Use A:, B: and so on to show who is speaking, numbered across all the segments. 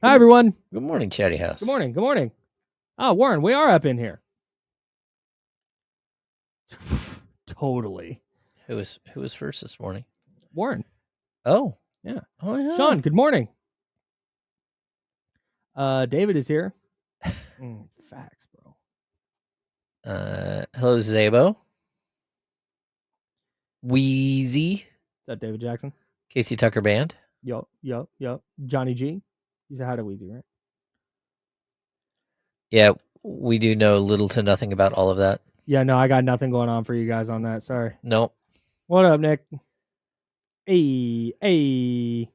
A: Hi, everyone.
B: Good morning, Chatty House.
A: Good morning. Good morning. Oh, Warren, we are up in here. Totally.
B: Who was first this morning?
A: Warren.
B: Oh.
A: Yeah.
B: Oh, yeah.
A: Sean, good morning. David is here. Facts, bro.
B: Hello, Zabo. Wheezy.
A: Is that David Jackson?
B: Casey Tucker Band.
A: Yup. Johnny G. You said hi to Weezy, right?
B: Yeah, we do know little to nothing about all of that.
A: Yeah, no, I got nothing going on for you guys on that. Sorry.
B: Nope.
A: What up, Nick? Hey.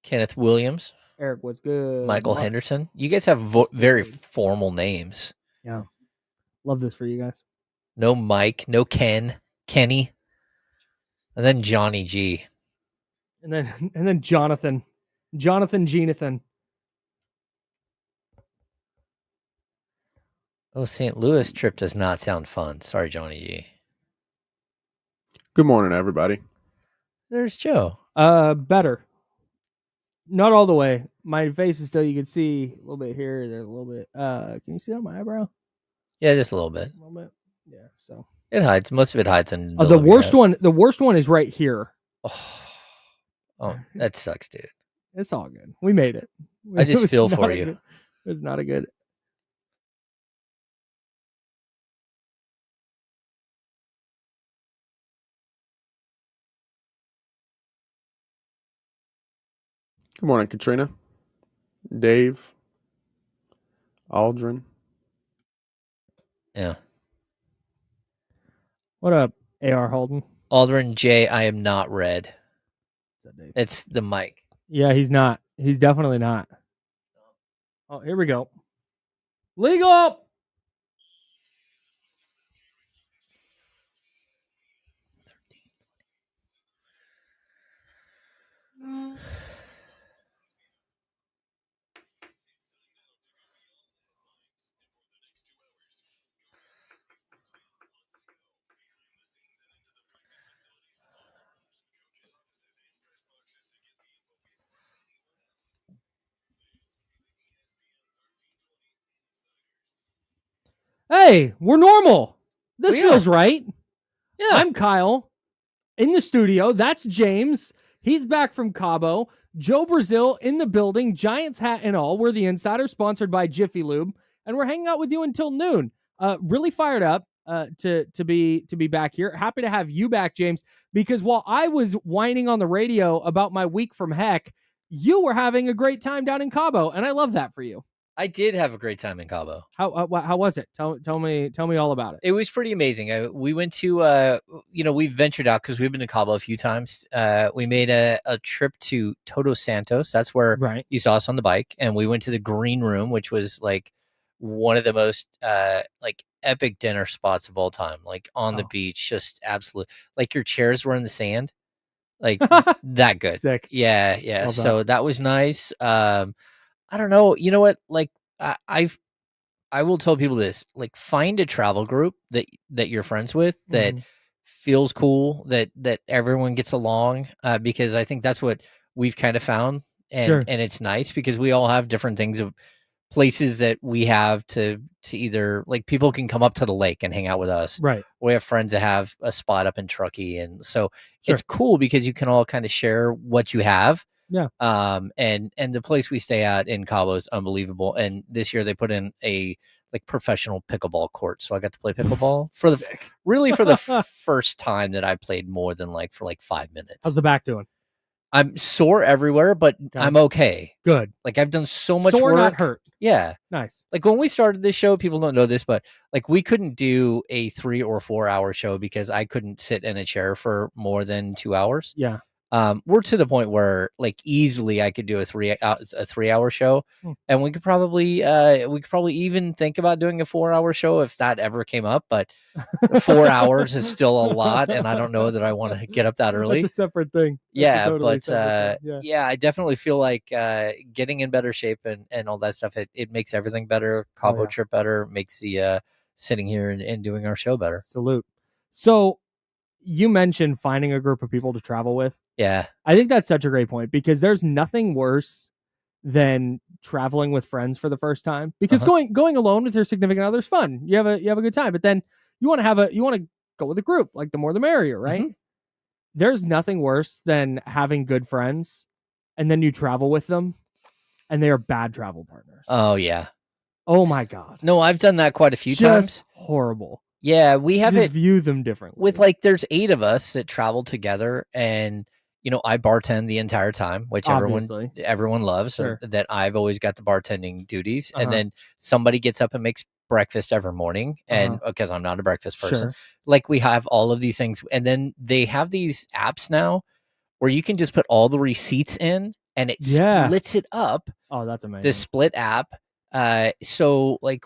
B: Kenneth Williams.
A: Eric, what's good?
B: Michael Henderson. You guys have very formal names.
A: Yeah. Love this for you guys.
B: No Mike, no Kenny. And then Johnny G.
A: And then Jonathan. Jonathan.
B: Oh, St. Louis trip does not sound fun. Sorry, Johnny G.
C: Good morning, everybody.
B: There's Joe.
A: Better. Not all the way. My face is still, you can see a little bit here. There's a little bit. Can you see that on my eyebrow?
B: Yeah, just a little bit.
A: A little bit. Yeah. So
B: it hides. Most of it hides in
A: the worst one. The worst one is right here.
B: Oh, that sucks, dude.
A: It's all good. We made it.
B: I just feel for you.
A: It's not a good.
C: Good morning, Katrina, Dave, Aldrin.
B: Yeah.
A: What up, AR Holden?
B: Aldrin J, I am not red. It's the mic.
A: Yeah, he's not. He's definitely not. Oh, here we go. Legal. Hey, we're normal. This feels right.
B: Yeah.
A: I'm Kyle in the studio. That's James. He's back from Cabo. Joe Brazil in the building, Giants hat and all. We're the Insider, sponsored by Jiffy Lube, and we're hanging out with you until noon. Really fired up to be back here. Happy to have you back, James, because while I was whining on the radio about my week from heck, you were having a great time down in Cabo, and I love that for you.
B: I did have a great time in Cabo.
A: How was it? Tell me all about it.
B: It was pretty amazing. We went to we've ventured out because we've been to Cabo a few times. We made a trip to Todos Santos. That's where you saw us on the bike, and we went to the Green Room, which was like one of the most like epic dinner spots of all time. Like on the beach, just absolute. Like your chairs were in the sand, like that good.
A: Sick.
B: Yeah.
A: Love
B: so that was nice. I don't know. You know what? Like I will tell people this, like find a travel group that you're friends with that feels cool, that everyone gets along, because I think that's what we've kind of found. And it's nice because we all have different things of places that we have to either, like, people can come up to the lake and hang out with us.
A: Right.
B: We have friends that have a spot up in Truckee. And so it's cool because you can all kind of share what you have.
A: Yeah.
B: And the place we stay at in Cabo is unbelievable. And this year they put in a like professional pickleball court, so I got to play pickleball for the first time that I played more than for 5 minutes.
A: How's the back doing?
B: I'm sore everywhere, but I'm okay.
A: Good.
B: Like I've done so much
A: sore,
B: work.
A: not hurt.
B: Yeah.
A: Nice.
B: Like when we started this show, people don't know this, but like we couldn't do a 3 or 4 hour show because I couldn't sit in a chair for more than 2 hours.
A: Yeah.
B: We're to the point where like easily I could do a 3 hour show, and we could probably even think about doing a 4 hour show if that ever came up. But 4 hours is still a lot, and I don't know that I want to get up that early.
A: That's a separate thing.
B: Yeah, but I definitely feel like getting in better shape and all that stuff. It makes everything better. Cabo trip better, makes the sitting here and doing our show better.
A: Salute. So you mentioned finding a group of people to travel with.
B: Yeah.
A: I think that's such a great point because there's nothing worse than traveling with friends for the first time. Because going alone with your significant other is fun. You have a good time, but then you want to go with a group. Like the more the merrier, right?
B: Mm-hmm.
A: There's nothing worse than having good friends and then you travel with them and they are bad travel partners.
B: Oh yeah.
A: Oh my God.
B: No, I've done that quite a few
A: Just
B: times.
A: Horrible.
B: Yeah, we have
A: Just
B: it
A: view them differently.
B: with like there's 8 of us that travel together, and I bartend the entire time, which
A: Obviously.
B: everyone loves.
A: Sure.
B: That I've always got the bartending duties, and then somebody gets up and makes breakfast every morning, and because I'm not a breakfast person, like we have all of these things, and then they have these apps now where you can just put all the receipts in, and it splits it up.
A: Oh, that's amazing.
B: The split app. So like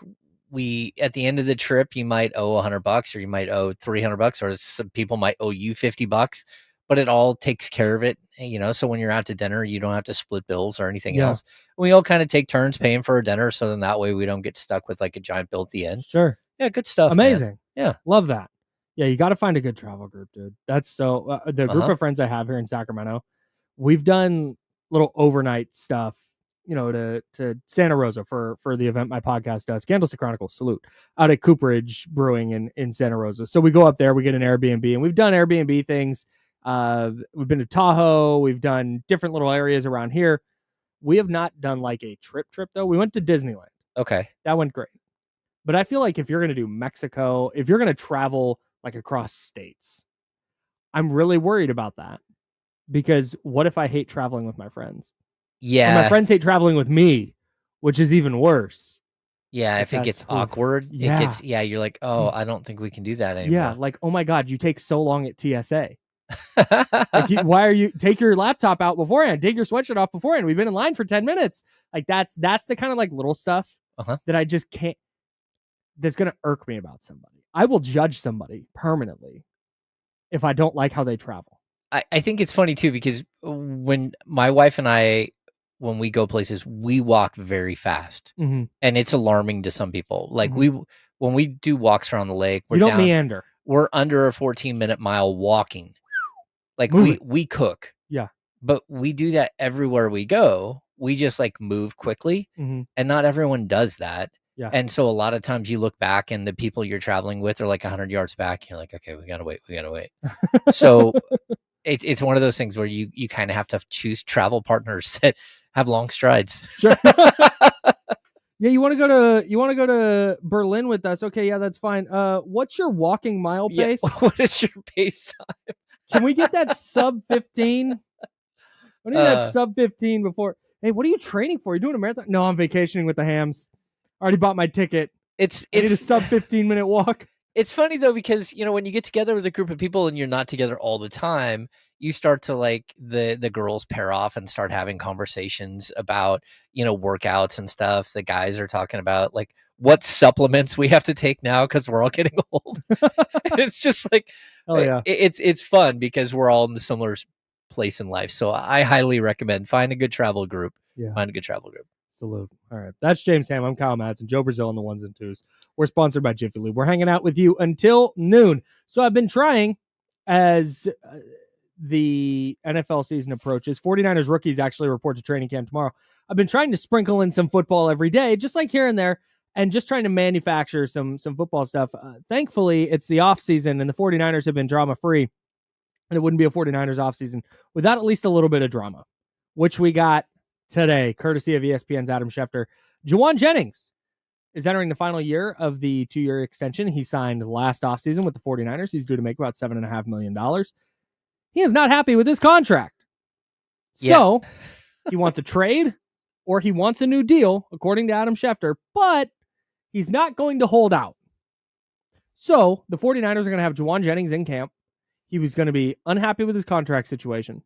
B: we at the end of the trip, you might owe $100 or you might owe $300, or some people might owe you $50, but it all takes care of it. So when you're out to dinner, you don't have to split bills or anything else. We all kind of take turns paying for a dinner, so then that way we don't get stuck with like a giant bill at the end.
A: Sure.
B: Yeah, good stuff.
A: Amazing.
B: Man. Yeah,
A: love that. Yeah, you got to find a good travel group, dude. That's so the group of friends I have here in Sacramento, we've done little overnight stuff, to Santa Rosa for the event my podcast does, Candlestick Chronicles, salute, out at Cooperage Brewing in Santa Rosa. So we go up there, we get an Airbnb, and we've done Airbnb things. We've been to Tahoe, we've done different little areas around here. We have not done like a trip though. We went to Disneyland.
B: Okay.
A: That went great. But I feel like if you're going to do Mexico, if you're going to travel like across states, I'm really worried about that, because what if I hate traveling with my friends?
B: Yeah.
A: Or my friends hate traveling with me, which is even worse.
B: Yeah. If it gets awkward, you're like, oh, I don't think we can do that anymore.
A: Yeah. Like, oh my God, you take so long at TSA. Like, why are you take your laptop out beforehand? Take your sweatshirt off beforehand. We've been in line for 10 minutes. Like that's the kind of like little stuff that I just can't, that's going to irk me about somebody. I will judge somebody permanently if I don't like how they travel.
B: I think it's funny too, because when my wife and I, when we go places, we walk very fast, and it's alarming to some people. Like when we do walks around the lake,
A: we don't meander.
B: We're under a 14-minute mile walking. Like we cook.
A: Yeah.
B: But we do that everywhere we go. We just like move quickly, and not everyone does that. Yeah. And so a lot of times you look back and the people you're traveling with are like 100 yards back. And you're like, okay, we gotta wait. So it's one of those things where you kind of have to choose travel partners that have long strides.
A: Sure. Yeah, you want to go to Berlin with us? Okay, yeah, that's fine. What's your walking mile pace?
B: Yeah, what is your pace time?
A: Can we get that sub 15? I need that sub 15 before. Hey, what are you training for? You doing a marathon? No, I'm vacationing with the Hams. Already bought my ticket.
B: It's
A: a sub 15-minute walk.
B: It's funny though, because when you get together with a group of people and you're not together all the time, you start to like the girls pair off and start having conversations about workouts and stuff. The guys are talking about like what supplements we have to take now because we're all getting old. It's just like, it's fun because we're all in the similar place in life. So I highly recommend find a good travel group. Yeah, find a good travel group.
A: Salute. All right. That's James Ham. I'm Kyle Madsen. Joe Brazil on the ones and twos. We're sponsored by Jiffy Lube. We're hanging out with you until noon. So I've been trying, as the NFL season approaches, 49ers rookies actually report to training camp tomorrow. I've been trying to sprinkle in some football every day, just like here and there, and just trying to manufacture some football stuff. Thankfully, it's the off season, and the 49ers have been drama-free, and it wouldn't be a 49ers off season without at least a little bit of drama, which we got today, courtesy of ESPN's Adam Schefter. Jauan Jennings is entering the final year of the 2-year extension he signed last offseason with the 49ers. He's due to make about $7.5 million. He is not happy with his contract. Yeah. So he wants a trade or he wants a new deal, according to Adam Schefter, but he's not going to hold out. So the 49ers are going to have Jauan Jennings in camp. He was going to be unhappy with his contract situation.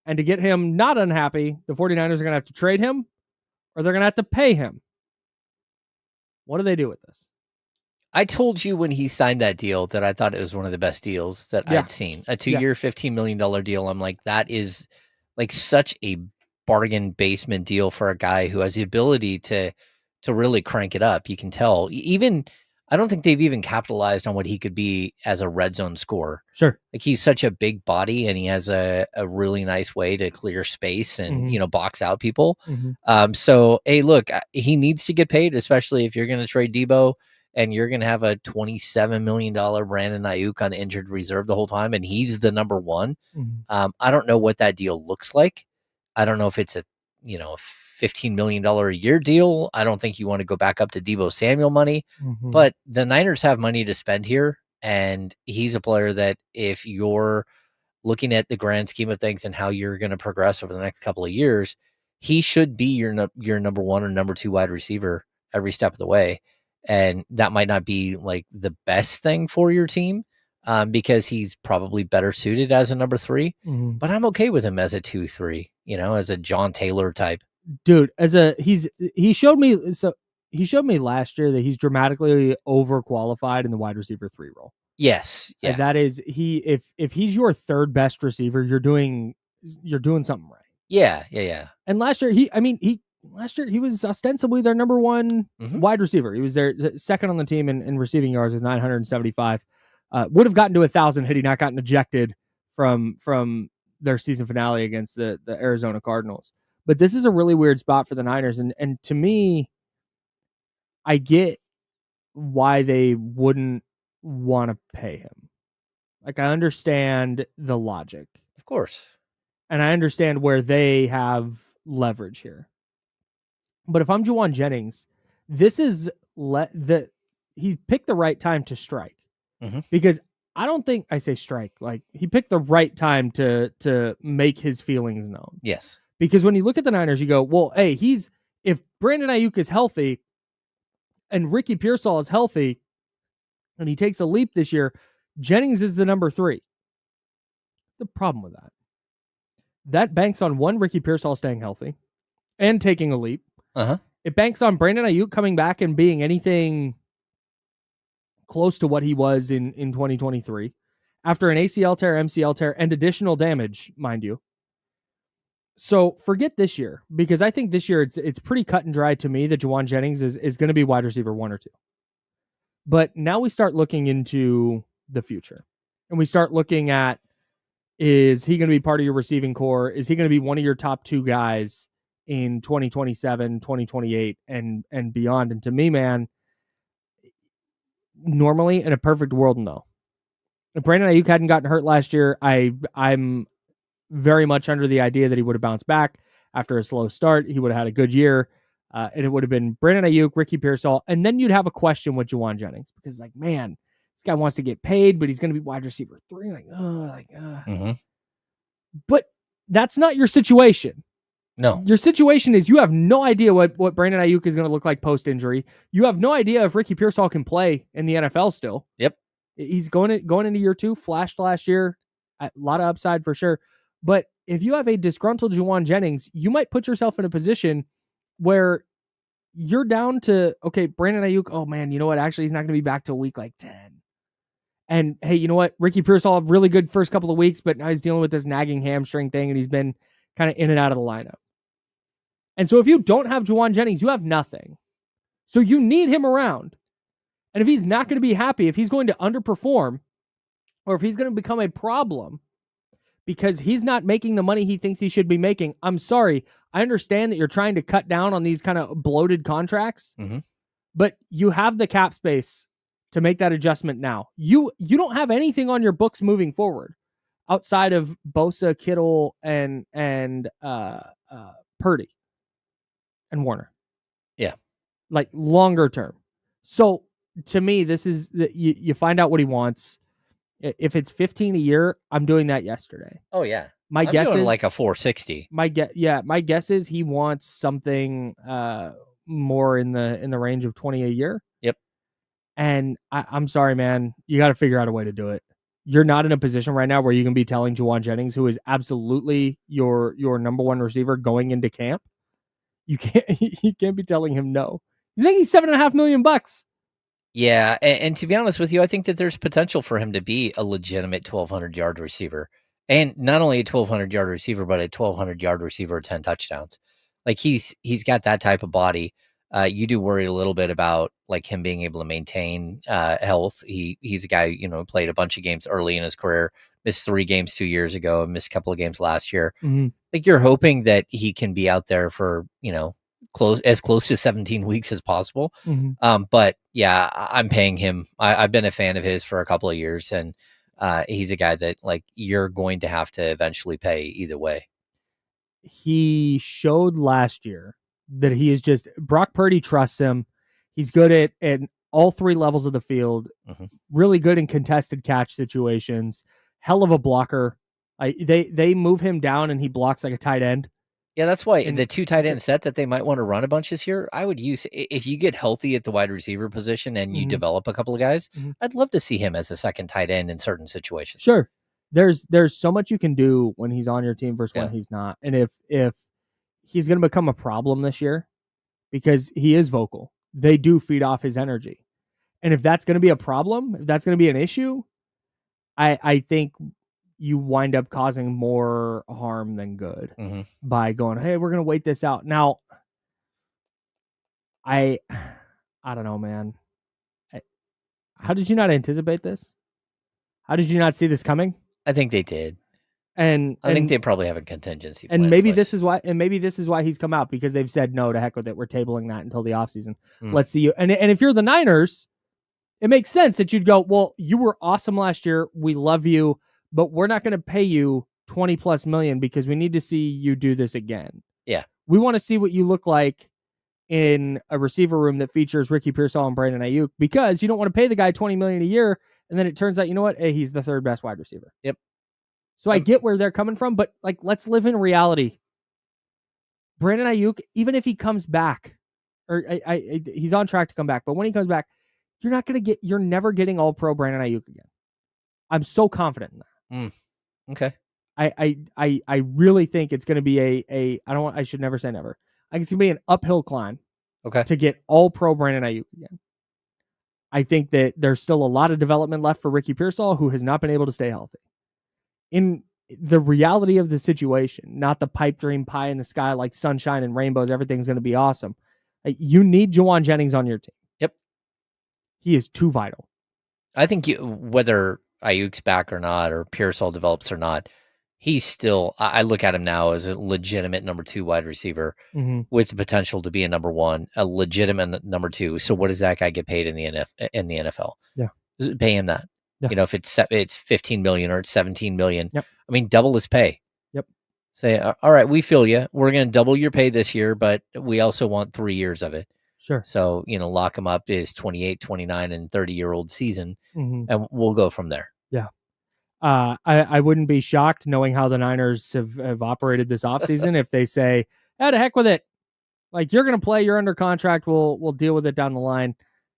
A: And to get him not unhappy, the 49ers are going to have to trade him or they're going to have to pay him. What do they do with this?
B: I told you when he signed that deal that I thought it was one of the best deals that I'd seen. A 2-year, $15 million deal. I'm like, that is like such a bargain basement deal for a guy who has the ability to really crank it up. You can tell. Even I don't think they've even capitalized on what he could be as a red zone scorer.
A: Sure.
B: Like, he's such a big body, and he has a really nice way to clear space and, box out people. So, hey, look, he needs to get paid, especially if you're going to trade Debo and you're going to have a $27 million Brandon Ayuk on injured reserve the whole time, and he's the number one. I don't know what that deal looks like. I don't know if it's a $15 million a year deal. I don't think you want to go back up to Debo Samuel money, but the Niners have money to spend here. And he's a player that, if you're looking at the grand scheme of things and how you're going to progress over the next couple of years, he should be your number one or number two wide receiver every step of the way. And that might not be like the best thing for your team, because he's probably better suited as a number three, but I'm okay with him as a 2-3, as a John Taylor type.
A: Dude, he showed me last year that he's dramatically overqualified in the wide receiver 3 role.
B: Yes. Yeah.
A: That is, if he's your third best receiver, you're doing something right.
B: Yeah.
A: And last year he was ostensibly their number one wide receiver. He was their second on the team in receiving yards with 975. Would have gotten to 1,000 had he not gotten ejected from their season finale against the Arizona Cardinals. But this is a really weird spot for the Niners. And to me, I get why they wouldn't want to pay him. Like, I understand the logic.
B: Of course.
A: And I understand where they have leverage here. But if I'm Jauan Jennings, this is he picked the right time to strike. Because I don't think I say strike. Like, he picked the right time to make his feelings known.
B: Yes.
A: Because when you look at the Niners, you go, well, hey, if Brandon Ayuk is healthy and Ricky Pearsall is healthy and he takes a leap this year, Jennings is the number 3. The problem with that banks on one, Ricky Pearsall staying healthy and taking a leap. It banks on Brandon Ayuk coming back and being anything close to what he was in 2023 after an ACL tear, MCL tear, and additional damage, mind you. So forget this year, because I think this year it's pretty cut and dry to me that Jauan Jennings is going to be wide receiver 1 or 2. But now we start looking into the future, and we start looking at, is he going to be part of your receiving core? Is he going to be one of your top 2 guys in 2027, 2028, and beyond? And to me, man, normally in a perfect world, no. If Brandon Ayuk hadn't gotten hurt last year, I'm very much under the idea that he would have bounced back after a slow start. He would have had a good year, and it would have been Brandon Ayuk, Ricky Pearsall, and then you'd have a question with Jauan Jennings, because, like, man, this guy wants to get paid, but he's going to be wide receiver 3. But that's not your situation.
B: No.
A: Your situation is you have no idea what Brandon Ayuk is going to look like post-injury. You have no idea if Ricky Pearsall can play in the NFL still.
B: Yep.
A: He's going into year 2, flashed last year, a lot of upside for sure. But if you have a disgruntled Jauan Jennings, you might put yourself in a position where you're down to, okay, Brandon Ayuk, oh man, you know what? Actually, he's not going to be back till week 10. And hey, you know what? Ricky Pearsall had really good first couple of weeks, but now he's dealing with this nagging hamstring thing, and he's been kind of in and out of the lineup. And so if you don't have Jauan Jennings, you have nothing. So you need him around. And if he's not going to be happy, if he's going to underperform, or if he's going to become a problem because he's not making the money he thinks he should be making, I'm sorry. I understand that you're trying to cut down on these kind of bloated contracts, but you have the cap space to make that adjustment now. You don't have anything on your books moving forward outside of Bosa, Kittle, and Purdy and Warner.
B: Yeah.
A: Like, longer term. So to me, this is you find out what he wants. If it's 15 a year, I'm doing that yesterday.
B: Oh yeah.
A: My guess is
B: like a 460.
A: My guess is he wants something more in the range of 20 a year.
B: Yep.
A: And I'm sorry, man, you got to figure out a way to do it. You're not in a position right now where you can be telling Jauan Jennings, who is absolutely your number 1 receiver going into camp, you can't be telling him no. He's making $7.5 million.
B: Yeah, and to be honest with you, I think that there's potential for him to be a legitimate 1,200-yard receiver. And not only a 1,200-yard receiver, but a 1,200-yard receiver, 10 touchdowns. Like, he's got that type of body. You do worry a little bit about like him being able to maintain health. He's a guy, played a bunch of games early in his career, missed 3 games 2 years ago, missed a couple of games last year. Like you're hoping that he can be out there for, close to 17 weeks as possible. But yeah, I'm paying him. I've been a fan of his for a couple of years, and he's a guy that like you're going to have to eventually pay either way.
A: He showed last year that he is just Brock Purdy trusts him. He's good at all 3 levels of the field. Really good in contested catch situations. Hell of a blocker. They move him down and he blocks like a tight end.
B: Yeah, that's why the 2 tight end set that they might want to run a bunch this year, I would use if you get healthy at the wide receiver position and you develop a couple of guys, I'd love to see him as a second tight end in certain situations.
A: Sure. There's so much you can do when he's on your team versus when he's not. And if he's going to become a problem this year because he is vocal, they do feed off his energy. And if that's going to be a problem, if that's going to be an issue, I think you wind up causing more harm than good by going, hey, we're going to wait this out. Now, I don't know, man. How did you not anticipate this? How did you not see this coming?
B: I think they did.
A: And
B: I think they probably have a contingency plan.
A: And maybe this is why he's come out, because they've said no, to heck with it. We're tabling that until the offseason. Let's see you. And if you're the Niners, it makes sense that you'd go, well, you were awesome last year. We love you, but we're not going to pay you $20+ million because we need to see you do this again.
B: Yeah.
A: We want to see what you look like in a receiver room that features Ricky Pearsall and Brandon Ayuk, because you don't want to pay the guy $20 million a year. And then it turns out, you know what? Hey, he's the 3rd best wide receiver.
B: Yep.
A: So I get where they're coming from, but like, let's live in reality. Brandon Ayuk, even if he comes back, or he's on track to come back, but when he comes back, you're never getting All-Pro Brandon Ayuk again. I'm so confident in that.
B: Okay.
A: I really think it's going to be I should never say never. I think it's going to be an uphill climb.
B: Okay.
A: To get All-Pro Brandon Ayuk again. I think that there's still a lot of development left for Ricky Pearsall, who has not been able to stay healthy. In the reality of the situation, not the pipe dream pie in the sky, like sunshine and rainbows, everything's going to be awesome. You need Jauan Jennings on your team.
B: Yep.
A: He is too vital.
B: I think whether Ayuk's back or not, or Pearsall develops or not, he's still, I look at him now as a legitimate number 2 wide receiver with the potential to be a number 1, a legitimate number 2. So what does that guy get paid in the NFL?
A: Yeah.
B: Pay him that. Yeah. If it's 15 million or it's 17 million,
A: yep.
B: I mean, double his pay.
A: Yep.
B: Say, all right, we feel you. We're going to double your pay this year, but we also want 3 years of it.
A: Sure.
B: So, lock him up his 28, 29, and 30-year-old season, and we'll go from there.
A: Yeah. I wouldn't be shocked, knowing how the Niners have operated this offseason, if they say, to heck with it. Like, you're going to play, you're under contract, we'll deal with it down the line.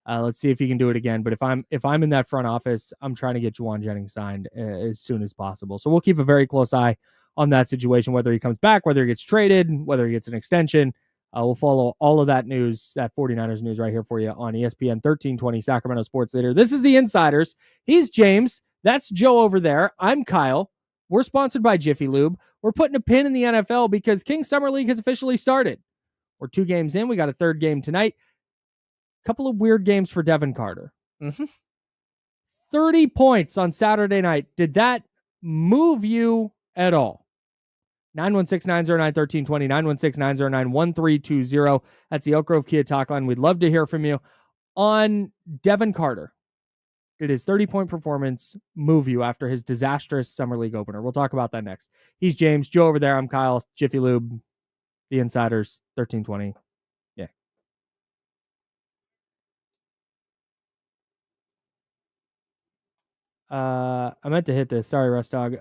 A: Let's see if he can do it again. But if I'm in that front office, I'm trying to get Jauan Jennings signed as soon as possible. So we'll keep a very close eye on that situation, whether he comes back, whether he gets traded, whether he gets an extension. We'll follow all of that news, that 49ers news, right here for you on ESPN 1320 Sacramento Sports Leader. This is the Insiders. He's James. That's Joe over there. I'm Kyle. We're sponsored by Jiffy Lube. We're putting a pin in the NFL because King's Summer League has officially started. We're 2 games in. We got a 3rd game tonight. Couple of weird games for Devin Carter. 30 points on Saturday night. Did that move you at all? 916-909-1320, 916-909-1320. That's the Elk Grove Kia talk line. We'd love to hear from you on Devin Carter. Did his 30-point performance move you after his disastrous Summer League opener? We'll talk about that next. He's James. Joe over there. I'm Kyle. Jiffy Lube. The Insiders. 1320. Yeah. I meant to hit this. Sorry, Russ Dog.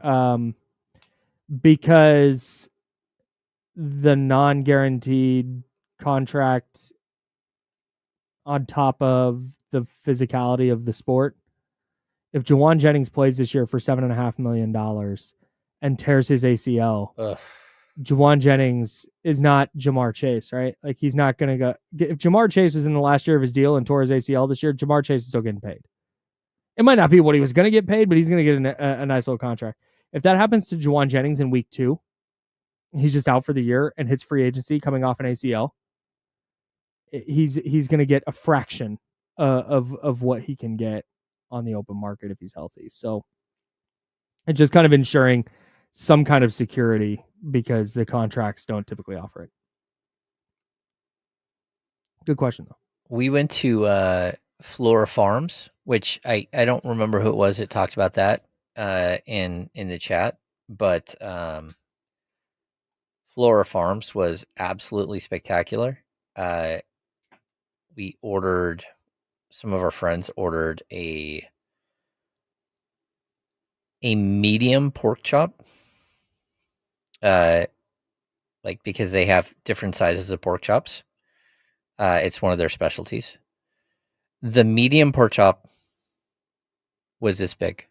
A: Because the non-guaranteed contract on top of the physicality of the sport. If Jauan Jennings plays this year for $7.5 million and tears his ACL, Jauan Jennings is not Jamar Chase, right? Like, he's not going to go. If Jamar Chase was in the last year of his deal and tore his ACL this year, Jamar Chase is still getting paid. It might not be what he was going to get paid, but he's going to get a nice little contract. If that happens to Jauan Jennings in week 2, he's just out for the year and hits free agency coming off an ACL, he's going to get a fraction of what he can get on the open market if he's healthy. So it's just kind of ensuring some kind of security because the contracts don't typically offer it. Good question, though.
B: We went to Flora Farms, which I don't remember who it was that talked about that in the chat, but Flora Farms was absolutely spectacular. We ordered, some of our friends ordered a medium pork chop, like because they have different sizes of pork chops. It's one of their specialties. The medium pork chop was this big.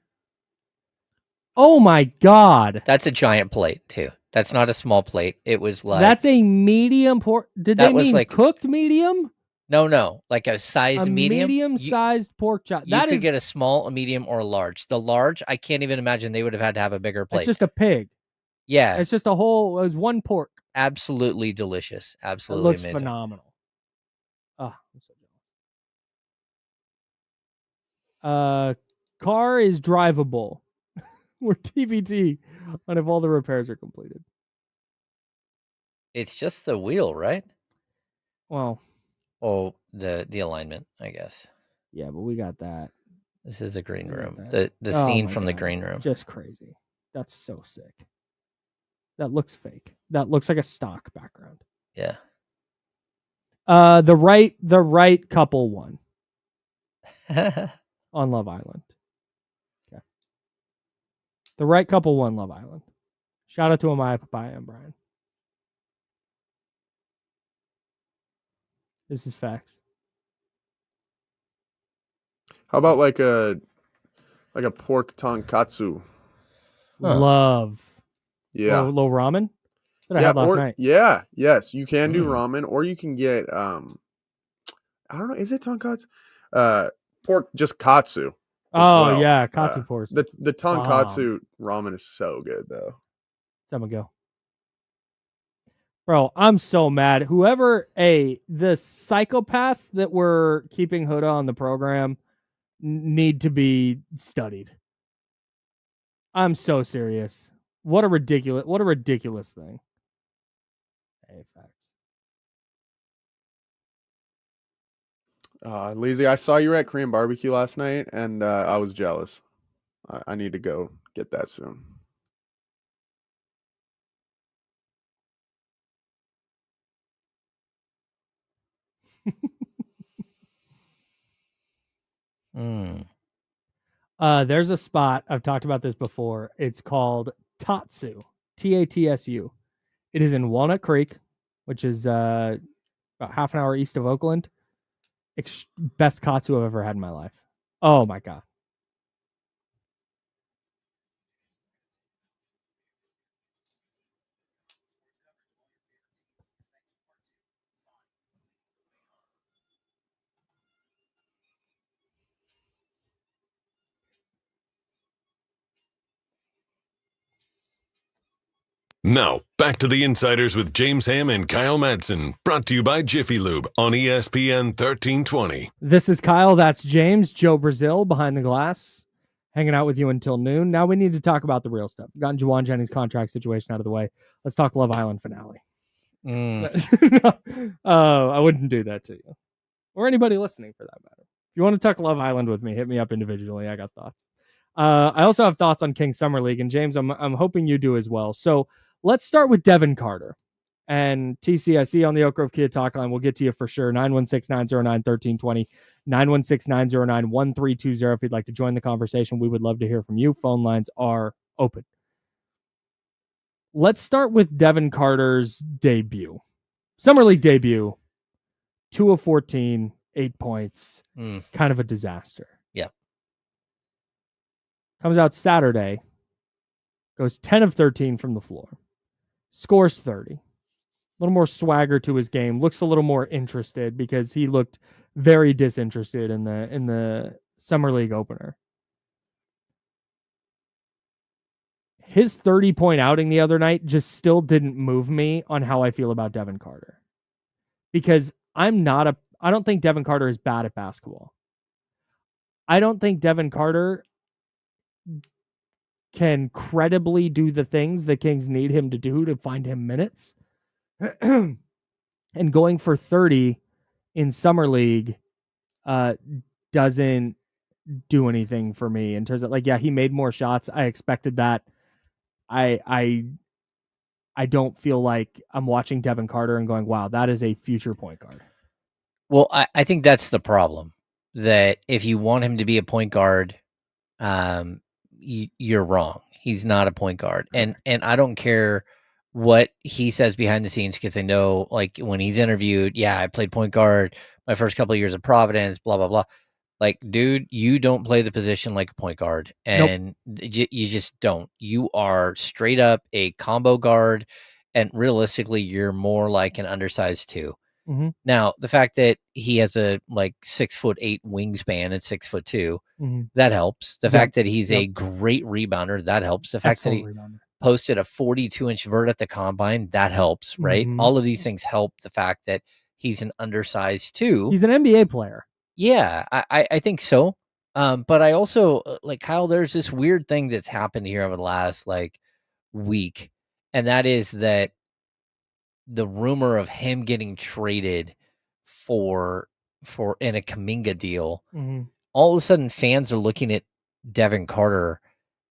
A: Oh my God.
B: That's a giant plate too. That's not a small plate. It was like,
A: that's a medium pork. Did they mean like cooked medium?
B: No, like a size medium.
A: Medium-sized pork chop.
B: You could get a small, a medium, or a large. The large, I can't even imagine they would have had to have a bigger plate.
A: It's just a pig.
B: Yeah.
A: It's just a whole, it was one pork.
B: Absolutely delicious. Absolutely
A: it looks
B: amazing.
A: Phenomenal. Oh, I'm so jealous. Car is drivable. We're TBT on if all the repairs are completed.
B: It's just the wheel, right?
A: Well,
B: the alignment, I guess.
A: Yeah, but we got that.
B: This is a green room. The scene from the green room.
A: Just crazy. That's so sick. That looks fake. That looks like a stock background.
B: Yeah.
A: The right couple won on Love Island. Okay. The right couple won Love Island. Shout out to Amaya, Papaya, and Brian. This is facts.
C: How about like a pork tonkatsu?
A: Love.
C: Yeah.
A: Low ramen? That's what I had last night.
C: Yeah. Yes. You can do ramen, or you can get I don't know, is it tonkatsu? Pork just katsu.
A: Oh yeah, katsu pork.
C: The tonkatsu ramen is so good though.
A: Let me go. Bro, I'm so mad. Whoever, the psychopaths that were keeping Huda on the program need to be studied. I'm so serious. What a ridiculous thing. Hey, facts.
C: Lizzie, I saw you were at Korean barbecue last night, and I was jealous. I need to go get that soon.
A: There's a spot, I've talked about this before. It's called Tatsu, Tatsu. It is in Walnut Creek, which is about half an hour east of Oakland. Best katsu I've ever had in my life. Oh my God.
D: Now, back to the Insiders with James Ham and Kyle Madsen, brought to you by Jiffy Lube on ESPN 1320.
A: This is Kyle, that's James, Joe Brazil behind the glass, hanging out with you until noon. Now we need to talk about the real stuff. We've gotten Jauan Jennings' contract situation out of the way. Let's talk Love Island finale. I wouldn't do that to you. Or anybody listening for that matter. If you want to talk Love Island with me, hit me up individually. I got thoughts. I also have thoughts on King Summer League, and James, I'm hoping you do as well. So let's start with Devin Carter. And TC, I see you on the Oak Grove Kia talk line. We'll get to you for sure. 916-909-1320, 916-909-1320. If you'd like to join the conversation, we would love to hear from you. Phone lines are open. Let's start with Devin Carter's debut. Summer League debut. 2 of 14, 8 points. Kind of a disaster.
B: Yeah.
A: Comes out Saturday. Goes 10 of 13 from the floor. Scores 30. A little more swagger to his game. Looks a little more interested because he looked very disinterested in the Summer League opener. His 30-point outing the other night just still didn't move me on how I feel about Devin Carter. Because I don't think Devin Carter is bad at basketball. I don't think Devin Carter can credibly do the things the Kings need him to do to find him minutes. And going for 30 in Summer League doesn't do anything for me in terms of he made more shots. I expected that. I don't feel like I'm watching Devin Carter and going, wow, that is a future point guard.
B: Well, I think that's the problem, that if you want him to be a point guard, you're wrong. He's not a point guard. And I don't care what he says behind the scenes, because I know, like, when he's interviewed, I played point guard my first couple of years of Providence, blah, blah, blah. Like, dude, you don't play the position like a point guard, and you just don't. You are straight up a combo guard, and realistically, you're more like an undersized 2.
A: Mm-hmm.
B: Now, the fact that he has a 6'8" wingspan and 6'2", that helps. The fact that he's a great rebounder, that helps. The fact that he posted a 42-inch vert at the combine, that helps, right? All of these things help the fact that he's an undersized 2.
A: He's an NBA player.
B: Yeah, I think so. But I also, Kyle, there's this weird thing that's happened here over the last week, and that is that the rumor of him getting traded for in a Kuminga deal, all of a sudden fans are looking at Devin Carter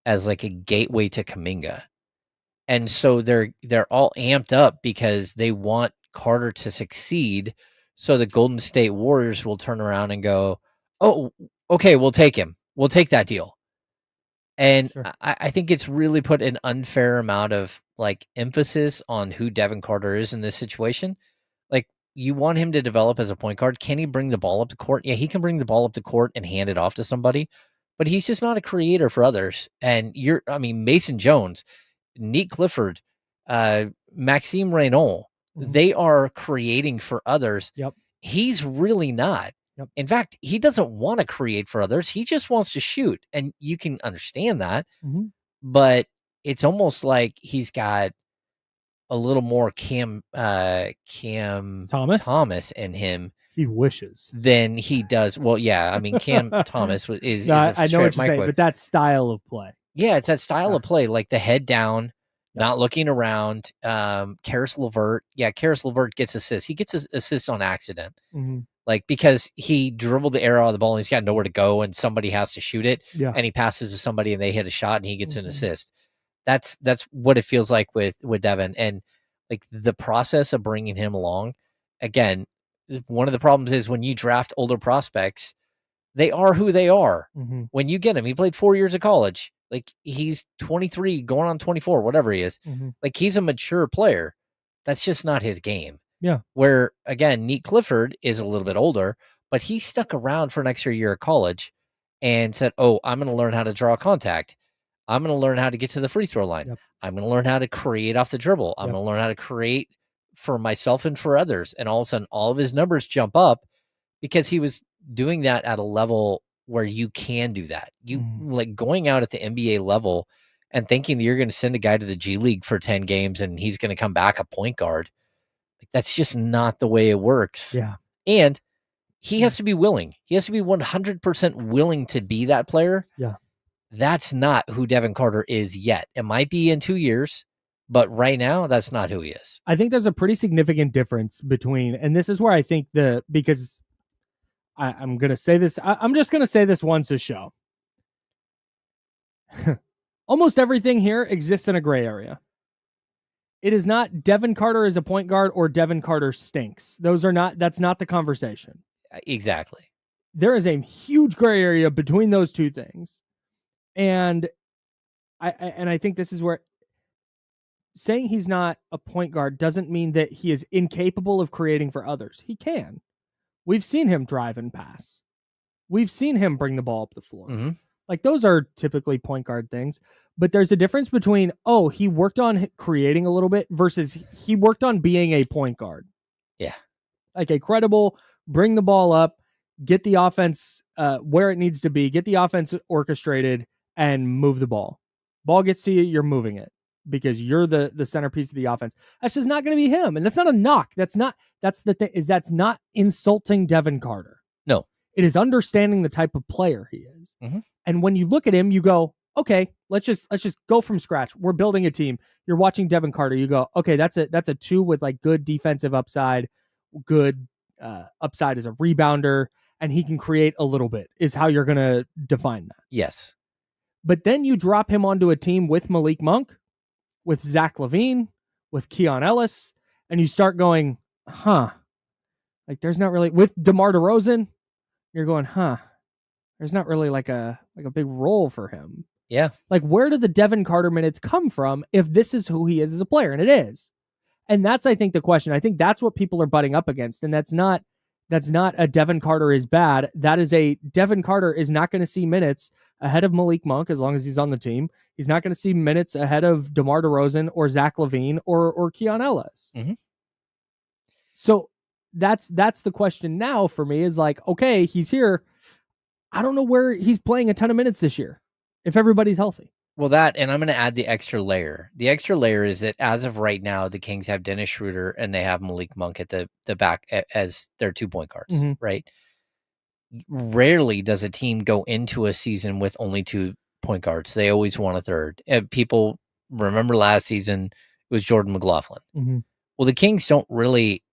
B: as like a gateway to Kuminga. And so they're all amped up because they want Carter to succeed, so the Golden State Warriors will turn around and go, oh, okay, we'll take him. We'll take that deal. And I think it's really put an unfair amount of emphasis on who Devin Carter is in this situation. Like, you want him to develop as a point guard. Can he bring the ball up the court? Yeah, he can bring the ball up the court and hand it off to somebody, but he's just not a creator for others. And Mason Jones, Nique Clifford, Maxime Raynaud, they are creating for others.
A: Yep.
B: He's really not.
A: Yep.
B: In fact, he doesn't want to create for others. He just wants to shoot. And you can understand that. But it's almost like he's got a little more Cam Thomas in him.
A: He wishes.
B: Than he does. Well, yeah. Cam Thomas is
A: I know what you're saying, but that style of play.
B: Yeah, it's that style of play, like the head down, not looking around. Karis LeVert. Yeah, Karis LeVert gets assists. He gets his assist on accident. Because he dribbled the air out of the ball and he's got nowhere to go and somebody has to shoot it.
A: Yeah.
B: And he passes to somebody and they hit a shot and he gets an assist. That's what it feels like with Devin. And the process of bringing him along, again, one of the problems is when you draft older prospects, they are who they are. When you get him, he played 4 years of college. He's 23, going on 24, whatever he is. He's a mature player. That's just not his game.
A: Yeah.
B: Where, again, Nique Clifford is a little bit older, but he stuck around for an extra year of college and said, oh, I'm going to learn how to draw contact. I'm going to learn how to get to the free throw line. I'm going to learn how to create off the dribble. I'm going to learn how to create for myself and for others. And all of a sudden, all of his numbers jump up because he was doing that at a level where you can do that. You going out at the NBA level and thinking that you're going to send a guy to the G League for 10 games and he's going to come back a point guard. That's just not the way it works.
A: Yeah.
B: And he has to be willing. He has to be 100% willing to be that player.
A: Yeah.
B: That's not who Devin Carter is yet. It might be in 2 years, but right now, that's not who he is.
A: I think there's a pretty significant difference between, and this is where I think because I'm going to say this, I'm just going to say this once a show. Almost everything here exists in a gray area. It is not Devin Carter is a point guard or Devin Carter stinks. That's not the conversation.
B: Exactly.
A: There is a huge gray area between those two things. And I think this is where saying he's not a point guard doesn't mean that he is incapable of creating for others. He can. We've seen him drive and pass. We've seen him bring the ball up the floor. Those are typically point guard things. But there's a difference between, he worked on creating a little bit versus he worked on being a point guard.
B: Yeah.
A: A credible, bring the ball up, get the offense where it needs to be, get the offense orchestrated, and move the ball. Ball gets to you, you're moving it. because you're the centerpiece of the offense. That's just not going to be him. And that's not a knock. That's the thing, is that's not insulting Devin Carter.
B: No.
A: It is understanding the type of player he is.
B: Mm-hmm.
A: And when you look at him, you go, okay, let's just go from scratch. We're building a team. You're watching Devin Carter. You go, okay, that's a 2 with like good defensive upside, good upside as a rebounder, and he can create a little bit, is how you're going to define that.
B: Yes.
A: But then you drop him onto a team with Malik Monk, with Zach LaVine, with Keon Ellis, and you start going, like there's not really, with DeMar DeRozan, you're going, there's not really like a big role for him.
B: Yeah.
A: Like, where do the Devin Carter minutes come from if this is who he is as a player? And it is. And that's, I think, the question. I think that's what people are butting up against. And that's not a Devin Carter is bad. That is a Devin Carter is not going to see minutes ahead of Malik Monk as long as he's on the team. He's not going to see minutes ahead of DeMar DeRozan or Zach LaVine or Keon Ellis.
B: Mm-hmm.
A: So that's the question now for me, is like, okay, he's here. I don't know where he's playing a ton of minutes this year if everybody's healthy.
B: Well, that, and I'm going to add the extra layer. The extra layer is that as of right now, the Kings have Dennis Schroeder and they have Malik Monk at the back as their 2-point guards, right? Rarely does a team go into a season with only 2 point guards. They always want a third. People remember last season, it was Jordan McLaughlin. Well, the Kings don't really,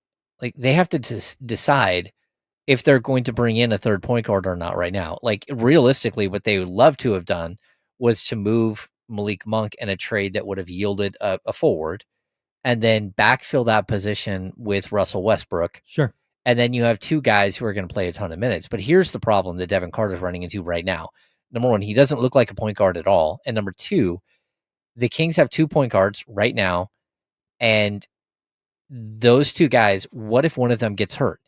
B: like, they have to decide if they're going to bring in a third point guard or not right now. Like, realistically, what they would love to have done was to move Malik Monk in a trade that would have yielded a forward and then backfill that position with Russell Westbrook.
A: Sure.
B: And then you have 2 guys who are going to play a ton of minutes. But here's the problem that Devin Carter is running into right now. Number 1, he doesn't look like a point guard at all. And number 2, the Kings have 2 point guards right now. And those 2 guys, what if one of them gets hurt?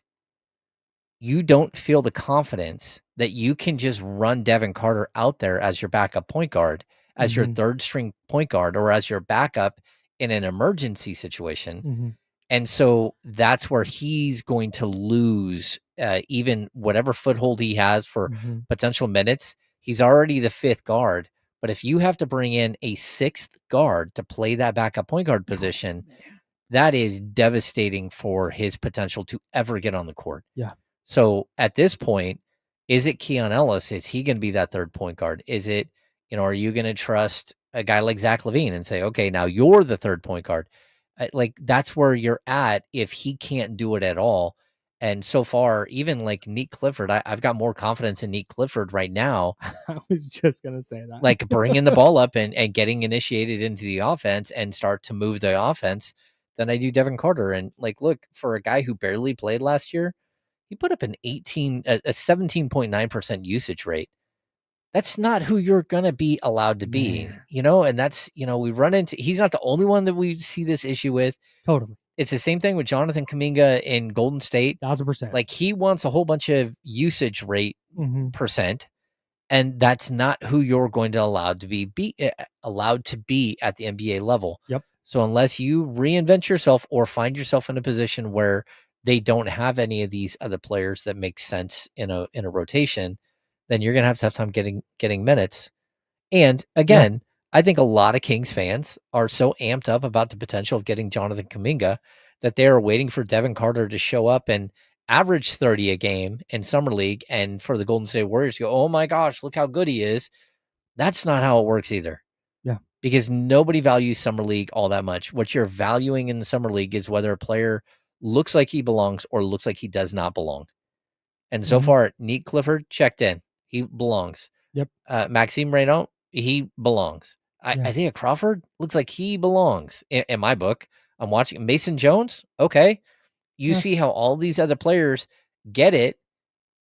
B: You don't feel the confidence that you can just run Devin Carter out there as your backup point guard, as your third string point guard, or as your backup in an emergency situation. And so that's where he's going to lose even whatever foothold he has for potential minutes. He's already the 5th guard. But if you have to bring in a 6th guard to play that backup point guard position, that is devastating for his potential to ever get on the court.
A: Yeah.
B: So at this point, is it Keon Ellis? Is he going to be that third point guard? Is it, are you going to trust a guy like Zach LaVine and say, okay, now you're the third point guard? Like, that's where you're at if he can't do it at all. And so far, even like Nique Clifford, I've got more confidence in Nique Clifford right now.
A: I was just going to say that.
B: Like, bringing the ball up and getting initiated into the offense and start to move the offense than I do Devin Carter. And like, look, for a guy who barely played last year, he put up a 17.9% usage rate. That's not who you're going to be allowed to be, and that's, we run into, he's not the only one that we see this issue with.
A: Totally.
B: It's the same thing with Jonathan Kuminga in Golden State.
A: 1,000%.
B: Like, he wants a whole bunch of usage rate percent, and that's not who you're going to allowed to be allowed to be at the NBA level.
A: Yep. So
B: unless you reinvent yourself or find yourself in a position where they don't have any of these other players that make sense in a rotation, then you're going to have tough time getting minutes. And again, I think a lot of Kings fans are so amped up about the potential of getting Jonathan Kuminga that they are waiting for Devin Carter to show up and average 30 a game in Summer League, and for the Golden State Warriors to go, oh my gosh, look how good he is. That's not how it works either.
A: Yeah.
B: Because nobody values Summer League all that much. What you're valuing in the Summer League is whether a player looks like he belongs or looks like he does not belong. And so far, Nique Clifford checked in. He belongs.
A: Yep.
B: Maxime Raynaud, he belongs. Isaiah Crawford looks like he belongs in my book. I'm watching Mason Jones. Okay. You see how all these other players get it.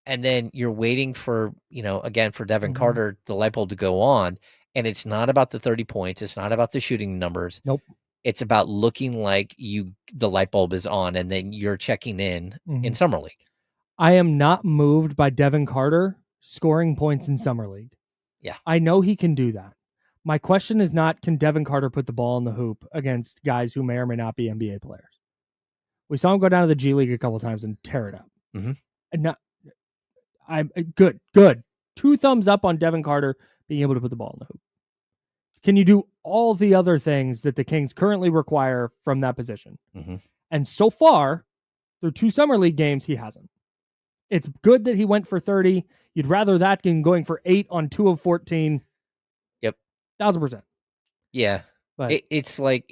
B: And then you're waiting for, again, for Devin Carter, the light bulb to go on. And it's not about the 30 points. It's not about the shooting numbers.
A: Nope.
B: It's about looking like the light bulb is on, and then you're checking in Summer League.
A: I am not moved by Devin Carter scoring points in Summer League.
B: Yeah.
A: I know he can do that. My question is not, can Devin Carter put the ball in the hoop against guys who may or may not be NBA players? We saw him go down to the G League a couple of times and tear it up. And I'm good. 2 thumbs up on Devin Carter being able to put the ball in the hoop. Can you do all the other things that the Kings currently require from that position?
B: Mm-hmm.
A: And so far, through 2 Summer League games, he hasn't. It's good that he went for 30. You'd rather that than going for 8 on 2 of 14.
B: Yep.
A: 1,000%.
B: Yeah.
A: But
B: it's like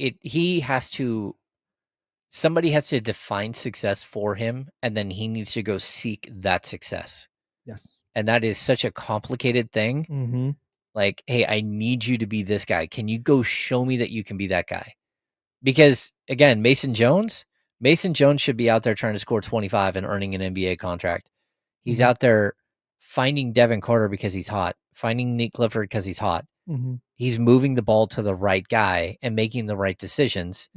B: somebody has to define success for him, and then he needs to go seek that success.
A: yes.
B: And that is such a complicated thing.
A: Mm-hmm.
B: Like, hey, I need you to be this guy. Can you go show me that you can be that guy? Because again, Mason Jones should be out there trying to score 25 and earning an NBA contract. He's out there finding Devin Carter because he's hot, finding Nique Clifford because he's hot.
A: Mm-hmm.
B: He's moving the ball to the right guy and making the right decisions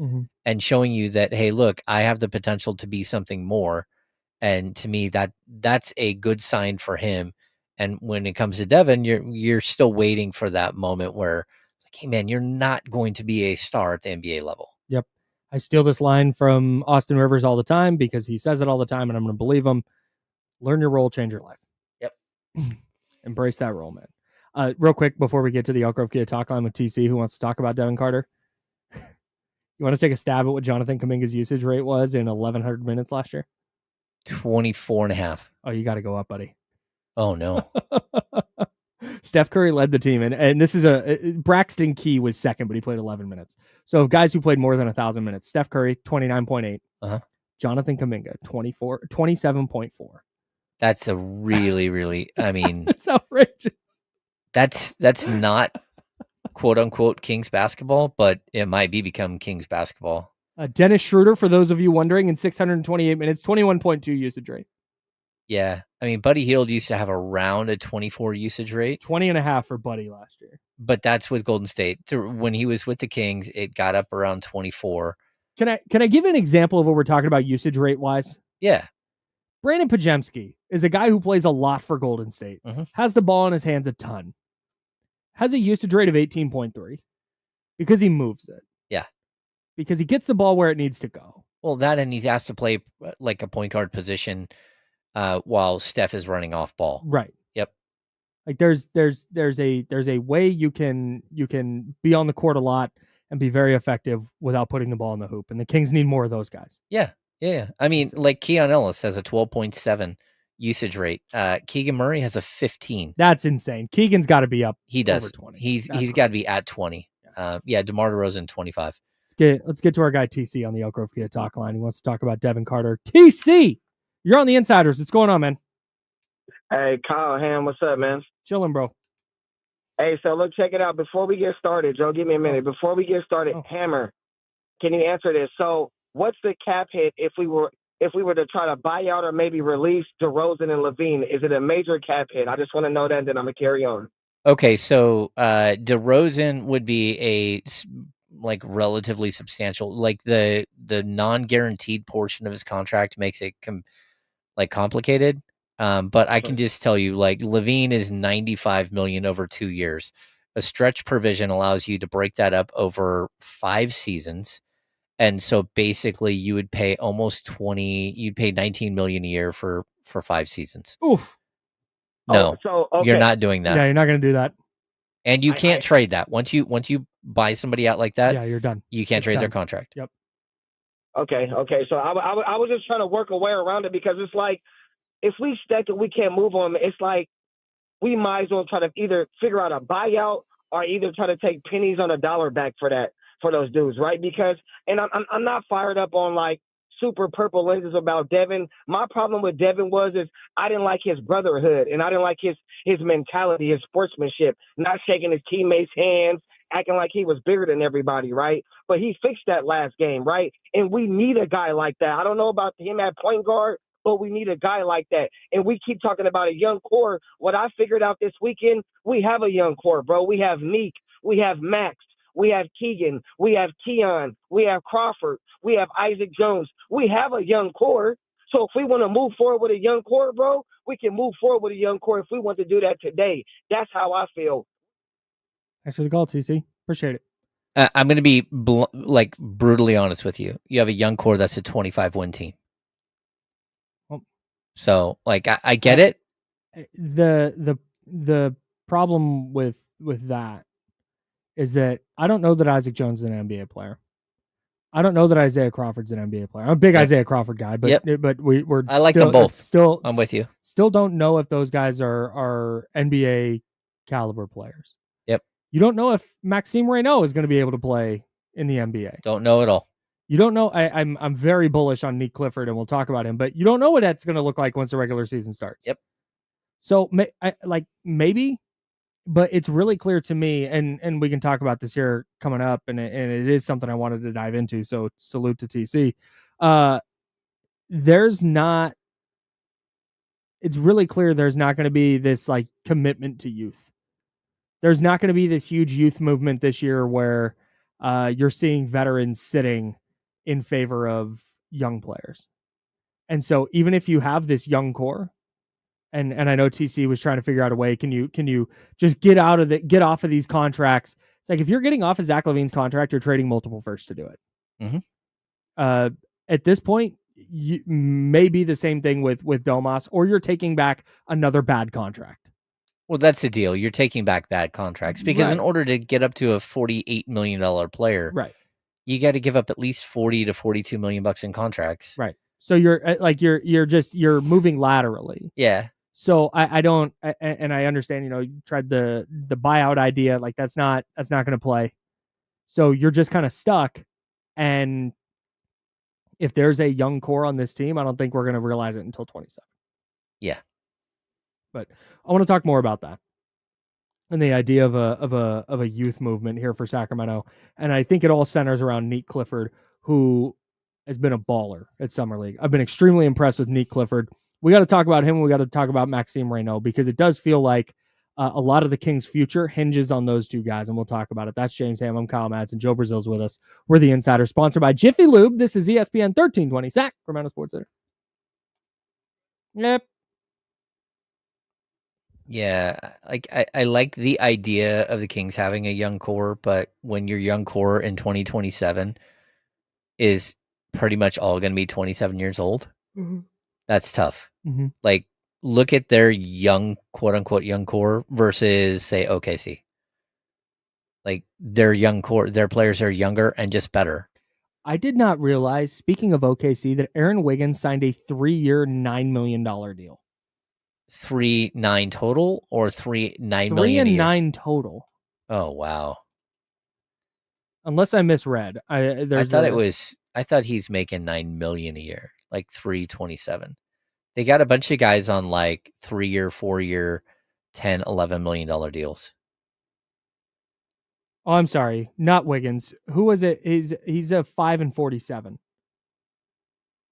B: and showing you that, hey, look, I have the potential to be something more. And to me, that's a good sign for him. And when it comes to Devin, you're still waiting for that moment where, like, hey man, you're not going to be a star at the NBA level.
A: Yep. I steal this line from Austin Rivers all the time because he says it all the time, and I'm going to believe him. Learn your role, change your life.
B: Yep.
A: Embrace that role, man. Real quick before we get to the Elk Grove Kia talk line with TC, who wants to talk about Devin Carter? You want to take a stab at what Jonathan Kuminga's usage rate was in 1,100 minutes last year?
B: 24.5.
A: Oh, you got to go up, buddy.
B: Oh no.
A: Steph Curry led the team, and this is Braxton Key was second, but he played 11 minutes. So guys who played more than 1,000 minutes: Steph Curry 29.8, Jonathan Kuminga 27.4.
B: That's a really, I mean,
A: it's outrageous.
B: That's not quote unquote Kings basketball, but it might become Kings basketball.
A: Dennis Schroeder, for those of you wondering, in 628 minutes, 21.2 usage rate.
B: Yeah. I mean, Buddy Hield used to have around a 24 usage rate.
A: 20.5 for Buddy last year.
B: But that's with Golden State. When he was with the Kings, it got up around 24.
A: Can I give an example of what we're talking about usage rate wise?
B: Yeah.
A: Brandon Pajemski is a guy who plays a lot for Golden State. Has the ball in his hands a ton. Has a usage rate of 18.3 because he moves it.
B: Yeah.
A: Because he gets the ball where it needs to go.
B: Well, that, and he's asked to play like a point guard position while Steph is running off ball.
A: Right.
B: Yep.
A: Like there's a way you can be on the court a lot and be very effective without putting the ball in the hoop. And the Kings need more of those guys.
B: Yeah. Yeah. I mean, like Keon Ellis has a 12.7 usage rate. Keegan Murray has a 15.
A: That's insane. Keegan's got to be up.
B: He does.
A: Over 20.
B: He's got to be at 20. DeMar DeRozan 25.
A: Let's get to our guy TC on the Elk Grove Kia talk line. He wants to talk about Devin Carter. TC, you're on the Insiders. What's going on, man?
E: Hey, Kyle Ham, what's up, man?
A: Chilling, bro.
E: Hey, so look, check it out. Before we get started, Joe, give me a minute. Before we get started, Hammer, can you answer this? So, what's the cap hit if we were to try to buy out or maybe release DeRozan and Levine? Is it a major cap hit? I just want to know that, and then I'm gonna carry on.
B: Okay, so DeRozan would be a like relatively substantial, like the non-guaranteed portion of his contract makes it complicated. But I can just tell you, like, Levine is $95 million over 2 years. A stretch provision allows you to break that up over 5 seasons. And so basically you would pay you'd pay $19 million a year for 5 seasons.
A: Oof.
B: No,
E: okay.
B: You're not doing that.
A: Yeah, you're not going to do that.
B: And you can't trade that. Once you buy somebody out like that,
A: you're done.
B: You can't trade their contract.
A: Yep.
E: Okay. So I was just trying to work a way around it because it's like, if we stack it, we can't move on. It's like we might as well try to either figure out a buyout or either try to take pennies on a dollar back for those dudes, right? Because, and I'm not fired up on like super purple lenses about Devin. My problem with Devin is I didn't like his brotherhood and I didn't like his mentality, his sportsmanship, not shaking his teammates' hands, acting like he was bigger than everybody, right? But he fixed that last game, right? And we need a guy like that. I don't know about him at point guard, but we need a guy like that. And we keep talking about a young core. What I figured out this weekend, we have a young core, bro. We have Nique, we have Max, we have Keegan, we have Keon, we have Crawford, we have Isaac Jones. We have a young core. So if we want to move forward with a young core, bro, we can move forward with a young core if we want to do that today. That's how I feel.
A: Thanks for the call, TC. Appreciate it.
B: I'm going to be brutally honest with you. You have a young core that's a 25-win team. So, like, I get it.
A: The problem with that is that I don't know that Isaac Jones is an NBA player. I don't know that Isaiah Crawford's an NBA player. I'm a big Isaiah Crawford guy, but we're
B: I like
A: still,
B: them both.
A: Still,
B: I'm with you.
A: Still don't know if those guys are NBA caliber players.
B: Yep.
A: You don't know if Maxime Raynaud is going to be able to play in the NBA.
B: Don't know at all.
A: You don't know. I'm very bullish on Nique Clifford, and we'll talk about him, but you don't know what that's going to look like once the regular season starts.
B: Yep.
A: So maybe, but it's really clear to me, and we can talk about this here coming up, and it is something I wanted to dive into. So salute to TC. It's really clear there's not going to be this like commitment to youth. There's not going to be this huge youth movement this year where you're seeing veterans sitting in favor of young players. And so even if you have this young core, and I know TC was trying to figure out a way, can you just get off of these contracts? It's like if you're getting off of Zach LaVine's contract, you're trading multiple firsts to do it.
B: Mm-hmm.
A: At this point, you may be the same thing with Domas, or you're taking back another bad contract.
B: Well, that's the deal. You're taking back bad contracts because in order to get up to a $48 million player,
A: right,
B: you got to give up at least $40 to $42 million in contracts.
A: Right. So you're moving laterally.
B: Yeah.
A: So I don't, and I understand, you tried the buyout idea, like that's not going to play. So you're just kind of stuck. And if there's a young core on this team, I don't think we're going to realize it until 27.
B: Yeah.
A: But I want to talk more about that and the idea of a youth movement here for Sacramento. And I think it all centers around Nique Clifford, who has been a baller at Summer League. I've been extremely impressed with Nique Clifford. We got to talk about him. We got to talk about Maxime Raynaud, because it does feel like a lot of the Kings' future hinges on those two guys, and we'll talk about it. That's James Ham. I'm Kyle Madsen. Joe Brazil's with us. We're the Insider, sponsored by Jiffy Lube. This is ESPN 1320 Sacramento Sports Center. Yep.
B: Yeah, like I like the idea of the Kings having a young core, but when your young core in 2027 is pretty much all going to be 27 years old, that's tough.
A: Mm-hmm.
B: Like, look at their young, quote unquote, young core versus, say, OKC. Like, their young core, their players are younger and just better.
A: I did not realize, speaking of OKC, that Aaron Wiggins signed a 3-year, $9 million deal.
B: 3-9 total, or 3-9 million?
A: 3 and 9 total.
B: Oh wow!
A: Unless I misread, I
B: thought he's making $9 million a year, like 327. They got a bunch of guys on like 3-year, 4-year, $10-11 million deals.
A: Oh, I'm sorry, not Wiggins. Who was it? He's a 5 and 47.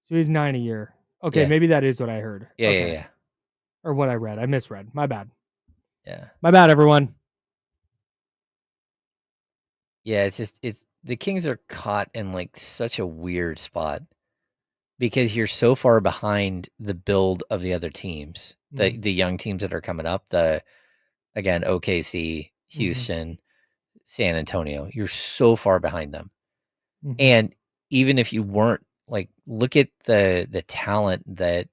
A: So he's 9 a year. Okay,
B: Yeah.
A: Maybe that is what I heard.
B: Yeah,
A: okay.
B: yeah.
A: Or what I read. I misread. My bad.
B: Yeah.
A: My bad, everyone.
B: Yeah, it's the Kings are caught in like such a weird spot because you're so far behind the build of the other teams, the young teams that are coming up. Again, OKC, Houston, San Antonio. You're so far behind them, and even if you weren't, like, look at the talent that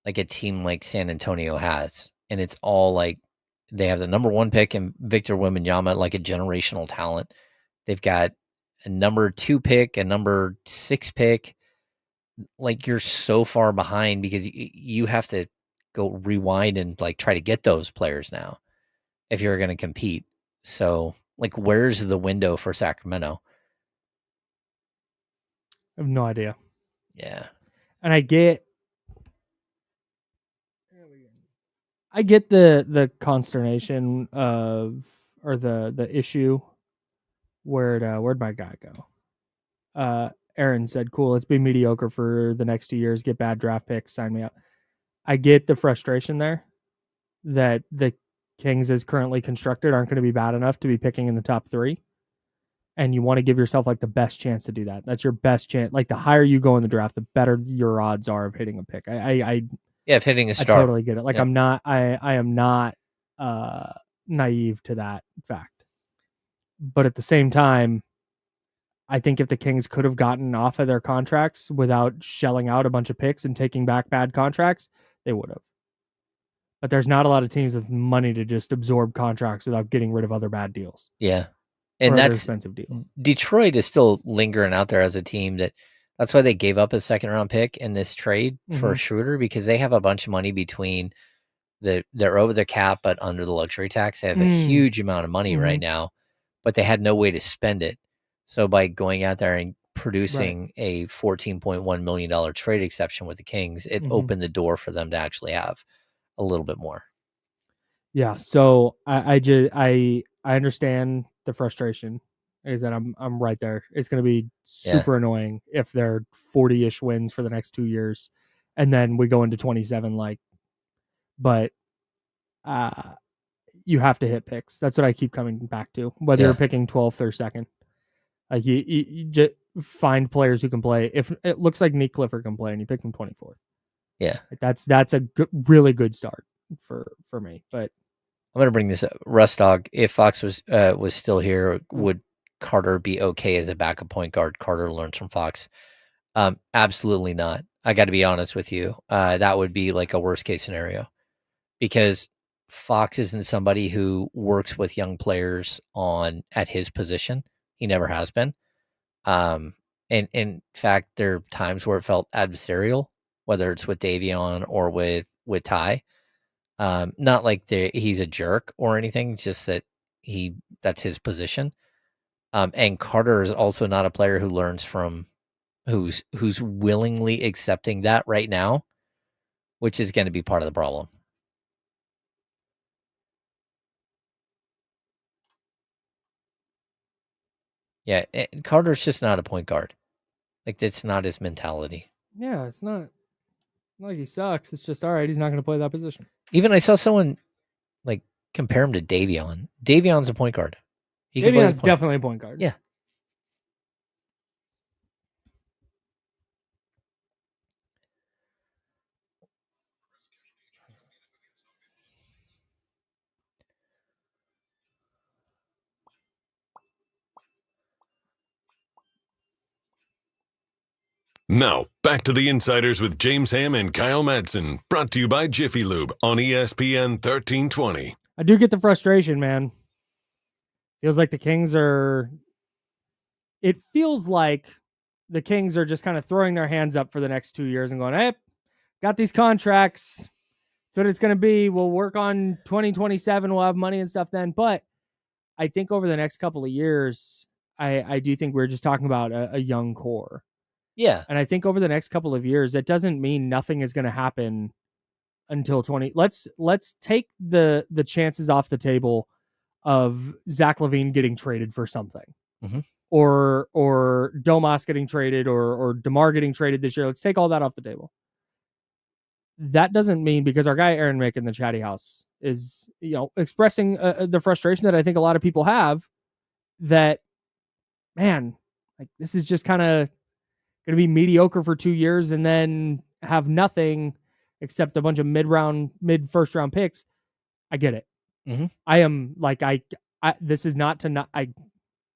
B: like a team like San Antonio has, and it's all like they have the number 1 pick in Victor Wembanyama, like a generational talent. They've got a number 2 pick, a number 6 pick. Like, you're so far behind because you have to go rewind and like try to get those players now if you're going to compete. So, like, where's the window for Sacramento?
A: I have no idea.
B: Yeah.
A: And I get the consternation of, or the issue. Where'd my guy go? Aaron said, cool, let's be mediocre for the next 2 years, get bad draft picks, sign me up. I get the frustration there that the Kings as currently constructed aren't going to be bad enough to be picking in the top 3. And you want to give yourself like the best chance to do that. That's your best chance. Like, the higher you go in the draft, the better your odds are of hitting a pick.
B: Of hitting a star.
A: I totally get it. Like, yep. I am not naive to that fact. But at the same time, I think if the Kings could have gotten off of their contracts without shelling out a bunch of picks and taking back bad contracts, they would have. But there's not a lot of teams with money to just absorb contracts without getting rid of other bad deals.
B: Yeah. And
A: other
B: that's
A: expensive deals.
B: Detroit is still lingering out there as a team that's why they gave up a second round pick in this trade for Schroeder, because they have a bunch of money between they're over the cap, but under the luxury tax. They have a huge amount of money right now, but they had no way to spend it. So by going out there and producing a $14.1 million trade exception with the Kings, it opened the door for them to actually have a little bit more.
A: Yeah. So I understand the frustration. Is that I'm right there. It's going to be super annoying if they're 40-ish wins for the next 2 years, and then we go into 27. But you have to hit picks. That's what I keep coming back to. Whether you're picking 12th or second, like you just find players who can play. If it looks like Nique Clifford can play, and you pick him 24th, that's a really good start for me. But
B: I'm going to bring this up. Dog, if Fox was still here, would Carter be okay as a backup point guard? Carter learns from Fox. Absolutely not. I got to be honest with you. That would be like a worst case scenario, because Fox isn't somebody who works with young players at his position. He never has been. And in fact, there are times where it felt adversarial, whether it's with Davion or with Ty. Not like he's a jerk or anything, just that that's his position. And Carter is also not a player who learns from who's willingly accepting that right now, which is going to be part of the problem. Yeah, Carter's just not a point guard. Like, that's not his mentality.
A: Yeah, it's not like he sucks. It's just, all right, he's not going to play that position.
B: Even I saw someone like compare him to Davion. Davion's a point guard.
A: Davion's definitely a point guard.
B: Yeah.
D: Now, back to the Insiders with James Ham and Kyle Madsen, brought to you by Jiffy Lube on ESPN 1320.
A: I do get the frustration, man. Feels like the Kings are just kind of throwing their hands up for the next 2 years and going, hey, got these contracts. That's what it's going to be. We'll work on 2027. We'll have money and stuff then. But I think over the next couple of years, I do think we're just talking about a young core.
B: Yeah.
A: And I think over the next couple of years, that doesn't mean nothing is going to happen until 20. Let's take the chances off the table of Zach LaVine getting traded for something, or Domas getting traded, or DeMar getting traded this year. Let's take all that off the table. That doesn't mean, because our guy Aaron Mick in the chatty house is expressing the frustration that I think a lot of people have, that, man, like, this is just kind of going to be mediocre for 2 years and then have nothing except a bunch of mid first round picks. I get it. I am like, this is not to not,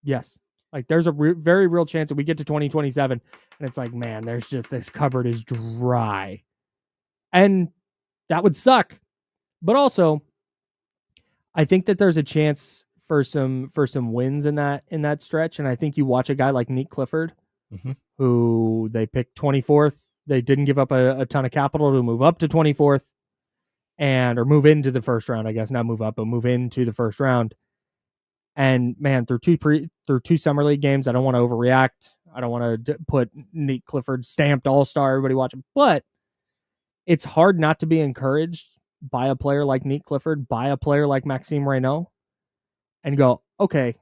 A: yes. Like, there's a very real chance that we get to 2027 and it's like, man, there's just, this cupboard is dry, and that would suck. But also, I think that there's a chance for some wins in that stretch. And I think you watch a guy like Nique Clifford, who they picked 24th. They didn't give up a ton of capital to move up to 24th or move into the first round, I guess, not move up, but move into the first round. And man, through two summer league games, I don't want to overreact. I don't want to put Nique Clifford stamped all-star, everybody watching, but it's hard not to be encouraged by a player like Nique Clifford, by a player like Maxime Raynaud, and go, okay,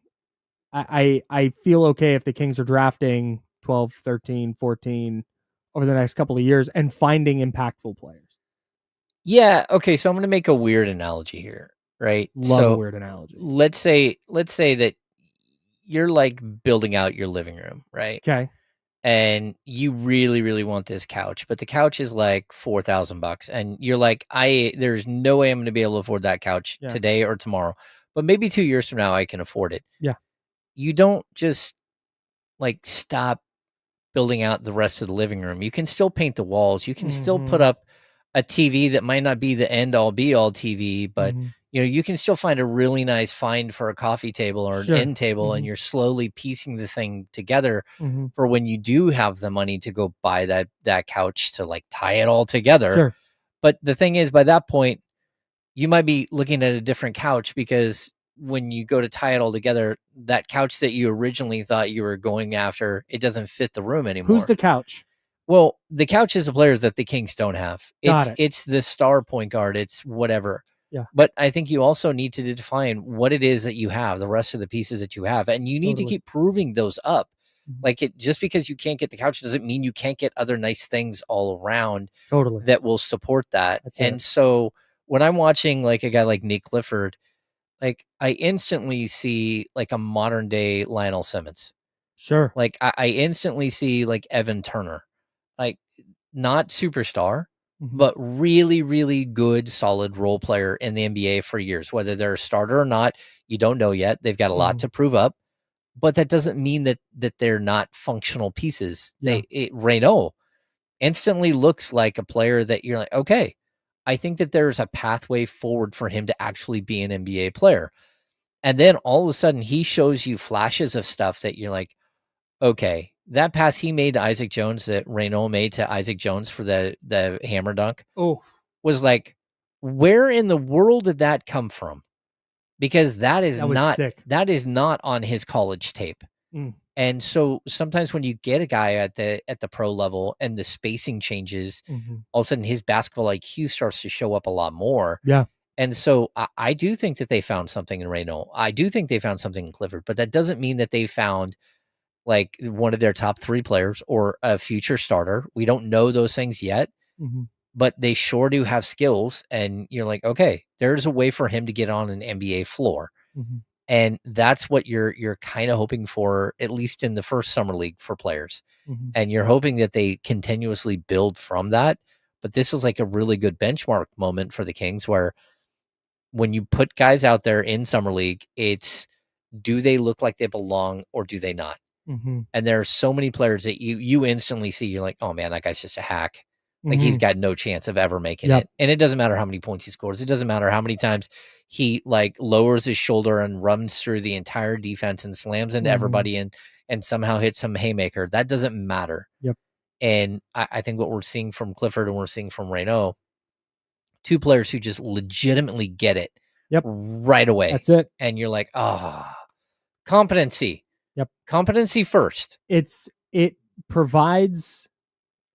A: I feel okay if the Kings are drafting 12, 13, 14 over the next couple of years and finding impactful players.
B: Yeah. Okay. So I'm going to make a weird analogy here, right?
A: Love a weird analogy.
B: Let's say that you're like building out your living room, right?
A: Okay.
B: And you really, really want this couch, but the couch is like $4,000, and you're like, there's no way I'm going to be able to afford that couch today or tomorrow, but maybe 2 years from now I can afford it.
A: Yeah.
B: You don't just like stop building out the rest of the living room. You can still paint the walls. You can still put up a TV that might not be the end all be all TV, but you can still find a really nice find for a coffee table or
A: Sure.
B: an end table, and you're slowly piecing the thing together for when you do have the money to go buy that couch to like tie it all together.
A: Sure.
B: But the thing is, by that point, you might be looking at a different couch, because when you go to tie it all together, that couch that you originally thought you were going after, it doesn't fit the room anymore.
A: Who's the couch?
B: Well, the couch is the players that the Kings don't have.
A: Got it.
B: It's the star point guard. It's whatever.
A: Yeah.
B: But I think you also need to define what it is that you have, the rest of the pieces that you have, and you need to keep proving those up. Like, just because you can't get the couch doesn't mean you can't get other nice things all around that will support that. So when I'm watching like a guy like Nique Clifford, like I instantly see like a modern day Lionel Simmons.
A: Sure.
B: Like I instantly see like Evan Turner, like not superstar, but really, really good, solid role player in the NBA for years. Whether they're a starter or not, you don't know yet. They've got a lot to prove up, but that doesn't mean that they're not functional pieces. Raynaud instantly looks like a player that you're like, okay, I think that there's a pathway forward for him to actually be an NBA player. And then all of a sudden he shows you flashes of stuff that you're like, okay, that pass he made to Isaac Jones, that Raynaud made to Isaac Jones for the hammer dunk, was like, where in the world did that come from? Because that is not on his college tape. And so sometimes when you get a guy at the pro level and the spacing changes, all of a sudden his basketball IQ starts to show up a lot more.
A: Yeah.
B: And so I do think that they found something in Raynaud. I do think they found something in Clifford, but that doesn't mean that they found like one of their top 3 players or a future starter. We don't know those things yet, but they sure do have skills. And you're like, okay, there's a way for him to get on an NBA floor. And that's what you're kind of hoping for, at least in the first summer league for players. And you're hoping that they continuously build from that. But this is like a really good benchmark moment for the Kings, where when you put guys out there in summer league, it's, do they look like they belong or do they not? And there are so many players that you instantly see, you're like, oh man, that guy's just a hack. Like he's got no chance of ever making it. And it doesn't matter how many points he scores. It doesn't matter how many times he like lowers his shoulder and runs through the entire defense and slams into everybody and somehow hits some haymaker. That doesn't matter. And I think what we're seeing from Clifford and we're seeing from Raynaud, 2 players who just legitimately get it right away.
A: That's it.
B: And you're like, competency. Competency first.
A: It provides,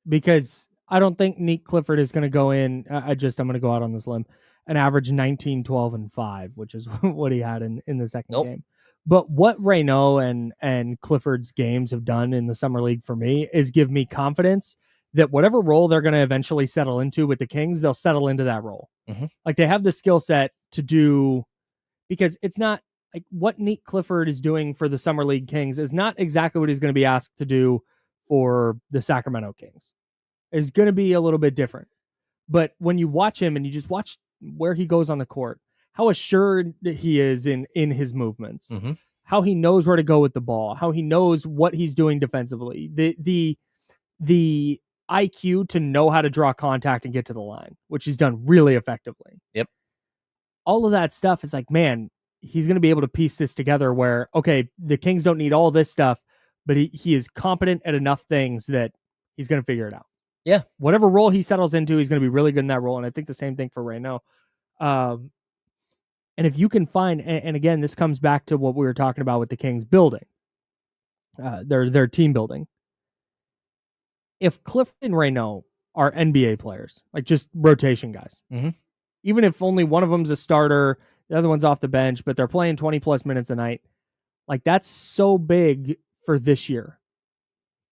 A: because I don't think Nique Clifford is going to go in. I'm going to go out on this limb and average 19, 12, and 5, which is what he had in the second game. But what Raynaud and Clifford's games have done in the summer league for me is give me confidence that whatever role they're going to eventually settle into with the Kings, they'll settle into that role. Like they have the skill set to do, because it's not like what Nique Clifford is doing for the summer league Kings is not exactly what he's going to be asked to do for the Sacramento Kings. It's going to be a little bit different. But when you watch him and you just watch where he goes on the court, how assured he is in his movements, how he knows where to go with the ball, how he knows what he's doing defensively, the IQ to know how to draw contact and get to the line, which he's done really effectively. All of that stuff is like, man, he's going to be able to piece this together where, okay, the Kings don't need all this stuff, but he is competent at enough things that he's going to figure it out. Whatever role he settles into, he's going to be really good in that role. And I think the same thing for Raynaud. And if you can find, and again, this comes back to what we were talking about with the Kings building, their team building. If Clifford and Raynaud are NBA players, like just rotation guys, even if only one of them's a starter, the other one's off the bench, but they're playing 20 plus minutes a night, like that's so big for this year.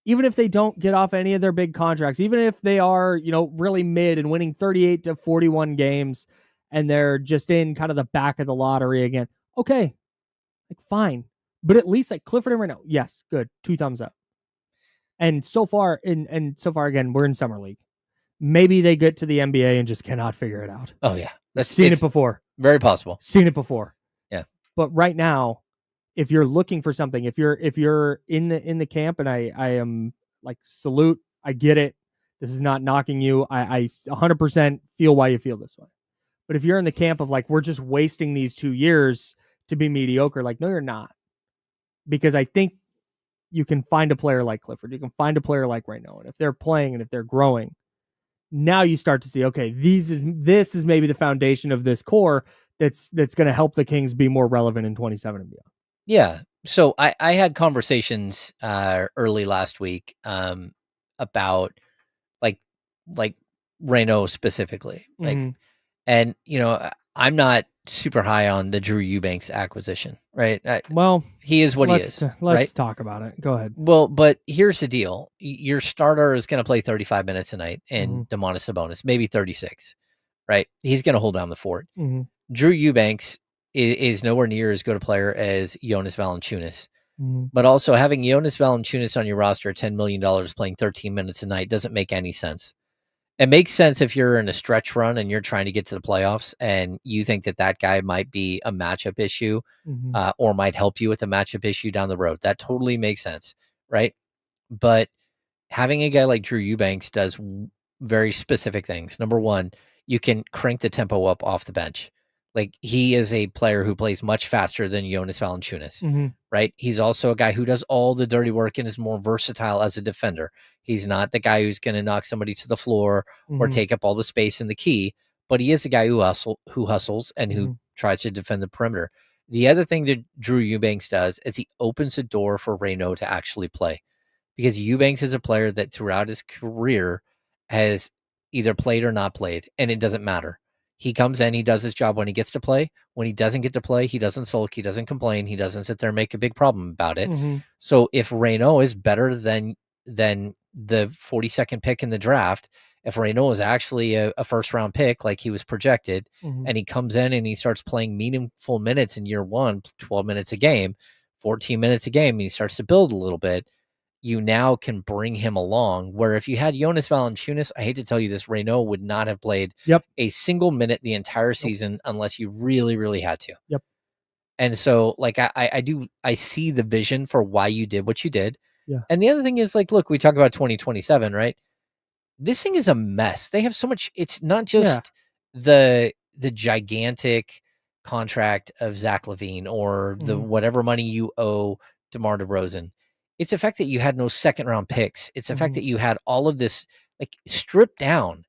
A: Even if they don't get off any of their big contracts, even if they are, really mid and winning 38 to 41 games and they're just in kind of the back of the lottery again. Okay. Like fine. But at least like Clifford and Raynaud, yes, good. 2 thumbs up. And so far again, we're in summer league. Maybe they get to the NBA and just cannot figure it out.
B: Oh yeah.
A: Seen it before.
B: Very possible.
A: Seen it before.
B: Yeah.
A: But right now, if you're looking for something, if you're in the camp, and I am like, salute, I get it. This is not knocking you. I 100% feel why you feel this way. But if you're in the camp of like, we're just wasting these 2 years to be mediocre, like, no, you're not. Because I think you can find a player like Clifford. You can find a player like Raynaud. And if they're playing and if they're growing, now you start to see, okay, this is maybe the foundation of this core that's going to help the Kings be more relevant in 27 and beyond.
B: Yeah. So I had conversations early last week about like Raynaud specifically. Like, and I'm not super high on the Drew Eubanks acquisition, right?
A: Well,
B: he is what he is.
A: Let's
B: right?
A: talk about it. Go ahead.
B: Well, but here's the deal: your starter is going to play 35 minutes a night, and Domantas Sabonis maybe 36. Right? He's going to hold down the fort. Drew Eubanks is nowhere near as good a player as Jonas Valanciunas. But also having Jonas Valanciunas on your roster at $10 million playing 13 minutes a night doesn't make any sense. It makes sense if you're in a stretch run and you're trying to get to the playoffs and you think that guy might be a matchup issue or might help you with a matchup issue down the road. That totally makes sense, right? But having a guy like Drew Eubanks does very specific things. Number one, you can crank the tempo up off the bench. Like, he is a player who plays much faster than Jonas Valanciunas, right? He's also a guy who does all the dirty work and is more versatile as a defender. He's not the guy who's going to knock somebody to the floor or take up all the space in the key, but he is a guy who hustles and who tries to defend the perimeter. The other thing that Drew Eubanks does is he opens the door for Raynaud to actually play, because Eubanks is a player that throughout his career has either played or not played, and it doesn't matter. He comes in, he does his job when he gets to play. When he doesn't get to play, he doesn't sulk, he doesn't complain, he doesn't sit there and make a big problem about it. So if Raynaud is better than the 42nd pick in the draft, if Raynaud is actually a first-round pick like he was projected, and he comes in and he starts playing meaningful minutes in year one, 12 minutes a game, 14 minutes a game, and he starts to build a little bit, you now can bring him along. Where if you had Jonas Valanciunas, I hate to tell you this, Raynaud would not have played a single minute the entire season unless you really, really had to. And so, like, I see the vision for why you did what you did. And the other thing is, like, look, we talk about 2027, right? This thing is a mess. They have so much. It's not just the gigantic contract of Zach LaVine or the whatever money you owe DeMar DeRozan. It's the fact that you had no second round picks. It's the fact that you had all of this, like, stripped down.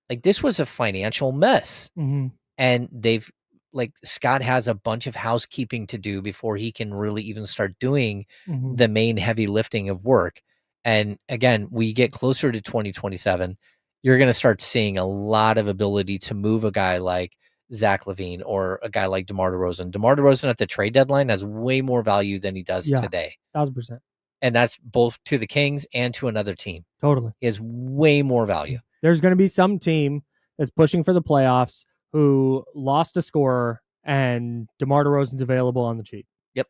B: Like, this was a financial mess. And they've, like, Scott has a bunch of housekeeping to do before he can really even start doing the main heavy lifting of work. And again, we get closer to 2027, you're going to start seeing a lot of ability to move a guy like Zach LaVine or a guy like DeMar DeRozan. DeMar DeRozan at the trade deadline has way more value than he does today.
A: 1,000%.
B: And that's both to the Kings and to another team.
A: Totally.
B: He has way more value.
A: There's going to be some team that's pushing for the playoffs who lost a scorer and DeMar DeRozan's available on the cheap.
B: Yep.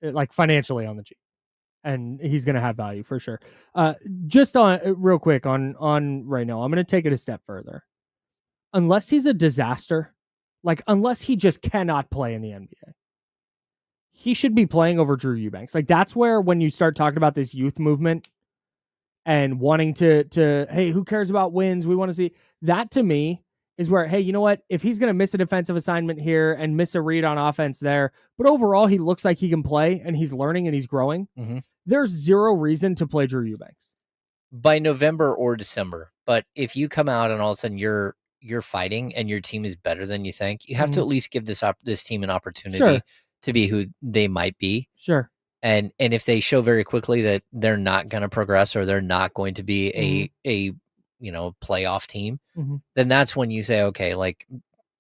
A: Like, financially on the cheap. And he's going to have value for sure. Just on real quick on Raynaud, I'm going to take it a step further. Unless he's a disaster, like, unless he just cannot play in the NBA, he should be playing over Drew Eubanks. Like, that's where, when you start talking about this youth movement and wanting to hey, who cares about wins? We want to see that. To me, is where, hey, you know what? If he's going to miss a defensive assignment here and miss a read on offense there, but overall he looks like he can play and he's learning and he's growing, there's zero reason to play Drew Eubanks
B: by November or December. But if you come out and all of a sudden you're fighting and your team is better than you think, you have to at least give this team an opportunity to be who they might be. And if they show very quickly that they're not going to progress or they're not going to be a playoff team, then that's when you say, okay, like,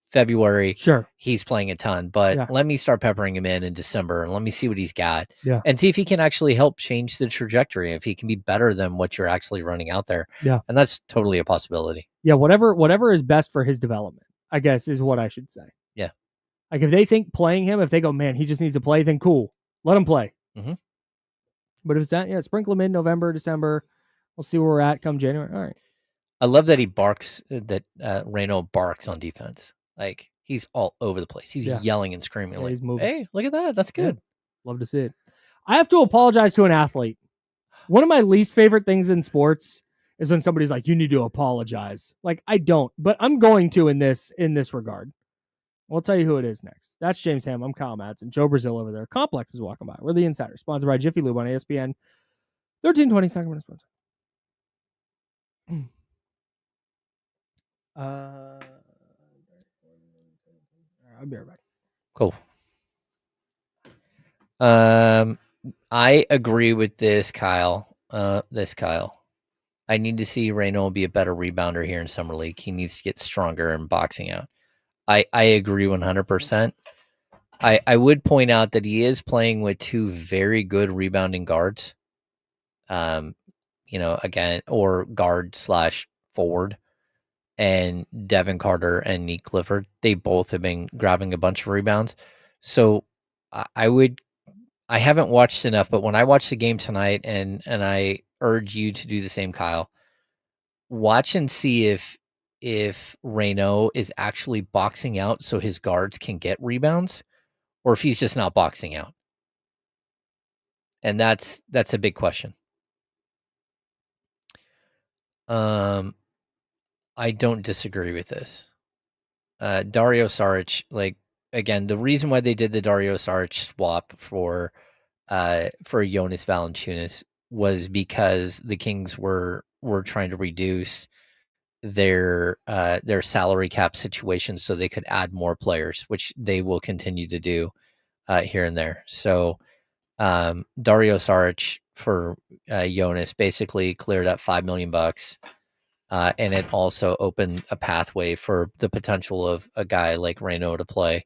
B: February, he's playing a ton, but let me start peppering him in December and let me see what he's got and see if he can actually help change the trajectory, if he can be better than what you're actually running out there. And that's totally a possibility.
A: Whatever is best for his development, I guess, is what I should say. Like, if they think playing him, if they go, man, he just needs to play, then cool, let him play. But if it's that, sprinkle him in November, December, we'll see where we're at come January. All right.
B: I love that he barks, that Raynaud barks on defense. Like, he's all over the place. He's yelling and screaming. Like, he's moving. Hey, look at that. That's good.
A: Love to see it. I have to apologize to an athlete. One of my least favorite things in sports is when somebody's like, you need to apologize. Like, I don't, but I'm going to in this regard. We'll tell you who it is next. That's James Ham. I'm Kyle Madsen. Joe Brazil over there. Complex is walking by. We're the Insider, sponsored by Jiffy Lube on ESPN. 1320 Sacramento sponsor. I'll be right back.
B: Cool. I agree with this, Kyle. I need to see Raynaud be a better rebounder here in Summer League. He needs to get stronger in boxing out. I agree 100%. I would point out that he is playing with two very good rebounding guards. Again, or guard / forward, and Devin Carter and Nique Clifford. They both have been grabbing a bunch of rebounds. So I haven't watched enough, but when I watched the game tonight, and I urge you to do the same, Kyle, watch and see if Raynaud is actually boxing out so his guards can get rebounds, or if he's just not boxing out. And that's a big question. I don't disagree with this. Dario Saric, like, again, the reason why they did the Dario Saric swap for Jonas Valanciunas was because the Kings were trying to reduce their salary cap situation so they could add more players, which they will continue to do here and there. So Dario Saric for Jonas basically cleared up $5 million. And it also opened a pathway for the potential of a guy like Raynaud to play.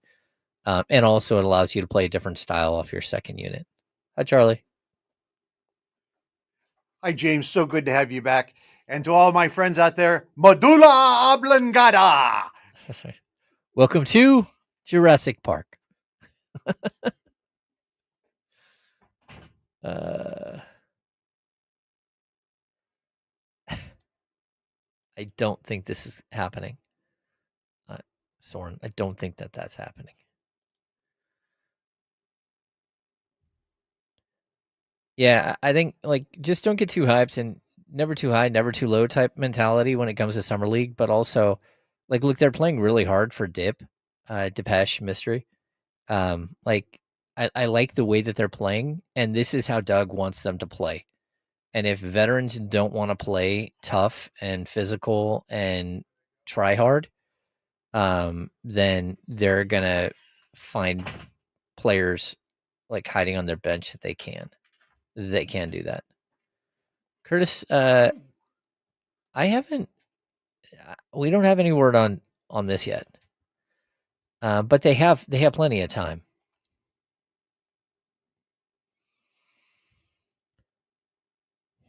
B: And also it allows you to play a different style off your second unit. Hi, Charlie.
F: Hi, James. So good to have you back. And to all my friends out there, Medulla Oblongata.
B: That's right. Welcome to Jurassic Park. I don't think this is happening. Soren, I don't think that's happening. Yeah, I think, like, just don't get too hyped, and never too high, never too low type mentality when it comes to Summer League. But also, like, look, they're playing really hard for Depeche Mystery. Like, I like the way that they're playing, and this is how Doug wants them to play. And if veterans don't want to play tough and physical and try hard, then they're gonna find players like hiding on their bench that they can do that. Curtis, we don't have any word on this yet. But they have plenty of time.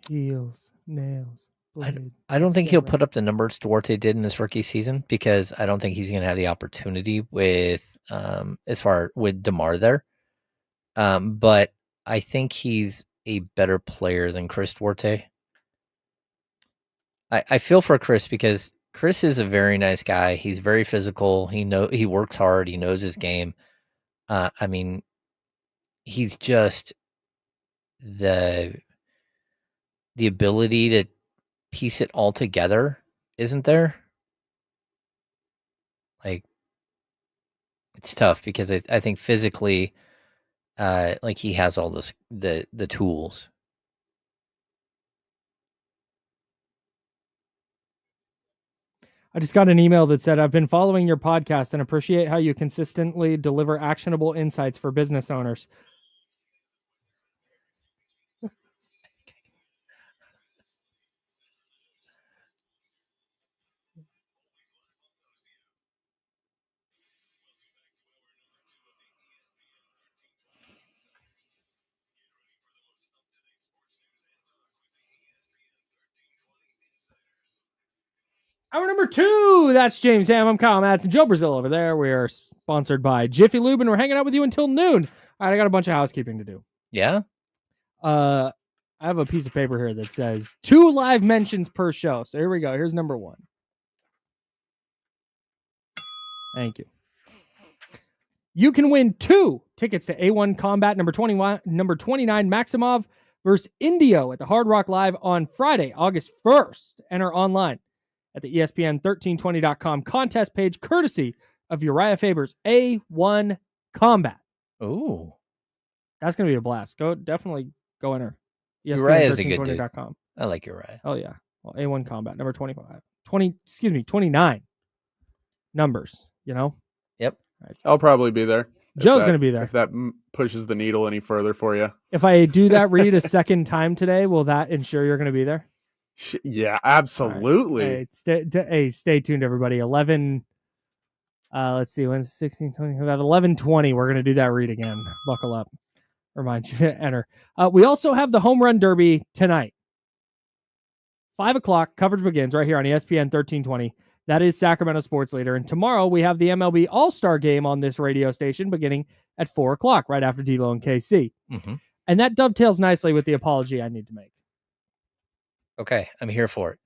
A: Heels, nails, blade.
B: I don't think he'll put up the numbers Duarte did in his rookie season, because I don't think he's going to have the opportunity with DeMar there. But I think he's a better player than Chris Duarte. I feel for Chris, because Chris is a very nice guy. He's very physical. He works hard. He knows his game. I mean, he's just the ability to piece it all together isn't there. Like, it's tough, because I think physically, like, he has all the tools.
A: I just got an email that said, I've been following your podcast and appreciate how you consistently deliver actionable insights for business owners. Hour number 2, that's James Ham. I'm Kyle Madsen. Joe Brazil over there. We are sponsored by Jiffy Lube, and we're hanging out with you until noon. All right, I got a bunch of housekeeping to do.
B: Yeah?
A: I have a piece of paper here that says 2 live mentions per show. So here we go. Here's number 1. Thank you. You can win 2 tickets to A1 Combat number 29 Maximov versus Indio at the Hard Rock Live on Friday, August 1st. Enter online at the ESPN1320.com contest page, courtesy of Uriah Faber's A1 Combat.
B: Ooh.
A: That's going to be a blast. Definitely go enter.
B: Uriah is a good dude.
A: ESPN1320.com.
B: I like Uriah.
A: Oh, yeah. Well, A1 Combat, number 29 numbers,
B: Yep.
A: Right.
C: I'll probably be there.
A: Joe's going to be there.
C: If that pushes the needle any further for you.
A: If I do that read a second time today, will that ensure you're going to be there?
C: Yeah, absolutely.
A: Right. Stay tuned, everybody. 11. Let's see. When's 16, 20? About 11:20. We're going to do that read again. Buckle up. Remind you to enter. We also have the Home Run Derby tonight. 5 o'clock. Coverage begins right here on ESPN 1320. That is Sacramento Sports Leader. And tomorrow we have the MLB All-Star Game on this radio station beginning at 4 o'clock, right after D-Lo and KC.
B: Mm-hmm.
A: And that dovetails nicely with the apology I need to make.
B: Okay, I'm here for it.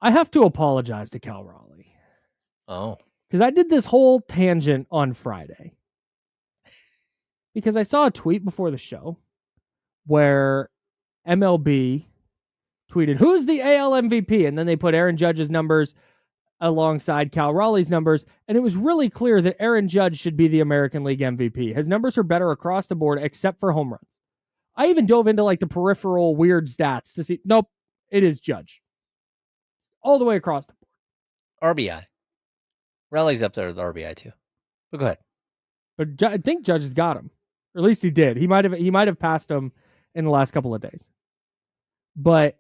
A: I have to apologize to Cal Raleigh.
B: Oh.
A: Because I did this whole tangent on Friday. Because I saw a tweet before the show where MLB tweeted, "Who's the AL MVP?" And then they put Aaron Judge's numbers alongside Cal Raleigh's numbers, and it was really clear that Aaron Judge should be the American League MVP. His numbers are better across the board except for home runs. I even dove into like the peripheral weird stats to see. Nope, it is Judge. All the way across the board.
B: RBI. Raleigh's up there with RBI too. But go ahead.
A: But I think Judge has got him. Or at least he did. He might have passed him in the last couple of days. But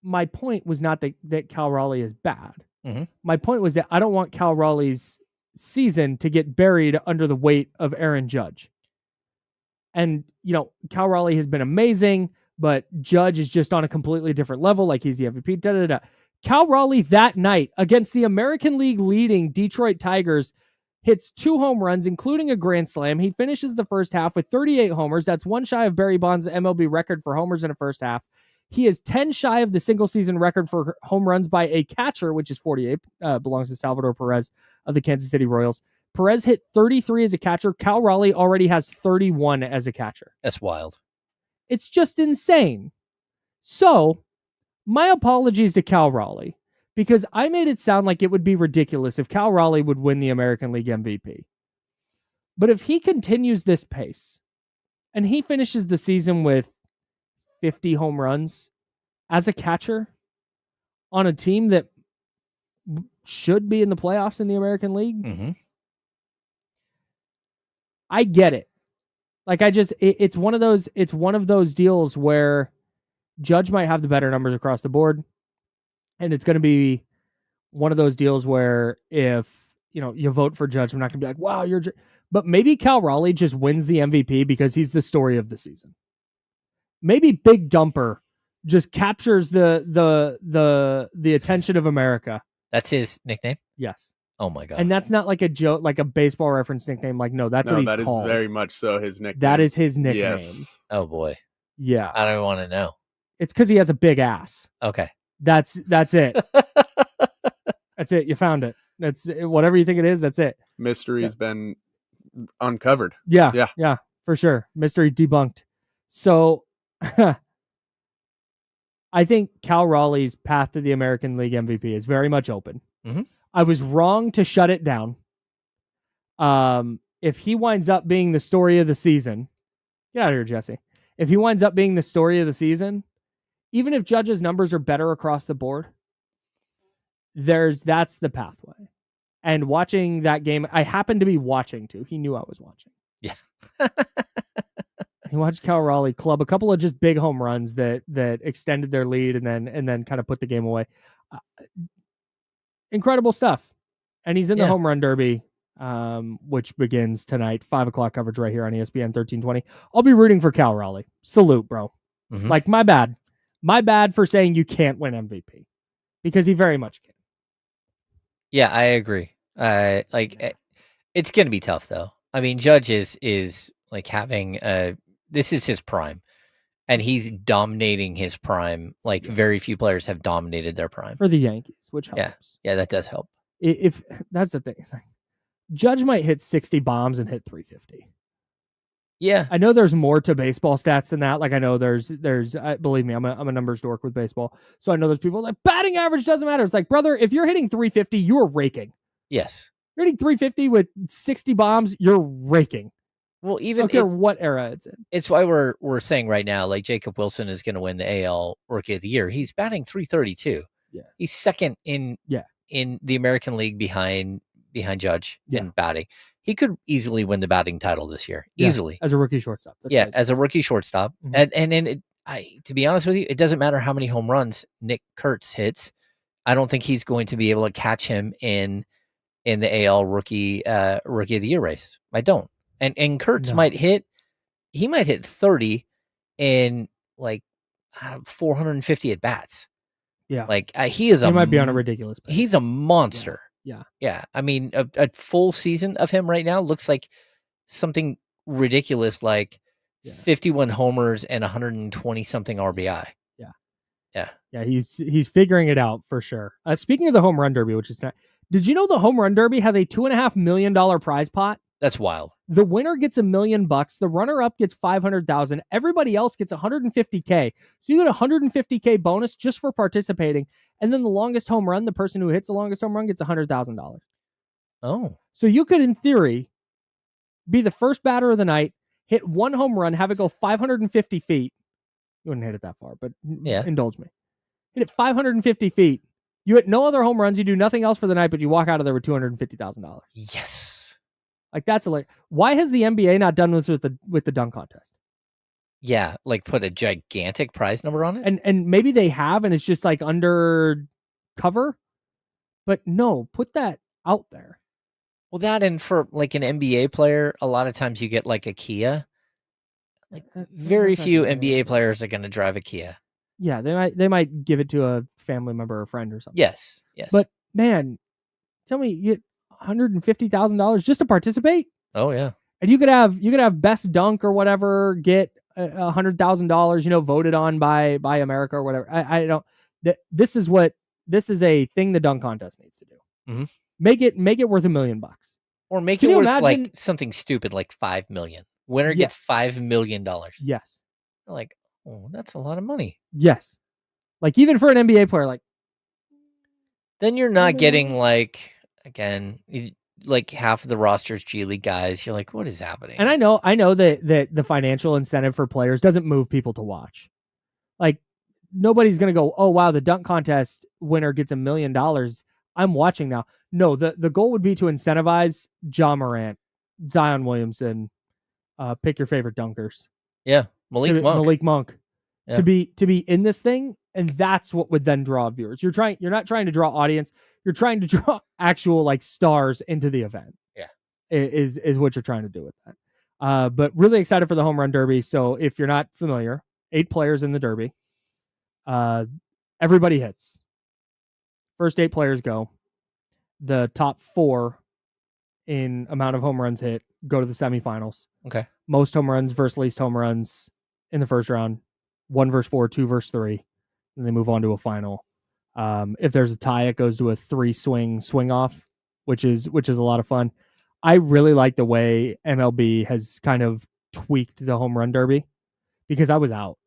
A: my point was not that Cal Raleigh is bad.
B: Mm-hmm.
A: My point was that I don't want Cal Raleigh's season to get buried under the weight of Aaron Judge. And, Cal Raleigh has been amazing, but Judge is just on a completely different level. Like he's the MVP. Cal Raleigh that night against the American League leading Detroit Tigers hits 2 home runs, including a grand slam. He finishes the first half with 38 homers. That's one shy of Barry Bonds' MLB record for homers in a first half. He is 10 shy of the single season record for home runs by a catcher, which is 48, belongs to Salvador Perez of the Kansas City Royals. Perez hit 33 as a catcher. Cal Raleigh already has 31 as a catcher.
B: That's wild.
A: It's just insane. So, my apologies to Cal Raleigh, because I made it sound like it would be ridiculous if Cal Raleigh would win the American League MVP. But if he continues this pace, and he finishes the season with 50 home runs as a catcher on a team that should be in the playoffs in the American League,
B: mm-hmm.
A: I get it. Like it's one of those deals where Judge might have the better numbers across the board, and it's going to be one of those deals where if you vote for Judge, I'm not going to be like, wow, but maybe Cal Raleigh just wins the MVP because he's the story of the season. Maybe Big Dumper just captures the attention of America.
B: That's his nickname?
A: Yes.
B: Oh my God.
A: And that's not like a joke, like a baseball reference nickname. Like, no, what he's called.
C: That is very much so his nickname.
A: That is his nickname.
C: Yes.
B: Oh boy.
A: Yeah.
B: I don't want to know.
A: It's because he has a big ass.
B: Okay.
A: That's it. That's it. You found it. That's whatever you think it is. That's it.
C: Mystery's been uncovered.
A: Yeah, for sure. Mystery debunked. So I think Cal Raleigh's path to the American League MVP is very much open.
B: Mm-hmm.
A: I was wrong to shut it down. If he winds up being the story of the season, get out of here, Jesse. If he winds up being the story of the season, even if Judge's numbers are better across the board, that's the pathway. And watching that game, I happened to be watching too. He knew I was watching.
B: Yeah.
A: He watched Cal Raleigh club a couple of just big home runs that extended their lead and then kind of put the game away. Incredible stuff. And he's in the home run derby, which begins tonight, 5 o'clock coverage right here on ESPN 1320. I'll be rooting for Cal Raleigh. Salute, bro.
B: Mm-hmm.
A: Like, my bad. My bad for saying you can't win MVP, because he very much can.
B: Yeah, I agree. It's going to be tough though. I mean, Judge is like having this is his prime, and he's dominating his prime. Like very few players have dominated their prime
A: for the Yankees, which helps.
B: Yeah, that does help.
A: If that's the thing, it's like, Judge might hit 60 bombs and hit 350.
B: Yeah.
A: I know there's more to baseball stats than that. Like I know there's believe me, I'm a numbers dork with baseball. So I know there's people like batting average doesn't matter. It's like, brother, if you're hitting 350, you're raking.
B: Yes.
A: You're hitting 350 with 60 bombs, you're raking.
B: Well,
A: I
B: even
A: don't care what era it's in.
B: it's why we're saying right now, like Jacob Wilson is going to win the AL Rookie of the Year. He's batting 332.
A: Yeah.
B: He's second in the American League behind Judge in batting. He could easily win the batting title this year. Easily.
A: As a rookie shortstop. That's
B: yeah,
A: crazy.
B: as a rookie shortstop.
A: Mhm.
B: And then to be honest with you, it doesn't matter how many home runs Nique Kurtz hits. I don't think he's going to be able to catch him in the AL Rookie of the Year race. I don't. And Kurtz might hit 30 in like 450 at bats.
A: Yeah.
B: Like he
A: might be on a ridiculous pace.
B: He's a monster.
A: Yeah.
B: Yeah. I mean, a full season of him right now looks like something ridiculous, like 51 homers and 120 something RBI.
A: Yeah, he's figuring it out for sure. Speaking of the home run derby, which is not, did you know the home run derby has a $2.5 million prize pot?
B: That's wild.
A: The winner gets $1 million. The runner up gets 500,000. Everybody else gets 150K. So you get a 150K bonus just for participating. And then the longest home run, the person who hits the longest home run gets $100,000.
B: Oh,
A: so you could, in theory, be the first batter of the night, hit one home run, have it go 550 feet. You wouldn't hit it that far, but indulge me. Hit it 550 feet. You hit no other home runs. You do nothing else for the night, but you walk out of there with $250,000.
B: Yes.
A: Like that's why has the NBA not done this with the dunk contest?
B: Yeah, like put a gigantic prize number on it.
A: And maybe they have, and it's just like under cover. But no, put that out there.
B: Well, that and for like an NBA player, a lot of times you get like a Kia. Like very few NBA players are going to drive a Kia.
A: Yeah, they might give it to a family member or friend or something.
B: Yes.
A: But man, tell me, you get $150,000 just to participate?
B: Oh yeah.
A: And you could have best dunk or whatever, get $100,000, voted on by America or whatever. I don't. This is a thing the dunk contest needs to do.
B: Mm-hmm.
A: Make it worth $1 million.
B: Or make it worth like something stupid like $5 million. Winner gets $5 million.
A: Yes.
B: Like, oh, that's a lot of money.
A: Yes. Like even for an NBA player, like
B: then you're not getting like again like half of the roster's G League guys. You're like, what is happening?
A: And I know that the financial incentive for players doesn't move people to watch. Like nobody's gonna go, oh wow, the dunk contest winner gets $1 million. I'm watching now. No, the goal would be to incentivize Ja Morant, Zion Williamson, pick your favorite dunkers.
B: Yeah, Malik Monk. Yeah.
A: To be in this thing, and that's what would then draw viewers. You're not trying to draw audience. You're trying to draw actual like stars into the event.
B: Yeah,
A: is what you're trying to do with that. But really excited for the home run derby. So if you're not familiar, 8 players in the derby. Everybody hits. First 8 players go. The top 4 in amount of home runs hit go to the semifinals.
B: Okay.
A: Most home runs versus least home runs in the first round. 1 versus 4, 2 versus 3. And they move on to a final. If there's a tie, it goes to a 3 swing off, which is a lot of fun. I really like the way MLB has kind of tweaked the home run derby because I was out.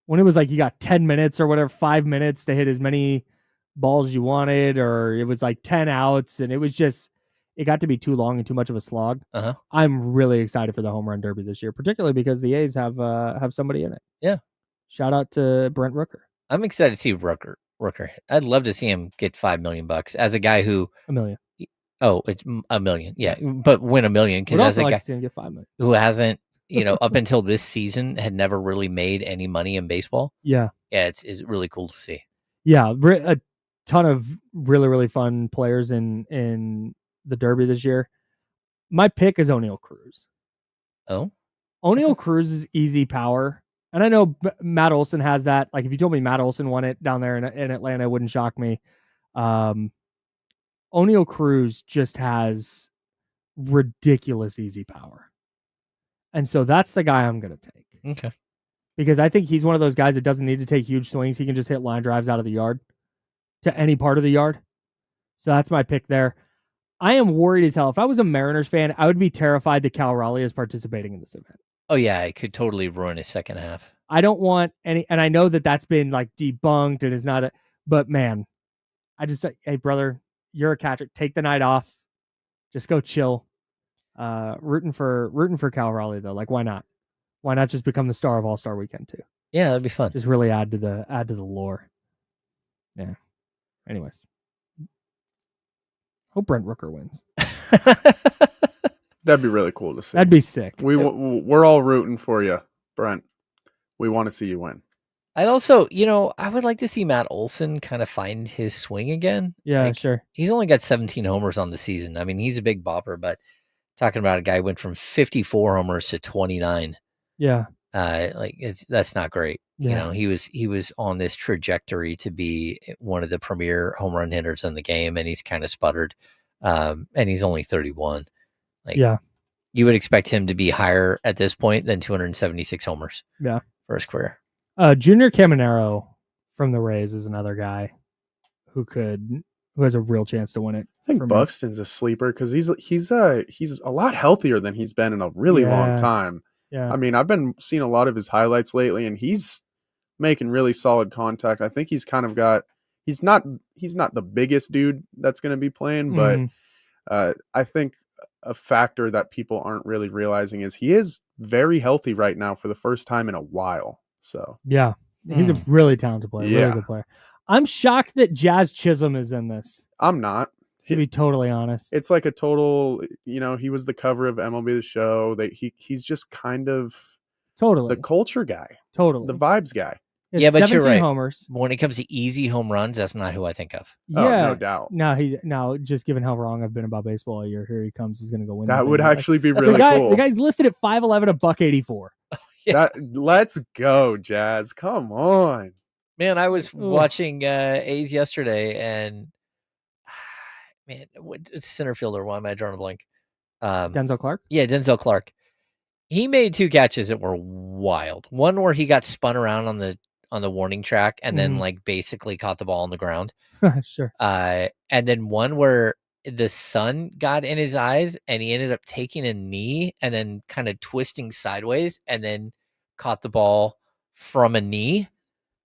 A: When it was like you got 10 minutes or whatever, 5 minutes to hit as many balls you wanted, or it was like 10 outs, and it got to be too long and too much of a slog.
B: Uh-huh.
A: I'm really excited for the home run derby this year, particularly because the A's have somebody in it.
B: Yeah.
A: Shout out to Brent Rooker.
B: I'm excited to see Rooker. I'd love to see him get $5 million as a guy who
A: $1 million.
B: Oh, it's $1 million. Yeah, but win $1 million because as a guy
A: see him get $5 million.
B: who hasn't, up until this season had never really made any money in baseball.
A: Yeah,
B: it's really cool to see.
A: Yeah, a ton of really, really fun players in the Derby this year. My pick is O'Neal Cruz.
B: Oh,
A: O'Neal Cruz is easy power. And I know Matt Olson has that. Like, if you told me Matt Olson won it down there in Atlanta, it wouldn't shock me. O'Neal Cruz just has ridiculous easy power. And so that's the guy I'm going to take.
B: Okay.
A: Because I think he's one of those guys that doesn't need to take huge swings. He can just hit line drives out of the yard to any part of the yard. So that's my pick there. I am worried as hell. If I was a Mariners fan, I would be terrified that Cal Raleigh is participating in this event.
B: Oh yeah, it could totally ruin his second half.
A: I don't want any, and I know that that's been like debunked and is not but man, I just say, hey brother, you're a catcher. Take the night off. Just go chill. Rooting for Cal Raleigh though. Like, why not? Why not just become the star of All-Star Weekend too?
B: Yeah, that'd be fun.
A: Just really add to the lore. Yeah. Anyways, hope Brent Rooker wins.
C: That'd be really cool to see.
A: That'd be sick.
C: We're all rooting for you, Brent. We want to see you win.
B: I'd also, I would like to see Matt Olson kind of find his swing again.
A: Yeah, sure.
B: He's only got 17 homers on the season. I mean, he's a big bopper, but talking about a guy who went from 54 homers to 29.
A: Yeah.
B: That's not great.
A: Yeah.
B: He was on this trajectory to be one of the premier home run hitters in the game, and he's kind of sputtered. And he's only 31.
A: Yeah.
B: You would expect him to be higher at this point than 276 homers.
A: Yeah.
B: For his career.
A: Junior Caminero from the Rays is another guy who has a real chance to win it.
C: I think Buxton's a sleeper because he's a lot healthier than he's been in a really long time.
A: Yeah.
C: I mean, I've been seeing a lot of his highlights lately, and he's making really solid contact. I think he's kind of got he's not the biggest dude that's going to be playing, but I think a factor that people aren't really realizing is he is very healthy right now for the first time in a while. So
A: yeah, he's a really talented player, really good player. I'm shocked that Jazz Chisholm is in this.
C: I'm not.
A: To be totally honest,
C: it's like a total. He was the cover of MLB The Show. He's just kind of
A: totally
C: the culture guy,
A: totally
C: the vibes guy.
B: Yeah, but you're right.
A: Homers.
B: When it comes to easy home runs, that's not who I think of.
A: Yeah,
C: no doubt.
A: Now, just given how wrong I've been about baseball all year, here he comes. He's going to go win.
C: That would actually be really cool.
A: The guy's listed at 5'11", $184.
C: Yeah. Let's go, Jazz. Come on.
B: Man, I was watching A's yesterday, and man, center fielder. Why am I drawing a blank?
A: Denzel Clark?
B: Yeah, Denzel Clark. He made 2 catches that were wild. One where he got spun around on the warning track and then basically caught the ball on the ground.
A: Sure.
B: And then one where the sun got in his eyes and he ended up taking a knee and then kind of twisting sideways and then caught the ball from a knee.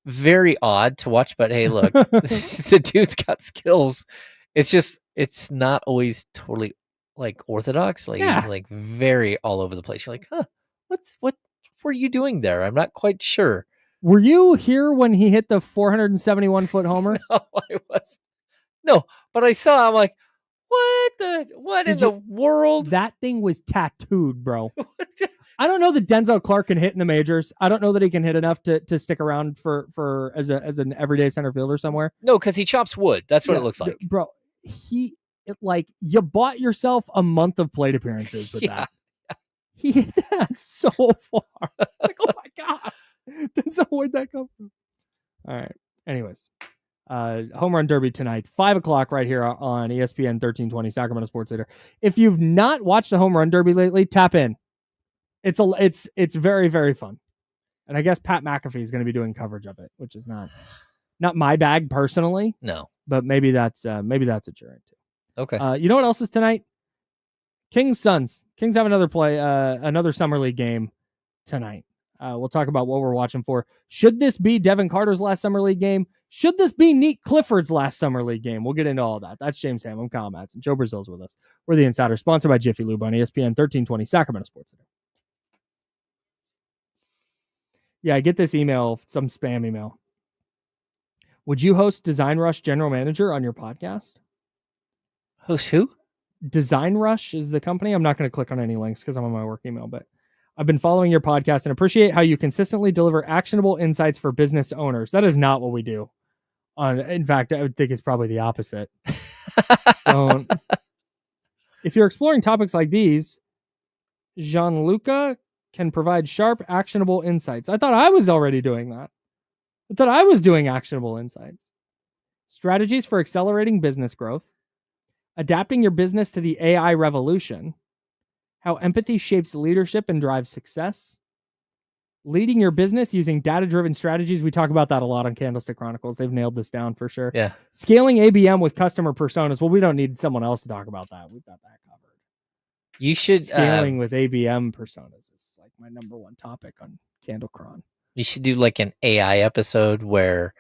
B: Very odd to watch, but hey, look, the dude's got skills. It's not always totally like orthodox. He's like very all over the place. You're like, huh, what were you doing there? I'm not quite sure.
A: Were you here when he hit the 471-foot homer?
B: No, I was. No, but I saw. I'm like, what in the world?
A: That thing was tattooed, bro. I don't know that Denzel Clark can hit in the majors. I don't know that he can hit enough to stick around for as an everyday center fielder somewhere.
B: No, because he chops wood. That's what it looks like,
A: bro. You bought yourself a month of plate appearances with that. He hit that so far. Like, oh my god. Denzel, where'd that come from? All right. Anyways, home run derby tonight, 5:00 right here on ESPN 1320 Sacramento Sports Leader. If you've not watched the home run derby lately, tap in. It's very, very fun, and I guess Pat McAfee is going to be doing coverage of it, which is not my bag personally.
B: No,
A: but maybe that's what you're into.
B: Okay.
A: You know what else is tonight? Kings Suns. Kings have another summer league game tonight. We'll talk about what we're watching for. Should this be Devin Carter's last summer league game? Should this be Nique Clifford's last summer league game? We'll get into all that. That's James Ham. I'm Kyle Madsen. Joe Brazil's with us. We're the Insider, sponsored by Jiffy Lube on ESPN 1320 Sacramento Sports Center. Yeah, I get this email, some spam email. Would you host Design Rush General Manager on your podcast?
B: Host who?
A: Design Rush is the company. I'm not going to click on any links because I'm on my work email, but I've been following your podcast and appreciate how you consistently deliver actionable insights for business owners. That is not what we do. In fact, I would think it's probably the opposite. If you're exploring topics like these, Gianluca can provide sharp, actionable insights. I thought I was already doing that. I thought I was doing actionable insights. Strategies for accelerating business growth, adapting your business to the AI revolution, how empathy shapes leadership and drives success, leading your business using data-driven strategies. We talk about that a lot on Candlestick Chronicles. They've nailed this down for sure.
B: Yeah.
A: Scaling ABM with customer personas. Well, we don't need someone else to talk about that. We've got that covered.
B: You should
A: scaling with ABM personas is like my number one topic on CandleCron.
B: You should do like an AI episode where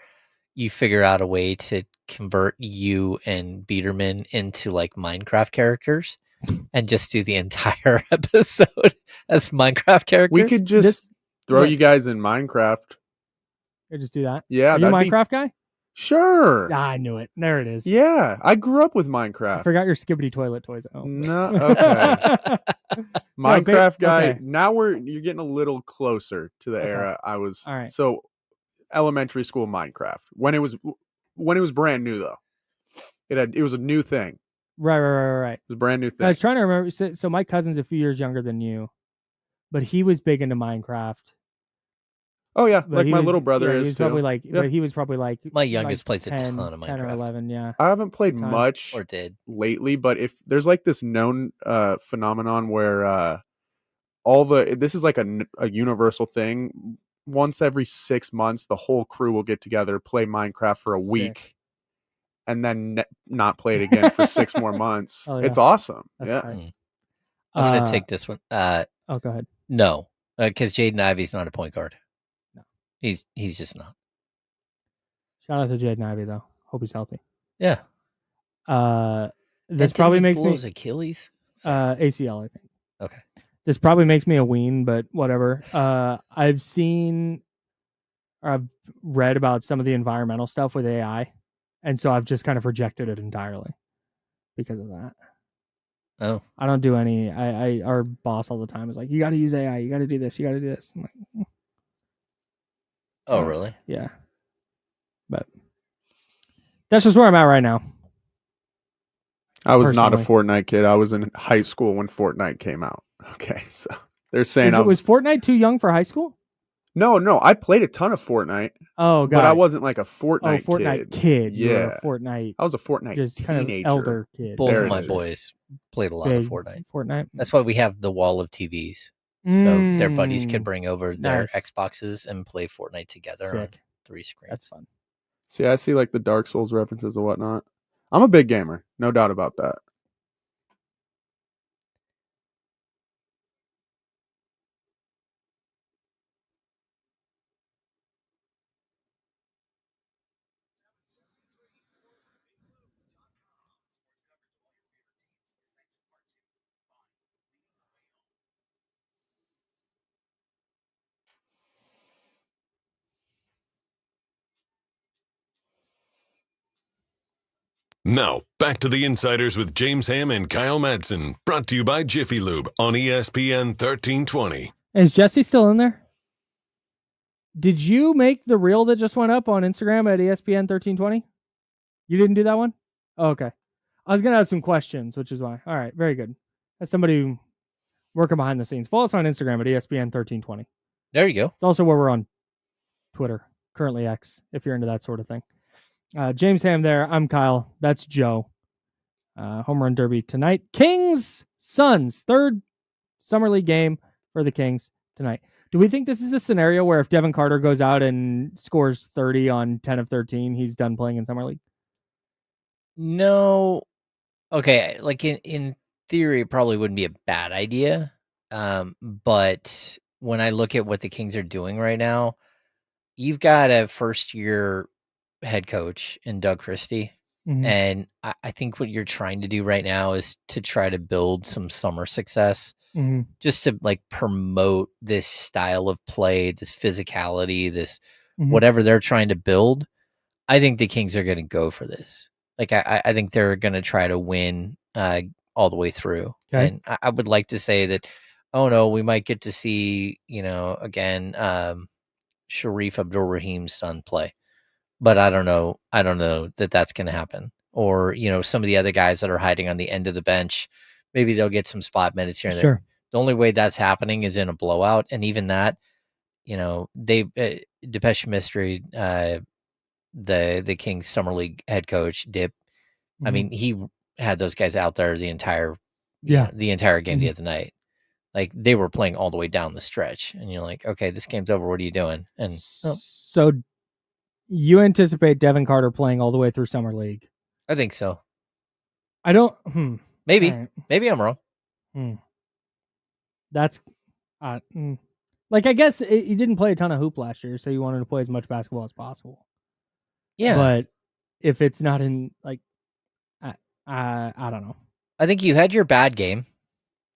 B: you figure out a way to convert you and Biederman into like Minecraft characters and just do the entire episode as Minecraft characters.
C: We could just throw you guys in Minecraft.
A: Just do that.
C: Yeah.
A: Are you a Minecraft guy?
C: Sure.
A: I knew it. There it is.
C: Yeah. I grew up with Minecraft.
A: I forgot your Skibbity toilet toys at home.
C: No. Okay. Minecraft guy. Okay. Now you're getting a little closer to the era I was.
A: All right.
C: So elementary school Minecraft when it was brand new though. It was a new thing.
A: Right.
C: It was a brand new thing.
A: I was trying to remember. So my cousin's a few years younger than you, but he was big into Minecraft.
C: Oh yeah, like my little brother is too.
A: Probably like, but he was probably like
B: my youngest plays
A: 10,
B: a ton of Minecraft.
A: 10 or 11. Yeah,
C: I haven't played much
B: or did
C: lately, but if there's like this known phenomenon where this is like a universal thing. Once every 6 months, the whole crew will get together, play Minecraft for a week, and then not play it again for 6 more months. Oh, yeah. It's awesome.
A: That's
B: I'm gonna take this one.
A: Go ahead.
B: No, because Jaden Ivey's not a point guard.
A: No,
B: he's just not.
A: Shout out to Jaden Ivey though. Hope he's healthy.
B: Yeah.
A: This probably makes me
B: Achilles.
A: ACL, I think.
B: Okay.
A: This probably makes me a ween, but whatever. I've read about some of the environmental stuff with AI, and so I've just kind of rejected it entirely because of that.
B: Oh,
A: I don't do any. Our boss all the time is like, "You got to use AI. You got to do this. You got to do this." I'm like,
B: oh, really?
A: Yeah. But that's just where I'm at right now.
C: I was not a Fortnite kid. I was in high school when Fortnite came out. Okay, so they're saying
A: was Fortnite too young for high school?
C: No, I played a ton of Fortnite.
A: Oh, God.
C: But I wasn't like a Fortnite
A: kid.
C: Yeah,
A: Fortnite.
C: I was a Fortnite
A: just
C: teenager.
A: Kind of elder kid.
B: Both of my boys played a lot of Fortnite. That's why we have the wall of TVs, so their buddies could bring over their Xboxes and play Fortnite together on 3 screens.
A: That's fun.
C: See, I see like the Dark Souls references and whatnot. I'm a big gamer, no doubt about that.
D: Now, back to the Insiders with James Ham and Kyle Madsen, brought to you by Jiffy Lube on ESPN 1320.
A: Is Jesse still in there? Did you make the reel that just went up on Instagram at ESPN 1320? You didn't do that one? Oh, okay. I was going to have some questions, which is why. All right, very good. As somebody working behind the scenes, follow us on Instagram at ESPN 1320.
B: There you go.
A: It's also where we're on Twitter, currently X, if you're into that sort of thing. James Ham there. I'm Kyle. That's Joe. Home run derby tonight. Kings, Suns. Third summer league game for the Kings tonight. Do we think this is a scenario where if Devin Carter goes out and scores 30 on 10 of 13, he's done playing in summer league?
B: No. Okay, like in theory, it probably wouldn't be a bad idea. But when I look at what the Kings are doing right now, you've got a first-year head coach in Doug Christie. Mm-hmm. And I think what you're trying to do right now is to try to build some summer success, just to like promote this style of play, this physicality, this whatever they're trying to build. I think the Kings are going to go for this. Like, I think they're going to try to win all the way through. Okay. And I would like to say that, oh no, we might get to see, again, Sharif Abdul-Rahim's son play. But I don't know that that's going to happen. Or, some of the other guys that are hiding on the end of the bench, maybe they'll get some spot minutes here and there. The only way that's happening is in a blowout. And even that, Depeche Mystery, the Kings Summer League head coach, Dip, I mean, he had those guys out there the entire game the other night. Like, they were playing all the way down the stretch. And you're like, okay, this game's over. What are you doing? And
A: so you anticipate Devin Carter playing all the way through Summer League?
B: I think so.
A: I don't.
B: Maybe. Right. Maybe I'm wrong.
A: That's like, I guess he didn't play a ton of hoop last year, so you wanted to play as much basketball as possible.
B: Yeah.
A: But if it's not in, like, I don't know.
B: I think you had your bad game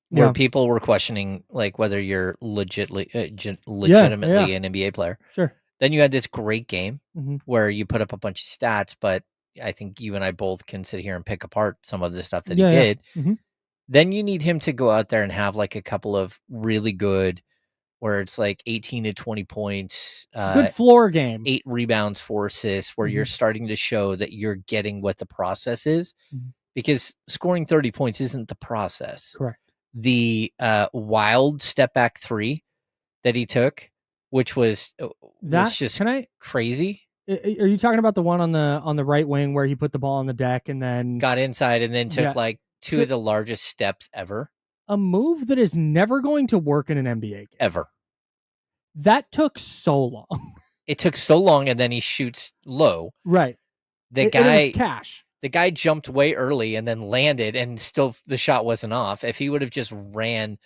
B: where
A: Yeah.
B: people were questioning like whether you're legitimately an NBA player.
A: Sure.
B: Then you had this great game
A: Mhm.
B: where you put up a bunch of stats, but I think you and I both can sit here and pick apart some of the stuff that he did.
A: Mhm.
B: Then you need him to go out there and have like a couple of really good, where it's like 18 to 20 points,
A: Good floor game.
B: 8 rebounds, 4 assists, where you're starting to show that you're getting what the process is. Because scoring 30 points isn't the process.
A: Correct.
B: The wild step back 3 that he took, which was just crazy.
A: Are you talking about the one on the right wing where he put the ball on the deck and then
B: got inside and then took like 2 of the largest steps ever?
A: A move that is never going to work in an NBA game.
B: Ever.
A: That took so long.
B: It took so long, and then he shoots low.
A: Right.
B: It
A: was cash.
B: The guy jumped way early and then landed, and still the shot wasn't off. If he would have just ran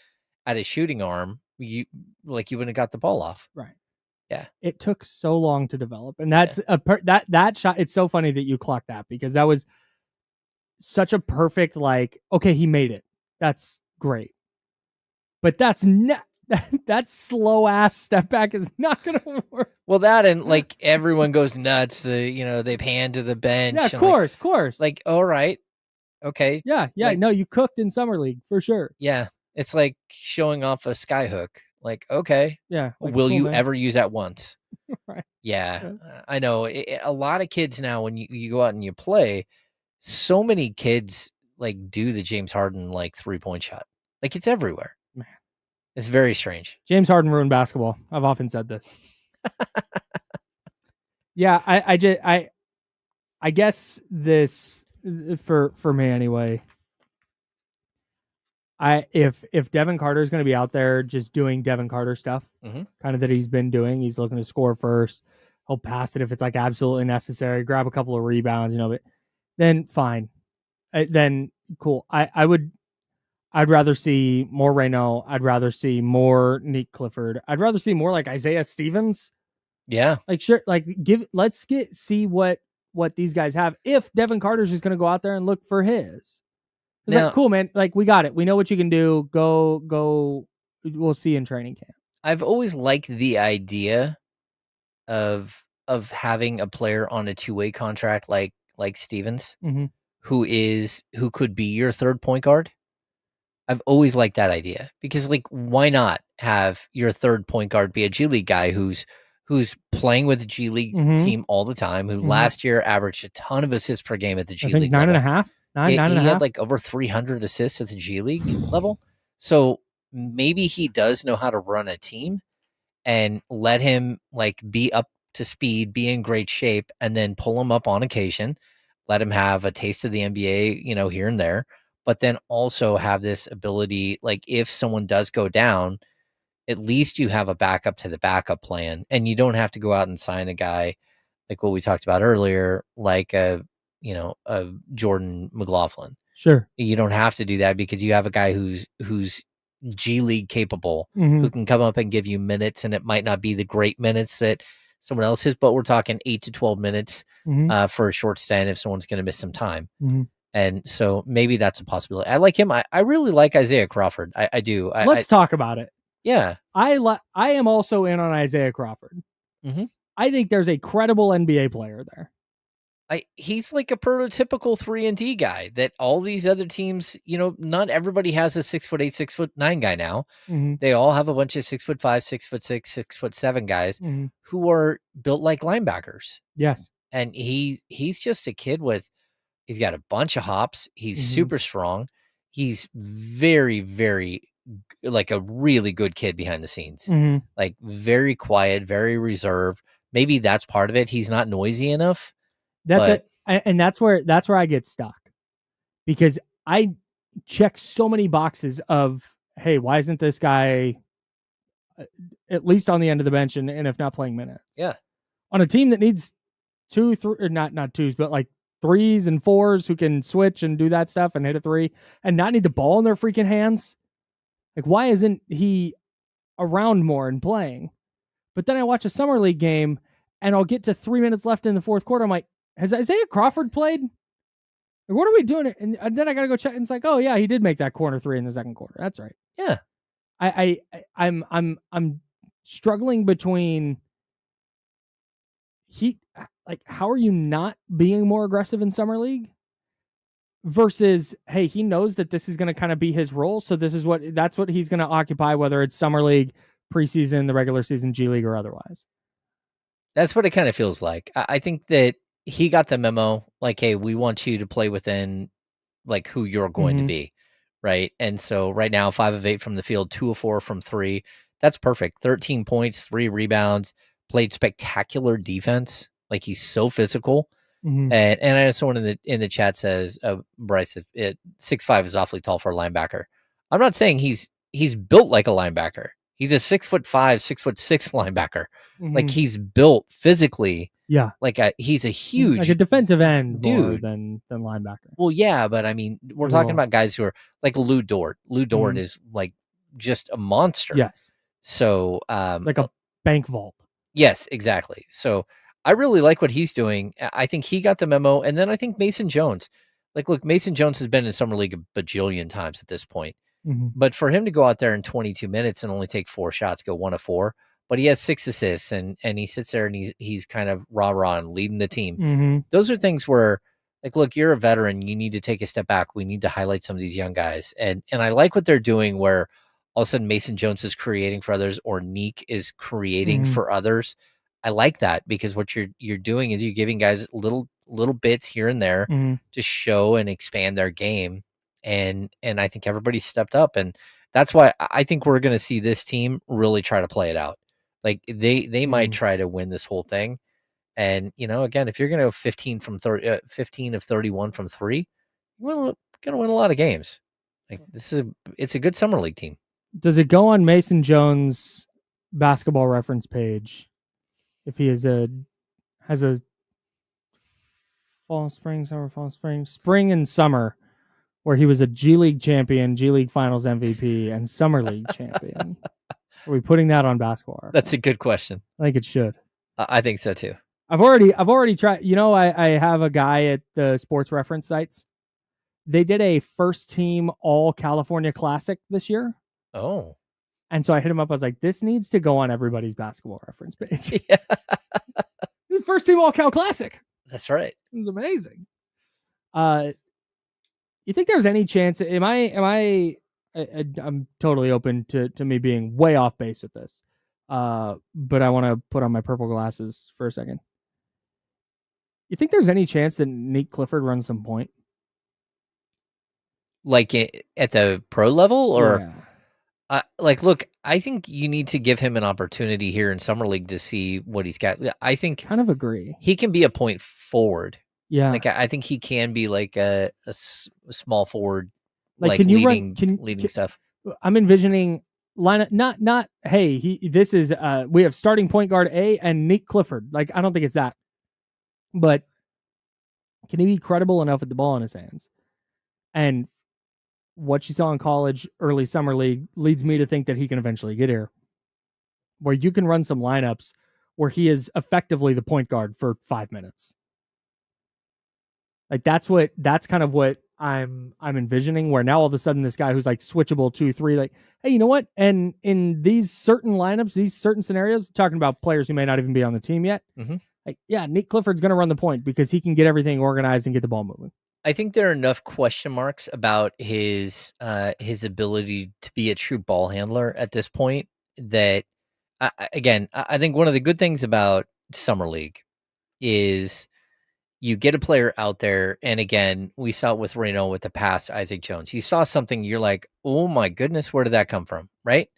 B: at his shooting arm, you wouldn't have got the ball off.
A: Right.
B: Yeah.
A: It took so long to develop, and that's that shot. It's so funny that you clocked that, because that was such a perfect, like, okay, he made it. That's great. But that's not. That slow ass step back is not going to work.
B: Well, that and like everyone goes nuts. They pan to the bench.
A: Yeah, of course.
B: Like, all right, okay.
A: Yeah.
B: Like,
A: no, you cooked in summer league for sure.
B: Yeah, it's like showing off a sky hook. Like, okay,
A: yeah. Like,
B: will you ever use that once?
A: Right.
B: Yeah, I know. A lot of kids now, when you go out and you play, so many kids like do the James Harden like 3-point shot. Like, it's everywhere.
A: Man.
B: It's very strange.
A: James Harden ruined basketball. I've often said this. Yeah, I guess this for me anyway. If Devin Carter is going to be out there just doing Devin Carter stuff, kind of that he's been doing, he's looking to score first. He'll pass it if it's like absolutely necessary. Grab a couple of rebounds, but then fine. Then cool. I'd rather see more Raynaud. I'd rather see more Nique Clifford. I'd rather see more like Isaiah Stevens.
B: Yeah.
A: Like, sure. Like, see what these guys have. If Devin Carter's just going to go out there and look for his. It's like, cool, man. Like, we got it. We know what you can do. Go. We'll see you in training camp.
B: I've always liked the idea of having a player on a 2-way contract like Stevens, who could be your third point guard. I've always liked that idea, because like, why not have your third point guard be a G League guy who's playing with the G League team all the time, who last year averaged a ton of assists per game at the G League level.
A: 9.5. He
B: had like over 300 assists at the G League level. So maybe he does know how to run a team, and let him like be up to speed, be in great shape, and then pull him up on occasion, let him have a taste of the NBA, here and there. But then also have this ability, like if someone does go down, at least you have a backup to the backup plan, and you don't have to go out and sign a guy like what we talked about earlier, like a Jordan McLaughlin.
A: Sure.
B: You don't have to do that, because you have a guy who's G League capable, who can come up and give you minutes, and it might not be the great minutes that someone else is, but we're talking 8 to 12 minutes for a short stint if someone's going to miss some time. And so maybe that's a possibility. I like him. I really like Isaiah Crawford. I do.
A: Let's talk about it.
B: Yeah.
A: I am also in on Isaiah Crawford. I think there's a credible NBA player there.
B: He's like a prototypical 3-and-D guy that all these other teams, not everybody has a 6'8", 6'9" guy now. They all have a bunch of 6'5", 6'6", 6'7" guys who are built like linebackers.
A: Yes.
B: And he's just a kid he's got a bunch of hops. He's super strong. He's very, very like a really good kid behind the scenes. Like very quiet, very reserved. Maybe that's part of it. He's not noisy enough.
A: And that's where I get stuck, because I check so many boxes of, hey, why isn't this guy at least on the end of the bench and if not playing minutes?
B: Yeah.
A: On a team that needs 2, 3, or not twos, but like 3s and 4s who can switch and do that stuff and hit a 3 and not need the ball in their freaking hands. Like, why isn't he around more and playing? But then I watch a summer league game and I'll get to 3 minutes left in the fourth quarter. I'm like, has Isaiah Crawford played? Like, what are we doing? And then I got to go check. And it's like, oh yeah, he did make that corner 3 in the second quarter. That's right.
B: Yeah.
A: I'm struggling between how are you not being more aggressive in summer league versus, hey, he knows that this is going to kind of be his role. So that's what he's going to occupy, whether it's summer league, preseason, the regular season, G League, or otherwise.
B: That's what it kind of feels like. I think that he got the memo, like, hey, we want you to play within like who you're going to be. Right. And so right now, 5 of 8 from the field, 2 of 4 from 3. That's perfect. 13 points, 3 rebounds, played spectacular defense. Like, he's so physical. And I know someone in the chat says, Bryce says 6'5" is awfully tall for a linebacker. I'm not saying he's built like a linebacker. He's a 6'5", 6'6" linebacker. Like, he's built physically. Yeah. Like he's a huge,
A: like a defensive end
B: dude
A: more than linebacker.
B: Well, yeah, but I mean, we're talking about guys who are like Lou Dort. Lou Dort is like just a monster.
A: Yes.
B: So
A: it's like a bank vault.
B: Yes, exactly. So I really like what he's doing. I think he got the memo. And then I think Mason Jones, like, look, Mason Jones has been in summer league a bajillion times at this point. But for him to go out there in 22 minutes and only take 4 shots, go 1 of 4, but he has 6 assists and he sits there and he's kind of rah-rah and leading the team. Those are things where, like, look, you're a veteran. You need to take a step back. We need to highlight some of these young guys. And I like what they're doing where all of a sudden Mason Jones is creating for others or Nique is creating for others. I like that because what you're doing is you're giving guys little bits here and there to show and expand their game. And I think everybody stepped up, and that's why I think we're going to see this team really try to play it out. Like, they might try to win this whole thing. And, again, if you're going to go 15 of 31 from 3, you're going to win a lot of games. Like, it's a good summer league team.
A: Does it go on Mason Jones' basketball reference page if he has a fall, spring, summer, fall, spring and summer, where he was a G League champion, G League Finals MVP, and Summer League champion? Are we putting that on basketball reference?
B: That's a good question.
A: I think it should.
B: I think so too.
A: I've already tried. I have a guy at the sports reference sites. They did a first team all California Classic this year.
B: Oh.
A: And so I hit him up. I was like, this needs to go on everybody's basketball reference page.
B: Yeah.
A: First team all Cal Classic.
B: That's right.
A: It was amazing. You think there's any chance? I'm totally open to me being way off base with this. But I want to put on my purple glasses for a second. You think there's any chance that Nique Clifford runs some point?
B: Like at the pro level, or
A: yeah.
B: Look, I think you need to give him an opportunity here in summer league to see what he's got. I think
A: kind of agree.
B: He can be a point forward.
A: Yeah.
B: Like, I think he can be like a small forward,
A: like can you
B: leading stuff.
A: I'm envisioning lineup, not hey, this is we have starting point guard A and Nique Clifford. Like, I don't think it's that. But can he be credible enough with the ball in his hands? And what you saw in college, early summer league, leads me to think that he can eventually get here, where you can run some lineups where he is effectively the point guard for 5 minutes. Like, that's kind of what I'm envisioning, where now all of a sudden this guy who's like switchable 2-3, like, hey, you know what? And in these certain lineups, these certain scenarios, talking about players who may not even be on the team yet, like, yeah, Nique Clifford's going to run the point because he can get everything organized and get the ball moving.
B: I think there are enough question marks about his ability to be a true ball handler at this point that, I think one of the good things about summer league is you get a player out there, and again, we saw it with Raynaud with the past Isaac Jones. You saw something, you're like, oh my goodness, where did that come from, right?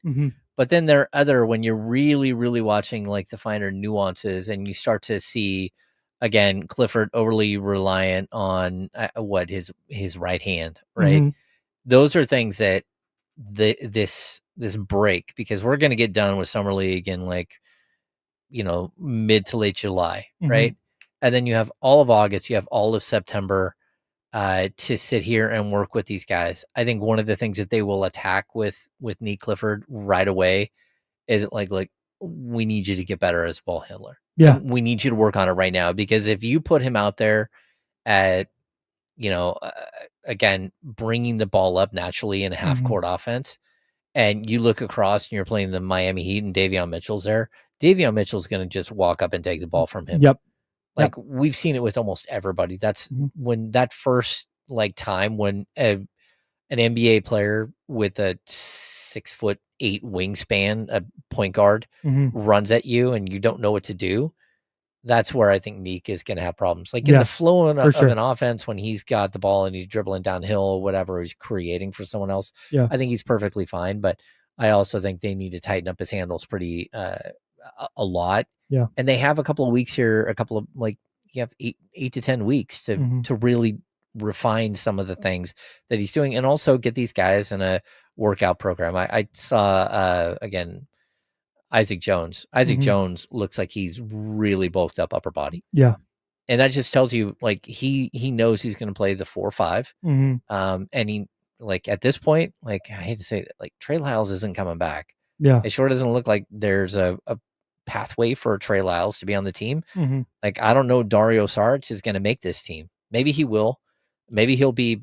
B: But then there are other, when you're really, really watching like the finer nuances, and you start to see, again, Clifford overly reliant on his right hand, right? Those are things that this break, because we're going to get done with summer league in like, mid to late July, right? And then you have all of August, you have all of September, to sit here and work with these guys. I think one of the things that they will attack with Nique Clifford right away is like we need you to get better as a ball handler.
A: Yeah.
B: And we need you to work on it right now, because if you put him out there at, again, bringing the ball up naturally in a half court offense, and you look across and you're playing the Miami Heat and Davion Mitchell's there, Davion Mitchell's going to just walk up and take the ball from him.
A: Yep.
B: Like we've seen it with almost everybody. That's when that first time when an NBA player with a 6'8" wingspan, a point guard, runs at you and you don't know what to do. That's where I think Nique is going to have problems. Like in the flow of an offense, when he's got the ball and he's dribbling downhill or whatever, he's creating for someone else.
A: Yeah.
B: I think he's perfectly fine. But I also think they need to tighten up his handles pretty a lot.
A: Yeah.
B: And they have a couple of weeks here, you have 8 to 10 weeks to really refine some of the things that he's doing, and also get these guys in a workout program. I saw, again, Isaac Jones. Isaac Jones looks like he's really bulked up upper body.
A: Yeah.
B: And that just tells you, like, he knows he's going to play the 4-5. And he, like, at this point, like, I hate to say that, like, Trey Lyles isn't coming back.
A: Yeah.
B: It sure doesn't look like there's a pathway for Trey Lyles to be on the team. Like, I don't know, Dario Saric is going to make this team. Maybe he will. Maybe he'll be,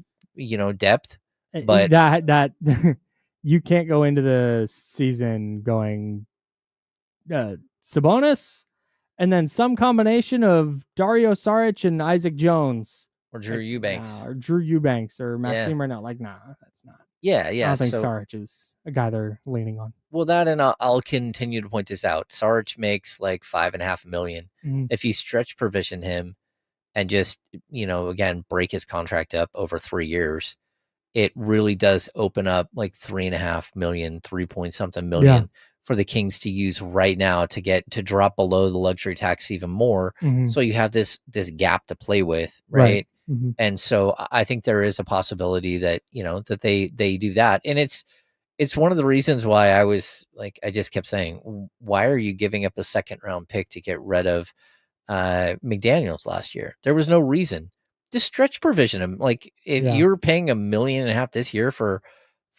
B: depth. But
A: that you can't go into the season going Sabonis and then some combination of Dario Saric and Isaac Jones
B: or Drew Eubanks
A: or Drew Eubanks or Maxime Raynaud. Like, nah, that's not.
B: Yeah.
A: I don't think Saric is a guy they're leaning on.
B: Well, that, and I'll continue to point this out. Saric makes like $5.5 million. If you stretch provision him and just, again, break his contract up over 3 years, it really does open up like $3.5 million, 3-point-something million for the Kings to use right now to drop below the luxury tax even more. So you have this gap to play with, right? And so I think there is a possibility that, that they do that. And it's one of the reasons why I was like, I just kept saying, why are you giving up a 2nd-round pick to get rid of McDaniels last year? There was no reason. Just stretch provision him. Like, if you're paying $1.5 million this year for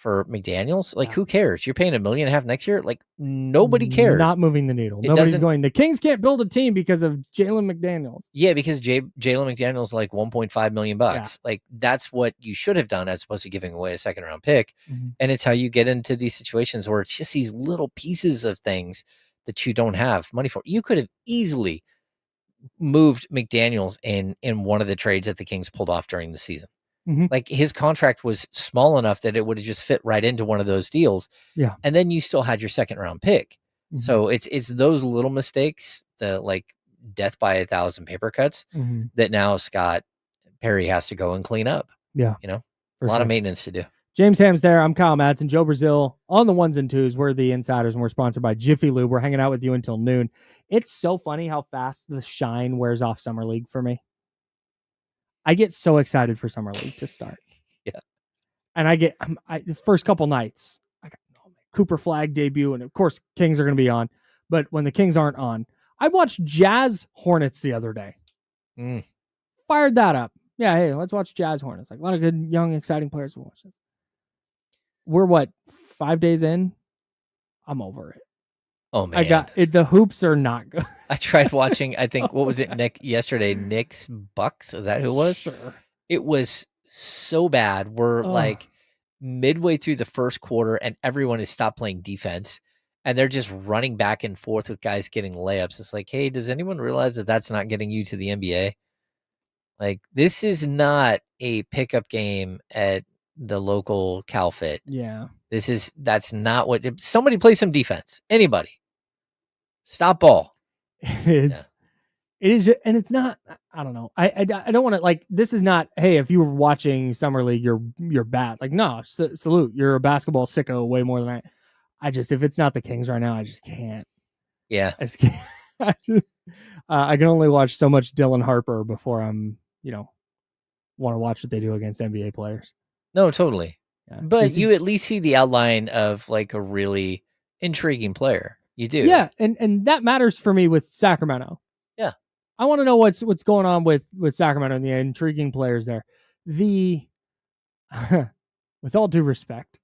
B: McDaniels, like, who cares? You're paying $1.5 million next year. Like, nobody cares.
A: Not moving the needle. Nobody's going, the Kings can't build a team because of Jalen McDaniels.
B: Yeah, because Jalen McDaniels like $1.5 million. Like, that's what you should have done, as opposed to giving away a 2nd-round pick. And it's how you get into these situations where it's just these little pieces of things that you don't have money for. You could have easily moved McDaniels in one of the trades that the Kings pulled off during the season. Like, his contract was small enough that it would have just fit right into one of those deals. Yeah. And then you still had your 2nd-round pick. So it's those little mistakes, the like death by 1,000 paper cuts, that now Scott Perry has to go and clean up. Yeah. A lot of maintenance to do.
A: James Ham's there. I'm Kyle Madsen. Joe Brazil on the ones and twos. We're the Insiders, and we're sponsored by Jiffy Lube. We're hanging out with you until noon. It's so funny how fast the shine wears off Summer League for me. I get so excited for Summer League to start. And I get the first couple nights, I got Cooper Flag debut, and of course Kings are going to be on. But when the Kings aren't on, I watched Jazz Hornets the other day. Fired that up. Yeah, hey, let's watch Jazz Hornets. Like, a lot of good, young, exciting players to watch this. We're 5 days in? I'm over it.
B: Oh, man.
A: I got it. The hoops are not good.
B: I tried watching, I think, what was it, yesterday? Knicks Bucks? Is that who it was?
A: Sure.
B: It was so bad. We're like midway through the first quarter and everyone has stopped playing defense and they're just running back and forth with guys getting layups. It's like, hey, does anyone realize that that's not getting you to the NBA? Like, this is not a pickup game at the local Cal Fit.
A: Yeah.
B: That's not what somebody play some defense. Anybody. Stop ball.
A: It is. Yeah. It is, and it's not. I don't know. I don't want to, like, this is not. Hey, if you were watching Summer League, you're bad. Like, no, salute. You're a basketball sicko way more than I just. If it's not the Kings right now, I just can't.
B: Yeah,
A: I just can't. I can only watch so much Dylan Harper before I'm, want to watch what they do against NBA players.
B: No, totally. Yeah. But you at least see the outline of like a really intriguing player. You do.
A: Yeah, and that matters for me with Sacramento.
B: Yeah.
A: I want to know what's going on with Sacramento and the intriguing players there. with all due respect,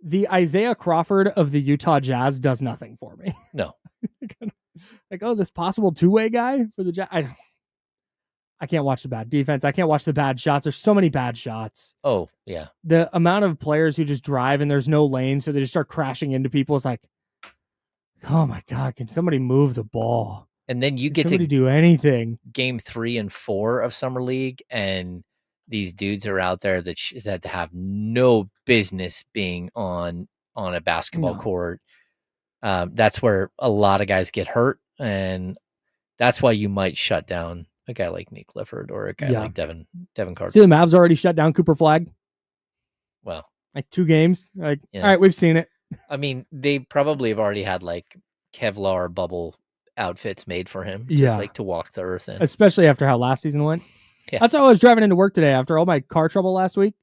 A: the Isaiah Crawford of the Utah Jazz does nothing for me.
B: No.
A: Like, oh, this possible two-way guy for the Jazz. I can't watch the bad defense. I can't watch the bad shots. There's so many bad shots.
B: Oh, yeah.
A: The amount of players who just drive and there's no lane, so they just start crashing into people. It's like, oh my God, can somebody move the ball?
B: And then you
A: Can
B: get
A: somebody
B: to
A: do anything.
B: game 3 and 4 of Summer League, and these dudes are out there that have no business being on a basketball court. That's where a lot of guys get hurt, and that's why you might shut down a guy like Nique Clifford or a guy like Devin Carter.
A: See, the Mavs already shut down Cooper Flagg.
B: Well,
A: like 2 games. Like,
B: yeah.
A: All right, we've seen it.
B: I mean, they probably have already had like Kevlar bubble outfits made for him, just like to walk the earth in.
A: Especially after how last season went.
B: Yeah.
A: That's how I was driving into work today after all my car trouble last week.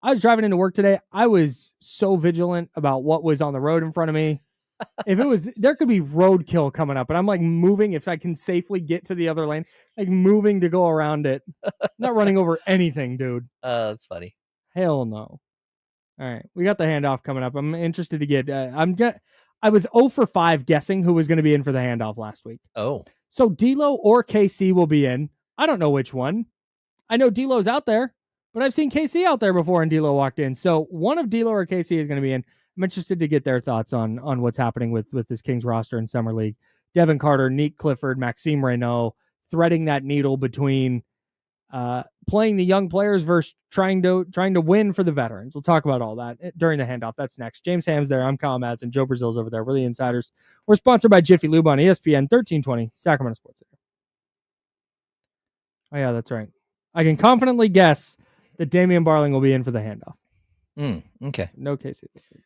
A: I was driving into work today. I was so vigilant about what was on the road in front of me. If it was, there could be roadkill coming up, and I'm like moving if I can safely get to the other lane, like moving to go around it. Not running over anything, dude.
B: That's funny.
A: Hell no. All right, we got the handoff coming up. I'm interested to get. I was 0 for 5 guessing who was going to be in for the handoff last week.
B: Oh,
A: so D'Lo or KC will be in. I don't know which one. I know D'Lo's out there, but I've seen KC out there before, and D'Lo walked in. So one of D'Lo or KC is going to be in. I'm interested to get their thoughts on what's happening with this Kings roster in Summer League. Devin Carter, Nique Clifford, Maxime Raynaud, threading that needle between playing the young players versus trying to win for the veterans. We'll talk about all that during the handoff. That's next. James Ham's there. I'm Kyle Madsen. Joe Brazil's over there. We're the Insiders. We're sponsored by Jiffy Lube on ESPN 1320 Sacramento Sports Center. Oh yeah, that's right. I can confidently guess that Damian Barling will be in for the handoff.
B: Okay.
A: No KC this week.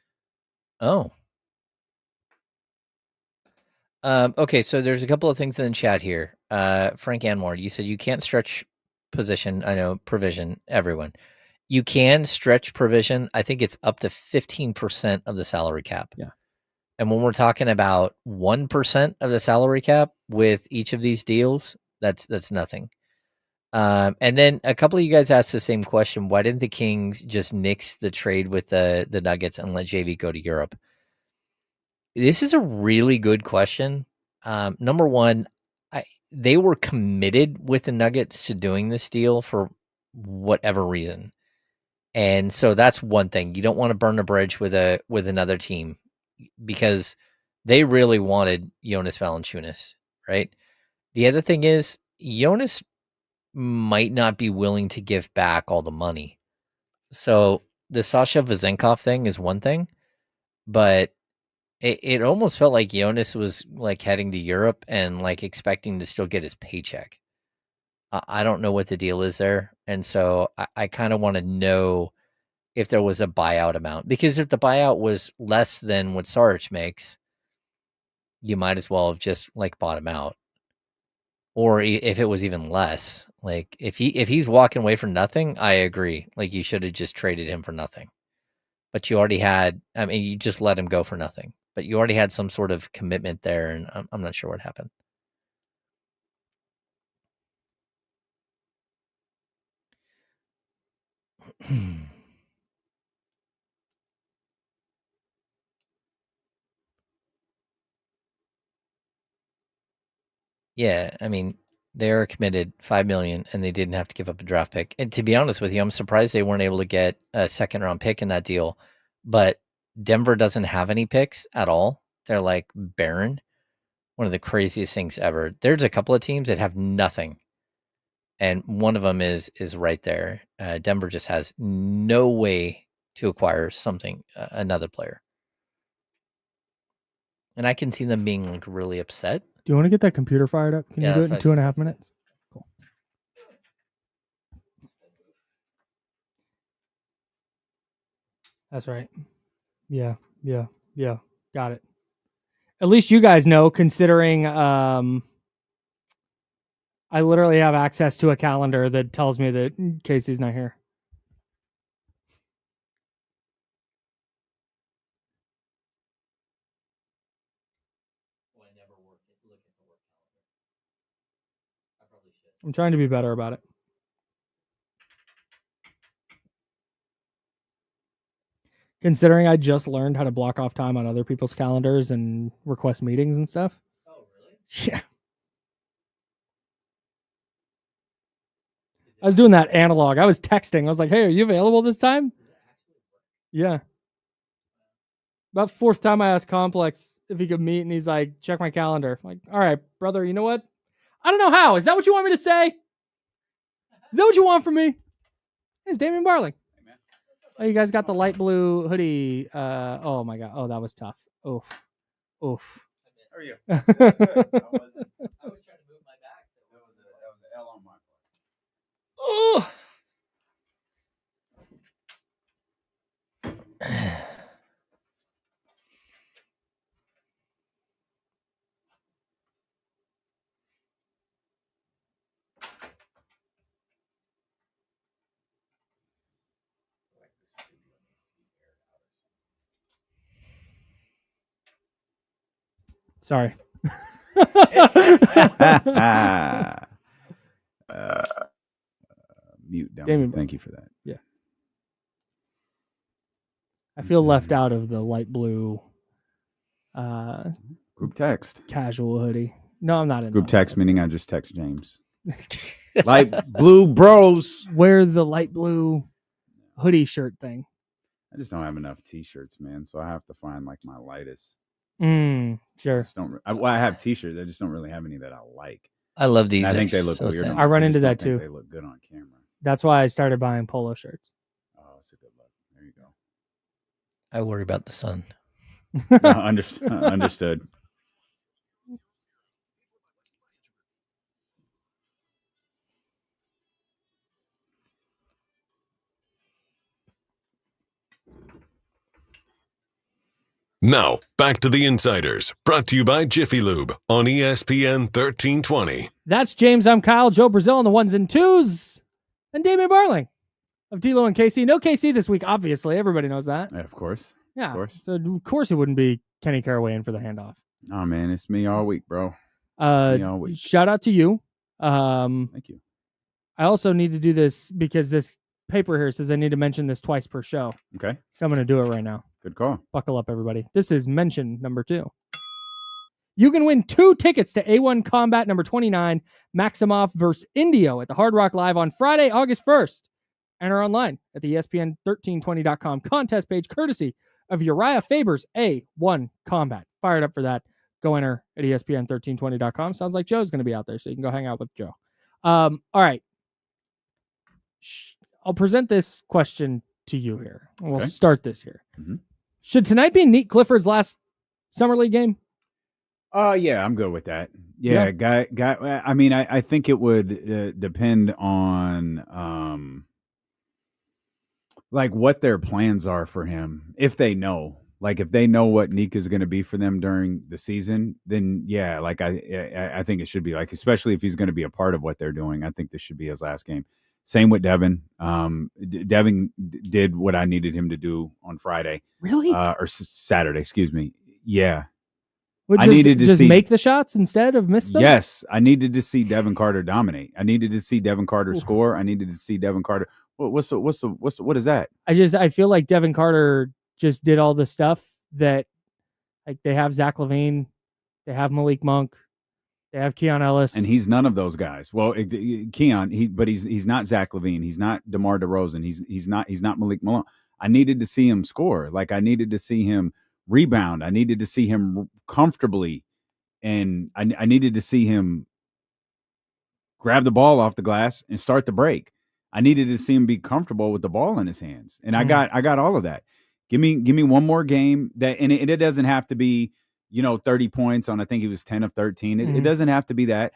B: Oh. Okay, so there's a couple of things in the chat here. Frank Anwar, you said you can't stretch position. I know provision, everyone. You can stretch provision. I think it's up to 15% of the salary cap.
A: Yeah.
B: And when we're talking about 1% of the salary cap with each of these deals, that's nothing. And then a couple of you guys asked the same question. Why didn't the Kings just nix the trade with the Nuggets and let JV go to Europe? This is a really good question. Number one, they were committed with the Nuggets to doing this deal for whatever reason. And so that's one thing. You don't want to burn a bridge with another team because they really wanted Jonas Valanciunas, right? The other thing is Jonas might not be willing to give back all the money. So the Sasha Vezenkov thing is one thing, but it almost felt like Jonas was like heading to Europe and like expecting to still get his paycheck. I don't know what the deal is there. And so I kind of want to know if there was a buyout amount, because if the buyout was less than what Saric makes, you might as well have just like bought him out. Or if it was even less, like if he's walking away for nothing, I agree. Like you should have just traded him for nothing. But you already had, I mean, you just let him go for nothing. But you already had some sort of commitment there, and I'm not sure what happened. Yeah, I mean, they're committed $5 million, and they didn't have to give up a draft pick. And to be honest with you, I'm surprised they weren't able to get a second-round pick in that deal. But Denver doesn't have any picks at all. They're like barren. One of the craziest things ever. There's a couple of teams that have nothing, and one of them is right there. Denver just has no way to acquire another player, and I can see them being like really upset.
A: Do you want to get that computer fired up? Can you do it in 2.5 minutes? Cool. That's right. Yeah. Got it. At least you guys know, considering I literally have access to a calendar that tells me that Casey's not here. I'm trying to be better about it. Considering I just learned how to block off time on other people's calendars and request meetings and stuff.
B: Oh, really?
A: Yeah. I was doing that analog. I was texting. I was like, hey, are you available this time? Yeah. About fourth time I asked Complex if he could meet, and he's like, check my calendar. I'm like, all right, brother, you know what? I don't know how. Is that what you want me to say? Is that what you want from me? Hey, it's Damian Barling. Oh, you guys got the light blue hoodie. Oh, my God. Oh, that was tough. Oof. Oof.
F: How are you?
B: I was trying to move my back.
F: That was an L on my part.
B: Oh.
A: Sorry.
G: Mute down.
A: Damien,
G: Thank you for that.
A: Yeah. I feel left out of the light blue
G: Group text.
A: casual hoodie. No, I'm not in
G: Group
A: that
G: text,
A: one.
G: meaning I just text James. Light blue bros.
A: Wear the light blue hoodie shirt thing.
G: I just don't have enough t-shirts, man. So I have to find like my lightest.
A: Sure.
G: I have t-shirts. I just don't really have any that I like.
B: I love these.
G: And I think
B: They're
G: they look
B: so
G: weird.
B: thin.
A: I run
G: just
A: into
G: don't
A: that
G: think
A: too.
G: They look good on camera.
A: That's why I started buying polo shirts.
G: Oh, it's a good look. There you go.
B: I worry about the sun.
G: No, understood.
D: Now, back to the Insiders, brought to you by Jiffy Lube on ESPN 1320.
A: That's James. I'm Kyle. Joe Brazil on the ones and twos. And Damian Barling of D-Lo and KC. No KC this week, obviously. Everybody knows that.
G: Yeah, of course.
A: Yeah.
G: Of course.
A: So, of course, it wouldn't be Kenny Caraway in for the handoff.
G: Oh, man. It's me all week, bro. Me all week.
A: Shout out to you.
G: Thank you.
A: I also need to do this because this paper here says I need to mention this twice per show.
G: Okay.
A: So I'm going to do it right now.
G: Good call.
A: Buckle up, everybody. This is mention number 2. You can win 2 tickets to A1 Combat number 29, Maxime versus Indio at the Hard Rock Live on Friday, August 1st. Enter online at the ESPN1320.com contest page, courtesy of Uriah Faber's A1 Combat. Fired up for that. Go enter at ESPN1320.com. Sounds like Joe's going to be out there, so you can go hang out with Joe. All right. I'll present this question to you here. We'll start this here.
G: Mm-hmm.
A: Should tonight be Nique Clifford's last Summer League game?
G: Yeah, I'm good with that. Yeah. Guy. I mean, I think it would depend on like what their plans are for him. If they know, like if they know what Nique is going to be for them during the season, then yeah, like I think it should be like, especially if he's going to be a part of what they're doing. I think this should be his last game. Same with Devin. Devin did what I needed him to do on Friday.
A: Really?
G: Or Saturday, excuse me. Yeah.
A: I needed to see, make the shots instead of miss them?
G: Yes. I needed to see Devin Carter dominate. I needed to see Devin Carter score. I needed to see Devin Carter. What is that? I feel like Devin Carter just did all the stuff that, like, they have Zach LaVine, they have Malik Monk, they have Keon Ellis, and he's none of those guys. Well, Keon, he's not Zach LaVine, he's not DeMar DeRozan, he's not Malik Malone. I needed to see him score. Like, I needed to see him rebound. I needed to see him comfortably, and I needed to see him grab the ball off the glass and start the break. I needed to see him be comfortable with the ball in his hands, and I got all of that. Give me one more game that, and it doesn't have to be 30 points on, I think he was 10 of 13. It doesn't have to be that,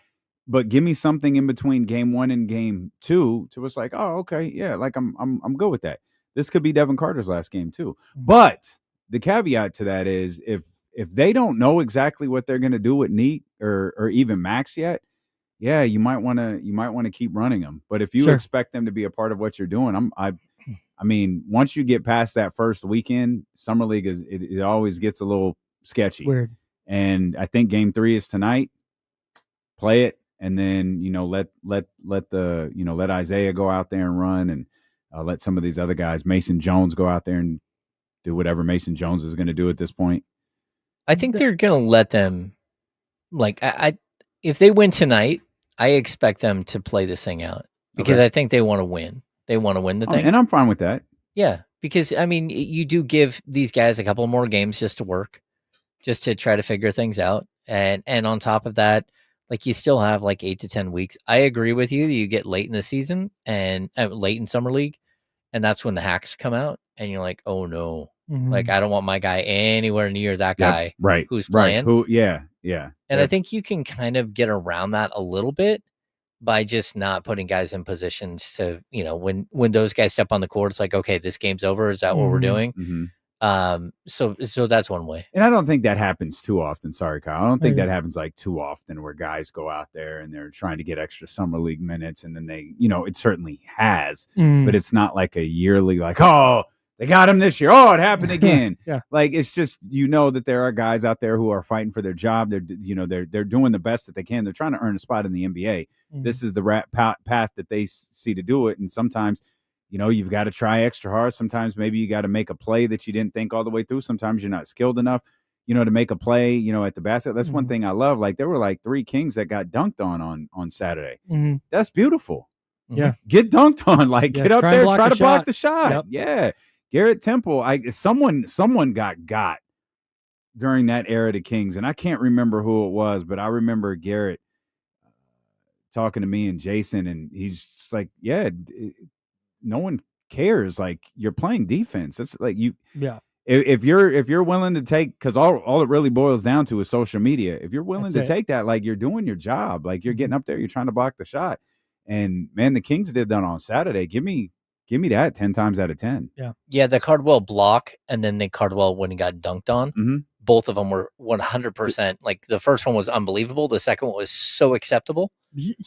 G: but give me something in between game 1 and game 2 to us like, oh, okay, yeah, like I'm good with that. This could be Devin Carter's last game too. But the caveat to that is if they don't know exactly what they're going to do with Nique or even Max yet, yeah, you might want to keep running them. But if you expect them to be a part of what you're doing, I mean, once you get past that first weekend, Summer League it always gets a little sketchy.
A: Weird.
G: And I think game 3 is tonight. Play it, and then let Isaiah go out there and run, and let some of these other guys, Mason Jones, go out there and do whatever Mason Jones is going to do at this point?
B: I think they're going to let them, like, if they win tonight, I expect them to play this thing out because I think they want to win. They want to win the thing.
G: And I'm fine with that.
B: Yeah, because, I mean, you do give these guys a couple more games just to work, just to try to figure things out. And on top of that, like, you still have like 8 to 10 weeks. I agree with you that you get late in the season and late in summer league, and that's when the hacks come out, and you're like, oh no, like, I don't want my guy anywhere near that guy,
G: right?
B: Who's playing?
G: Yeah.
B: And I think you can kind of get around that a little bit by just not putting guys in positions to, you know, when those guys step on the court, it's like, okay, this game's over. Is that what we're doing? So that's one way.
G: And I don't think that happens too often. Sorry, Kyle. I don't think that happens like too often where guys go out there and they're trying to get extra summer league minutes. And then they, you know, it certainly has, but it's not like a yearly, like, oh, they got him this year. Oh, it happened again. Like, it's just, you know, that there are guys out there who are fighting for their job. They're, you know, they're doing the best that they can. They're trying to earn a spot in the NBA. This is the path that they see to do it. And sometimes, you know, you've got to try extra hard. Sometimes maybe you got to make a play that you didn't think all the way through. Sometimes you're not skilled enough, you know, to make a play, you know, at the basket. That's one thing I love. Like, there were like 3 Kings that got dunked on Saturday. That's beautiful. Get dunked on. Like, get up there, try to block the shot. Yeah. Garrett Temple, someone got during that era of the Kings, and I can't remember who it was, but I remember Garrett talking to me and Jason, and he's just like, no one cares. Like, you're playing defense. It's like if you're willing to take, because all it really boils down to is social media. If you're willing to take that, like, you're doing your job. Like, you're getting up there, you're trying to block the shot. And man, the Kings did that on Saturday. Give me that 10 times out of 10.
B: Yeah, the Cardwell block and then the Cardwell when he got dunked on. Both of them were 100%. Like, the first one was unbelievable. The second one was so acceptable.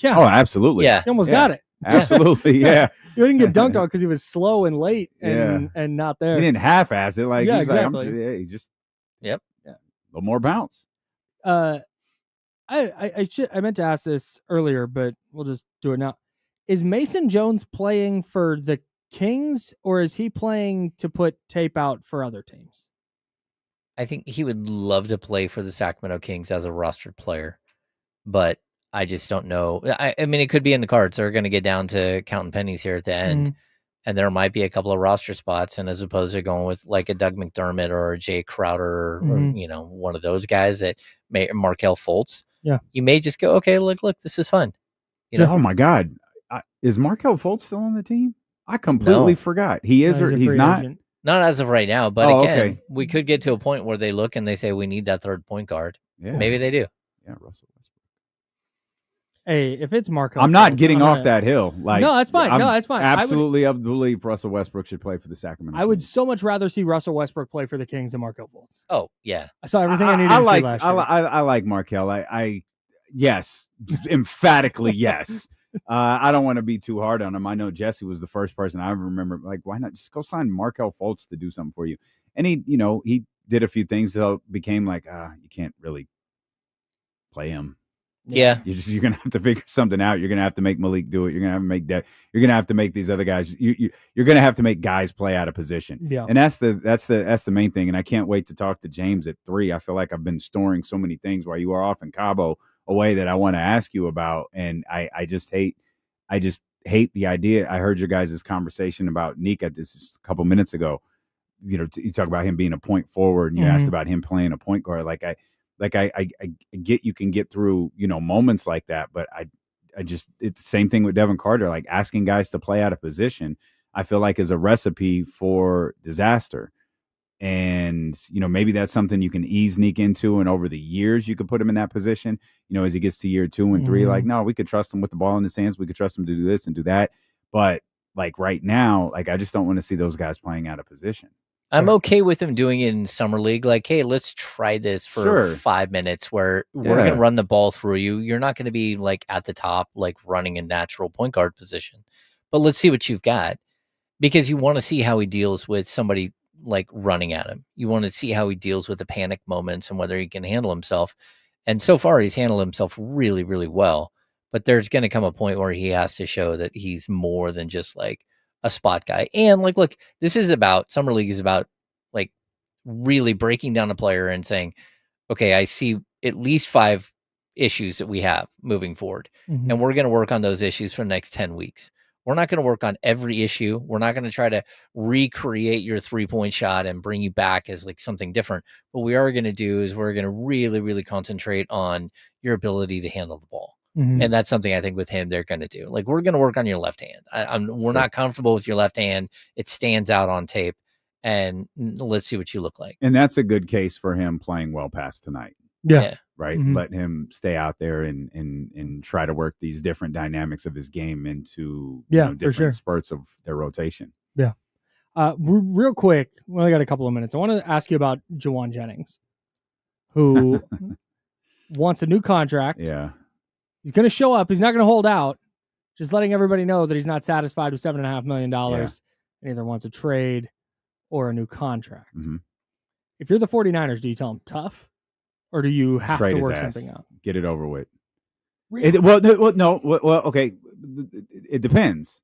G: Oh, absolutely.
B: Yeah.
A: He almost got it.
G: Absolutely. Yeah.
A: He didn't get dunked on because he was slow and late and not there.
G: He didn't half-ass it. Like, he's
A: exactly.
G: like, he just
B: a
G: little more bounce.
A: I meant to ask this earlier, but we'll just do it now. Is Mason Jones playing for the Kings, or is he playing to put tape out for other teams?
B: I think he would love to play for the Sacramento Kings as a rostered player, but I just don't know. I mean, it could be in the cards. They're going to get down to counting pennies here at the end, and there might be a couple of roster spots. And as opposed to going with like a Doug McDermott or a Jay Crowder or, you know, one of those guys that Markelle Fultz, you may just go, okay, look, this is fun. You know?
G: Oh my God. Is Markelle Fultz still on the team? I completely forgot. He is, or he's not?
B: Agent. Not as of right now, but again, we could get to a point where they look and they say, we need that third point guard. Yeah. Maybe they do.
G: Yeah, Russell Westbrook.
A: Hey, if it's Markelle,
G: I'm not getting off that hill. Like,
A: no, that's fine. No, that's fine.
G: Absolutely, I believe Russell Westbrook should play for the Sacramento Kings.
A: I would so much rather see Russell Westbrook play for the Kings than Markelle Fultz.
B: Oh, yeah.
A: I saw everything I needed to see last year.
G: I like Markelle. Yes, emphatically yes. I don't want to be too hard on him. I know Jesse was the first person I ever remember. Like, why not just go sign Markelle Fultz to do something for you? And he, you know, he did a few things that became like, you can't really play him.
B: Yeah,
G: you're gonna have to figure something out. You're gonna have to make Malik do it. You're gonna have to make that. You're gonna have to make these other guys. You're gonna have to make guys play out of position.
A: Yeah,
G: and that's the main thing. And I can't wait to talk to James at 3. I feel like I've been storing so many things while you are off in Cabo away that I want to ask you about. And I just hate the idea. I heard your guys' conversation about Nique just a couple minutes ago. You know, you talk about him being a point forward, and you asked about him playing a point guard. I get you can get through, you know, moments like that, but I just, it's the same thing with Devin Carter. Like, asking guys to play out of position, I feel like is a recipe for disaster. And, you know, maybe that's something you can ease Nique into, and over the years you could put him in that position, you know, as he gets to year 2 and 3, like, no, we could trust him with the ball in his hands. We could trust him to do this and do that. But like right now, like, I just don't want to see those guys playing out of position.
B: I'm okay with him doing it in summer league. Like, hey, let's try this for 5 minutes where we're going to run the ball through you. You're not going to be like at the top, like running a natural point guard position, but let's see what you've got, because you want to see how he deals with somebody like running at him. You want to see how he deals with the panic moments and whether he can handle himself. And so far he's handled himself really, really well, but there's going to come a point where he has to show that he's more than just like a spot guy. And like, look, this is about, summer league is about like really breaking down a player and saying, okay, I see at least 5 issues that we have moving forward.
A: Mm-hmm.
B: And we're going to work on those issues for the next 10 weeks. We're not going to work on every issue. We're not going to try to recreate your 3-point shot and bring you back as like something different. What we are going to do is we're going to really, really concentrate on your ability to handle the ball.
A: Mm-hmm.
B: And that's something I think with him, they're going to do. Like, we're going to work on your left hand. We're not comfortable with your left hand. It stands out on tape. And let's see what you look like.
G: And that's a good case for him playing well past tonight.
A: Yeah.
G: Right.
A: Mm-hmm.
G: Let him stay out there and try to work these different dynamics of his game into different spurts of their rotation.
A: Yeah. Real quick, we only got a couple of minutes. I want to ask you about Jauan Jennings, who wants a new contract.
G: Yeah.
A: He's going to show up. He's not going to hold out. Just letting everybody know that he's not satisfied with $7.5 million and either wants a trade or a new contract.
G: Mm-hmm.
A: If you're the 49ers, do you tell him tough? Or do you have
G: Trade
A: to work
G: his ass.
A: something out?
G: Get it over with.
A: Really?
G: Okay. It depends.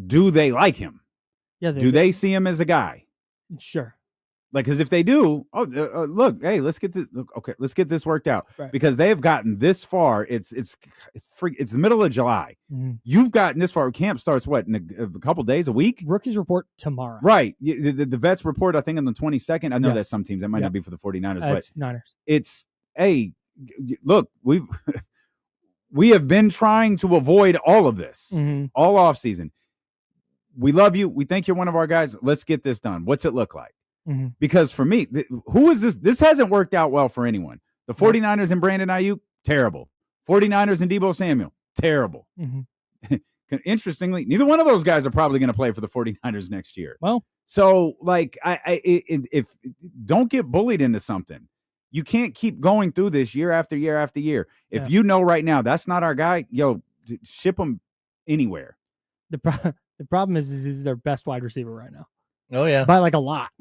G: Do they like him?
A: Yeah.
G: Do they see him as a guy?
A: Sure.
G: Like, because if they do, look, hey, let's get this worked out.
A: Right.
G: Because they have gotten this far. It's the middle of July.
A: Mm-hmm.
G: You've gotten this far. Camp starts what, in a couple days, a week?
A: Rookies report tomorrow.
G: Right. The vets report, I think, on the 22nd. I know that some teams, that might not be for the 49ers, but
A: Niners.
G: It's, hey, look, we have been trying to avoid all of this all offseason. We love you. We think you're one of our guys. Let's get this done. What's it look like?
A: Mm-hmm.
G: Because for me, who is this? This hasn't worked out well for anyone. The 49ers and Brandon Ayuk, terrible. 49ers and Deebo Samuel, terrible.
A: Mm-hmm.
G: Interestingly, neither one of those guys are probably going to play for the 49ers next year.
A: Well,
G: so like, if don't get bullied into something. You can't keep going through this year after year after year. If you know right now that's not our guy, ship him anywhere.
A: The problem is he's their best wide receiver right now.
B: Oh yeah,
A: by like a lot.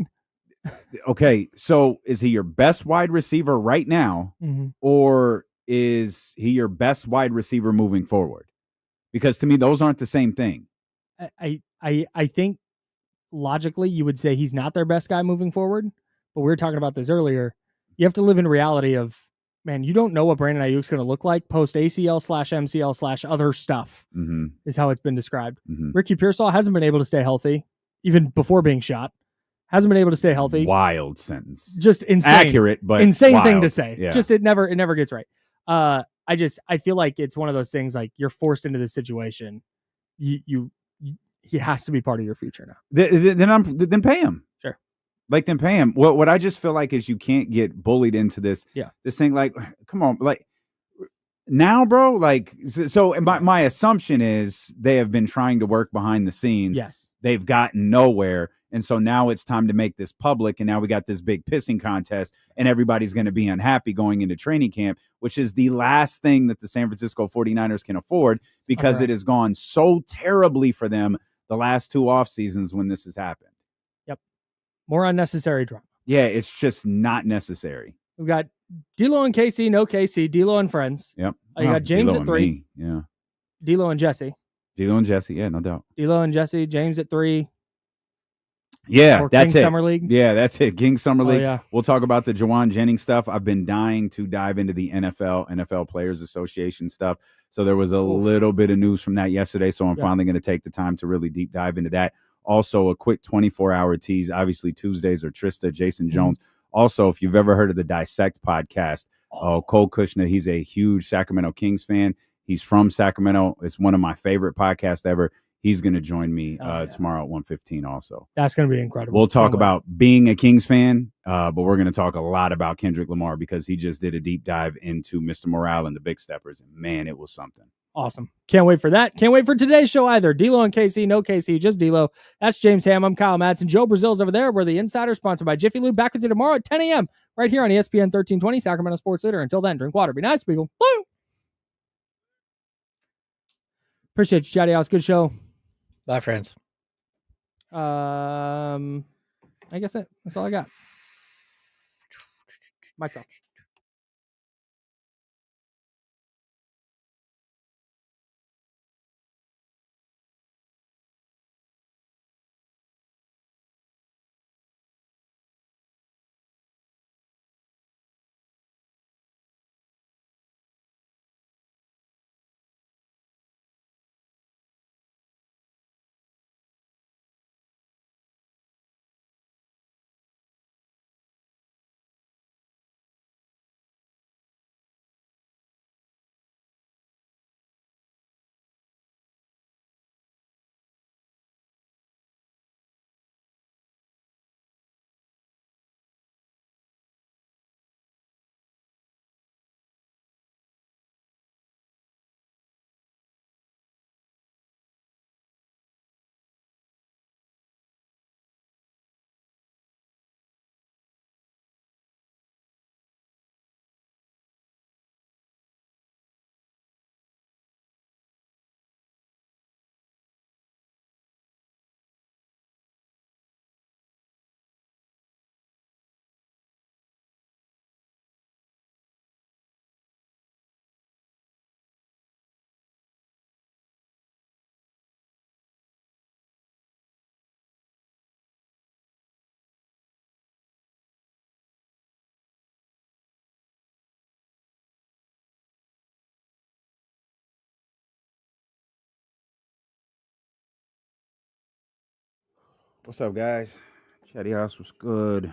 G: Okay, so is he your best wide receiver right now, or is he your best wide receiver moving forward? Because to me, those aren't the same thing.
A: I think logically you would say he's not their best guy moving forward, but we were talking about this earlier. You have to live in reality of, man, you don't know what Brandon Ayuk's going to look like post ACL/MCL/other stuff is how it's been described. Ricky Pearsall hasn't been able to stay healthy even before being shot. Hasn't been able to stay healthy.
G: Wild sentence.
A: Just insane.
G: Accurate, but
A: insane
G: wild
A: thing to say.
G: Yeah.
A: Just it never gets right. I feel like it's one of those things like you're forced into this situation. He has to be part of your future now.
G: Then pay him.
A: Sure.
G: Like, then pay him. What I just feel like is you can't get bullied into this.
A: Yeah.
G: This thing, like, come on, like now, bro. Like, so my assumption is they have been trying to work behind the scenes.
A: Yes.
G: They've gotten nowhere. And so now it's time to make this public. And now we got this big pissing contest and everybody's going to be unhappy going into training camp, which is the last thing that the San Francisco 49ers can afford because it has gone so terribly for them the last 2 off seasons when this has happened.
A: Yep. More unnecessary drama.
G: Yeah. It's just not necessary.
A: We've got D'Lo and KC, no KC, D'Lo and friends.
G: Yep.
A: You got James
G: D'Lo
A: at 3.
G: Me. Yeah.
A: D'Lo and Jesse.
G: D'Lo and Jesse. Yeah, no doubt.
A: D'Lo and Jesse, James at 3.
G: Yeah, that's
A: King
G: it.
A: Summer League.
G: Yeah, that's it. King Summer League.
A: Yeah.
G: We'll talk about the Jauan Jennings stuff. I've been dying to dive into the NFL Players Association stuff. So there was a little bit of news from that yesterday. So I'm finally going to take the time to really deep dive into that. Also, a quick 24-hour tease. Obviously, Tuesdays are Trista, Jason Jones. Also, if you've ever heard of the Dissect podcast, Cole Kushner, he's a huge Sacramento Kings fan. He's from Sacramento. It's one of my favorite podcasts ever. He's going to join me tomorrow at 1:15 also.
A: That's going to be incredible.
G: We'll talk about being a Kings fan, but we're going to talk a lot about Kendrick Lamar because he just did a deep dive into Mr. Morale and the Big Steppers. And, man, it was something.
A: Awesome. Can't wait for that. Can't wait for today's show either. D'Lo and KC, no KC, just D'Lo. That's James Ham. I'm Kyle Madsen. Joe Brazil's over there. We're the Insider, sponsored by Jiffy Lube. Back with you tomorrow at 10 a.m. right here on ESPN 1320, Sacramento Sports Leader. Until then, drink water. Be nice, people. Woo! Appreciate you, Chatty House. Good show.
B: Bye, friends.
A: I guess that's all I got. Myself.
G: What's up, guys? Chatty House was good.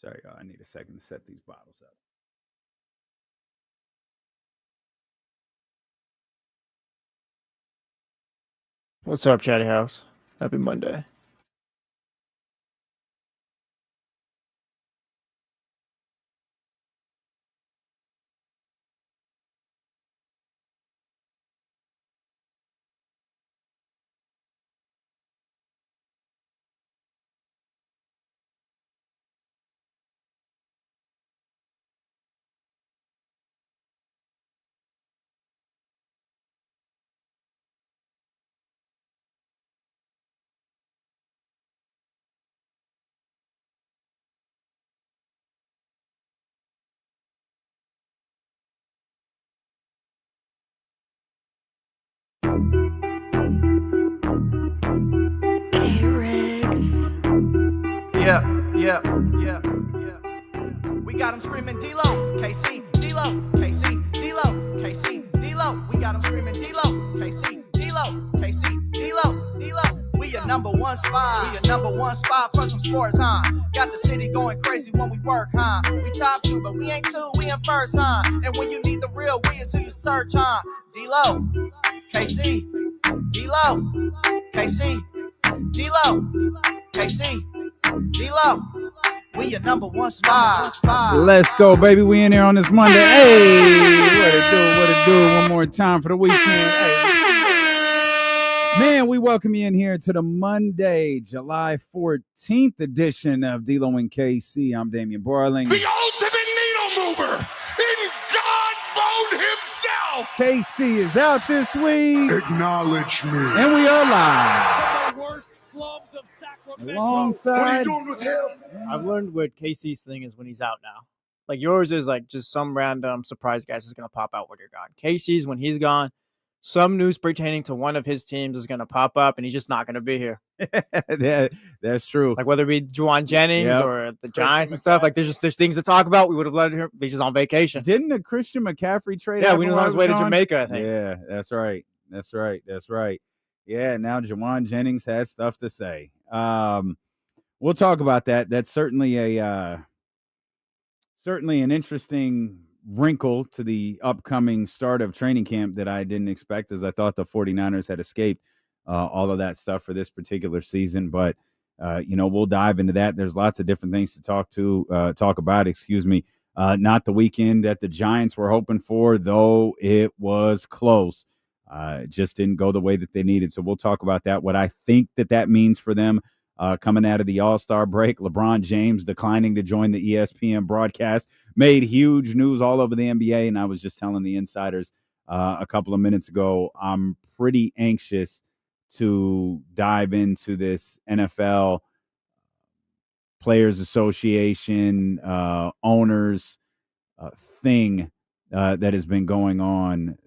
G: Sorry, y'all. I need a second to set these bottles up.
H: What's up, Chatty House? Happy Monday.
I: Yeah. We got them screaming D-Lo, KC, D-Lo, KC, D-Lo, KC, D-Lo. We got them screaming D-Lo, KC, D-Lo, KC, D-Lo, D-Lo. We your number one spot. We your number one spot for some sports, huh? Got the city going crazy when we work, huh? We top 2, but we ain't 2, we in first, huh? And when you need the real, we is who you search, huh? D-Lo, KC, D-Lo, KC, D-Lo, KC, D-Lo. We your number one spot.
G: Let's go, baby. We in here on this Monday. Hey, what it do? One more time for the weekend. Hey. Man, we welcome you in here to the Monday, July 14th edition of D-Lo and KC. I'm Damian Barling.
J: The ultimate needle mover in God mode himself.
G: KC is out this week.
J: Acknowledge me.
G: And we are live.
J: The worst slums of Sacramento.
G: Alongside.
J: What are you doing with him?
H: I've learned what Casey's thing is when he's out now. Like yours is like just some random surprise guy is going to pop out when you're gone. Casey's, when he's gone, some news pertaining to one of his teams is going to pop up and he's just not going to be here.
G: That's true.
H: Like whether it be Jauan Jennings or the Giants and stuff, like there's things to talk about. We would have let him. He's just on vacation.
G: Didn't a Christian McCaffrey trade?
H: Yeah, we knew on his way to Jamaica, I think.
G: Yeah, that's right. Yeah, now Jauan Jennings has stuff to say. We'll talk about that. That's certainly an interesting wrinkle to the upcoming start of training camp that I didn't expect, as I thought the 49ers had escaped all of that stuff for this particular season. But, we'll dive into that. There's lots of different things to talk about. Not the weekend that the Giants were hoping for, though it was close. It just didn't go the way that they needed. So we'll talk about that, what I think that means for them. Coming out of the All-Star break, LeBron James declining to join the ESPN broadcast made huge news all over the NBA, and I was just telling the insiders a couple of minutes ago, I'm pretty anxious to dive into this NFL Players Association owners thing that has been going on.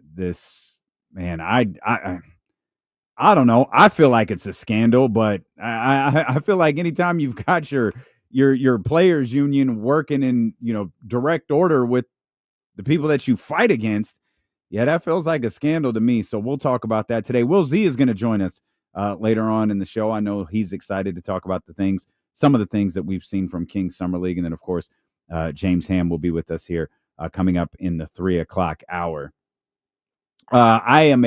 G: I don't know. I feel like it's a scandal, but I feel like anytime you've got your players union working in, direct order with the people that you fight against, that feels like a scandal to me. So we'll talk about that today. Will Z is going to join us later on in the show. I know he's excited to talk about some of the things that we've seen from Kings Summer League. And then, of course, James Ham will be with us here coming up in the 3 o'clock hour. I am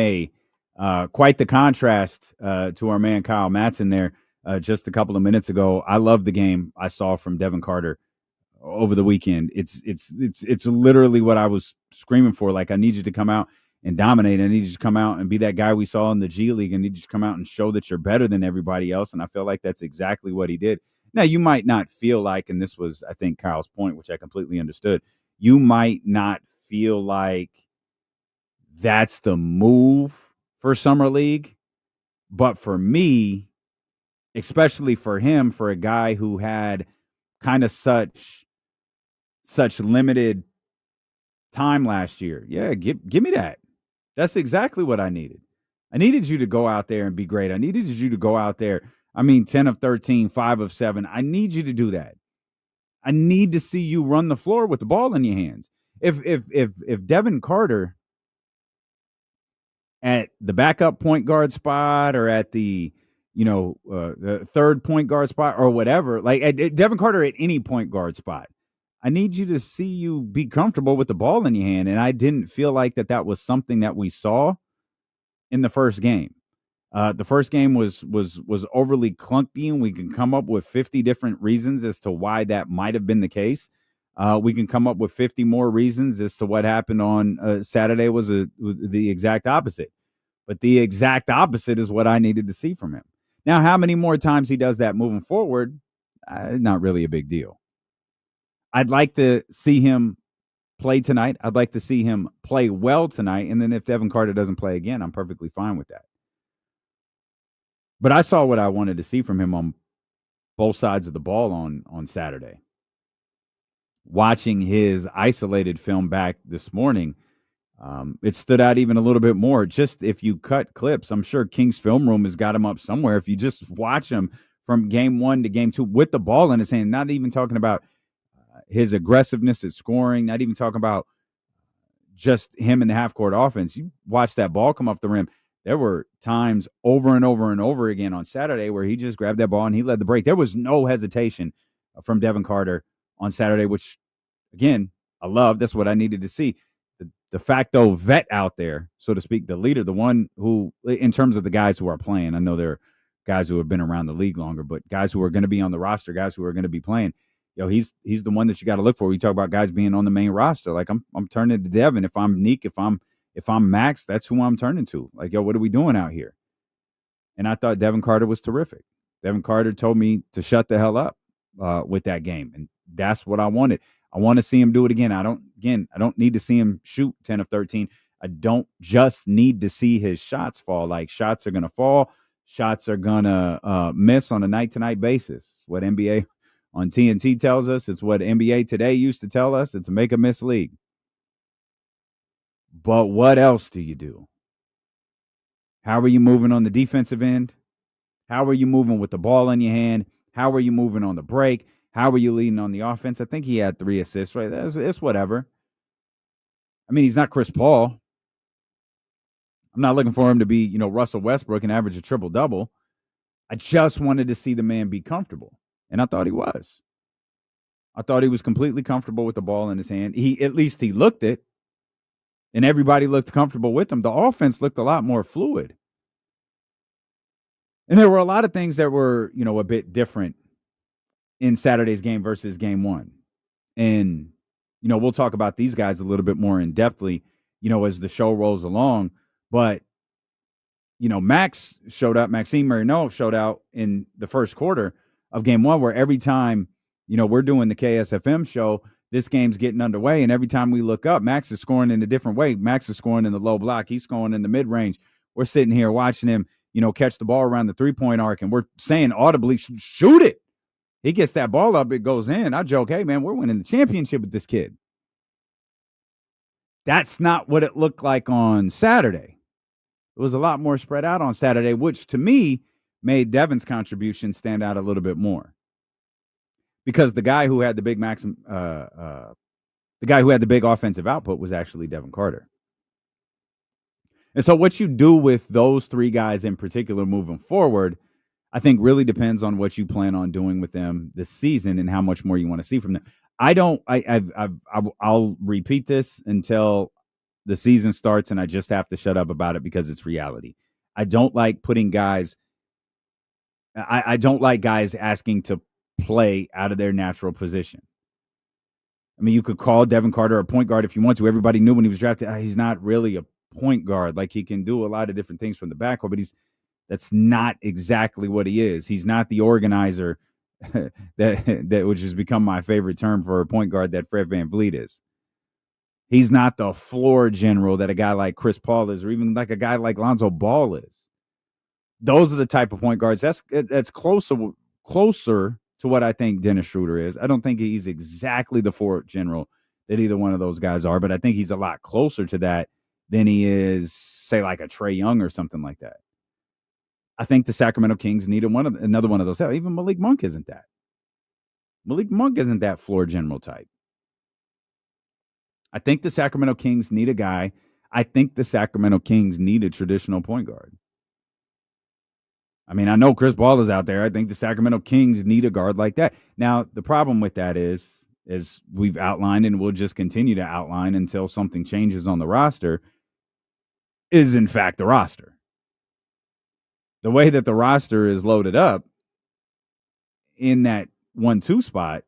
G: quite the contrast to our man Kyle Matson there just a couple of minutes ago. I love the game I saw from Devin Carter over the weekend. It's literally what I was screaming for. Like, I need you to come out and dominate. I need you to come out and be that guy we saw in the G League. I need you to come out and show that you're better than everybody else. And I feel like that's exactly what he did. Now, you might not feel like, and this was, I think, Kyle's point, which I completely understood, you might not feel like that's the move for Summer League. But for me, especially for him, for a guy who had kind of such limited time last year, yeah, give me that. That's exactly what I needed. I needed you to go out there and be great. I needed you to go out there. 10 of 13, 5 of 7. I need you to do that. I need to see you run the floor with the ball in your hands. If Devin Carter at the backup point guard spot or at the third point guard spot or whatever, like at Devin Carter at any point guard spot, I need you to see you be comfortable with the ball in your hand. And I didn't feel like that was something that we saw in the first game. The first game was overly clunky, and we can come up with 50 different reasons as to why that might have been the case. We can come up with 50 more reasons as to what happened on Saturday was the exact opposite. But the exact opposite is what I needed to see from him. Now, how many more times he does that moving forward, not really a big deal. I'd like to see him play tonight. I'd like to see him play well tonight. And then if Devin Carter doesn't play again, I'm perfectly fine with that. But I saw what I wanted to see from him on both sides of the ball on Saturday. Watching his isolated film back this morning, it stood out even a little bit more. Just if you cut clips, I'm sure King's Film Room has got him up somewhere. If you just watch him from game 1 to game 2 with the ball in his hand, not even talking about his aggressiveness at scoring, not even talking about just him in the half-court offense. You watch that ball come off the rim. There were times over and over and over again on Saturday where he just grabbed that ball and he led the break. There was no hesitation from Devin Carter on Saturday, which, again, I love. That's what I needed to see. The de facto vet out there, so to speak, the leader, the one who, in terms of the guys who are playing, I know there are guys who have been around the league longer, but guys who are going to be on the roster, guys who are going to be playing, he's the one that you got to look for. We talk about guys being on the main roster. Like, I'm turning to Devin. If I'm Nique, if I'm Max, that's who I'm turning to. Like, what are we doing out here? And I thought Devin Carter was terrific. Devin Carter told me to shut the hell up with that game. And that's what I wanted. I want to see him do it again. I don't need to see him shoot 10 of 13. I don't just need to see his shots fall. Like, shots are going to fall. Shots are going to miss on a night-to-night basis. What NBA on TNT tells us. It's what NBA Today used to tell us. It's a make-or-miss league. But what else do you do? How are you moving on the defensive end? How are you moving with the ball in your hand? How are you moving on the break? How are you leading on the offense? I think he had 3 assists, right? It's whatever. He's not Chris Paul. I'm not looking for him to be, Russell Westbrook and average a triple-double. I just wanted to see the man be comfortable, and I thought he was. I thought he was completely comfortable with the ball in his hand. At least he looked it. And everybody looked comfortable with him. The offense looked a lot more fluid. And there were a lot of things that were, a bit different in Saturday's game versus game 1. And, we'll talk about these guys a little bit more in depthly, as the show rolls along. But, Maxime Raynaud showed out in the first quarter of game 1, where every time, we're doing the KSFM show, this game's getting underway, and every time we look up, Max is scoring in a different way. Max is scoring in the low block. He's scoring in the mid-range. We're sitting here watching him, catch the ball around the three-point arc, and we're saying audibly, shoot it. He gets that ball up, it goes in. I joke, hey, man, we're winning the championship with this kid. That's not what it looked like on Saturday. It was a lot more spread out on Saturday, which to me made Devin's contribution stand out a little bit more. Because the guy who had the big offensive output was actually Devin Carter. And so what you do with those 3 guys in particular moving forward, I think really depends on what you plan on doing with them this season and how much more you want to see from them. I'll repeat this until the season starts and I just have to shut up about it because it's reality. I don't like putting guys – I don't like guys asking to play out of their natural position. I mean, you could call Devin Carter a point guard if you want to. Everybody knew when he was drafted, he's not really a point guard. Like, he can do a lot of different things from the backcourt, but that's not exactly what he is. He's not the organizer that which has become my favorite term for a point guard that Fred VanVleet is. He's not the floor general that a guy like Chris Paul is, or even like a guy like Lonzo Ball is. Those are the type of point guards. That's closer to what I think Dennis Schroeder is. I don't think he's exactly the floor general that either one of those guys are, but I think he's a lot closer to that than he is, say, like a Trae Young or something like that. I think the Sacramento Kings needed another one of those. Hell, even Malik Monk isn't that. Malik Monk isn't that floor general type. I think the Sacramento Kings need a guy. I think the Sacramento Kings need a traditional point guard. I mean, I know Chris Paul is out there. I think the Sacramento Kings need a guard like that. Now, the problem with that is, as we've outlined and we'll just continue to outline until something changes on the roster, is in fact the roster. The way that the roster is loaded up in that 1-2 spot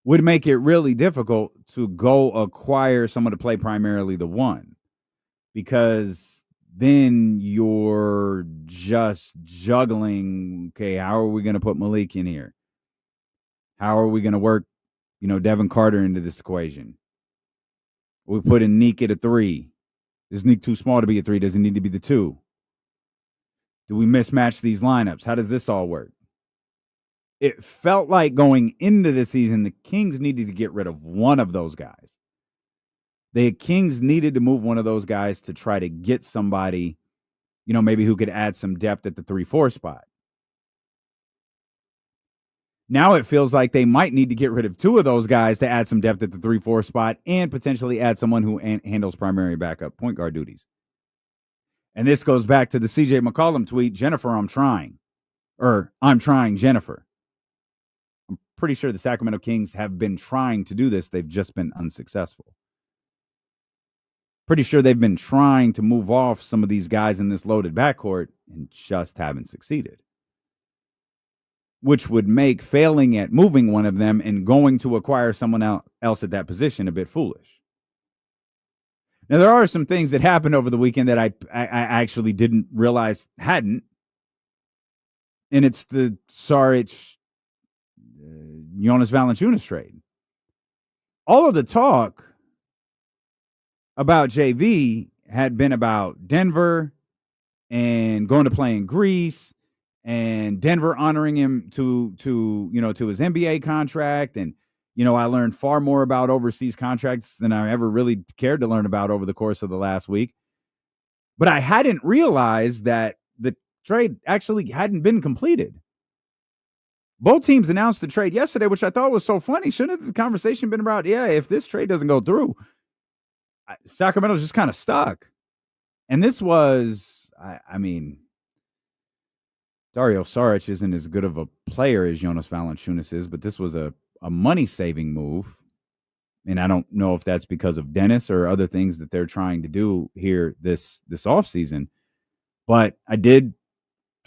G: would make it really difficult to go acquire someone to play primarily the 1, because then you're just juggling, okay, how are we going to put Malik in here? How are we going to work, Devin Carter into this equation? We put in Nique at a 3. Is Nique too small to be a 3? Does he need to be the 2? Do we mismatch these lineups? How does this all work? It felt like going into the season, the Kings needed to get rid of one of those guys. The Kings needed to move one of those guys to try to get somebody, maybe who could add some depth at the 3-4 spot. Now it feels like they might need to get rid of 2 of those guys to add some depth at the 3-4 spot and potentially add someone who handles primary backup point guard duties. And this goes back to the CJ McCollum tweet, Jennifer, I'm trying. Or, I'm trying, Jennifer. I'm pretty sure the Sacramento Kings have been trying to do this. They've just been unsuccessful. Pretty sure they've been trying to move off some of these guys in this loaded backcourt and just haven't succeeded. Which would make failing at moving one of them and going to acquire someone else at that position a bit foolish. Now, there are some things that happened over the weekend that I actually didn't realize hadn't. And it's the Saric Jonas Valanciunas trade. All of the talk about JV had been about Denver and going to play in Greece and Denver honoring him to his NBA contract. And, I learned far more about overseas contracts than I ever really cared to learn about over the course of the last week. But I hadn't realized that the trade actually hadn't been completed. Both teams announced the trade yesterday, which I thought was so funny. Shouldn't the conversation been about, if this trade doesn't go through, Sacramento's just kind of stuck. And this was, Dario Saric isn't as good of a player as Jonas Valanciunas is, but this was a money-saving move. And I don't know if that's because of Dennis or other things that they're trying to do here this offseason. But the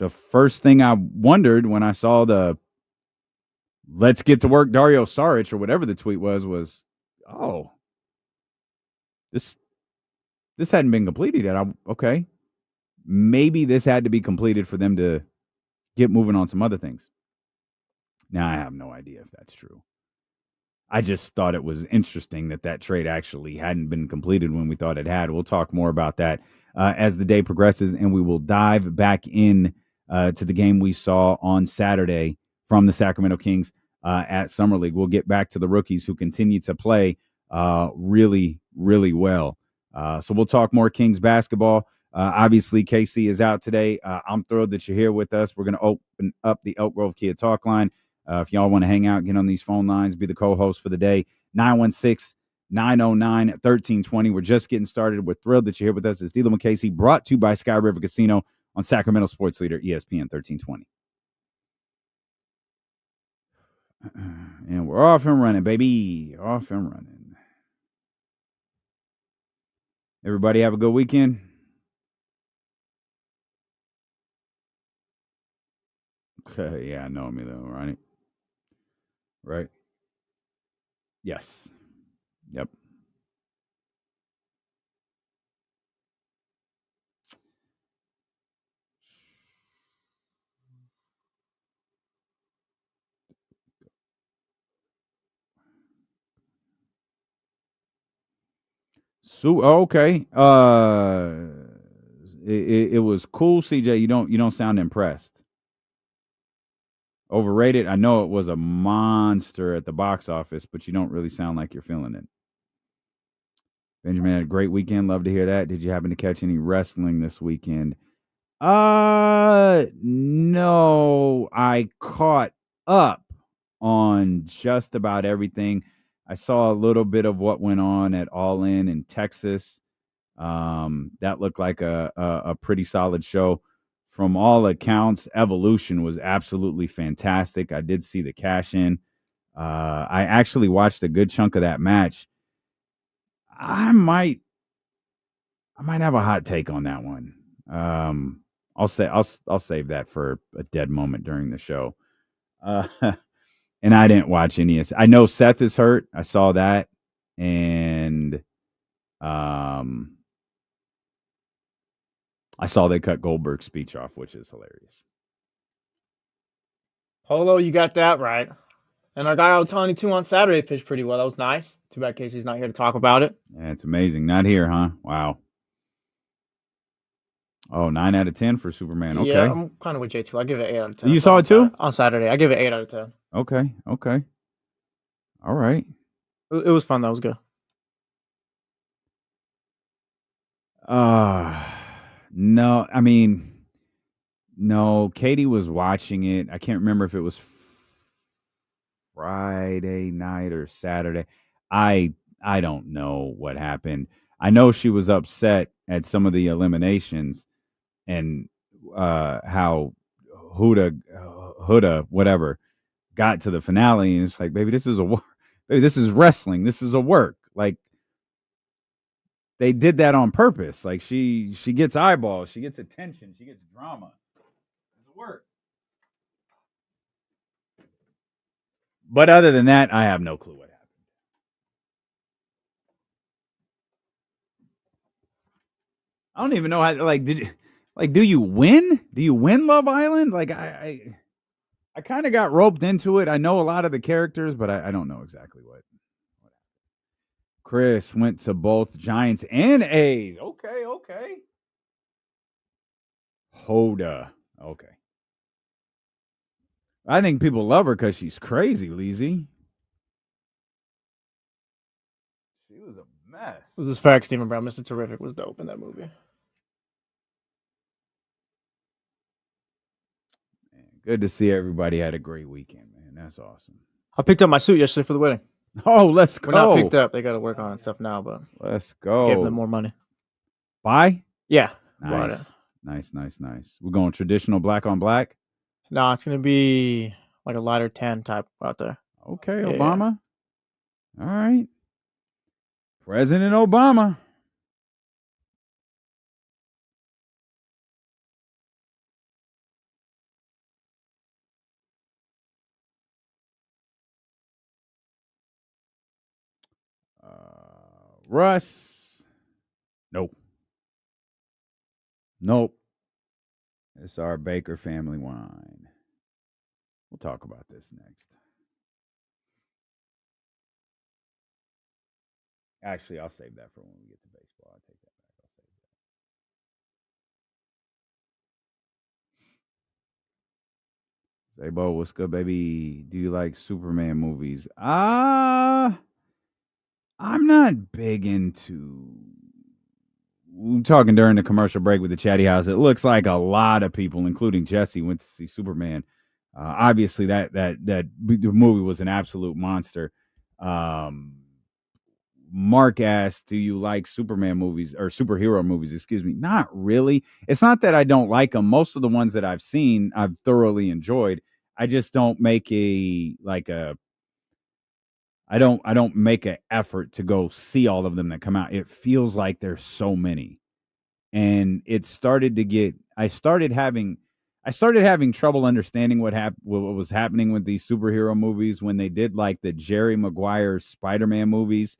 G: first thing I wondered when I saw the let's get to work Dario Saric or whatever the tweet was, this hadn't been completed yet. Okay. Maybe this had to be completed for them to get moving on some other things. Now, I have no idea if that's true. I just thought it was interesting that trade actually hadn't been completed when we thought it had. We'll talk more about that as the day progresses, and we will dive back in to the game we saw on Saturday from the Sacramento Kings at Summer League. We'll get back to the rookies who continue to play really, really well. So we'll talk more Kings basketball. Obviously, KC is out today. I'm thrilled that you're here with us. We're going to open up the Elk Grove Kia Talk line. If y'all want to hang out, get on these phone lines, be the co-host for the day, 916-909-1320. We're just getting started. We're thrilled that you're here with us. It's Dealing with KC, brought to you by Sky River Casino on Sacramento Sports Leader, ESPN 1320. And we're off and running, baby. Off and running. Everybody have a good weekend. Okay, yeah, I know me though, right? Right. Yes. Yep. So okay. It was cool, CJ. You don't sound impressed. Overrated. I know it was a monster at the box office, but you don't really sound like you're feeling it. Benjamin had a great weekend. Love to hear that. Did you happen to catch any wrestling this weekend? No. I caught up on just about everything. I saw a little bit of what went on at All In Texas. That looked like a pretty solid show. From all accounts, Evolution was absolutely fantastic. I did see the cash in. I actually watched a good chunk of that match. I might have a hot take on that one. I'll save that for a dead moment during the show. And I didn't watch any. I know Seth is hurt. I saw that, and I saw they cut Goldberg's speech off, which is hilarious.
H: Polo, you got that right. And our guy Otani too on Saturday pitched pretty well. That was nice. Too bad Casey's not here to talk about it.
G: Yeah, it's amazing. Not here, huh? Wow. Oh, 9 out of 10 for Superman. Okay.
H: Yeah, I'm kind of with JT. I give it 8 out of 10.
G: You saw it too?
H: On Saturday. I give it 8 out of 10.
G: Okay. All right.
H: It was fun. That was good.
G: No, I mean, no, Katie was watching it. I can't remember if it was Friday night or Saturday. I don't know what happened. I know she was upset at some of the eliminations and how Huda whatever got to the finale, and it's like, baby, this is wrestling. This is a work. Like, they did that on purpose. Like, she gets eyeballs, she gets attention, she gets drama. It's a work. But other than that, I have no clue what happened. I don't even know how. Like, do you win? Do you win Love Island? Like, I kind of got roped into it. I know a lot of the characters, but I don't know exactly what. Chris went to both Giants and A's. Okay. Hoda. Okay. I think people love her because she's crazy, Leezy. She was a mess.
H: This is fact, Stephen Brown. Mr. Terrific was dope in that movie.
G: Man, good to see everybody had a great weekend, man. That's awesome.
H: I picked up my suit yesterday for the wedding.
G: Oh, let's go.
H: We're not picked up. They got to work on it stuff now, but
G: let's go.
H: Gave them more money.
G: Buy?
H: Yeah.
G: Nice. We're going traditional black on black?
H: No, it's going to be like a lighter tan type out there.
G: Okay, yeah, Obama. Yeah. All right. President Obama. Russ. Nope. It's our Baker family wine. We'll talk about this next. Actually, I'll save that for when we get to baseball. I'll take that back. I'll save that. Zabo, what's good, baby? Do you like Superman movies? I'm not big into. We're talking during the commercial break with the Chatty House. It looks like a lot of people, including Jesse, went to see Superman. Obviously, that the movie was an absolute monster. Mark asked, do you like Superman movies or superhero movies? Excuse me. Not really. It's not that I don't like them. Most of the ones that I've seen, I've thoroughly enjoyed. I just don't make I I don't make an effort to go see all of them that come out. It feels like there's so many. And it started to get I started having trouble understanding what was happening with these superhero movies when they did like the Jerry Maguire Spider-Man movies.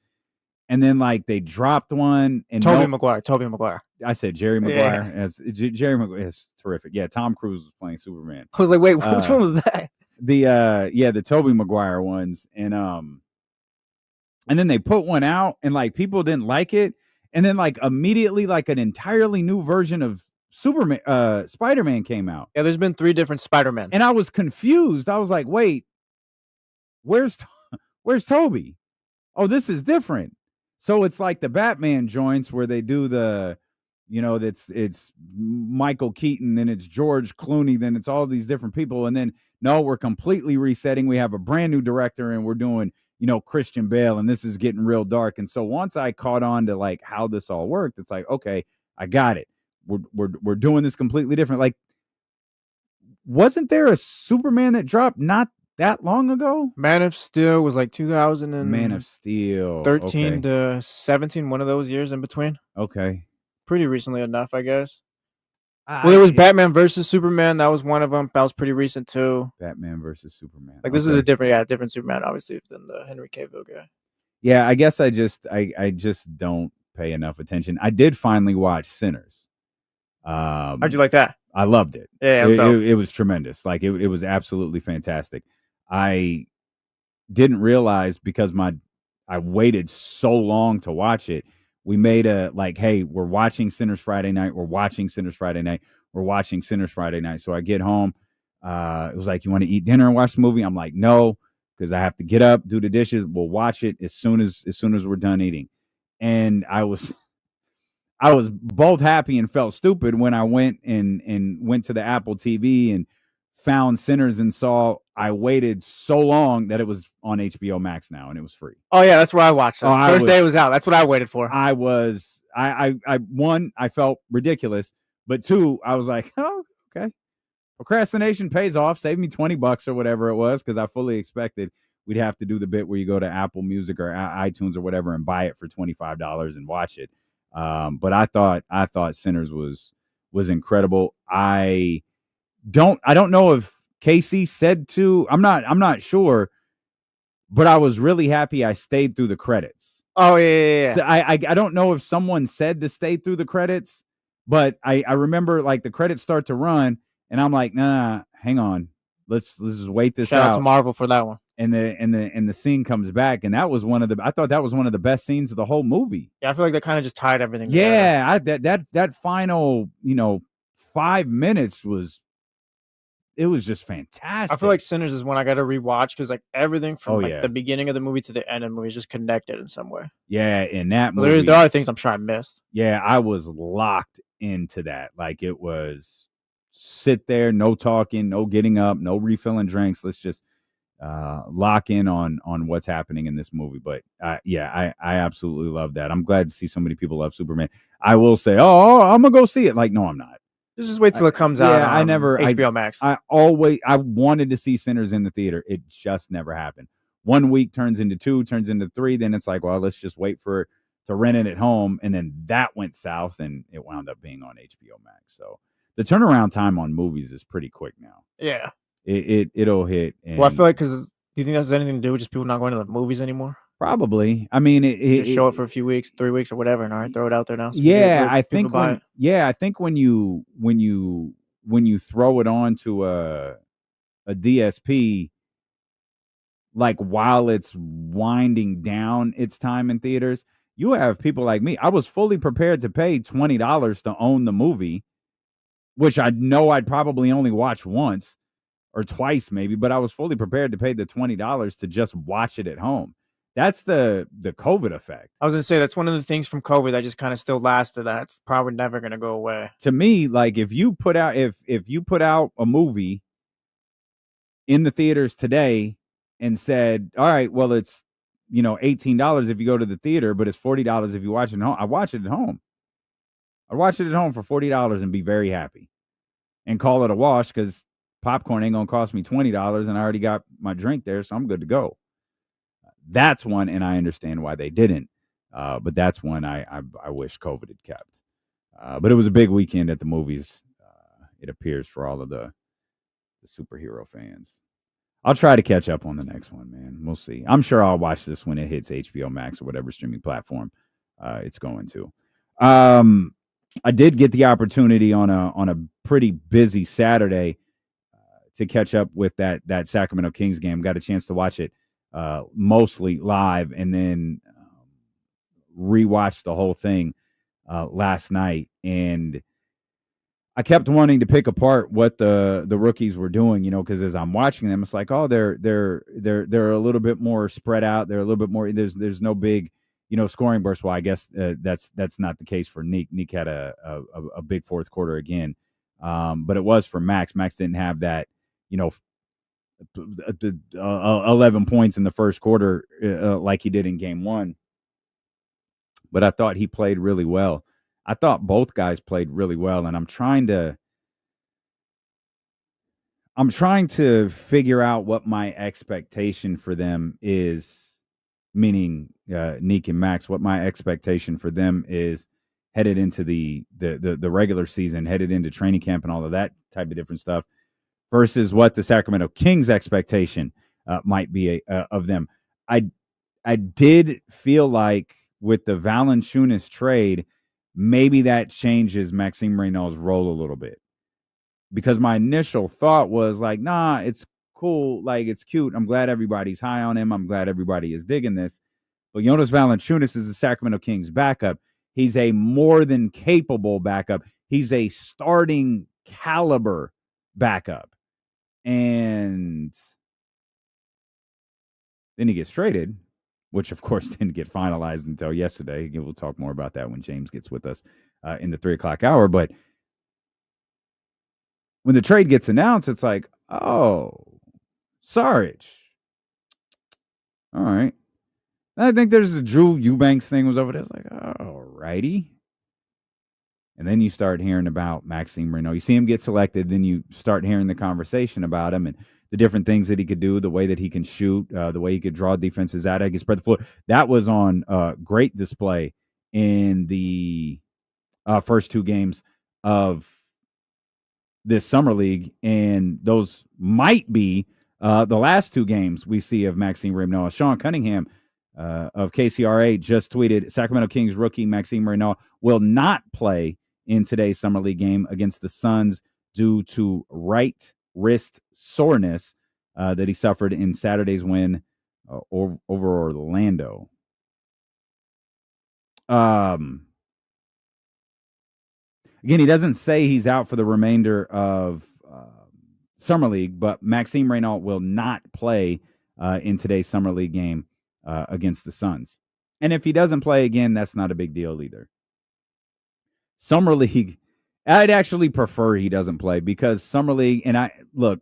G: And then like they dropped one and
H: Tobey Maguire.
G: I said Jerry Maguire Jerry Maguire is terrific. Yeah, Tom Cruise was playing Superman.
H: I was like, wait, which one was that?
G: The Tobey Maguire ones. And then they put one out and like people didn't like it. And then like immediately like an entirely new version of Spider-Man came out.
H: Yeah, there's been 3 different Spider-Men.
G: And I was confused. I was like, wait, where's Tobey? Oh, this is different. So it's like the Batman joints where they do the, it's Michael Keaton, then it's George Clooney, then it's all these different people. And then, no, we're completely resetting. We have a brand new director and we're doing, Christian Bale, and this is getting real dark. And so once I caught on to like how this all worked, it's like, okay, I got it. We're doing this completely different. Like, wasn't there a Superman that dropped not that long ago?
H: Man of Steel was like 2000 and
G: Man of Steel
H: 13 to 17, one of those years in between.
G: Okay.
H: Pretty recently enough, I guess. Well, there was Batman versus Superman. That was one of them. That was pretty recent too.
G: Batman versus Superman.
H: Like this is a different Superman, obviously, than the Henry Cavill guy.
G: Yeah, I guess I just don't pay enough attention. I did finally watch Sinners.
H: How'd you like that?
G: I loved it.
H: Yeah,
G: it was tremendous. Like it was absolutely fantastic. I didn't realize because I waited so long to watch it. We made a like, hey, we're watching Sinners Friday night. We're watching Sinners Friday night. We're watching Sinners Friday night. So I get home. It was like, you want to eat dinner and watch the movie? I'm like, no, because I have to get up, do the dishes. We'll watch it as soon as we're done eating. And I was both happy and felt stupid when I went to the Apple TV and found Sinners and saw I waited so long that it was on HBO Max now and it was free.
H: Oh yeah, that's where I watched it. First day it was out. That's what I waited for.
G: I felt ridiculous, but 2, I was like, oh, okay. Procrastination pays off. Save me $20 or whatever it was, because I fully expected we'd have to do the bit where you go to Apple Music or iTunes or whatever and buy it for $25 and watch it. But I thought Sinners was incredible. I don't know if Casey said to. I'm not sure, but I was really happy I stayed through the credits.
H: Oh yeah.
G: So I don't know if someone said to stay through the credits, but I remember like the credits start to run, and I'm like, nah, hang on, let's just wait this out.
H: Shout out to Marvel for that one.
G: And the scene comes back, and that was I thought that was one of the best scenes of the whole movie.
H: Yeah, I feel like that kind of just tied everything together.
G: Yeah, that final 5 minutes was just fantastic.
H: I feel like Sinners is one I got to rewatch because like everything from the beginning of the movie to the end of the movie is just connected in some way.
G: Yeah, in that movie,
H: there are things I'm sure I missed.
G: Yeah, I was locked into that. Like it was sit there, no talking, no getting up, no refilling drinks. Let's just lock in on what's happening in this movie. But I absolutely love that. I'm glad to see so many people love Superman. I will say, I'm gonna go see it. Like, no, I'm not.
H: Just wait till it comes out.
G: I never
H: HBO Max.
G: I wanted to see Sinners in the theater. It just never happened. 1 week turns into 2, turns into 3. Then it's like, well, let's just wait to rent it at home. And then that went south, and it wound up being on HBO Max. So the turnaround time on movies is pretty quick now.
H: Yeah,
G: it'll hit.
H: Well, I feel like because do you think that has anything to do with just people not going to the movies anymore?
G: Probably. I mean,
H: just show it for a few weeks, 3 weeks or whatever, and all right, throw it out there now. So
G: I think when you throw it onto a DSP, like while it's winding down its time in theaters, you have people like me. I was fully prepared to pay $20 to own the movie, which I know I'd probably only watch once or twice maybe, but I was fully prepared to pay the $20 to just watch it at home. That's the COVID effect.
H: I was gonna say that's one of the things from COVID that just kind of still lasted. That's probably never gonna go away.
G: To me, like if you put out a movie in the theaters today and said, all right, well it's $18 if you go to the theater, but it's $40 if you watch it at home. I watch it at home. I'd watch it at home for $40 and be very happy and call it a wash because popcorn ain't gonna cost me $20 and I already got my drink there, so I'm good to go. That's one, and I understand why they didn't. But that's one I wish COVID had kept. But it was a big weekend at the movies, it appears, for all of the superhero fans. I'll try to catch up on the next one, man. We'll see. I'm sure I'll watch this when it hits HBO Max or whatever streaming platform it's going to. I did get the opportunity on a pretty busy Saturday to catch up with that Sacramento Kings game. Got a chance to watch it mostly live, and then rewatched the whole thing last night. And I kept wanting to pick apart what the rookies were doing, because as I'm watching them, it's like, oh, they're a little bit more spread out. They're a little bit more. There's no big, scoring burst. Well, I guess that's not the case for Nique. Nique had a big fourth quarter again, but it was for Max. Max didn't have that, 11 points in the first quarter like he did in game one. But I thought he played really well. I thought both guys played really well, and I'm trying to figure out what my expectation for them is, meaning Nique and Max, what my expectation for them is headed into the regular season, headed into training camp and all of that type of different stuff, versus what the Sacramento Kings expectation might be of them. I did feel like with the Valanciunas trade, maybe that changes Maxime Raynaud's role a little bit. Because my initial thought was like, nah, it's cool. Like, it's cute. I'm glad everybody's high on him. I'm glad everybody is digging this. But Jonas Valanciunas is the Sacramento Kings backup. He's a more than capable backup. He's a starting caliber backup. And then he gets traded, which, of course, didn't get finalized until yesterday. We'll talk more about that when James gets with us in the 3 o'clock hour. But when the trade gets announced, it's like, oh, Saric. All right. And I think there's a Drew Eubanks thing was over there. It's like, all righty. And then you start hearing about Maxime Raynaud. You see him get selected, then you start hearing the conversation about him and the different things that he could do, the way that he can shoot, the way he could draw defenses out. He could spread the floor. That was on great display in the first 2 games of this summer league, and those might be the last 2 games we see of Maxime Raynaud. Sean Cunningham of KCRA just tweeted, Sacramento Kings rookie Maxime Raynaud will not play in today's summer league game against the Suns due to right wrist soreness that he suffered in Saturday's win over Orlando. Again, he doesn't say he's out for the remainder of summer league, but Maxime Raynaud will not play in today's summer league game against the Suns. And if he doesn't play again, that's not a big deal either. Summer league, I'd actually prefer he doesn't play, because summer league, and I love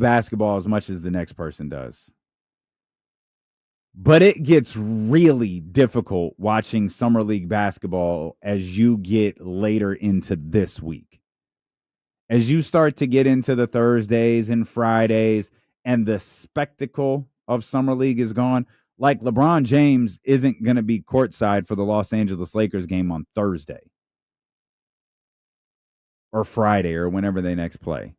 G: basketball as much as the next person does. But it gets really difficult watching summer league basketball as you get later into this week. As you start to get into the Thursdays and Fridays, and the spectacle of summer league is gone. Like, LeBron James isn't going to be courtside for the Los Angeles Lakers game on Thursday or Friday or whenever they next play.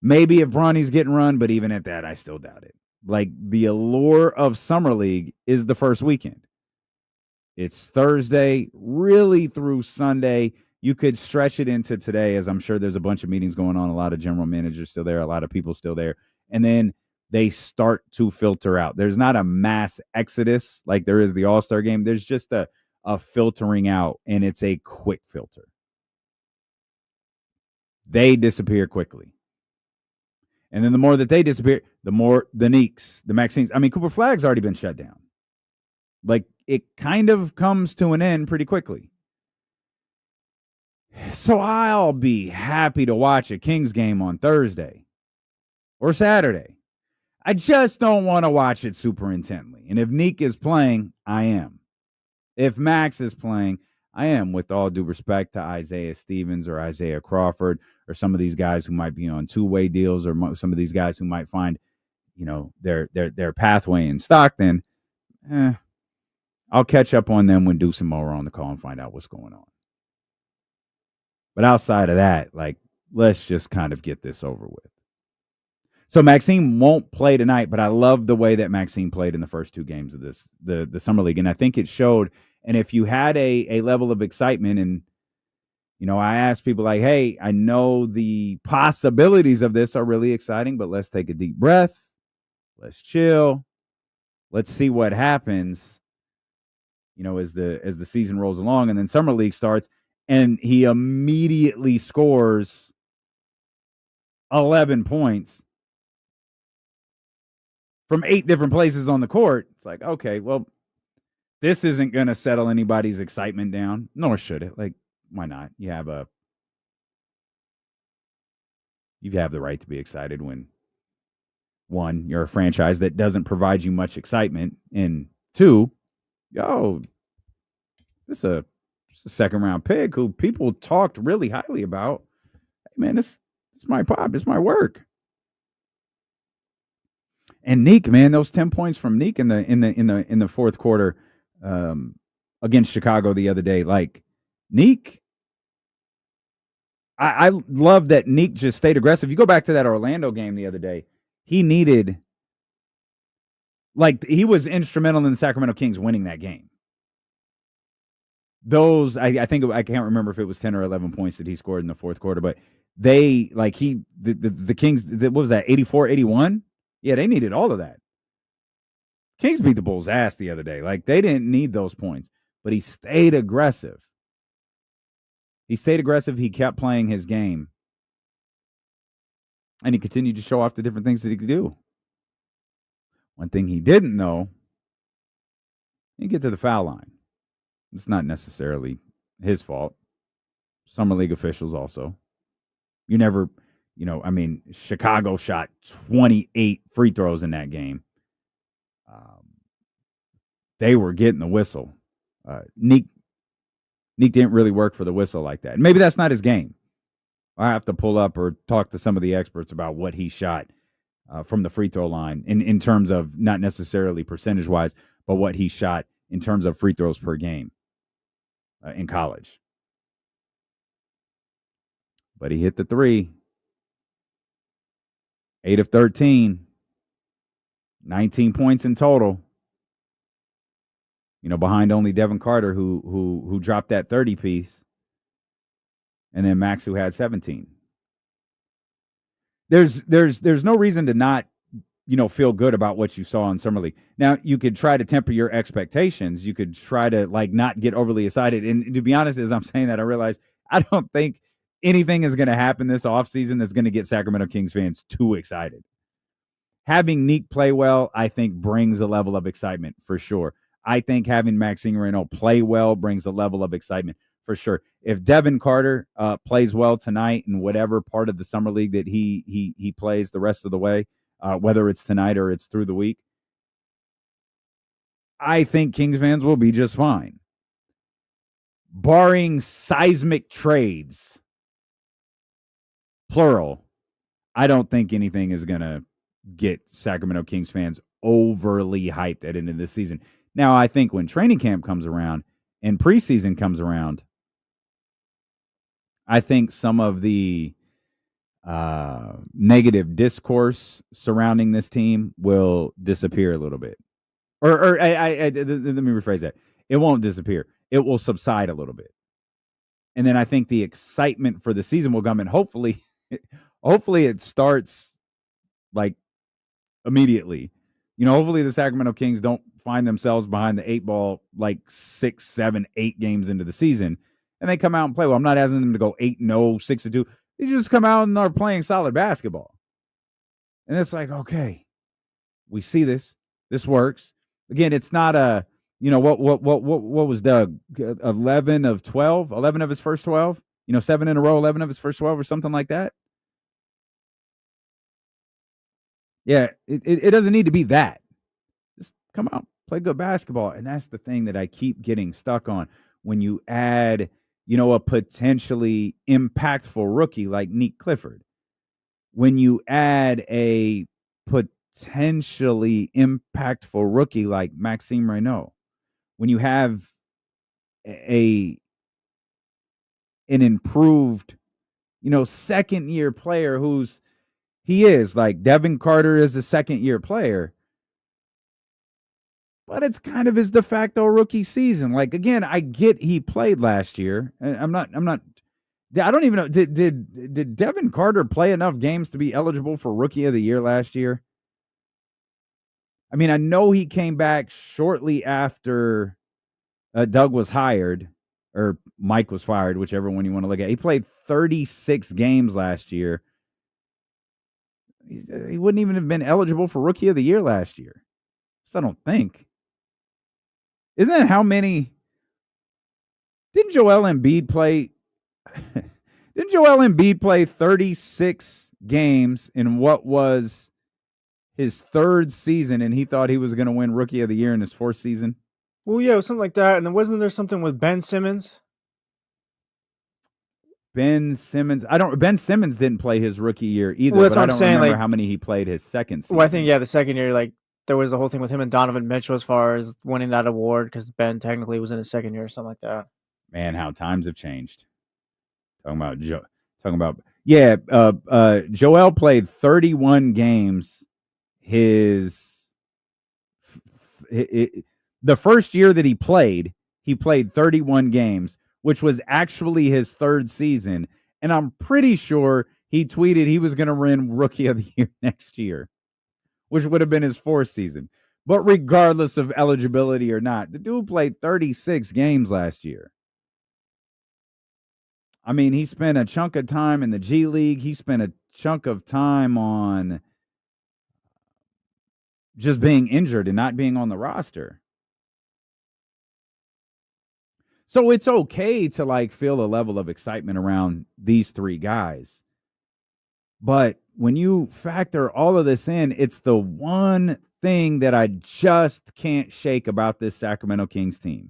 G: Maybe if Bronny's getting run, but even at that, I still doubt it. Like, the allure of summer league is the first weekend. It's Thursday, really through Sunday. You could stretch it into today, as I'm sure there's a bunch of meetings going on, a lot of general managers still there, a lot of people still there. And then they start to filter out. There's not a mass exodus like there is the All-Star game. There's just a filtering out, and it's a quick filter. They disappear quickly. And then the more that they disappear, the more the Niques, the Maximes. I mean, Cooper Flagg's already been shut down. Like, it kind of comes to an end pretty quickly. So I'll be happy to watch a Kings game on Thursday or Saturday. I just don't want to watch it super intently. And if Nique is playing, I am. If Max is playing, I am, with all due respect to Isaiah Stevens or Isaiah Crawford or some of these guys who might be on two-way deals, or some of these guys who might find, their pathway in Stockton, I'll catch up on them when Deuce and Mo are on the call and find out what's going on. But outside of that, like, let's just kind of get this over with. So Maxime won't play tonight, but I love the way that Maxime played in the first 2 games of the Summer League. And I think it showed. And if you had a level of excitement, and, I asked people like, hey, I know the possibilities of this are really exciting, but let's take a deep breath. Let's chill. Let's see what happens, as the season rolls along. And then Summer League starts, and he immediately scores 11 points from 8 different places on the court. It's like, okay, well, this isn't going to settle anybody's excitement down, nor should it. Like, why not? You have the right to be excited when, 1, you're a franchise that doesn't provide you much excitement, and 2, this is a second-round pick who people talked really highly about. Hey, man, this is my pop. It's my work. And Nique, man, those 10 points from Nique in the fourth quarter against Chicago the other day. Like, Nique, I love that Nique just stayed aggressive. You go back to that Orlando game the other day, he was instrumental in the Sacramento Kings winning that game. Those, I think, I can't remember if it was 10 or 11 points that he scored in the fourth quarter, but the Kings, what was that, 84-81? Yeah, they needed all of that. Kings beat the Bulls' ass the other day. Like, they didn't need those points, but he stayed aggressive. He kept playing his game. And he continued to show off the different things that he could do. One thing he didn't, though, he didn't get to the foul line. It's not necessarily his fault. Summer League officials also. You never... Chicago shot 28 free throws in that game. They were getting the whistle. Nique didn't really work for the whistle like that. And maybe that's not his game. I have to pull up or talk to some of the experts about what he shot from the free throw line in terms of not necessarily percentage-wise, but what he shot in terms of free throws per game in college. But he hit the 3. 8 of 13, 19 points in total. Behind only Devin Carter, who dropped that 30 piece, and then Max, who had 17. There's no reason to not feel good about what you saw in Summer League. Now, you could try to temper your expectations. You could try to not get overly excited. And to be honest, as I'm saying that, I realize I don't think anything is going to happen this offseason that's going to get Sacramento Kings fans too excited. Having Nique play well, I think, brings a level of excitement for sure. I think having Maxime Raynaud play well brings a level of excitement for sure. If Devin Carter plays well tonight in whatever part of the Summer League that he plays the rest of the way, whether it's tonight or it's through the week, I think Kings fans will be just fine. Barring seismic trades, plural, I don't think anything is going to get Sacramento Kings fans overly hyped at the end of this season. Now, I think when training camp comes around and preseason comes around, I think some of the negative discourse surrounding this team will disappear a little bit. Or let me rephrase that. It won't disappear. It will subside a little bit. And then I think the excitement for the season will come, and hopefully it starts immediately. Hopefully the Sacramento Kings don't find themselves behind the 8 ball 6, 7, 8 games into the season, and they come out and play well. I'm not asking them to go 8-0, 6-2. They just come out and are playing solid basketball. And it's like, okay, we see this. This works. Again, it's not a, what was Doug? 11 of 12? 11 of his first 12? 7 in a row, 11 of his first 12 or something like that? Yeah, it doesn't need to be that. Just come out, play good basketball. And that's the thing that I keep getting stuck on. When you add, a potentially impactful rookie like Nique Clifford, when you add a potentially impactful rookie like Maxime Raynaud, when you have an improved, second year player he is like Devin Carter is a second year player, but it's kind of his de facto rookie season. Like, again, I get he played last year. I don't even know. Did Devin Carter play enough games to be eligible for Rookie of the Year last year? I mean, I know he came back shortly after Doug was hired, or Mike was fired, whichever one you want to look at. He played 36 games last year. He wouldn't even have been eligible for Rookie of the Year last year. So I don't think. Isn't that how many? Didn't Joel Embiid play? Didn't Joel Embiid play 36 games in what was his third season, and he thought he was going to win Rookie of the Year in his fourth season?
H: Well, yeah, it was something like that. And then wasn't there something with Ben Simmons?
G: Ben Simmons didn't play his rookie year either.
H: Well, that's
G: but
H: what
G: I
H: I'm
G: don't
H: saying,
G: remember
H: like-
G: how many he played his second season.
H: Well, I think, the second year, like, there was a whole thing with him and Donovan Mitchell as far as winning that award because Ben technically was in his second year or something like that.
G: Man, how times have changed. Joel played 31 games the first year that he played 31 games, which was actually his third season. And I'm pretty sure he tweeted he was going to win Rookie of the Year next year, which would have been his fourth season. But regardless of eligibility or not, the dude played 36 games last year. I mean, he spent a chunk of time in the G League. He spent a chunk of time on just being injured and not being on the roster. So it's okay to like feel a level of excitement around these three guys. But when you factor all of this in, it's the one thing that I just can't shake about this Sacramento Kings team.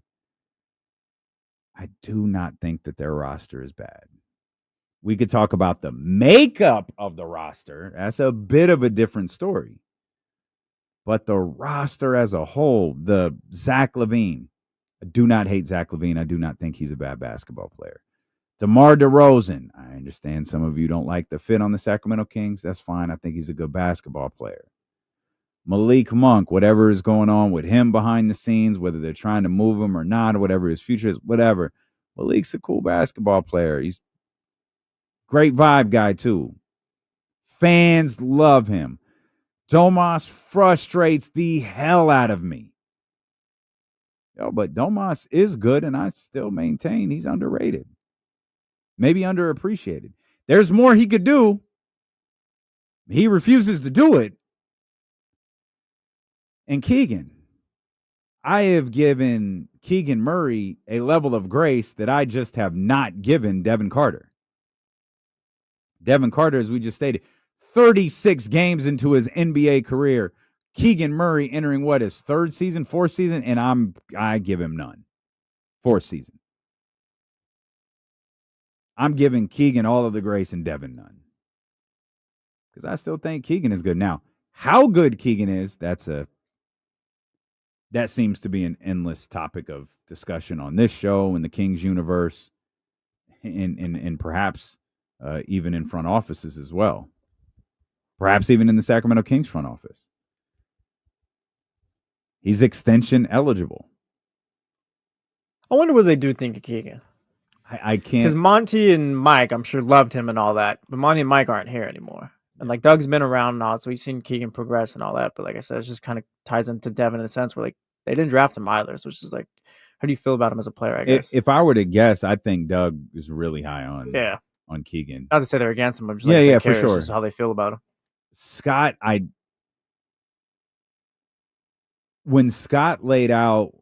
G: I do not think that their roster is bad. We could talk about the makeup of the roster. That's a bit of a different story. But the roster as a whole, the Zach LaVine, I do not hate Zach LaVine. I do not think he's a bad basketball player. DeMar DeRozan, I understand some of you don't like the fit on the Sacramento Kings. That's fine. I think he's a good basketball player. Malik Monk, whatever is going on with him behind the scenes, whether they're trying to move him or not, or whatever his future is, whatever. Malik's a cool basketball player. He's a great vibe guy, too. Fans love him. Domas frustrates the hell out of me. But Domas is good, and I still maintain he's underrated. Maybe underappreciated. There's more he could do. He refuses to do it. And Keegan, I have given Keegan Murray a level of grace that I just have not given Devin Carter. Devin Carter, as we just stated, 36 games into his NBA career. Keegan Murray entering his third season, fourth season, and I give him none. Fourth season. I'm giving Keegan all of the grace and Devin none. Because I still think Keegan is good. Now, how good Keegan is, that seems to be an endless topic of discussion on this show, in the Kings universe, and perhaps even in front offices as well. Perhaps even in the Sacramento Kings front office. He's extension eligible.
H: I wonder what they do think of Keegan.
G: I can't.
H: Because Monty and Mike, I'm sure, loved him and all that. But Monty and Mike aren't here anymore. And like Doug's been around and all, so we've seen Keegan progress and all that. But like I said, it just kind of ties into Devin in a sense where like they didn't draft him either. So it's just like, how do you feel about him as a player, I guess?
G: If I were to guess, I think Doug is really high on Keegan.
H: Not to say they're against him. I'm just
G: for sure.
H: Just how they feel about him.
G: Scott, when Scott laid out,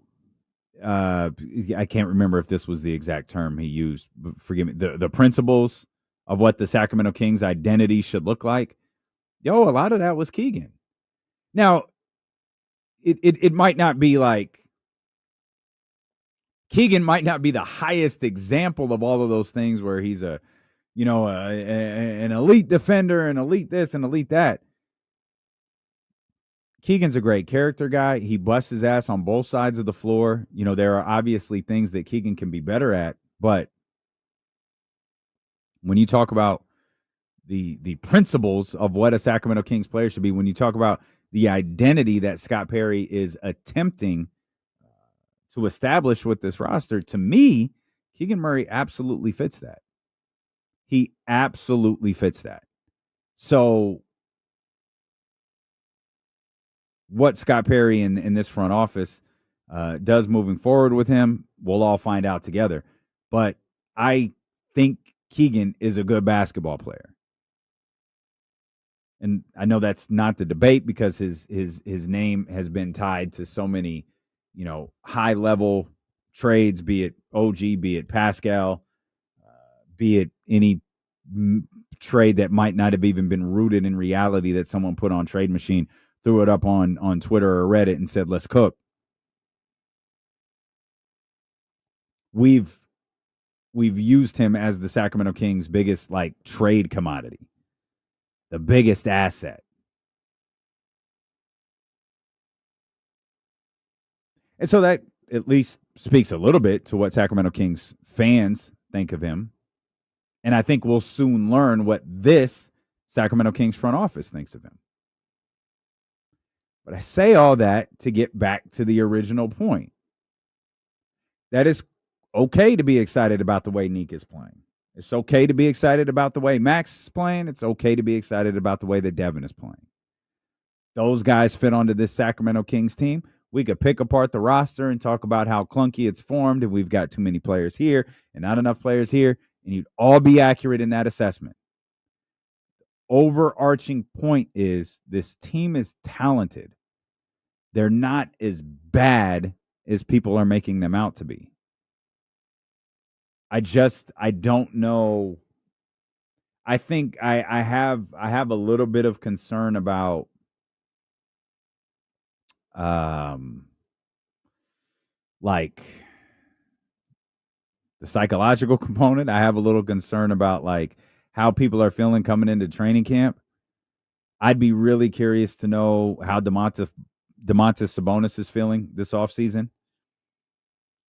G: I can't remember if this was the exact term he used, but forgive me, the principles of what the Sacramento Kings identity should look like. A lot of that was Keegan. Now, it might not be like, Keegan might not be the highest example of all of those things where he's an elite defender, an elite this and elite that. Keegan's a great character guy. He busts his ass on both sides of the floor. You know, there are obviously things that Keegan can be better at, but when you talk about the principles of what a Sacramento Kings player should be, when you talk about the identity that Scott Perry is attempting to establish with this roster, to me, Keegan Murray absolutely fits that. He absolutely fits that. So what Scott Perry in this front office does moving forward with him, we'll all find out together. But I think Keegan is a good basketball player. And I know that's not the debate because his name has been tied to so many, you know, high-level trades, be it OG, be it Pascal, be it any trade that might not have even been rooted in reality that someone put on Trade Machine, threw it up on Twitter or Reddit and said, let's cook. We've used him as the Sacramento Kings' biggest, like, trade commodity, the biggest asset. And so that at least speaks a little bit to what Sacramento Kings fans think of him. And I think we'll soon learn what this Sacramento Kings front office thinks of him. But I say all that to get back to the original point. That is okay to be excited about the way Nique is playing. It's okay to be excited about the way Max is playing. It's okay to be excited about the way that Devin is playing. Those guys fit onto this Sacramento Kings team. We could pick apart the roster and talk about how clunky it's formed and we've got too many players here and not enough players here, and you'd all be accurate in that assessment. Overarching point is this team is talented. They're not as bad as people are making them out to be. I don't know. I think I have a little bit of concern about like the psychological component. I have a little concern about like how people are feeling coming into training camp. I'd be really curious to know how Domantas Sabonis is feeling this offseason.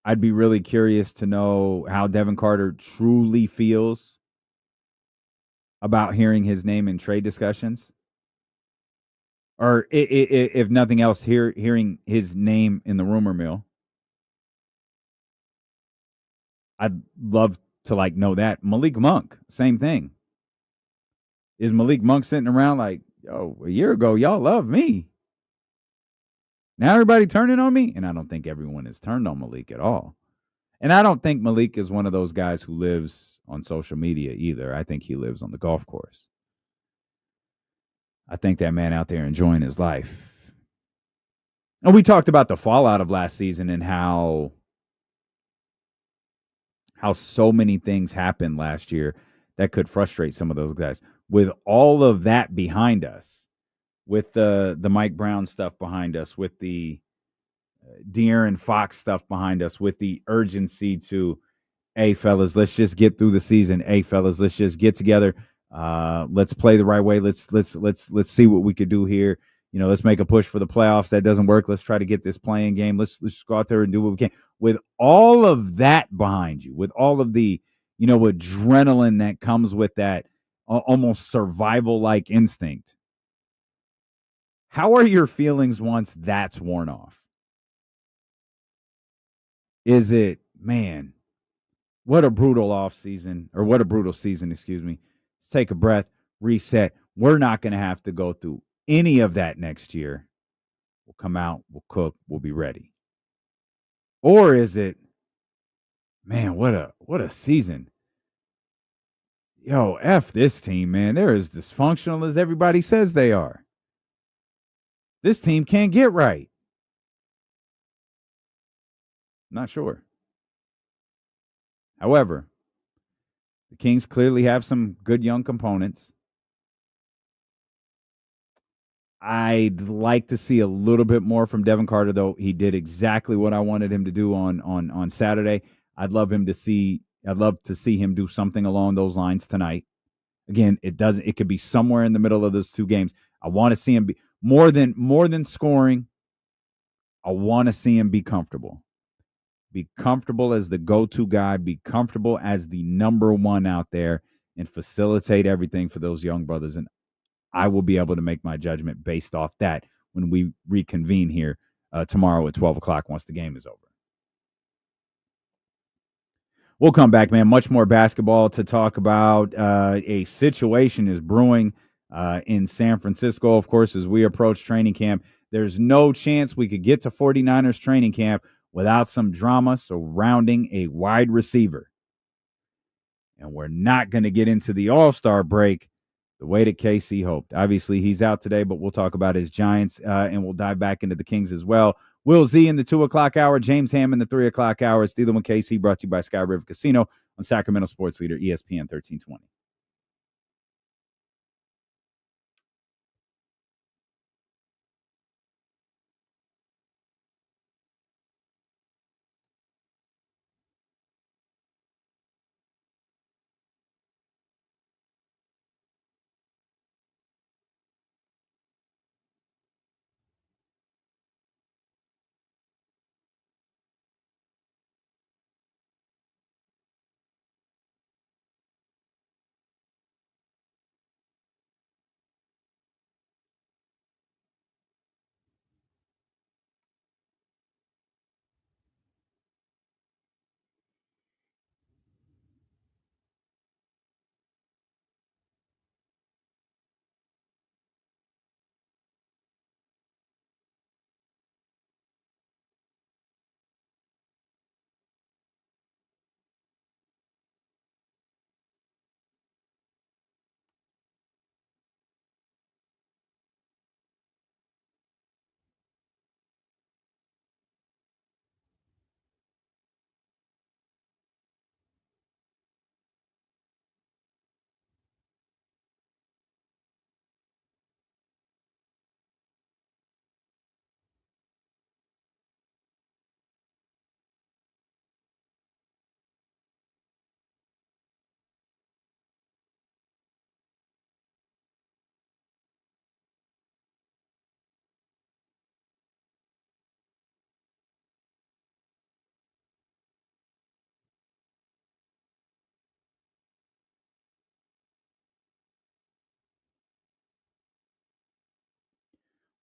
G: I'd be really curious to know how Devin Carter truly feels about hearing his name in trade discussions. Or if nothing else, hearing his name in the rumor mill. I'd love to like know that. Malik Monk, same thing. Is Malik Monk sitting around like, yo, a year ago, y'all loved me. Now everybody turning on me? And I don't think everyone is turned on Malik at all. And I don't think Malik is one of those guys who lives on social media either. I think he lives on the golf course. I think that man out there enjoying his life. And we talked about the fallout of last season and how so many things happened last year that could frustrate some of those guys. With all of that behind us, with the Mike Brown stuff behind us, with the De'Aaron Fox stuff behind us, with the urgency to, hey, fellas, let's just get through the season. Hey, fellas, let's just get together. Let's play the right way. Let's see what we could do here. You know, let's make a push for the playoffs. That doesn't work. Let's try to get this playing game. Let's just go out there and do what we can. With all of that behind you, with all of the, you know, adrenaline that comes with that almost survival-like instinct, how are your feelings once that's worn off? Is it, man, what a brutal season, excuse me. Let's take a breath, reset. We're not going to have to go through any of that next year. We'll come out, we'll cook, we'll be ready. Or is it, man, what a season. Yo, F this team, man. They're as dysfunctional as everybody says they are. This team can't get right. Not sure. However, the Kings clearly have some good young components. I'd like to see a little bit more from Devin Carter, though. He did exactly what I wanted him to do on Saturday. I'd love to see him do something along those lines tonight. Again, it could be somewhere in the middle of those two games. I want to see him More than scoring, I want to see him be comfortable. Be comfortable as the go-to guy. Be comfortable as the number one out there and facilitate everything for those young brothers. And I will be able to make my judgment based off that when we reconvene here tomorrow at 12 o'clock once the game is over. We'll come back, man. Much more basketball to talk about. A situation is brewing in San Francisco, of course, as we approach training camp. There's no chance we could get to 49ers training camp without some drama surrounding a wide receiver. And we're not going to get into the All-Star break the way that KC hoped. Obviously, he's out today, but we'll talk about his Giants, and we'll dive back into the Kings as well. Will Z in the 2 o'clock hour, James Ham in the 3 o'clock hour. It's Dealing with KC, brought to you by Sky River Casino on Sacramento Sports Leader, ESPN 1320.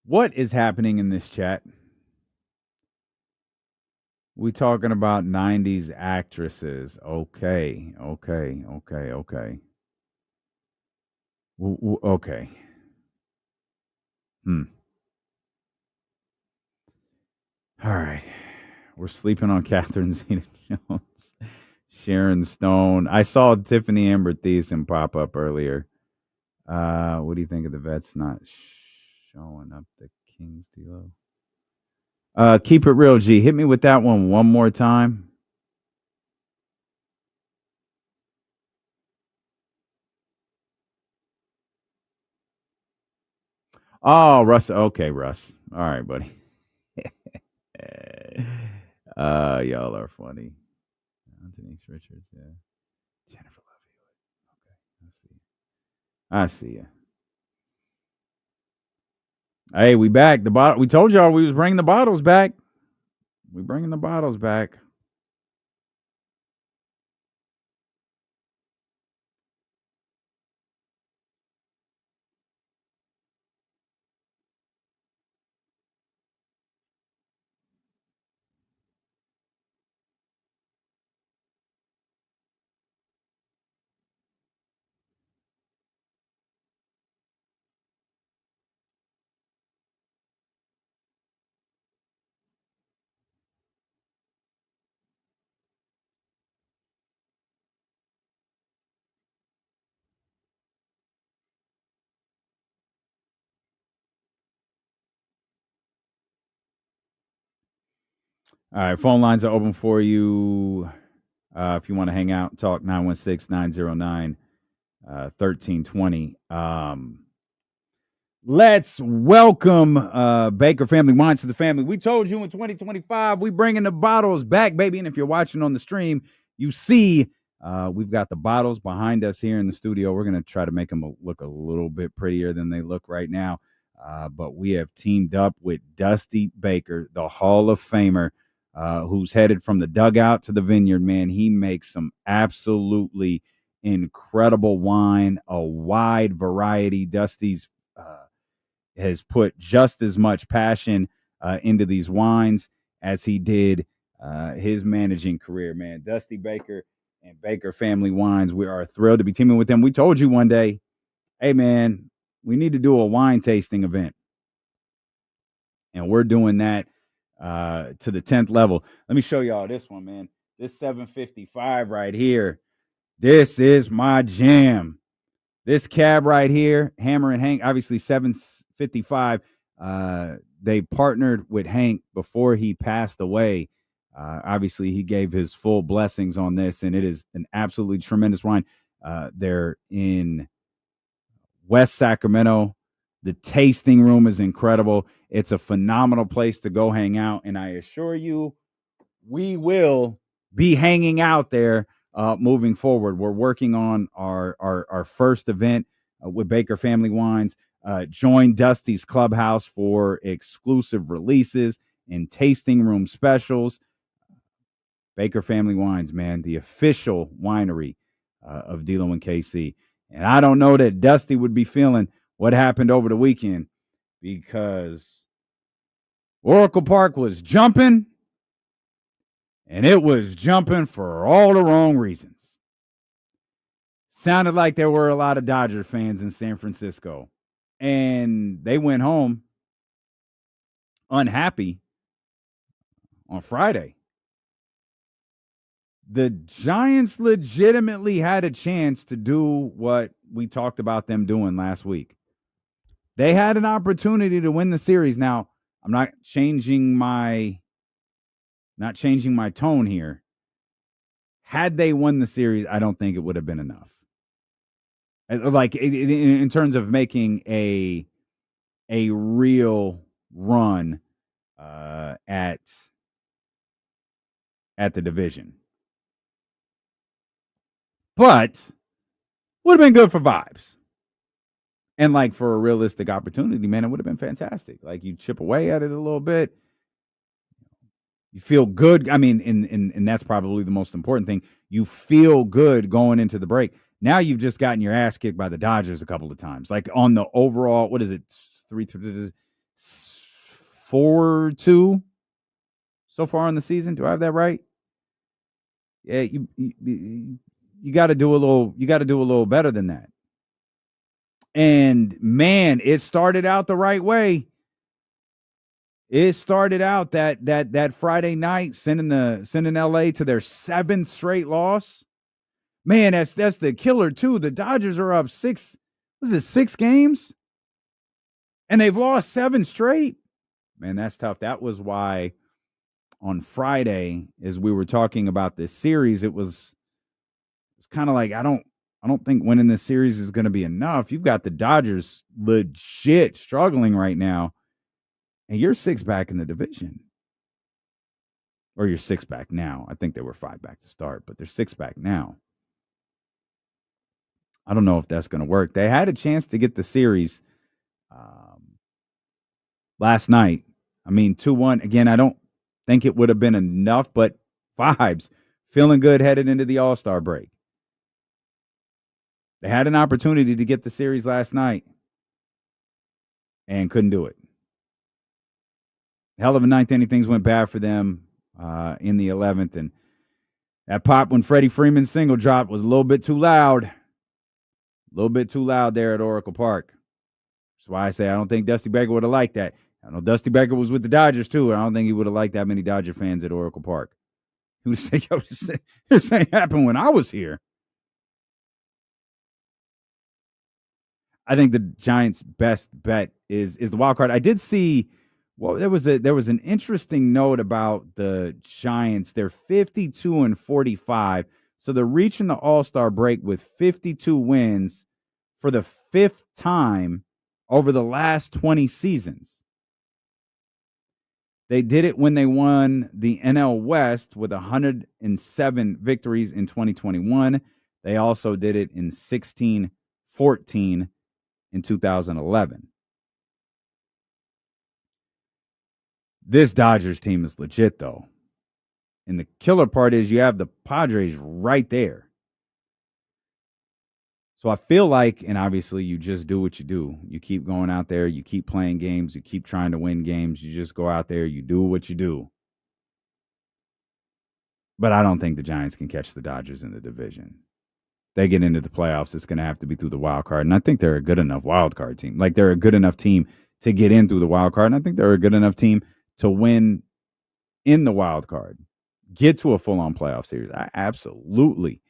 G: What is happening in this chat? We talking about 90s actresses. Okay. Okay. All right. We're sleeping on Catherine Zeta-Jones. Sharon Stone. I saw Tiffany Amber Thiessen pop up earlier. What do you think of the vets not showing up the Kings deal? Keep it real, G. Hit me with that one more time. Oh, Russ. Okay, Russ. All right, buddy. Y'all are funny. Anthony Richards, yeah. Jennifer Love Hewitt. Okay, I see you. Hey, we back. The bottle. We told y'all we was bringing the bottles back. We bringing the bottles back. All right, phone lines are open for you. If you want to hang out and talk, 916-909-1320. Let's welcome Baker Family Wines to the family. We told you in 2025, we bringing the bottles back, baby. And if you're watching on the stream, you see we've got the bottles behind us here in the studio. We're going to try to make them look a little bit prettier than they look right now. but we have teamed up with Dusty Baker, the Hall of Famer, who's headed from the dugout to the vineyard, man. He makes some absolutely incredible wine, a wide variety. Dusty's has put just as much passion into these wines as he did his managing career, man. Dusty Baker and Baker Family Wines, we are thrilled to be teaming with them. We told you one day, hey, man, we need to do a wine tasting event. And we're doing that to the 10th level. Let me show y'all this one, man. This 755 right here. This is my jam. This cab right here, Hammer and Hank, obviously 755. They partnered with Hank before he passed away. Obviously, he gave his full blessings on this, and it is an absolutely tremendous wine. They're in West Sacramento. The tasting room is incredible. It's a phenomenal place to go hang out, and I assure you, we will be hanging out there moving forward. We're working on our first event with Baker Family Wines. Join Dusty's Clubhouse for exclusive releases and tasting room specials. Baker Family Wines, man, the official winery of D-Lo and KC. And I don't know that Dusty would be feeling what happened over the weekend, because Oracle Park was jumping, and it was jumping for all the wrong reasons. Sounded like there were a lot of Dodger fans in San Francisco, and they went home unhappy on Friday. The Giants legitimately had a chance to do what we talked about them doing last week. They had an opportunity to win the series. Now, I'm not changing my tone here. Had they won the series, I don't think it would have been enough. Like in terms of making a real run at the division. But would have been good for vibes. And like for a realistic opportunity, man, it would have been fantastic. Like you chip away at it a little bit. You feel good. I mean, and that's probably the most important thing. You feel good going into the break. Now you've just gotten your ass kicked by the Dodgers a couple of times. Like on the overall, what is it? 4-2 so far in the season. Do I have that right? Yeah, you got to do a little better than that. And man, it started out the right way. It started out that Friday night sending LA to their 7th straight loss. Man, that's the killer too. The Dodgers are up 6 games? And they've lost 7 straight. Man, that's tough. That was why on Friday, as we were talking about this series, it's kind of like I don't think winning this series is going to be enough. You've got the Dodgers legit struggling right now, and you're 6 back in the division. Or you're 6 back now. I think they were 5 back to start, but they're 6 back now. I don't know if that's going to work. They had a chance to get the series last night. I mean, 2-1. Again, I don't think it would have been enough, but vibes. Feeling good headed into the All-Star break. They had an opportunity to get the series last night and couldn't do it. Hell of a ninth inning. Things went bad for them in the 11th. And that pop when Freddie Freeman's single drop was a little bit too loud. A little bit too loud there at Oracle Park. That's why I say I don't think Dusty Baker would have liked that. I know Dusty Baker was with the Dodgers too, and I don't think he would have liked that many Dodger fans at Oracle Park. He would say, yo, this ain't happened when I was here. I think the Giants' best bet is the wild card. I did see, well, there was an interesting note about the Giants. They're 52-45, so they're reaching the All-Star break with 52 wins for the 5th time over the last 20 seasons. They did it when they won the NL West with 107 victories in 2021. They also did it in 16-14 in 2011. This Dodgers team is legit, though. And the killer part is you have the Padres right there. So I feel like, and obviously you just do what you do. You keep going out there. You keep playing games. You keep trying to win games. You just go out there. You do what you do. But I don't think the Giants can catch the Dodgers in the division. They get into the playoffs, it's going to have to be through the wild card. And I think they're a good enough wild card team. Like, they're a good enough team to get in through the wild card. And I think they're a good enough team to win in the wild card, get to a full-on playoff series. I absolutely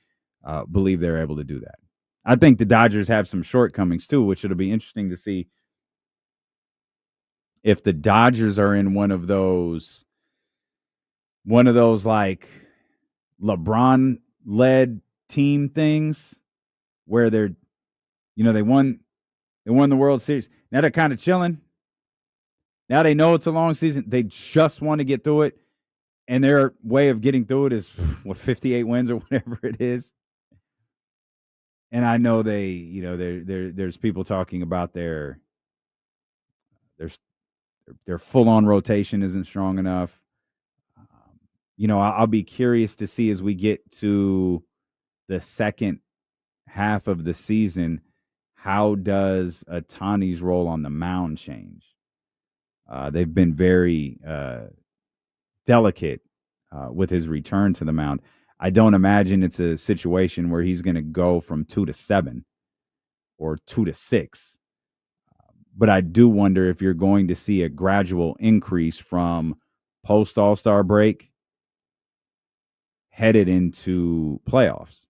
G: believe they're able to do that. I think the Dodgers have some shortcomings too, which it'll be interesting to see if the Dodgers are in one of those like LeBron-led team things where they're, they won the World Series. Now they're kind of chilling. Now they know it's a long season. They just want to get through it. And their way of getting through it is 58 wins or whatever it is. And I know there's people talking about their full-on rotation isn't strong enough. I'll be curious to see as we get to the second half of the season, how does Ohtani's role on the mound change? They've been very delicate with his return to the mound. I don't imagine it's a situation where he's going to go from 2 to 7 or 2 to 6. But I do wonder if you're going to see a gradual increase from post All-Star break headed into playoffs.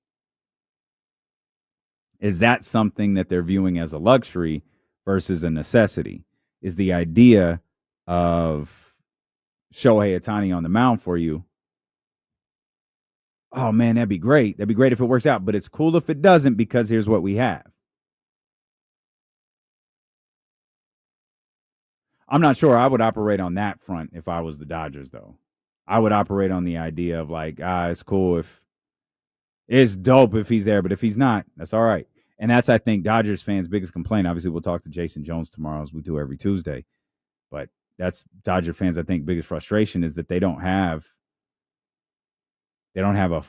G: Is that something that they're viewing as a luxury versus a necessity? Is the idea of Shohei Ohtani on the mound for you, oh man, that'd be great. That'd be great if it works out, but it's cool if it doesn't, because here's what we have. I'm not sure I would operate on that front if I was the Dodgers, though. I would operate on the idea of like, it's cool if it's dope if he's there, but if he's not, that's all right. And that's, I think, Dodgers fans' biggest complaint. Obviously, we'll talk to Jason Jones tomorrow, as we do every Tuesday. But that's Dodger fans, I think, biggest frustration is that they don't have a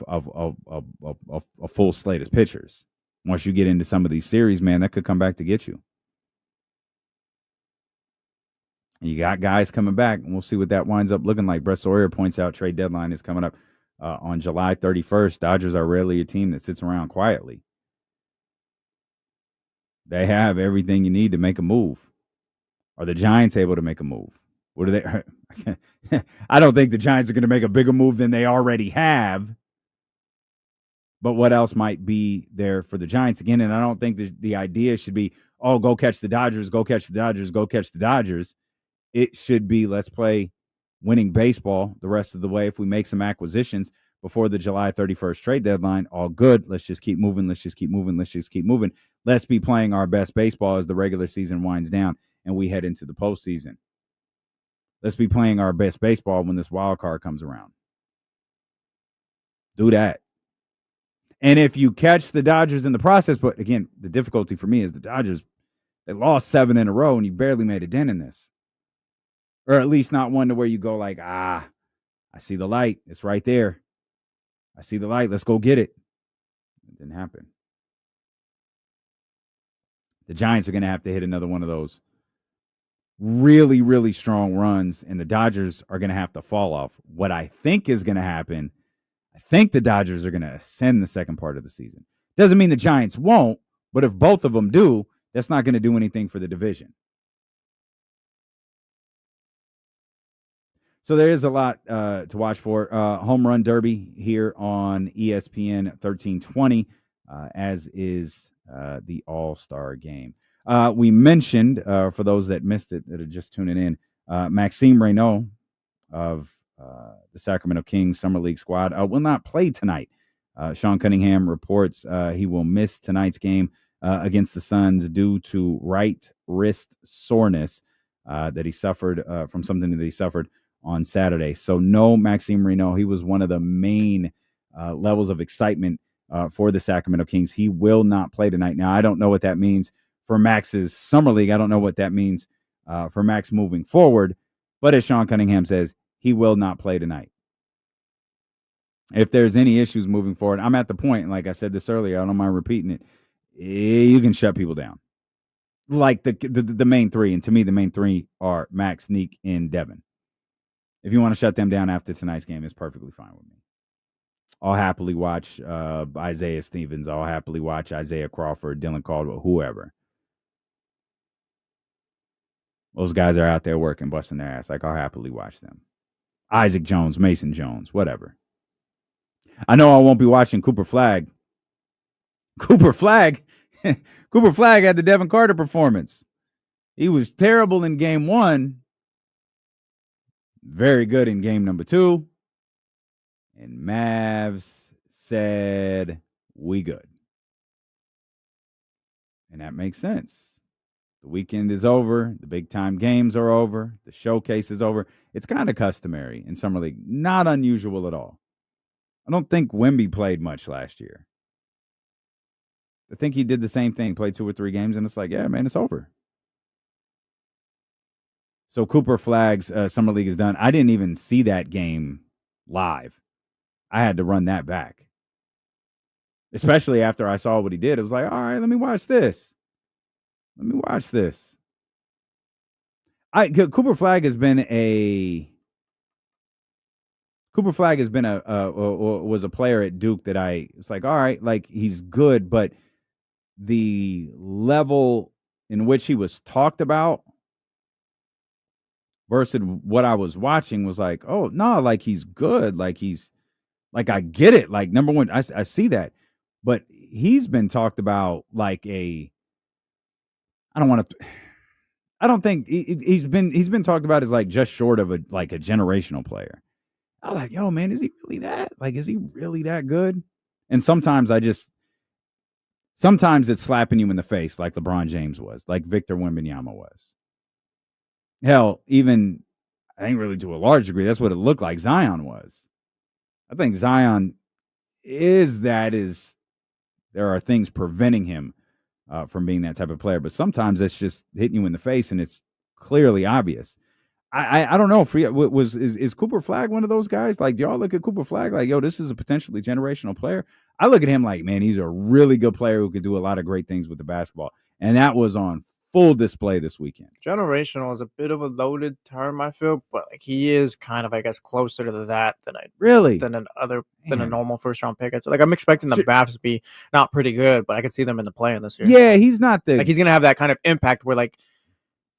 G: full slate of pitchers. Once you get into some of these series, man, that could come back to get you. You got guys coming back, and we'll see what that winds up looking like. Brett Sawyer points out trade deadline is coming up on July 31st. Dodgers are rarely a team that sits around quietly. They have everything you need to make a move. Are the Giants able to make a move? What are they? I don't think the Giants are going to make a bigger move than they already have. But what else might be there for the Giants again? And I don't think the idea should be, go catch the Dodgers, go catch the Dodgers, go catch the Dodgers. It should be, let's play winning baseball the rest of the way. If we make some acquisitions before the July 31st trade deadline, all good. Let's just keep moving. Let's just keep moving. Let's just keep moving. Let's be playing our best baseball as the regular season winds down and we head into the postseason. Let's be playing our best baseball when this wild card comes around. Do that. And if you catch the Dodgers in the process, but again, the difficulty for me is the Dodgers, they lost 7 in a row and you barely made a dent in this. Or at least not one to where you go like, I see the light. It's right there. I see the light. Let's go get it. It didn't happen. The Giants are going to have to hit another one of those really, really strong runs, and the Dodgers are going to have to fall off. What I think is going to happen, I think the Dodgers are going to ascend the second part of the season. Doesn't mean the Giants won't, but if both of them do, that's not going to do anything for the division. So there is a lot to watch for. Home Run Derby here on ESPN 1320, as is the All-Star Game. We mentioned, for those that missed it, that are just tuning in, Maxime Raynaud of the Sacramento Kings Summer League squad will not play tonight. Sean Cunningham reports he will miss tonight's game against the Suns due to right wrist soreness that he suffered from something that he suffered on Saturday. So no Maxime Raynaud. He was one of the main levels of excitement for the Sacramento Kings. He will not play tonight. Now, I don't know what that means for Max's Summer League. I don't know what that means for Max moving forward. But as Sean Cunningham says, he will not play tonight. If there's any issues moving forward, I'm at the point, like I said this earlier, I don't mind repeating it, you can shut people down. Like the main three, and to me, the main three are Max, Nique, and Devin. If you want to shut them down after tonight's game, it's perfectly fine with me. I'll happily watch Isaiah Stevens. I'll happily watch Isaiah Crawford, Dylan Caldwell, whoever. Those guys are out there working, busting their ass. Like, I'll happily watch them. Isaac Jones, Mason Jones, whatever. I know I won't be watching Cooper Flagg. Cooper Flagg had the Devin Carter performance. He was terrible in game 1. Very good in game number 2. And Mavs said, we good. And that makes sense. The weekend is over. The big-time games are over. The showcase is over. It's kind of customary in Summer League. Not unusual at all. I don't think Wemby played much last year. I think he did the same thing, played 2 or 3 games, and it's like, yeah, man, it's over. So Cooper Flagg's Summer League is done. I didn't even see that game live. I had to run that back. Especially after I saw what he did. It was like, all right, let me watch this. Cooper Flagg has been was a player at Duke that it's like, all right, like he's good, but the level in which he was talked about versus what I was watching was like, oh no, like he's good, like he's like, I get it, like number one, I see that, but he's been talked about like I don't think he's been talked about as like just short of a generational player. I was like, yo, man, is he really that? Like, is he really that good? And sometimes it's slapping you in the face like LeBron James was, like Victor Wembanyama was. Hell, even, I think really to a large degree, that's what it looked like Zion was. I think Zion there are things preventing him from being that type of player. But sometimes it's just hitting you in the face and it's clearly obvious. I don't know. Is Cooper Flagg one of those guys? Like, do y'all look at Cooper Flagg like, yo, this is a potentially generational player? I look at him like, man, he's a really good player who could do a lot of great things with the basketball. And that was on full display this weekend.
H: Generational is a bit of a loaded term, I feel, but like he is kind of, I guess, closer to that than a normal first round pick. It's like I'm expecting the Mavs to be not pretty good, but I could see them in the play-in this year.
G: Yeah, he's not
H: like he's gonna have that kind of impact where like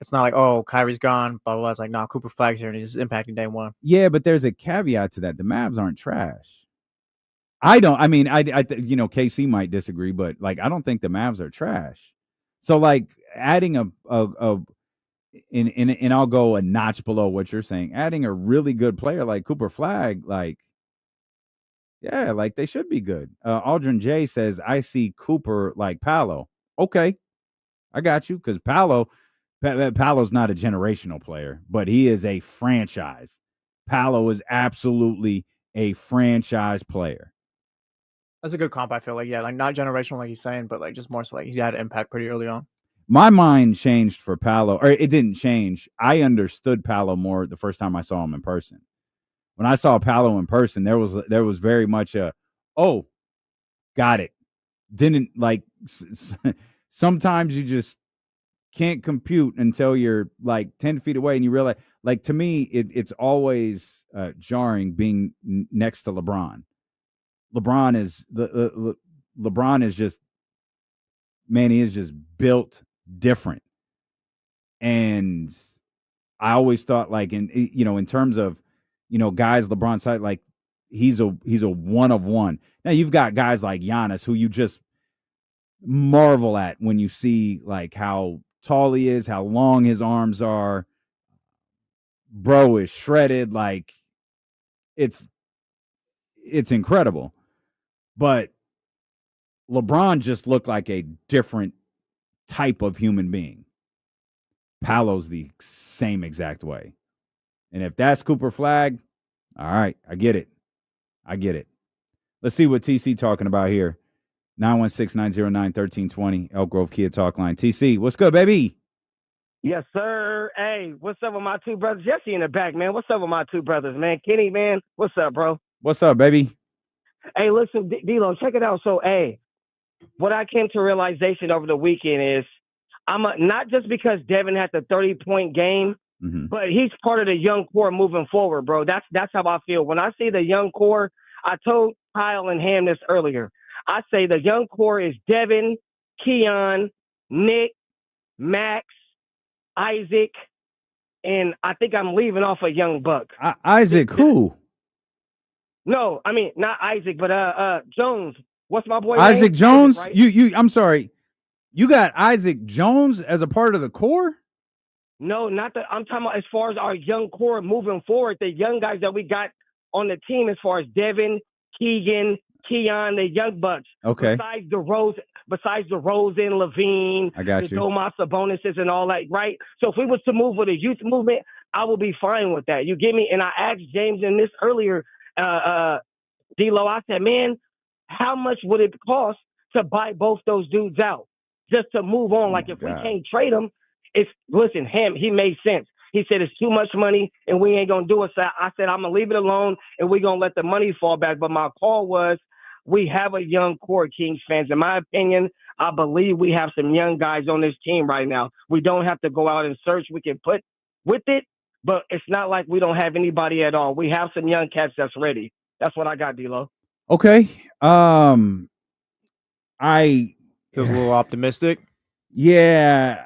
H: it's not like, oh, Kyrie's gone, blah, blah, blah. It's like, no, Cooper Flagg's here and he's impacting day 1.
G: Yeah, but there's a caveat to that. The Mavs aren't trash. KC might disagree, but like, I don't think the Mavs are trash. So like adding and I'll go a notch below what you're saying, adding a really good player like Cooper Flagg, like, yeah, like they should be good. Aldrin J says, I see Cooper like Paolo. Okay, I got you, because Paolo's not a generational player, but he is a franchise. Paolo is absolutely a franchise player.
H: That's a good comp, I feel like. Yeah, like not generational like he's saying, but like just more so like he's had impact pretty early on.
G: My mind changed for Paolo, or it didn't change. I understood Paolo more the first time I saw him in person. When I saw Paolo in person, there was very much oh, got it. Didn't like sometimes you just can't compute until you're like 10 feet away and you realize, like, to me, it's always jarring being next to LeBron. LeBron is just, man, he is just built different. And I always thought, like, in terms of, guys LeBron's side, like he's a one of one. Now you've got guys like Giannis who you just marvel at when you see like how tall he is, how long his arms are. Bro is shredded. Like it's incredible. But LeBron just looked like a different type of human being. Paolo's the same exact way. And if that's Cooper Flagg, all right, I get it. Let's see what TC talking about here. 916-909-1320, Elk Grove Kia Talk Line. TC, what's good, baby?
E: Yes, sir. Hey, what's up with my two brothers? Jesse in the back, man. What's up with my two brothers, man? Kenny, man. What's up, bro?
G: What's up, baby?
E: Hey, listen, D-Lo, check it out. So, hey, what I came to realization over the weekend is not just because Devin had the 30-point game, but he's part of the young core moving forward, bro. That's how I feel. When I see the young core, I told Kyle and Ham this earlier. I say the young core is Devin, Keon, Nique, Max, Isaac, and I think I'm leaving off a young buck.
G: Isaac who?
E: No, I mean not Isaac, but Jones. What's my boy
G: Isaac
E: name?
G: Jones?
E: Isaac, right?
G: You I'm sorry. You got Isaac Jones as a part of the core?
E: No, not that. I'm talking about as far as our young core moving forward, the young guys that we got on the team as far as Devin, Keegan, Keon, the young bucks.
G: Okay.
E: Besides the Rosen, Levine,
G: I got
E: the
G: you.
E: Domas, bonuses and all that, right? So if we was to move with a youth movement, I would be fine with that. You get me? And I asked James in this earlier, D-Lo, I said, man, how much would it cost to buy both those dudes out just to move on? Like if we can't trade them, listen, he made sense. He said it's too much money and we ain't going to do it. So I said, I'm going to leave it alone and we're going to let the money fall back. But my call was, we have a young core, Kings fans. In my opinion, I believe we have some young guys on this team right now. We don't have to go out and search. We can put with it, but it's not like we don't have anybody at all. We have some young cats that's ready. That's what I got, D-Lo.
G: Okay. I
H: feels a little optimistic.
G: Yeah.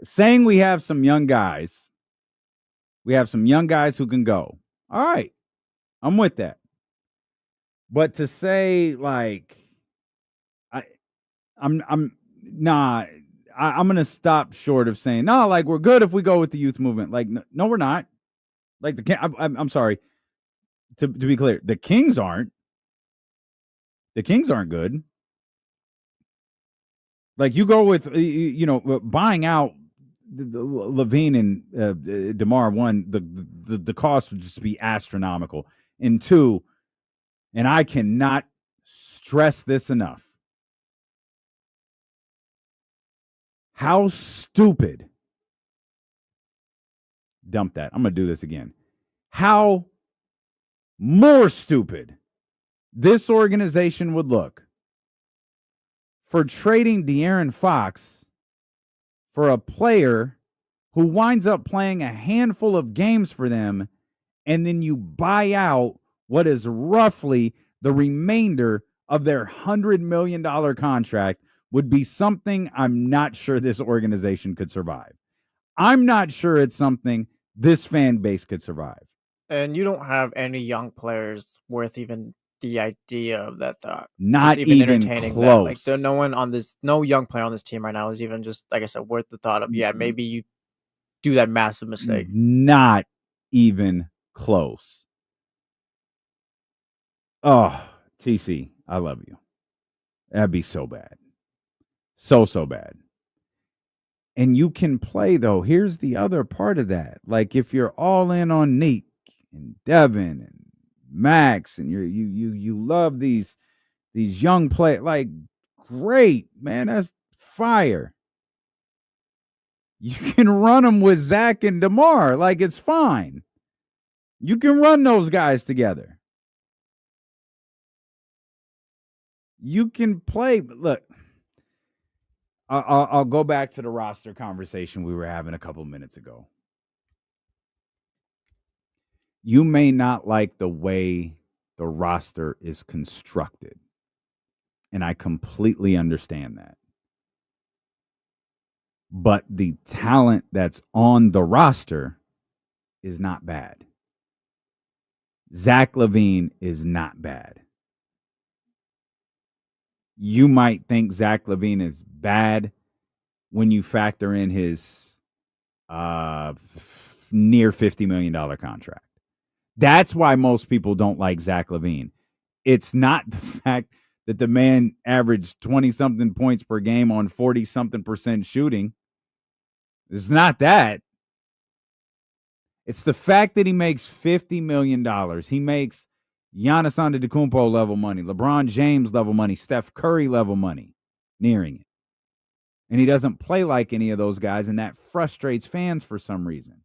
G: Saying we have some young guys. We have some young guys who can go. All right. I'm with that. But to say like I'm going to stop short of saying, no, like we're good if we go with the youth movement. Like, no, we're not. Like I'm sorry. To be clear, the Kings aren't. The Kings aren't good. Like you go with, buying out the Levine and DeMar, one, the cost would just be astronomical. And two, and I cannot stress this enough, how stupid. Dump that. I'm going to do this again. How more stupid this organization would look for trading De'Aaron Fox for a player who winds up playing a handful of games for them, and then you buy out what is roughly the remainder of their $100 million contract would be something I'm not sure this organization could survive. I'm not sure it's something this fan base could survive.
H: And you don't have any young players worth even the idea of that thought.
G: Not even entertaining close.
H: Like there's no young player on this team right now is even just, like I said, worth the thought of, maybe you do that massive mistake.
G: Not even close. Oh, TC, I love you. That'd be so bad. So bad. And you can play, though. Here's the other part of that. Like if you're all in on Nique and Devin and Max, and you love these young players, like great, man, that's fire. You can run them with Zach and DeMar, like it's fine. You can run those guys together. You can play. Look, I'll go back to the roster conversation we were having a couple minutes ago. You may not like the way the roster is constructed, and I completely understand that. But the talent that's on the roster is not bad. Zach LaVine is not bad. You might think Zach LaVine is bad when you factor in his near $50 million contract. That's why most people don't like Zach LaVine. It's not the fact that the man averaged 20-something points per game on 40-something% shooting. It's not that. It's the fact that he makes $50 million. He makes Giannis Antetokounmpo level money, LeBron James level money, Steph Curry level money, nearing it. And he doesn't play like any of those guys, and that frustrates fans for some reason.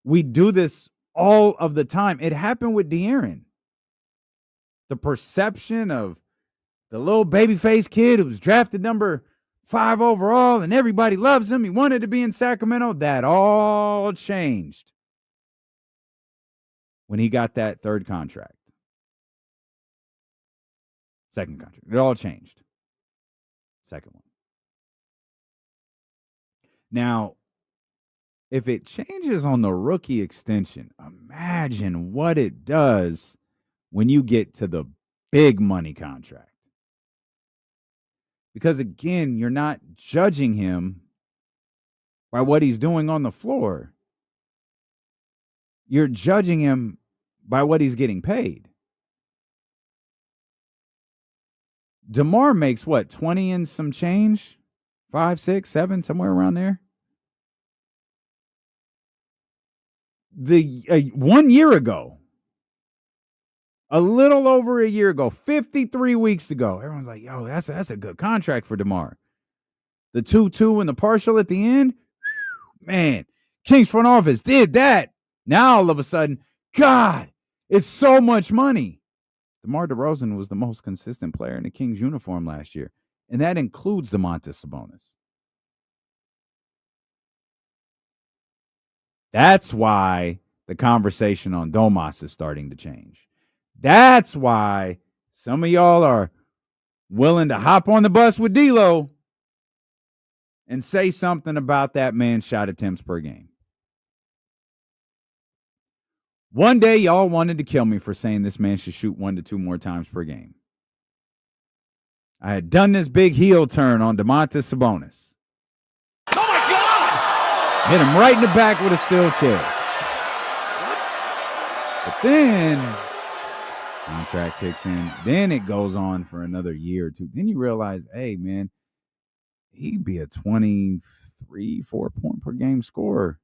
G: We do this all of the time. It happened with De'Aaron. The perception of the little babyface kid who was drafted number 5 overall and everybody loves him. He wanted to be in Sacramento. That all changed when he got that third contract. Second contract. It all changed. Second one. Now, if it changes on the rookie extension, imagine what it does when you get to the big money contract. Because again, you're not judging him by what he's doing on the floor. You're judging him by what he's getting paid. DeMar makes what, 20 and some change? 5, 6, 7, somewhere around there. 1 year ago, a little over a year ago, 53 weeks ago, everyone's like, yo, that's a good contract for DeMar. The 2-2 and the partial at the end, man, Kings front office did that. Now all of a sudden, God, it's so much money. DeMar DeRozan was the most consistent player in the Kings uniform last year, and that includes Domantas Sabonis. That's why the conversation on Domas is starting to change. That's why some of y'all are willing to hop on the bus with D'Lo and say something about that man's shot attempts per game. One day, y'all wanted to kill me for saying this man should shoot 1 to 2 more times per game. I had done this big heel turn on Domantas Sabonis.
J: Oh my God!
G: Hit him right in the back with a steel chair. But then contract kicks in. Then it goes on for another year or two. Then you realize, hey, man, he'd be a 23, 4 point per game scorer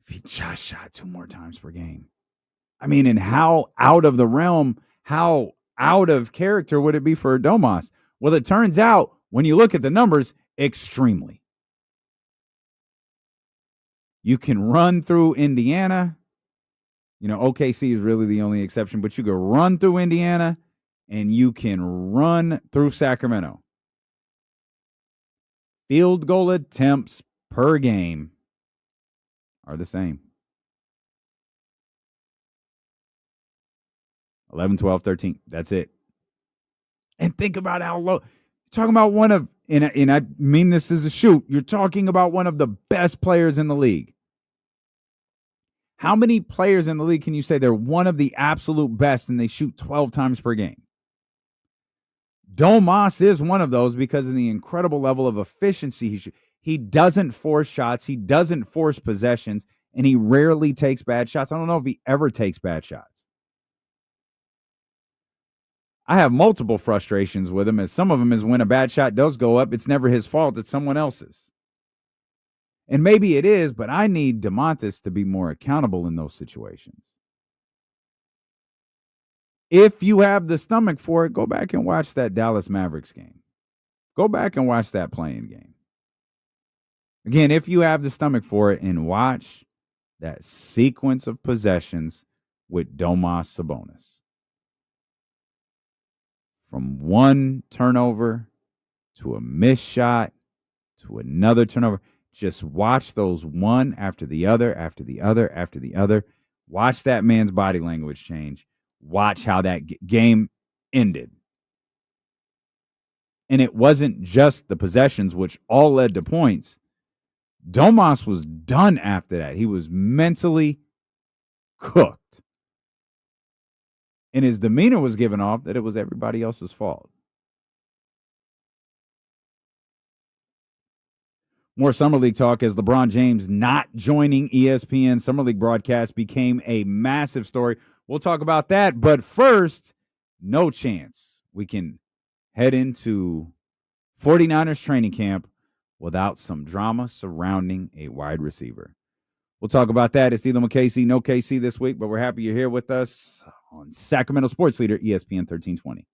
G: if he just shot 2 more times per game. I mean, and how out of the realm, how out of character would it be for Domas? Well, it turns out, when you look at the numbers, extremely. You can run through Indiana. You know, OKC is really the only exception, but you can run through Indiana and you can run through Sacramento. Field goal attempts per game are the same. 11, 12, 13. That's it. And think about how low. You're talking about one of, and I mean this as a shoot, you're talking about one of the best players in the league. How many players in the league can you say they're one of the absolute best and they shoot 12 times per game? Domas is one of those because of the incredible level of efficiency he doesn't force shots, he doesn't force possessions, and he rarely takes bad shots. I don't know if he ever takes bad shots. I have multiple frustrations with him, as some of them is when a bad shot does go up, it's never his fault, it's someone else's. And maybe it is, but I need Domantas to be more accountable in those situations. If you have the stomach for it, go back and watch that Dallas Mavericks game. Go back and watch that playing game. Again, if you have the stomach for it, and watch that sequence of possessions with Domas Sabonis. From one turnover to a missed shot to another turnover. Just watch those one after the other, after the other, after the other. Watch that man's body language change. Watch how that game ended. And it wasn't just the possessions, which all led to points. Domas was done after that. He was mentally cooked. And his demeanor was given off that it was everybody else's fault. More Summer League talk as LeBron James not joining ESPN Summer League broadcast became a massive story. We'll talk about that. But first, no chance we can head into 49ers training camp without some drama surrounding a wide receiver. We'll talk about that. It's dealing with KC, no KC this week, but we're happy you're here with us on Sacramento Sports Leader, ESPN 1320.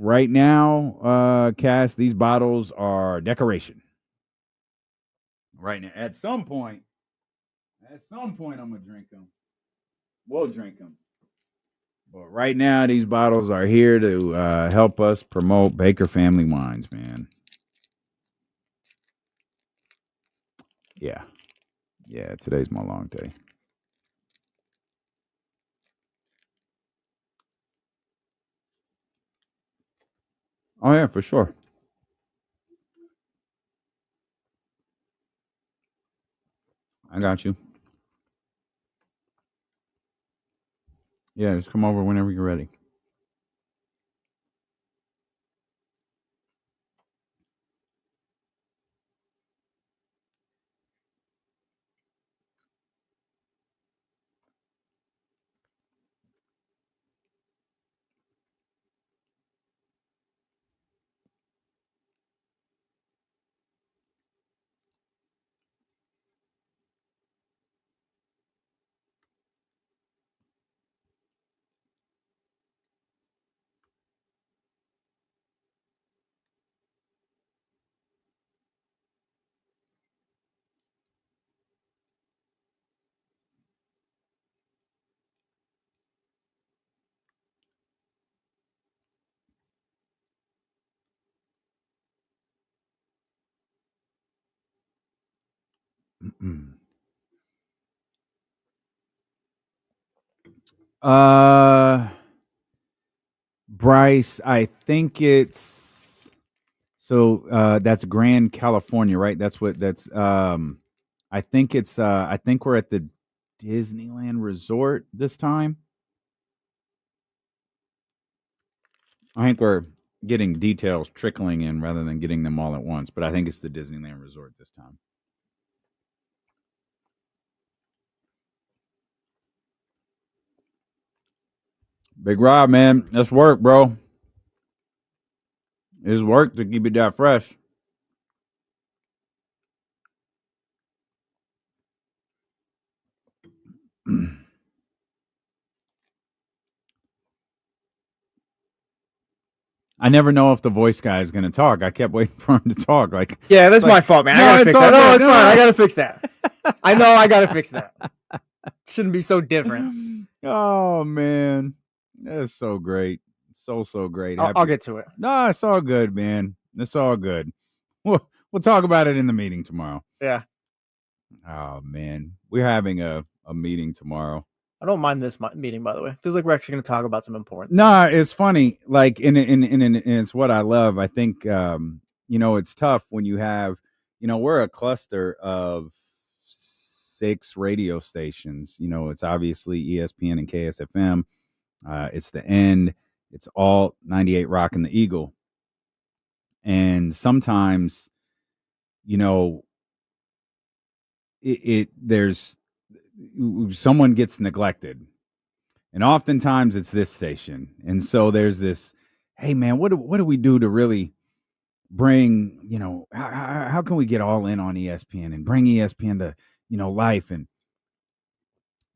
G: Right now, Cass, these bottles are decoration. Right now, at some point, I'm gonna drink them. We'll drink them. But right now, these bottles are here to help us promote Baker Family Wines, man. Yeah. Today's my long day. Oh yeah, for sure. I got you. Yeah, just come over whenever you're ready. Bryce, I think it's that's Grand California, right? That's I think we're at the Disneyland Resort this time. I think we're getting details trickling in rather than getting them all at once, but I think it's the Disneyland Resort this time. Big Rob, man, that's work, bro. It's work to keep it that fresh. I never know if the voice guy is going to talk. I kept waiting for him to talk.
H: Yeah, that's my fault, man. I gotta fix that. No, it's fine. I gotta fix that. I know I gotta fix that. Shouldn't be so different.
G: Oh man, that's so great, so great.
H: I'll get to it.
G: No, it's all good, man. It's all good. We'll talk about it in the meeting tomorrow.
H: Yeah.
G: Oh man, we're having a meeting tomorrow.
H: I don't mind this meeting, by the way. Feels like we're actually going to talk about some important.
G: Nah, it's funny. Like, and it's what I love. I think, it's tough when you have, we're a cluster of 6 radio stations. It's obviously ESPN and KSFM. It's the End. It's all 98 Rock and the Eagle. And sometimes, there's someone gets neglected. And oftentimes it's this station. And so there's this, hey, man, what do we do to really bring, how can we get all in on ESPN and bring ESPN to, life? And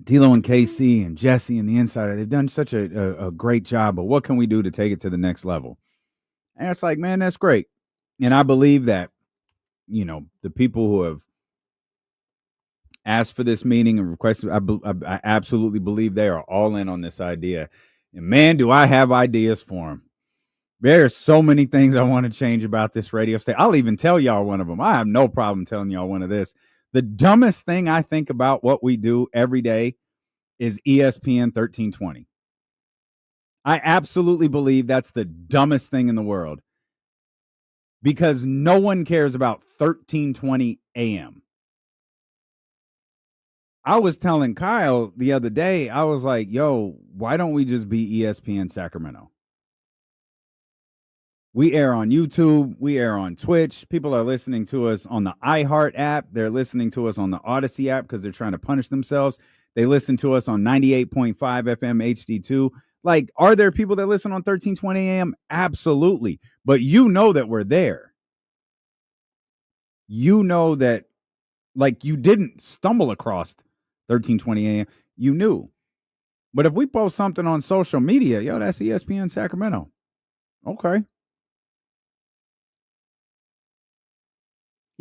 G: D'Lo and KC and Jesse and the Insider, they've done such a great job. But what can we do to take it to the next level? And it's like, man, that's great. And I believe that, the people who have asked for this meeting and requested, I absolutely believe they are all in on this idea. And man, do I have ideas for them. There are so many things I want to change about this radio station. I'll even tell y'all one of them. I have no problem telling y'all one of this. The dumbest thing I think about what we do every day is ESPN 1320. I absolutely believe that's the dumbest thing in the world because no one cares about 1320 AM. I was telling Kyle the other day, I was like, yo, why don't we just be ESPN Sacramento? We air on YouTube. We air on Twitch. People are listening to us on the iHeart app. They're listening to us on the Odyssey app because they're trying to punish themselves. They listen to us on 98.5 FM HD2. Like, are there people that listen on 1320 AM? Absolutely. But you know that we're there. You know that, like, you didn't stumble across 1320 AM. You knew. But if we post something on social media, yo, that's ESPN Sacramento. Okay.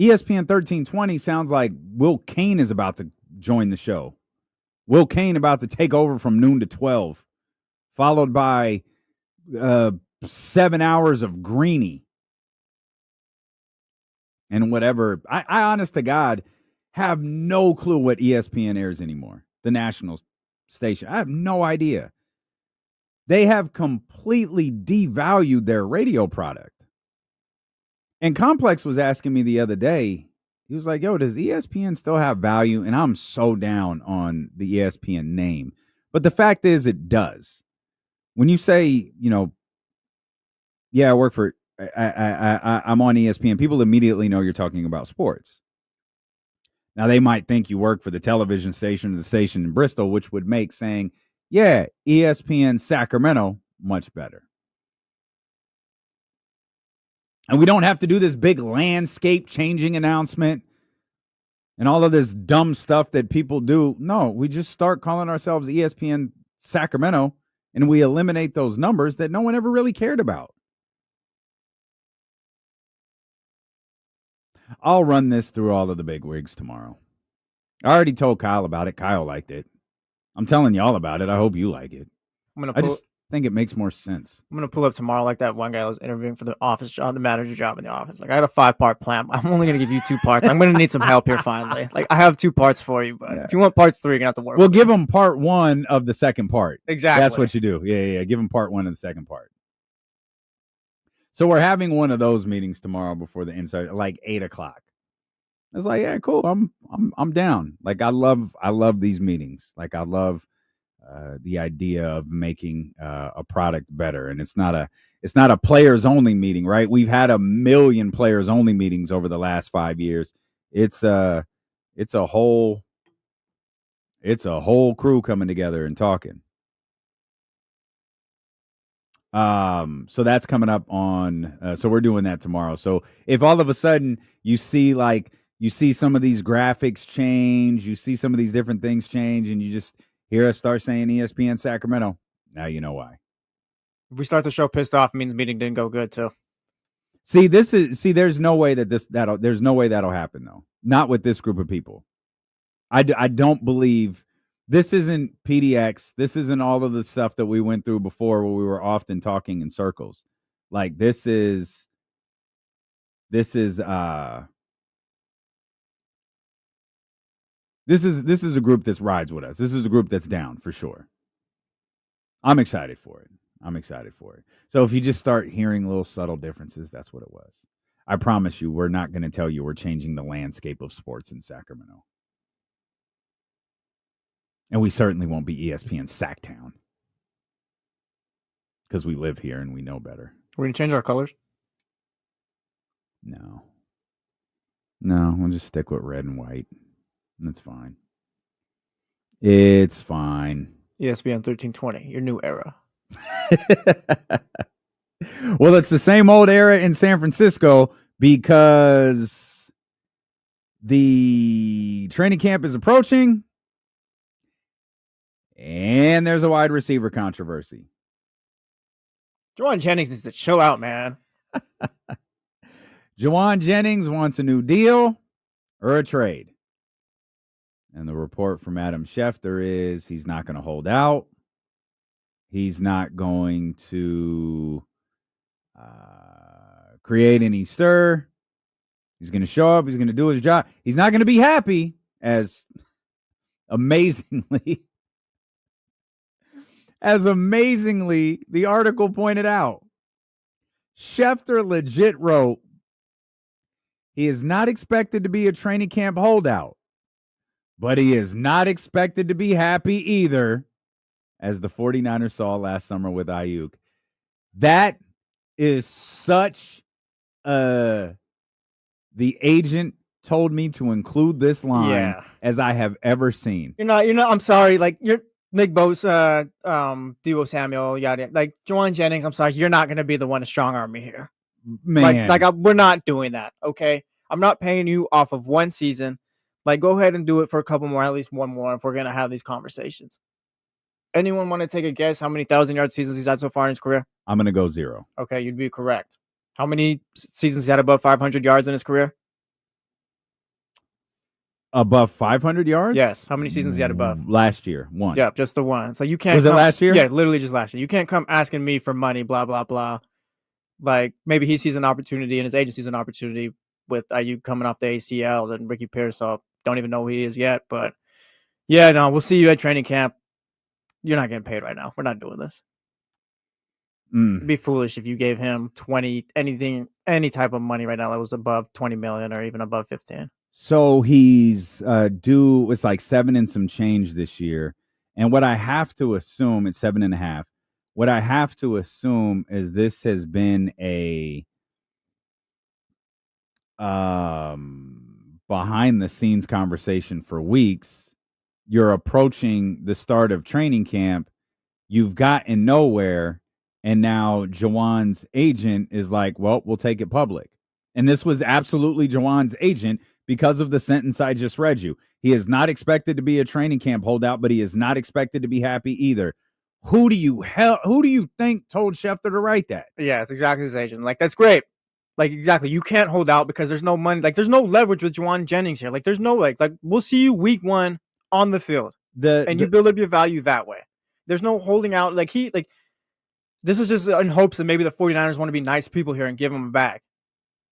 G: ESPN 1320 sounds like Will Kane is about to join the show. Will Kane about to take over from noon to 12, followed by 7 hours of Greeny. And whatever. I honest to God, have no clue what ESPN airs anymore. The national station. I have no idea. They have completely devalued their radio product. And Complex was asking me the other day, he was like, yo, does ESPN still have value? And I'm so down on the ESPN name. But the fact is, it does. When you say, yeah, I work for, I'm on ESPN, people immediately know you're talking about sports. Now, they might think you work for the television station or the station in Bristol, which would make saying, yeah, ESPN Sacramento much better. And we don't have to do this big landscape changing announcement and all of this dumb stuff that people do. No, we just start calling ourselves ESPN Sacramento and we eliminate those numbers that no one ever really cared about. I'll run this through all of the big wigs tomorrow. I already told Kyle about it. Kyle liked it. I'm telling y'all about it. I hope you like it. I just think it makes more sense.
H: I'm going to pull up tomorrow like that one guy that was interviewing for the office job, the manager job in the office. Like, I had a 5-part plan. I'm only going to give you 2 parts. I'm going to need some help here finally. Like, I have 2 parts for you, but if you want parts 3, you're going to have to work.
G: We'll give them part 1 of the second part.
H: Exactly.
G: That's what you do. Yeah. Give them part 1 of the second part. So we're having one of those meetings tomorrow before the inside, like 8:00. It's like, yeah, cool. I'm down. Like, I love these meetings. Like, I love the idea of making a product better. And it's not a players only meeting, right? We've had 1 million players only meetings over the last 5 years. It's a whole crew coming together and talking. So that's coming up on, so we're doing that tomorrow. So if all of a sudden you see some of these graphics change, you see some of these different things change, and you just hear us start saying ESPN Sacramento, now you know why.
H: If we start the show pissed off, it means meeting didn't go good too.
G: There's no way that'll happen though. Not with this group of people. I don't believe this isn't PDX. This isn't all of the stuff that we went through before where we were often talking in circles. Like this is a group that rides with us. This is a group that's down for sure. I'm excited for it. So if you just start hearing little subtle differences, that's what it was. I promise you, we're not going to tell you we're changing the landscape of sports in Sacramento. And we certainly won't be ESPN Sacktown. Because we live here and we know better.
H: We're going to change our colors?
G: No, we'll just stick with red and white. That's fine. It's fine.
H: ESPN 1320, your new era.
G: Well, it's the same old era in San Francisco because the training camp is approaching and there's a wide receiver controversy.
H: Jauan Jennings needs to chill out, man.
G: Jauan Jennings wants a new deal or a trade. And the report from Adam Schefter is he's not going to hold out. He's not going to create any stir. He's going to show up. He's going to do his job. He's not going to be happy, as amazingly the article pointed out. Schefter legit wrote, he is not expected to be a training camp holdout, but he is not expected to be happy either, as the 49ers saw last summer with Ayuk. That is such the agent told me to include this line as I have ever seen.
H: You're not, I'm sorry. Like, you're Nick Bosa, Deebo Samuel, yada, like Jauan Jennings. I'm sorry. You're not going to be the one to strong arm me here.
G: Man.
H: We're not doing that. Okay. I'm not paying you off of one season. Like, go ahead and do it for a couple more, at least one more, if we're going to have these conversations. Anyone want to take a guess how many 1,000-yard seasons he's had so far in his career?
G: I'm going to go 0.
H: Okay, you'd be correct. How many seasons he had above 500 yards in his career?
G: Above 500 yards?
H: Yes. How many seasons he had above?
G: Last year, 1.
H: Yeah, just the one. So you can't.
G: Was it last year?
H: Yeah, literally just last year. You can't come asking me for money, blah, blah, blah. Like, maybe he sees an opportunity and his agent sees an opportunity with Ayuk coming off the ACL and Ricky Pearsall. Don't even know who he is yet. But, yeah, no, we'll see you at training camp. You're not getting paid right now. We're not doing this. It'd be foolish if you gave him any type of money right now that was above 20 million or even above 15.
G: So he's due, it's like 7 and some change this year. And what I have to assume, it's 7.5. What I have to assume is this has been a behind the scenes conversation for weeks. You're approaching the start of training camp. You've gotten nowhere. And now Jauan's agent is like, well, we'll take it public. And this was absolutely Jauan's agent because of the sentence I just read you. He is not expected to be a training camp holdout, but he is not expected to be happy either. Who do you think told Schefter to write that?
H: Yeah, it's exactly his agent. Like, that's great. Like, exactly. You can't hold out because there's no money. Like, there's no leverage with Jauan Jennings here. Like, there's no, like we'll see you week 1 on the field. You build up your value that way. There's no holding out. This is just in hopes that maybe the 49ers want to be nice people here and give him a bag,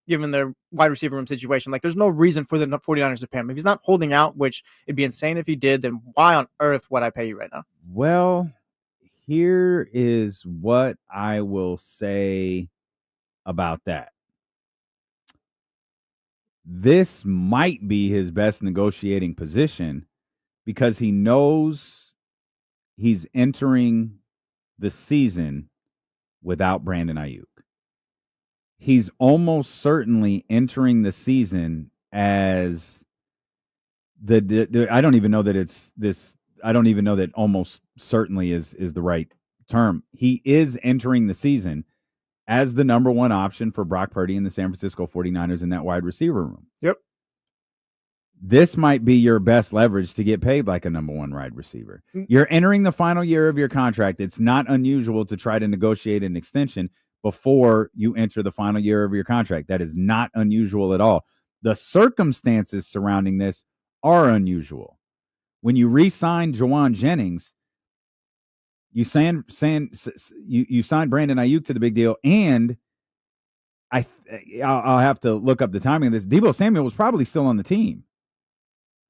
H: given their wide receiver room situation. Like, there's no reason for the 49ers to pay him. If he's not holding out, which it'd be insane if he did, then why on earth would I pay you right now?
G: Well, here is what I will say about that. This might be his best negotiating position because he knows he's entering the season without Brandon Ayuk. He's almost certainly entering the season as I don't even know that it's this. I don't even know that almost certainly is the right term. He is entering the season as the number 1 option for Brock Purdy and the San Francisco 49ers in that wide receiver room.
H: Yep.
G: This might be your best leverage to get paid like a number 1 wide receiver. You're entering the final year of your contract. It's not unusual to try to negotiate an extension before you enter the final year of your contract. That is not unusual at all. The circumstances surrounding this are unusual. When you re-sign Jauan Jennings, you signed Brandon Ayuk to the big deal, and I'll have to look up the timing of this. Deebo Samuel was probably still on the team.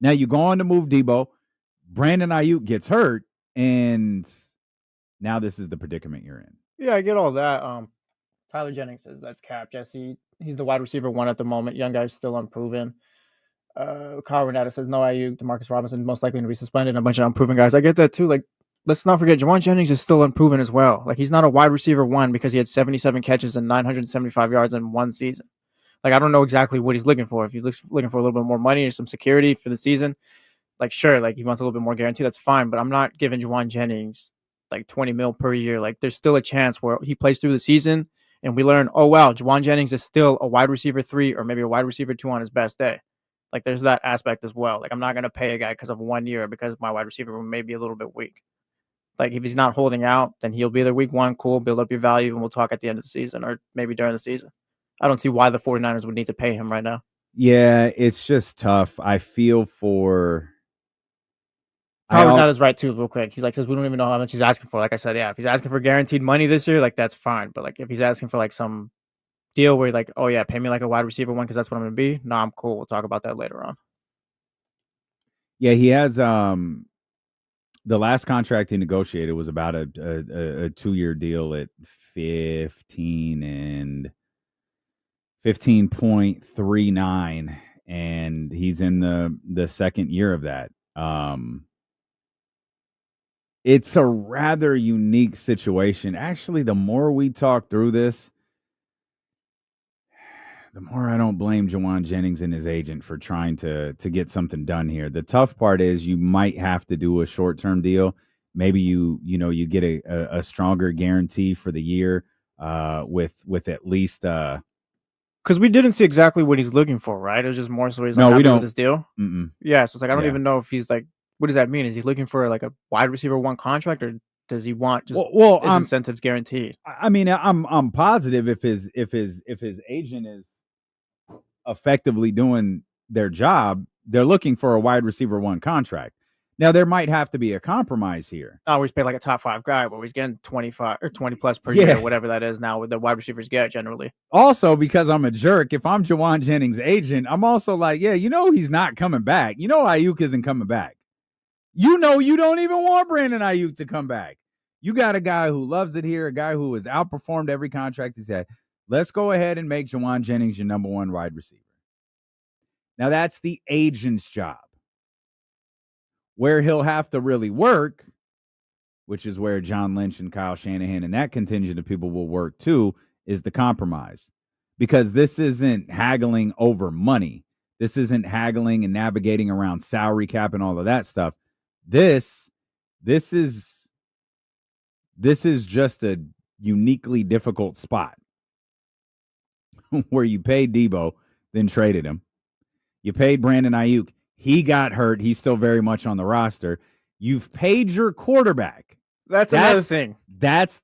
G: Now you go on to move Deebo. Brandon Ayuk gets hurt, and now this is the predicament you're in.
H: Yeah, I get all that. Tyler Jennings says that's cap. Jesse, he's the wide receiver 1 at the moment. Young guy's still unproven. Cal Raleigh says no Ayuk. Demarcus Robinson most likely to be suspended. A bunch of unproven guys. I get that too. Like, let's not forget, Jauan Jennings is still unproven as well. Like, he's not a wide receiver 1 because he had 77 catches and 975 yards in 1 season. Like, I don't know exactly what he's looking for. If he's looking for a little bit more money or some security for the season, Like, sure, like he wants a little bit more guarantee. That's fine, but I'm not giving Jauan Jennings like 20 mil per year. Like, there's still a chance where he plays through the season and we learn, oh wow, Jauan Jennings is still a wide receiver 3 or maybe a wide receiver 2 on his best day. Like, there's that aspect as well. Like, I'm not gonna pay a guy because of 1 year because my wide receiver room may be a little bit weak. Like, if he's not holding out, then he'll be there week 1. Cool, build up your value, and we'll talk at the end of the season or maybe during the season. I don't see why the 49ers would need to pay him right now.
G: Yeah, it's just tough. I feel for.
H: Probably not his right too, real quick. He's like, says we don't even know how much he's asking for. Like I said, yeah, if he's asking for guaranteed money this year, like that's fine. But like if he's asking for like some deal where you're like, oh yeah, pay me like a wide receiver 1 because that's what I'm gonna be. No, I'm cool. We'll talk about that later on.
G: Yeah, he has the last contract he negotiated was about a 2-year deal at 15.39, and he's in the second year of that. It's a rather unique situation. Actually, the more we talk through this, the more I don't blame Jauan Jennings and his agent for trying to get something done here. The tough part is you might have to do a short-term deal. Maybe you get a stronger guarantee for the year with at least
H: because we didn't see exactly what he's looking for, right? It was just more so he's
G: no,
H: like,
G: we don't
H: with this deal.
G: Mm-mm.
H: Yeah, so it's like I don't even know if he's like, what does that mean? Is he looking for like a wide receiver 1 contract, or does he want just his incentives guaranteed?
G: I mean, I'm positive if his agent is effectively doing their job, they're looking for a wide receiver 1 contract. Now there might have to be a compromise here.
H: Oh, he's paid like a top 5 guy, but he's getting 25 or 20 plus per year, whatever that is now with the wide receivers get generally.
G: Also, because I'm a jerk, if I'm Jauan Jennings' agent, I'm also like, yeah, he's not coming back. Ayuk isn't coming back. You don't even want Brandon Ayuk to come back. You got a guy who loves it here, a guy who has outperformed every contract he's had. Let's go ahead and make Jauan Jennings your number 1 wide receiver. Now, that's the agent's job. Where he'll have to really work, which is where John Lynch and Kyle Shanahan and that contingent of people will work too, is the compromise. Because this isn't haggling over money. This isn't haggling and navigating around salary cap and all of that stuff. This is just a uniquely difficult spot where you paid Debo, then traded him. You paid Brandon Ayuk. He got hurt. He's still very much on the roster. You've paid your quarterback.
H: That's another thing.
G: That's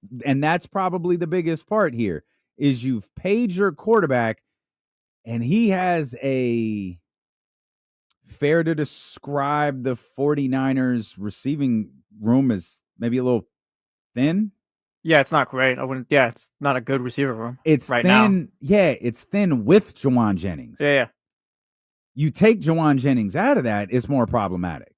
G: probably the biggest part here is you've paid your quarterback, and he has a fair to describe the 49ers receiving room as maybe a little thin.
H: Yeah, it's not great. It's not a good receiver room.
G: It's
H: right
G: thin.
H: Now.
G: Yeah, it's thin with Jauan Jennings.
H: Yeah.
G: You take Jauan Jennings out of that, it's more problematic.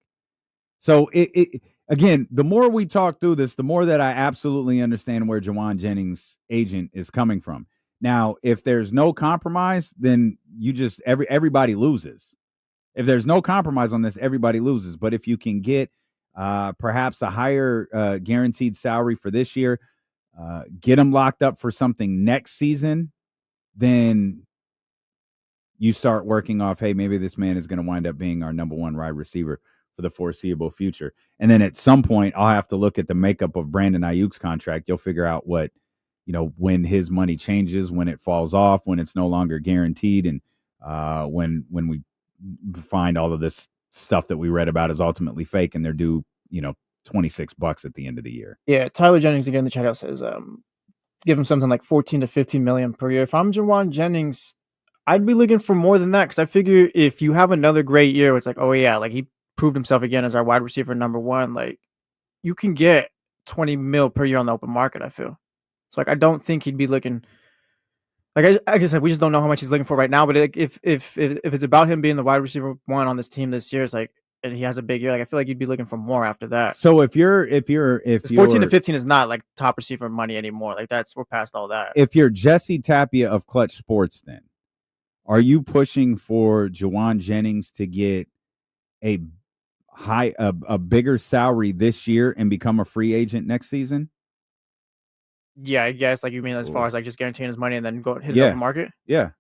G: So it again, the more we talk through this, the more that I absolutely understand where Jauan Jennings' agent is coming from. Now, if there's no compromise, then you just everybody loses. If there's no compromise on this, everybody loses. But if you can get perhaps a higher guaranteed salary for this year, get them locked up for something next season, then you start working off, hey, maybe this man is going to wind up being our number 1 wide receiver for the foreseeable future. And then at some point, I'll have to look at the makeup of Brandon Ayuk's contract. You'll figure out what, when his money changes, when it falls off, when it's no longer guaranteed, and when we find all of this stuff that we read about is ultimately fake and they're due, $26 at the end of the year.
H: Yeah, Tyler Jennings again in the chat house says give him something like 14 to 15 million per year. If I'm Jauan Jennings, I'd be looking for more than that because I figure if you have another great year, it's like, oh yeah, like he proved himself again as our wide receiver number 1. Like you can get 20 mil per year on the open market. I feel so. Like I don't think he'd be looking. Like I said, we just don't know how much he's looking for right now. But like, if it's about him being the wide receiver 1 on this team this year, it's like, and he has a big year. Like I feel like you'd be looking for more after that.
G: So if you're
H: 14 to 15 is not like top receiver money anymore. Like we're past all that.
G: If you're Jesse Tapia of Clutch Sports, then are you pushing for Jauan Jennings to get a bigger salary this year and become a free agent next season?
H: Yeah, I guess like you mean as far as like just guaranteeing his money and then go hit the open market.
G: Yeah.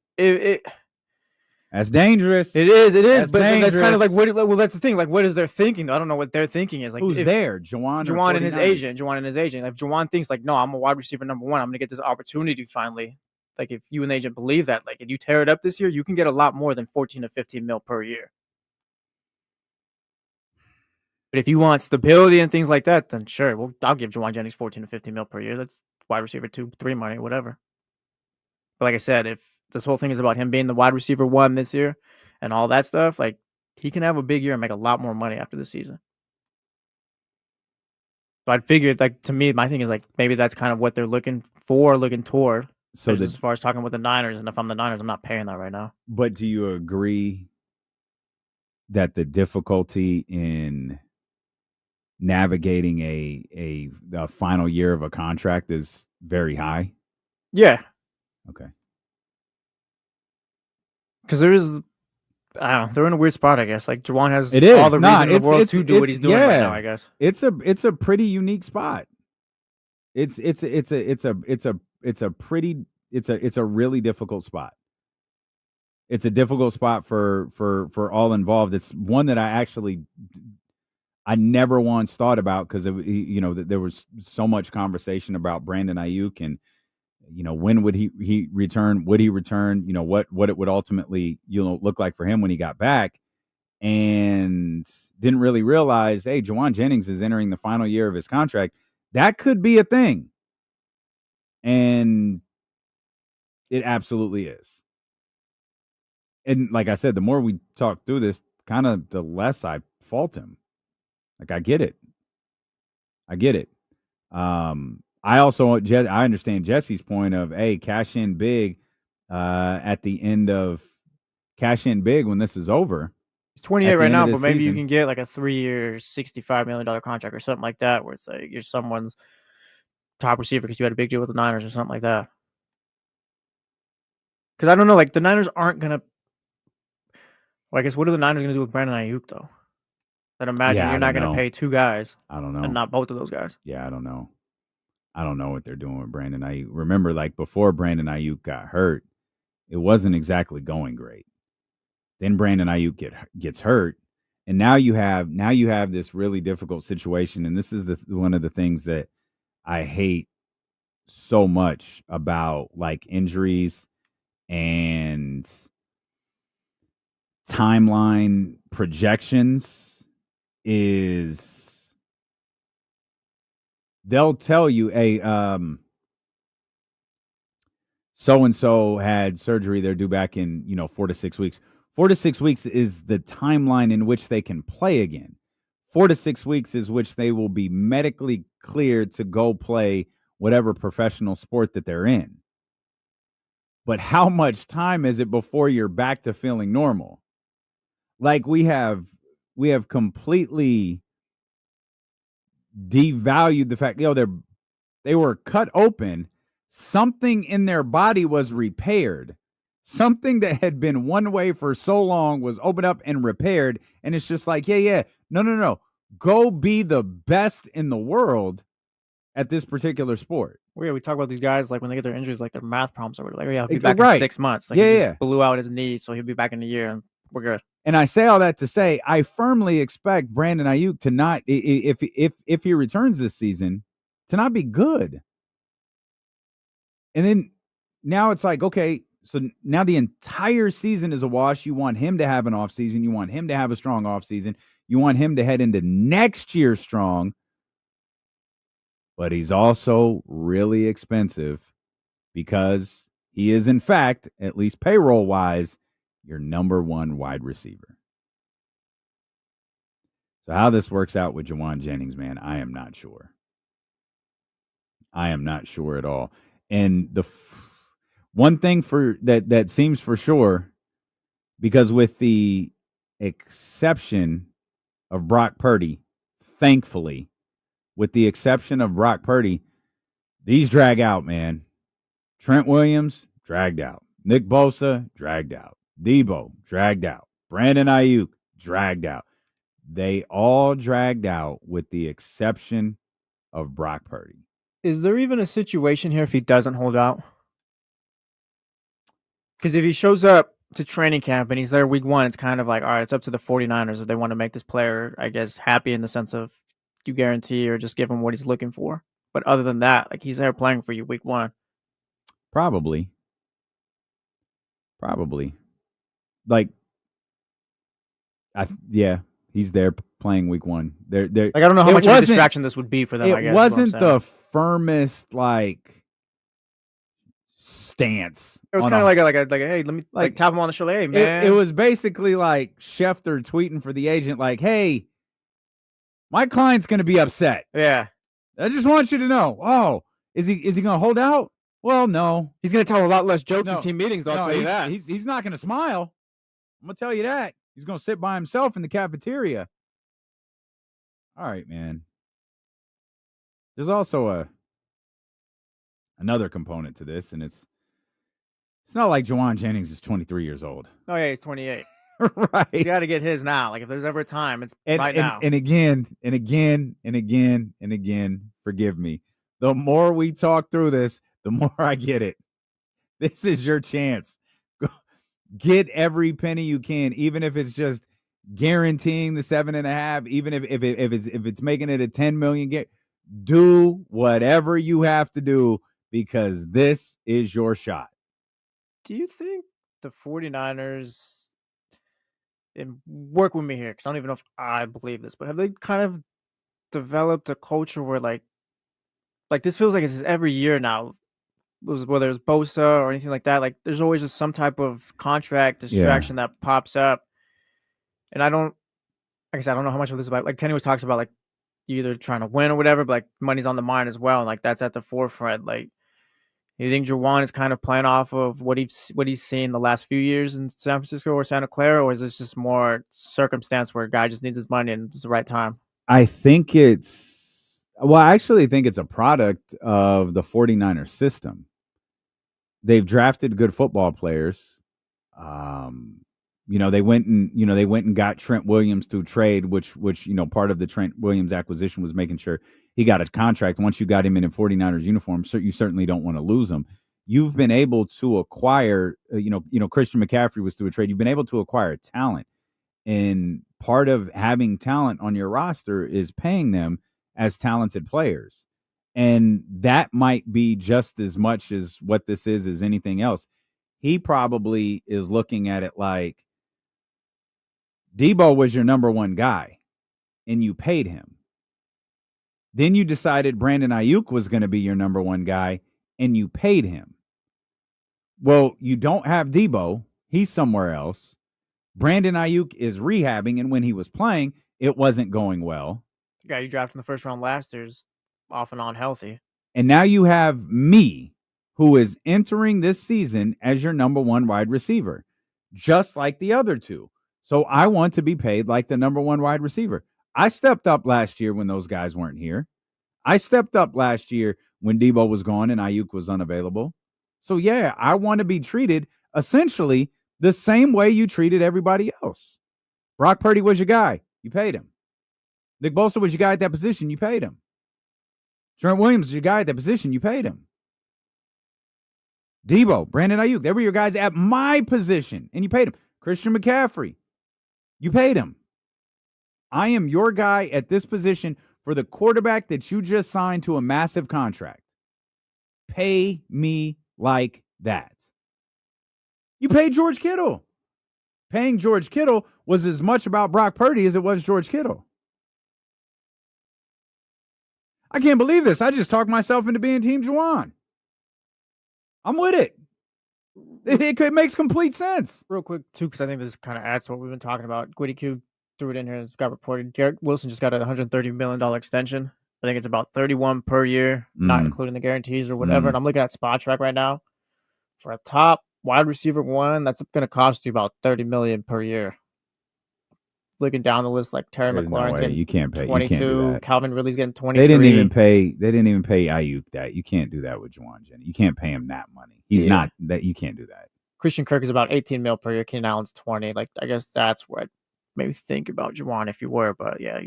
G: That's dangerous.
H: It is,
G: That's
H: but that's kind of like
G: dangerous.
H: well, that's the thing. Like, what is their thinking? I don't know what their thinking is. Like,
G: Who's there? Jauan
H: and his agent. Jauan and his agent. If Jauan thinks like, no, I'm a wide receiver number 1. I'm gonna get this opportunity finally. Like, if you and the agent believe that, like, if you tear it up this year, you can get a lot more than 14 to 15 mil per year. But if you want stability and things like that, then sure, well, I'll give Jauan Jennings 14 to 15 mil per year. That's wide receiver 2, 3 money, whatever. But like I said, if this whole thing is about him being the wide receiver 1 this year and all that stuff, like, he can have a big year and make a lot more money after the season. So I'd figured, like, to me, my thing is like maybe that's kind of what they're looking toward. So as far as talking with the Niners, and if I'm the Niners, I'm not paying that right now.
G: But do you agree that the difficulty in navigating a final year of a contract is very high?
H: Yeah.
G: Okay.
H: Because there is, I don't know, they're in a weird spot, I guess. Like, Jauan has
G: It is.
H: all the reason in the world to do what he's doing right now, I guess.
G: It's a pretty unique spot. It's a really difficult spot. It's a difficult spot for all involved. It's one that I never once thought about because there was so much conversation about Brandon Ayuk and when would he return? Would he return? What it would ultimately look like for him when he got back, and didn't really realize, hey, Jauan Jennings is entering the final year of his contract. That could be a thing, and it absolutely is. And like I said, the more we talk through this, kind of the less I fault him. Like, I get it. I understand Jesse's point of, hey, cash in big at the end of cash in big when this is over.
H: He's 28 right now, but maybe you can get like a 3-year, $65 million contract or something like that, where it's like you're someone's top receiver because you had a big deal with the Niners or something like that. Because I don't know, like, the Niners aren't going to. Well, I guess what are the Niners going to do with Brandon Ayuk, though? I'd imagine you're not going to pay 2 guys.
G: I don't know.
H: And not both of those guys.
G: Yeah, I don't know. I don't know what they're doing with Brandon Ayuk. Remember, like, before Brandon Ayuk got hurt, it wasn't exactly going great. Then Brandon Ayuk gets hurt, and now you have this really difficult situation. And this is one of the things that I hate so much about, like, injuries and timeline projections is they'll tell you, hey, so-and-so had surgery. They're due back in, 4 to 6 weeks. 4 to 6 weeks is the timeline in which they can play again. 4 to 6 weeks is which they will be medically cleared to go play whatever professional sport that they're in. But how much time is it before you're back to feeling normal? Like, we have completely devalued the fact, they were cut open. Something in their body was repaired. Something that had been one way for so long was opened up and repaired. And it's just like, no. Go be the best in the world at this particular sport.
H: Well, yeah, we talk about these guys, like, when they get their injuries, like their math problems or whatever. Like, I'll be back in 6 months. Like, he just blew out his knee, so he'll be back in a year, and we're good.
G: And I say all that to say, I firmly expect Brandon Ayuk to not, if he returns this season, to not be good. And then now it's like, okay, so now the entire season is a wash. You want him to have an off season. You want him to have a strong off season. You want him to head into next year strong. But he's also really expensive because he is, in fact, at least payroll wise, your number 1 wide receiver. So how this works out with Jauan Jennings, man, I am not sure. I am not sure at all. And the one thing that seems for sure, because with the exception of Brock Purdy, thankfully, with the exception of Brock Purdy, these drag out, man. Trent Williams, dragged out. Nick Bosa, dragged out. Debo, dragged out. Brandon Ayuk, dragged out. They all dragged out with the exception of Brock Purdy.
H: Is there even a situation here if he doesn't hold out? Because if he shows up to training camp and he's there week 1, it's kind of like, all right, it's up to the 49ers if they want to make this player, I guess, happy in the sense of you guarantee or just give him what he's looking for. But other than that, like he's there playing for you week 1.
G: Probably. Like, he's there playing week 1. They're
H: like, I don't know how much of a distraction this would be for them. I guess
G: it wasn't the firmest stance.
H: It was kind of like a hey, let me like tap him on the shoulder. Hey, man.
G: It was basically like Schefter tweeting for the agent, like, hey, my client's going to be upset.
H: Yeah.
G: I just want you to know. Oh, is he going to hold out? Well, no.
H: He's going to tell a lot less jokes in team meetings, though, I'll tell you that.
G: He's not going to smile. I'm going to tell you that. He's going to sit by himself in the cafeteria. All right, man. There's also another component to this, and it's not like Jauan Jennings is 23 years old.
H: Oh, yeah, he's 28.
G: Right.
H: He's got to get his now. Like, if there's ever a time, it's right now.
G: And again, forgive me. The more we talk through this, the more I get it. This is your chance. Get every penny you can, even if it's just guaranteeing the 7.5, even if it's making it a 10 million. Do whatever you have to do because this is your shot.
H: Do you think the 49ers, and work with me here because I don't even know if I believe this, but have they kind of developed a culture where like this feels like it's every year now, whether it's Bosa or anything like that, like there's always just some type of contract distraction that pops up. And I don't know how much of this is about, like Kenny was talks about, like you either trying to win or whatever, but like money's on the mind as well. And like that's at the forefront. Like, you think Jauan is kind of playing off of what he's seen the last few years in San Francisco or Santa Clara, or is this just more circumstance where a guy just needs his money and it's the right time?
G: I actually think it's a product of the 49ers system. They've drafted good football players. They went and got Trent Williams through trade, which part of the Trent Williams acquisition was making sure he got a contract. Once you got him in a 49ers uniform, so you certainly don't want to lose him. You've been able to acquire, Christian McCaffrey was through a trade. You've been able to acquire talent, and part of having talent on your roster is paying them as talented players. And that might be just as much as what this is as anything else. He probably is looking at it like, Debo was your number one guy, and you paid him. Then you decided Brandon Ayuk was going to be your number one guy, and you paid him. Well, you don't have Debo. He's somewhere else. Brandon Ayuk is rehabbing, and when he was playing, it wasn't going well.
H: The guy you drafted in the first round last year's off and on healthy.
G: And now you have me, who is entering this season as your number one wide receiver, just like the other two. So I want to be paid like the number one wide receiver. I stepped up last year when those guys weren't here. I stepped up last year when Debo was gone and Ayuk was unavailable. So yeah, I want to be treated essentially the same way you treated everybody else. Brock Purdy was your guy. You paid him. Nick Bosa was your guy at that position. You paid him. Trent Williams was your guy at that position. You paid him. Debo, Brandon Ayuk, they were your guys at my position, and you paid him. Christian McCaffrey, you paid him. I am your guy at this position for the quarterback that you just signed to a massive contract. Pay me like that. You paid George Kittle. Paying George Kittle was as much about Brock Purdy as it was George Kittle. I can't believe this. I just talked myself into being Team Jauan. I'm with it. It makes complete sense.
H: Real quick, too, because I think this kind of adds to what we've been talking about. Gwitty Q threw it in here. It's got reported. Garrett Wilson just got a $130 million extension. I think it's about 31 per year, not including the guarantees or whatever. And I'm looking at Spot Track right now. For a top wide receiver one, that's going to cost you about $30 million per year. Looking down the list, like Terry McLaurin's getting
G: you can't pay
H: 22.
G: You can't do that.
H: Calvin Ridley's getting 23.
G: They didn't even pay Ayuk that. You can't do that with Jauan Jennings. You can't pay him that money. He's not that. You can't do that.
H: Christian Kirk is about 18 mil per year. Keenan Allen's 20. Like, I guess that's what maybe think about Jauan if you were, but yeah,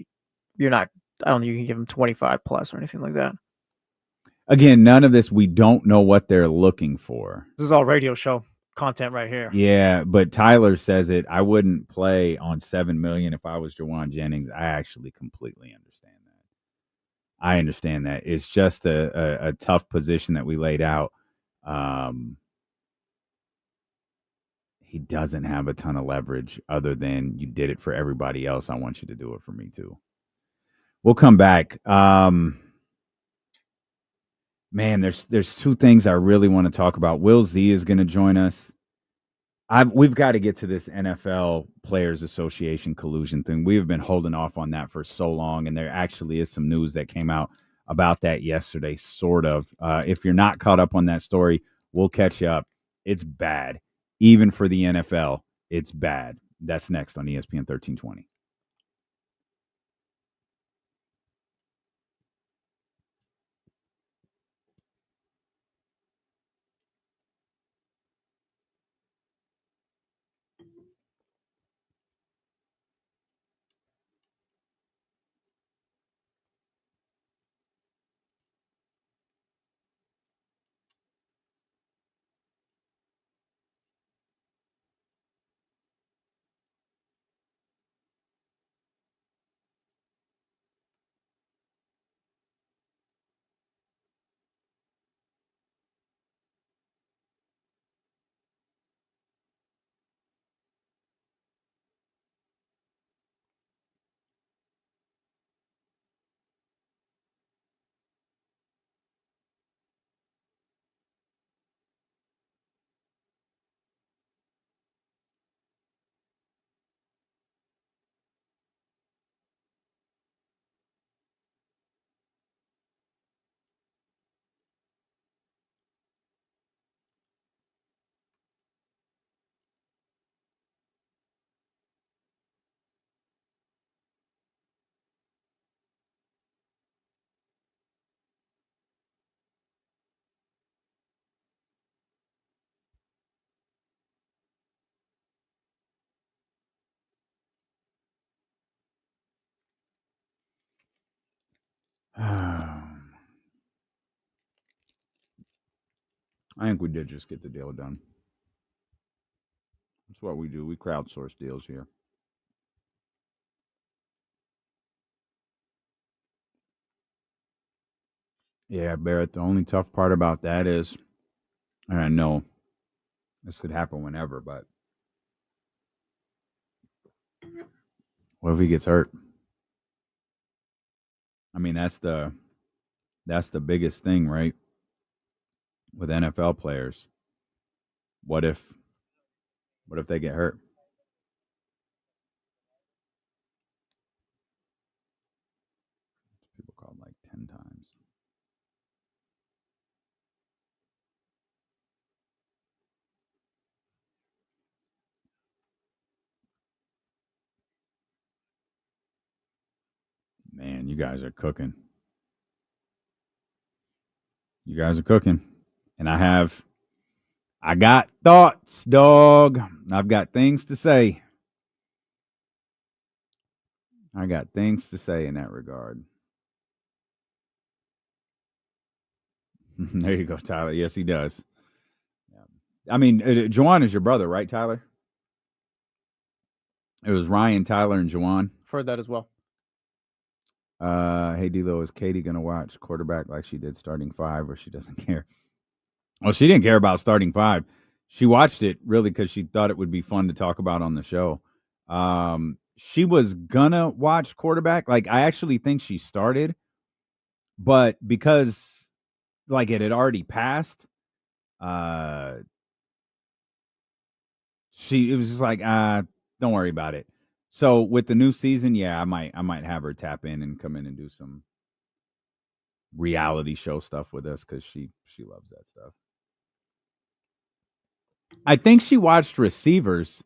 H: you're not. I don't think you can give him 25 plus or anything like that.
G: Again, none of this. We don't know what they're looking for.
H: This is all radio show. content right here.
G: Yeah, but Tyler says it. I wouldn't play on $7 million if I was Jauan Jennings. I actually completely understand that. I understand that. It's just a tough position that we laid out. He doesn't have a ton of leverage other than you did it for everybody else. I want you to do it for me too. We'll come back. Man, there's two things I really want to talk about. Will Z is going to join us. We've got to get to this NFL Players Association collusion thing. We've been holding off on that for so long, and there actually is some news that came out about that yesterday, sort of. If you're not caught up on that story, we'll catch you up. It's bad. Even for the NFL, it's bad. That's next on ESPN 1320. I think we did just get the deal done. That's what we do. We crowdsource deals here. Yeah, Barrett, the only tough part about that is, and I know this could happen whenever, but what if he gets hurt? I mean, that's the biggest thing, right? With NFL players. What if they get hurt? People called like 10 times. Man, you guys are cooking. You guys are cooking. And I got thoughts, dog. I've got things to say. I got things to say in that regard. There you go, Tyler. Yes, he does. Yeah. I mean, Jauan is your brother, right, Tyler? It was Ryan, Tyler, and Jauan.
H: For that as well.
G: Hey, D-Lo, is Katie going to watch quarterback like she did starting five, or she doesn't care? Well, she didn't care about starting five. She watched it really because she thought it would be fun to talk about on the show. She was going to watch quarterback. Like, I actually think she started, but because, like, it had already passed, it was just like, don't worry about it. So with the new season, yeah, I might have her tap in and come in and do some reality show stuff with us because she loves that stuff. I think she watched Receivers.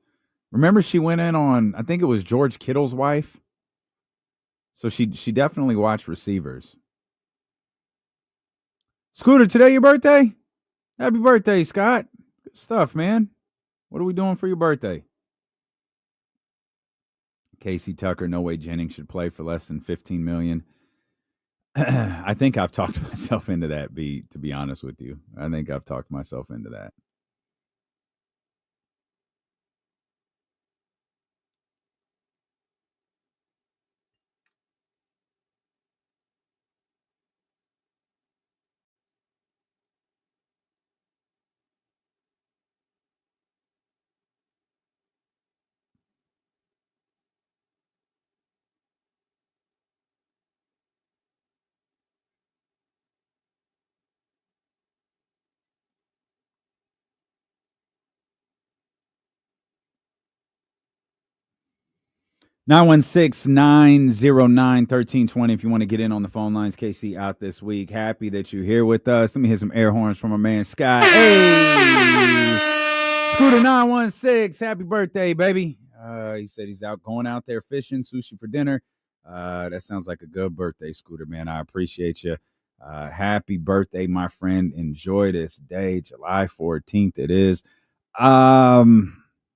G: Remember, she went in on, I think it was George Kittle's wife. So she definitely watched Receivers. Scooter, today your birthday? Happy birthday, Scott. Good stuff, man. What are we doing for your birthday? Casey Tucker, no way Jennings should play for less than $15 million. I think I've talked myself into that, to be honest with you. I think I've talked myself into that. 916-909-1320 if you want to get in on the phone lines. KC out this week. Happy that you're here with us. Let me hit some air horns from our man Scott. Hey, Scooter 916, happy birthday, baby. He said he's going out there fishing, sushi for dinner. That sounds like a good birthday, Scooter, man. I appreciate you. Happy birthday, my friend. Enjoy this day. July 14th it is.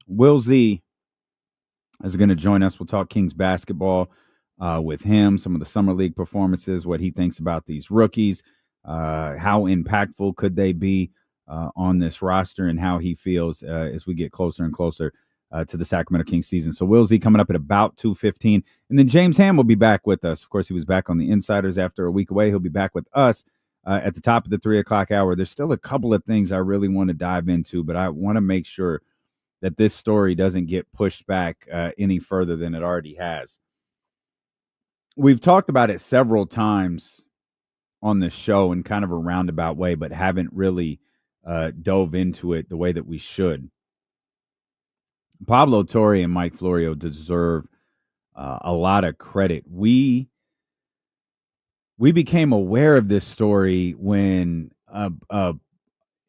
G: Will Z is going to join us. We'll talk Kings basketball with him, some of the summer league performances, what he thinks about these rookies, how impactful could they be on this roster, and how he feels as we get closer and closer to the Sacramento Kings season. So Will Z coming up at about 2:15. And then James Ham will be back with us. Of course, he was back on the Insiders after a week away. He'll be back with us at the top of the 3 o'clock hour. There's still a couple of things I really want to dive into, but I want to make sure that this story doesn't get pushed back any further than it already has. We've talked about it several times on this show in kind of a roundabout way, but haven't really dove into it the way that we should. Pablo Torre and Mike Florio deserve a lot of credit. We became aware of this story when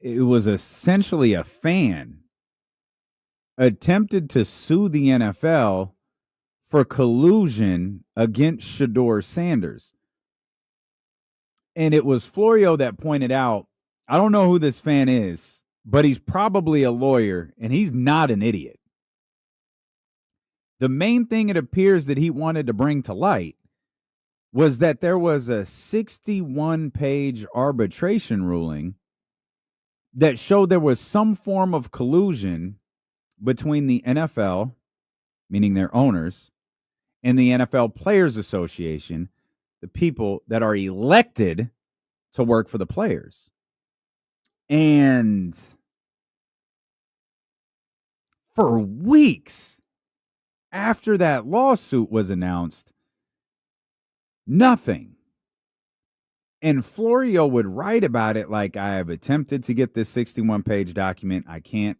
G: it was essentially a fan attempted to sue the NFL for collusion against Shedeur Sanders. And it was Florio that pointed out, I don't know who this fan is, but he's probably a lawyer, and he's not an idiot. The main thing it appears that he wanted to bring to light was that there was a 61-page arbitration ruling that showed there was some form of collusion between the NFL, meaning their owners, and the NFL Players Association, the people that are elected to work for the players. And for weeks after that lawsuit was announced, nothing. And Florio would write about it like, I have attempted to get this 61-page document. I can't.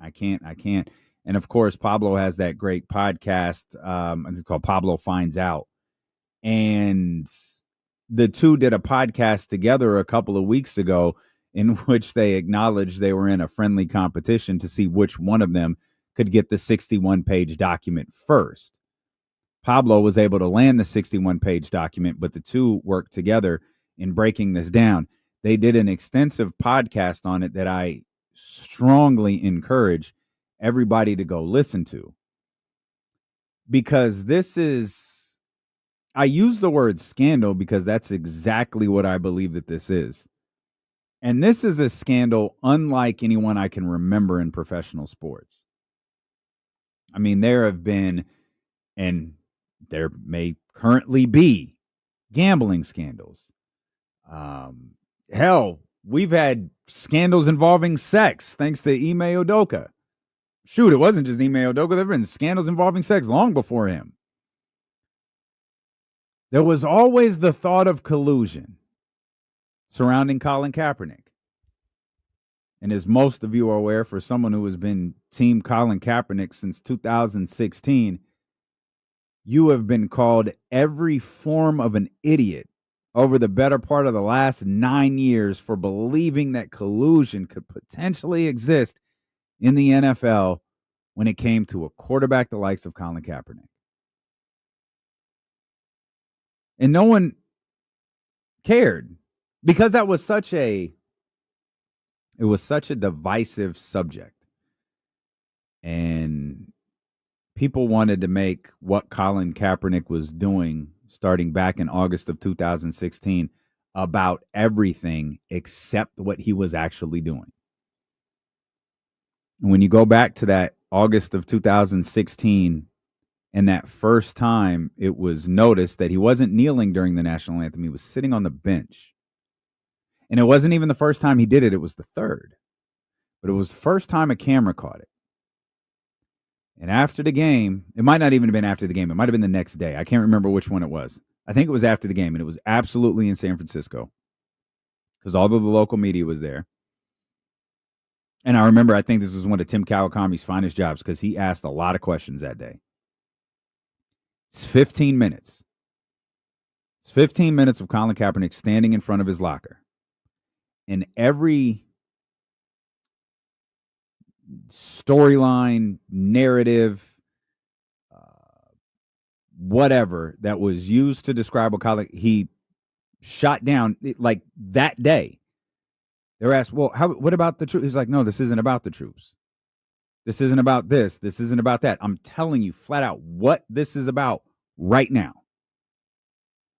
G: And of course, Pablo has that great podcast. It's called Pablo Finds Out. And the two did a podcast together a couple of weeks ago in which they acknowledged they were in a friendly competition to see which one of them could get the 61-page document first. Pablo was able to land the 61-page document, but the two worked together in breaking this down. They did an extensive podcast on it that I strongly encourage everybody to go listen to. Because this is, I use the word scandal because that's exactly what I believe that this is. And this is a scandal unlike anyone I can remember in professional sports. I mean, there have been, and there may currently be, gambling scandals. Hell, we've had scandals involving sex, thanks to Ime Udoka. Shoot, it wasn't just Ime Udoka. There have been scandals involving sex long before him. There was always the thought of collusion surrounding Colin Kaepernick. And as most of you are aware, for someone who has been Team Colin Kaepernick since 2016, you have been called every form of an idiot over the better part of the last 9 years for believing that collusion could potentially exist in the NFL when it came to a quarterback the likes of Colin Kaepernick. And no one cared because that was such a divisive subject. And people wanted to make what Colin Kaepernick was doing starting back in August of 2016 about everything except what he was actually doing. And when you go back to that August of 2016 and that first time it was noticed that he wasn't kneeling during the national anthem, he was sitting on the bench. And it wasn't even the first time he did it, it was the third. But it was the first time a camera caught it. And after the game, it might not even have been after the game. It might have been the next day. I can't remember which one it was. I think it was after the game, and it was absolutely in San Francisco because all of the local media was there. And I remember, I think this was one of Tim Kawakami's finest jobs because he asked a lot of questions that day. It's 15 minutes. It's 15 minutes of Colin Kaepernick standing in front of his locker. And every storyline, narrative, whatever that was used to describe what Colin, he shot down like that day. They were asked, well, what about the troops? He's like, no, this isn't about the troops. This isn't about this. This isn't about that. I'm telling you flat out what this is about right now.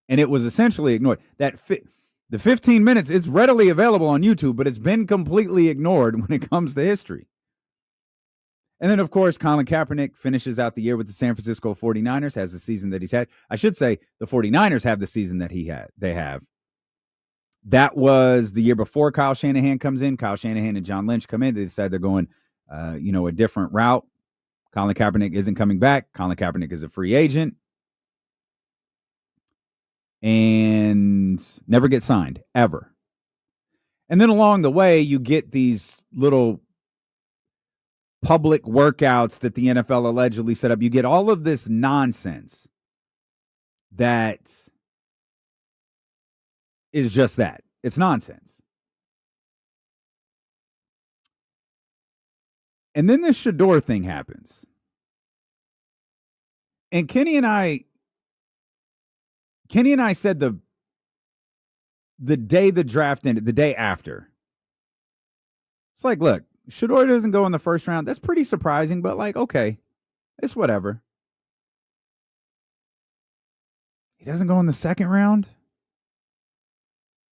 G: And it was essentially ignored. The 15 minutes is readily available on YouTube, but it's been completely ignored when it comes to history. And then, of course, Colin Kaepernick finishes out the year with the San Francisco 49ers, has the season that he's had. I should say the 49ers have the season that they have. That was the year before Kyle Shanahan comes in. Kyle Shanahan and John Lynch come in. They decide they're going, a different route. Colin Kaepernick isn't coming back. Colin Kaepernick is a free agent and never gets signed, ever. And then along the way, you get these little public workouts that the NFL allegedly set up. You get all of this nonsense that is just that. It's nonsense. And then this Shador thing happens. And Kenny and I said the day the draft ended, the day after. It's like, look, Shador doesn't go in the first round. That's pretty surprising, but like, okay, it's whatever. He doesn't go in the second round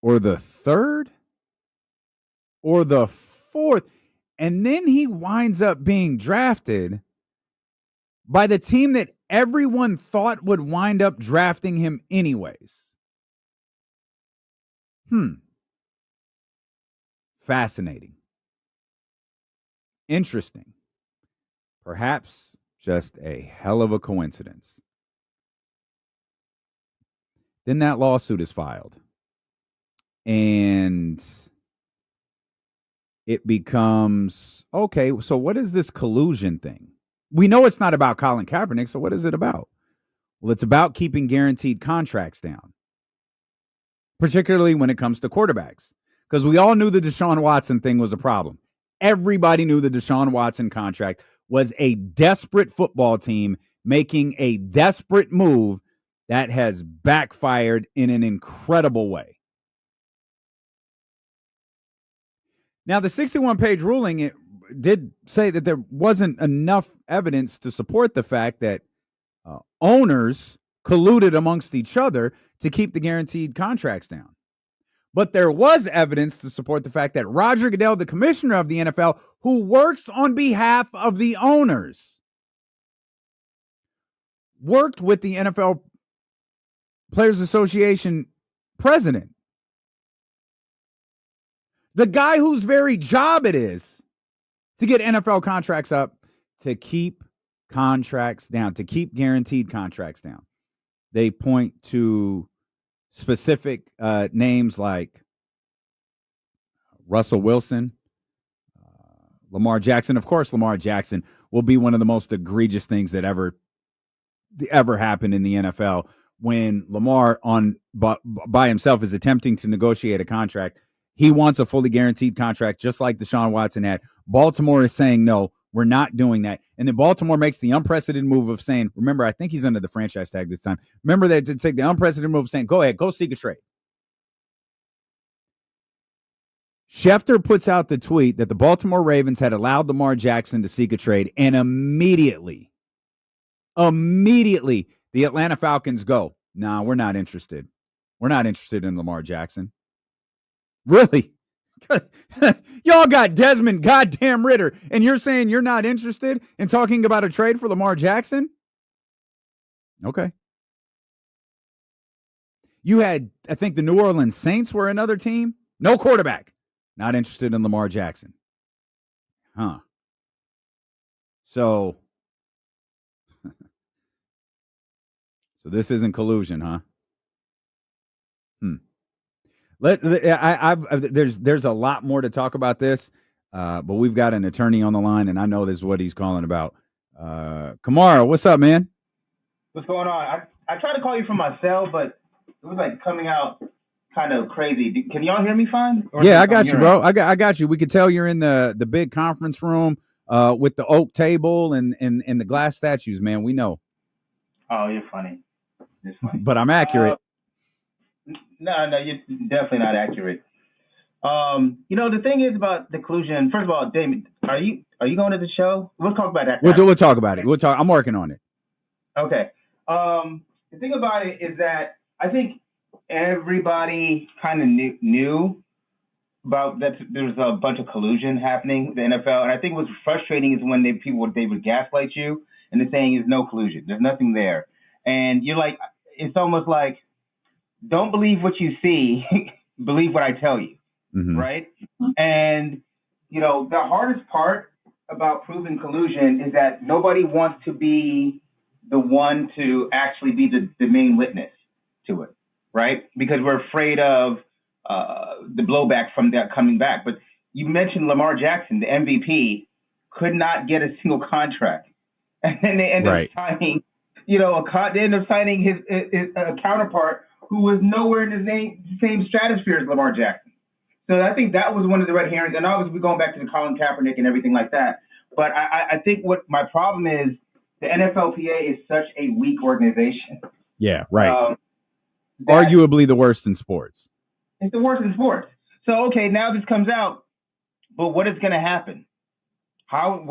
G: or the third or the fourth. And then he winds up being drafted by the team that everyone thought would wind up drafting him anyways. Fascinating. Interesting. Perhaps just a hell of a coincidence. Then that lawsuit is filed. And it becomes, okay, so what is this collusion thing? We know it's not about Colin Kaepernick, so what is it about? Well, it's about keeping guaranteed contracts down, particularly when it comes to quarterbacks, because we all knew the Deshaun Watson thing was a problem. Everybody knew the Deshaun Watson contract was a desperate football team making a desperate move that has backfired in an incredible way. Now, the 61-page ruling, it did say that there wasn't enough evidence to support the fact that owners colluded amongst each other to keep the guaranteed contracts down. But there was evidence to support the fact that Roger Goodell, the commissioner of the NFL, who works on behalf of the owners, worked with the NFL Players Association president. The guy whose very job it is to get NFL contracts up, to keep contracts down, to keep guaranteed contracts down. They point to specific names like Russell Wilson, Lamar Jackson. Of course, Lamar Jackson will be one of the most egregious things that ever happened in the NFL when Lamar by himself is attempting to negotiate a contract. He wants a fully guaranteed contract, just like Deshaun Watson had. Baltimore is saying, no, we're not doing that. And then Baltimore makes the unprecedented move of saying, remember, I think he's under the franchise tag this time. Remember that to take the unprecedented move of saying, go ahead, go seek a trade. Schefter puts out the tweet that the Baltimore Ravens had allowed Lamar Jackson to seek a trade, and immediately, the Atlanta Falcons go, nah, we're not interested. We're not interested in Lamar Jackson. Really? Y'all got Desmond goddamn Ritter, and you're saying you're not interested in talking about a trade for Lamar Jackson? Okay. You had, I think the New Orleans Saints were another team. No quarterback. Not interested in Lamar Jackson. Huh. So this isn't collusion, huh? There's a lot more to talk about this, but we've got an attorney on the line, and I know this is what he's calling about. Kamara, what's up, man?
K: What's going on? I tried to call you from my cell, but it was like coming out kind of crazy. Can y'all hear me fine?
G: Yeah, I got you, bro. I got you. We could tell you're in the big conference room with the oak table and the glass statues, man. We know.
K: Oh, you're funny. You're funny.
G: But I'm accurate.
K: No, you're definitely not accurate. The thing is about the collusion. First of all, Damon, are you going to the show? We'll talk about that.
G: We'll talk about it. I'm working on it.
K: Okay. The thing about it is that I think everybody kind of knew about that. There was a bunch of collusion happening with the NFL, and I think what's frustrating is when they would gaslight you and they're saying there's no collusion, there's nothing there, and you're like, it's almost like, don't believe what you see, believe what I tell you, right? And the hardest part about proving collusion is that nobody wants to be the one to actually be the main witness to it, right? Because we're afraid of the blowback from that coming back. But you mentioned Lamar Jackson, the MVP, could not get a single contract, and then they end up signing, they end up signing his counterpart who was nowhere in the same stratosphere as Lamar Jackson. So I think that was one of the red herrings, and obviously we're going back to the Colin Kaepernick and everything like that. But I think what my problem is, the NFLPA is such a weak organization.
G: Yeah, right. Arguably the worst in sports.
K: It's the worst in sports. So, okay, now this comes out, but what is going to happen? How?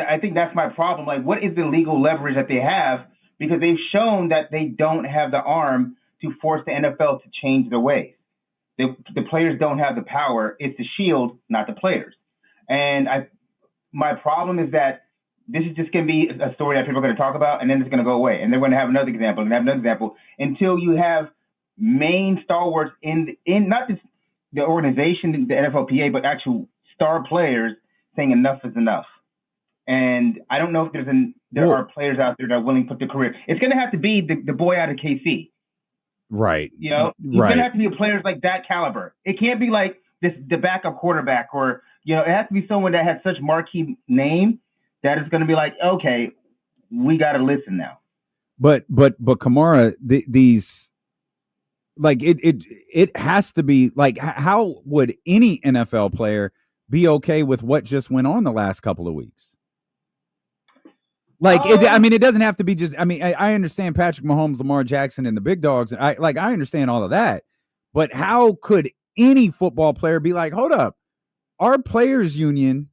K: I think that's my problem. Like, what is the legal leverage that they have? Because they've shown that they don't have the arm to force the NFL to change their ways. The players don't have the power. It's the shield, not the players. And my problem is that this is just going to be a story that people are going to talk about, and then it's going to go away. And they're going to have another example, and have another example, until you have main stalwarts in not just the organization, the NFLPA, but actual star players saying enough is enough. And I don't know if there are players out there that are willing to put their career. It's going to have to be the boy out of KC.
G: Right.
K: It's going to have to be players like that caliber. It can't be like the backup quarterback, or it has to be someone that has such marquee name that is going to be like, okay, we got to listen now.
G: But Kamara, these, like, it has to be like, how would any NFL player be okay with what just went on the last couple of weeks? Like, it doesn't have to be just, I understand Patrick Mahomes, Lamar Jackson, and the big dogs. I understand all of that, but how could any football player be like, hold up, our players union,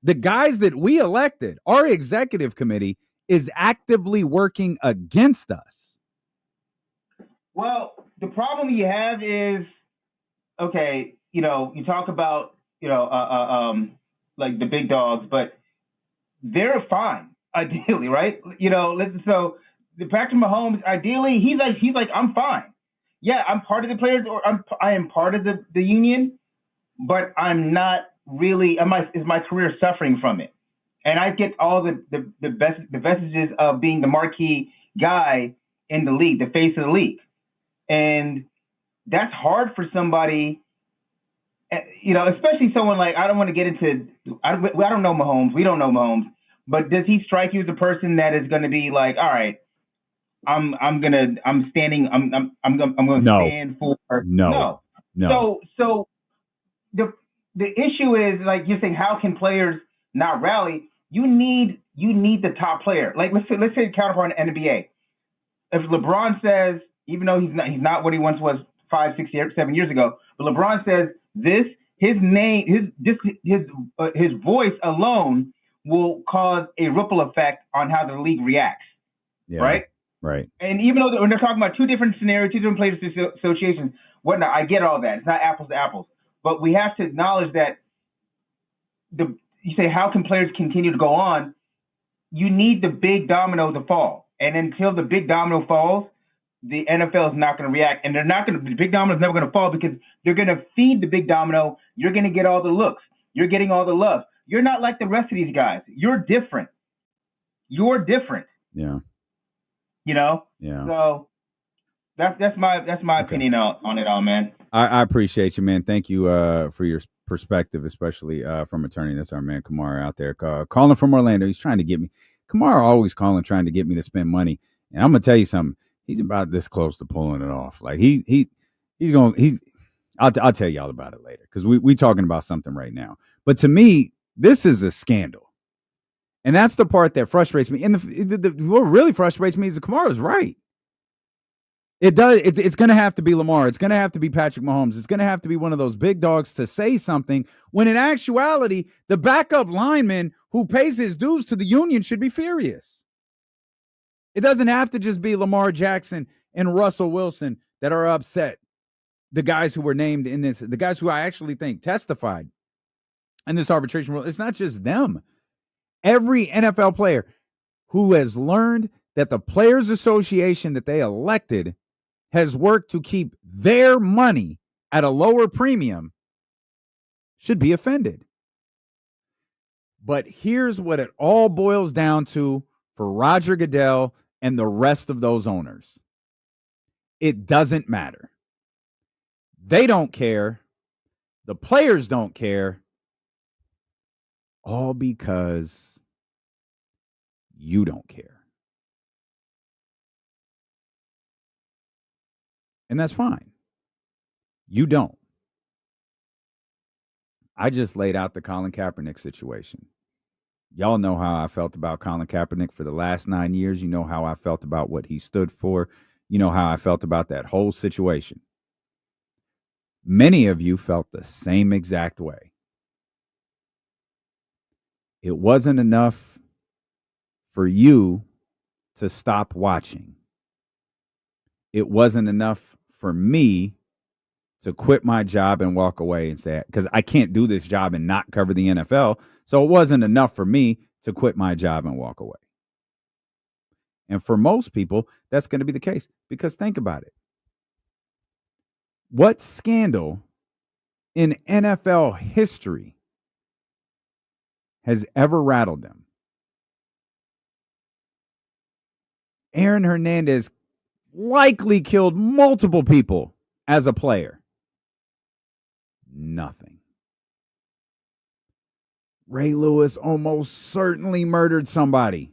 G: the guys that we elected, our executive committee, is actively working against us?
K: Well, the problem you have is, okay, you talk about, like the big dogs, but they're fine, ideally, right? So the Patrick Mahomes, ideally, he's like, I'm fine. Yeah, I'm part of the players, or I am part of the union, but I'm not really, is my career suffering from it? And I get all the vestiges of being the marquee guy in the league, the face of the league. And that's hard for somebody, especially someone like, I don't want to get into, I don't know Mahomes. We don't know Mahomes. But does he strike you as a person that is going to be like, all right, I'm going to stand for. No. So the issue is, like you're saying, how can players not rally? You need the top player. Like let's say the counterpart in the NBA. If LeBron says, even though he's not what he once was 5, 6, 7 years ago, but LeBron says his name, his voice alone will cause a ripple effect on how the league reacts. Yeah, right.
G: Right.
K: And even though when they're talking about two different scenarios, two different players associations, whatnot, I get all that. It's not apples to apples. But we have to acknowledge that you say, how can players continue to go on? You need the big domino to fall. And until the big domino falls, the NFL is not going to react. And the big domino is never going to fall, because they're going to feed the big domino. You're going to get all the looks. You're getting all the love. You're not like the rest of these guys. You're different.
G: Yeah.
K: Yeah. So that's my
G: okay.
K: opinion on it all, man.
G: I appreciate you, man. Thank you for your perspective, especially from attorney. That's our man Kamara out there calling from Orlando. He's trying to get me. Kamara always calling, trying to get me to spend money. And I'm gonna tell you something. He's about this close to pulling it off. Like I'll tell y'all about it later because we talking about something right now. But to me, this is a scandal. And that's the part that frustrates me. And what really frustrates me is that Kamara's right. It does. It's going to have to be Lamar. It's going to have to be Patrick Mahomes. It's going to have to be one of those big dogs to say something when in actuality, the backup lineman who pays his dues to the union should be furious. It doesn't have to just be Lamar Jackson and Russell Wilson that are upset. The guys who were named in this, the guys who I actually think testified in this arbitration rule, it's not just them. Every NFL player who has learned that the Players Association that they elected has worked to keep their money at a lower premium should be offended. But here's what it all boils down to for Roger Goodell and the rest of those owners. It doesn't matter. They don't care. The players don't care. All because you don't care. And that's fine. You don't. I just laid out the Colin Kaepernick situation. Y'all know how I felt about Colin Kaepernick for the last 9 years. You know how I felt about what he stood for. You know how I felt about that whole situation. Many of you felt the same exact way. It wasn't enough for you to stop watching. It wasn't enough for me to quit my job and walk away and say, because I can't do this job and not cover the NFL. So it wasn't enough for me to quit my job and walk away. And for most people, that's going to be the case because think about it. What scandal in NFL history has ever rattled them? Aaron Hernandez likely killed multiple people as a player. Nothing. Ray Lewis almost certainly murdered somebody.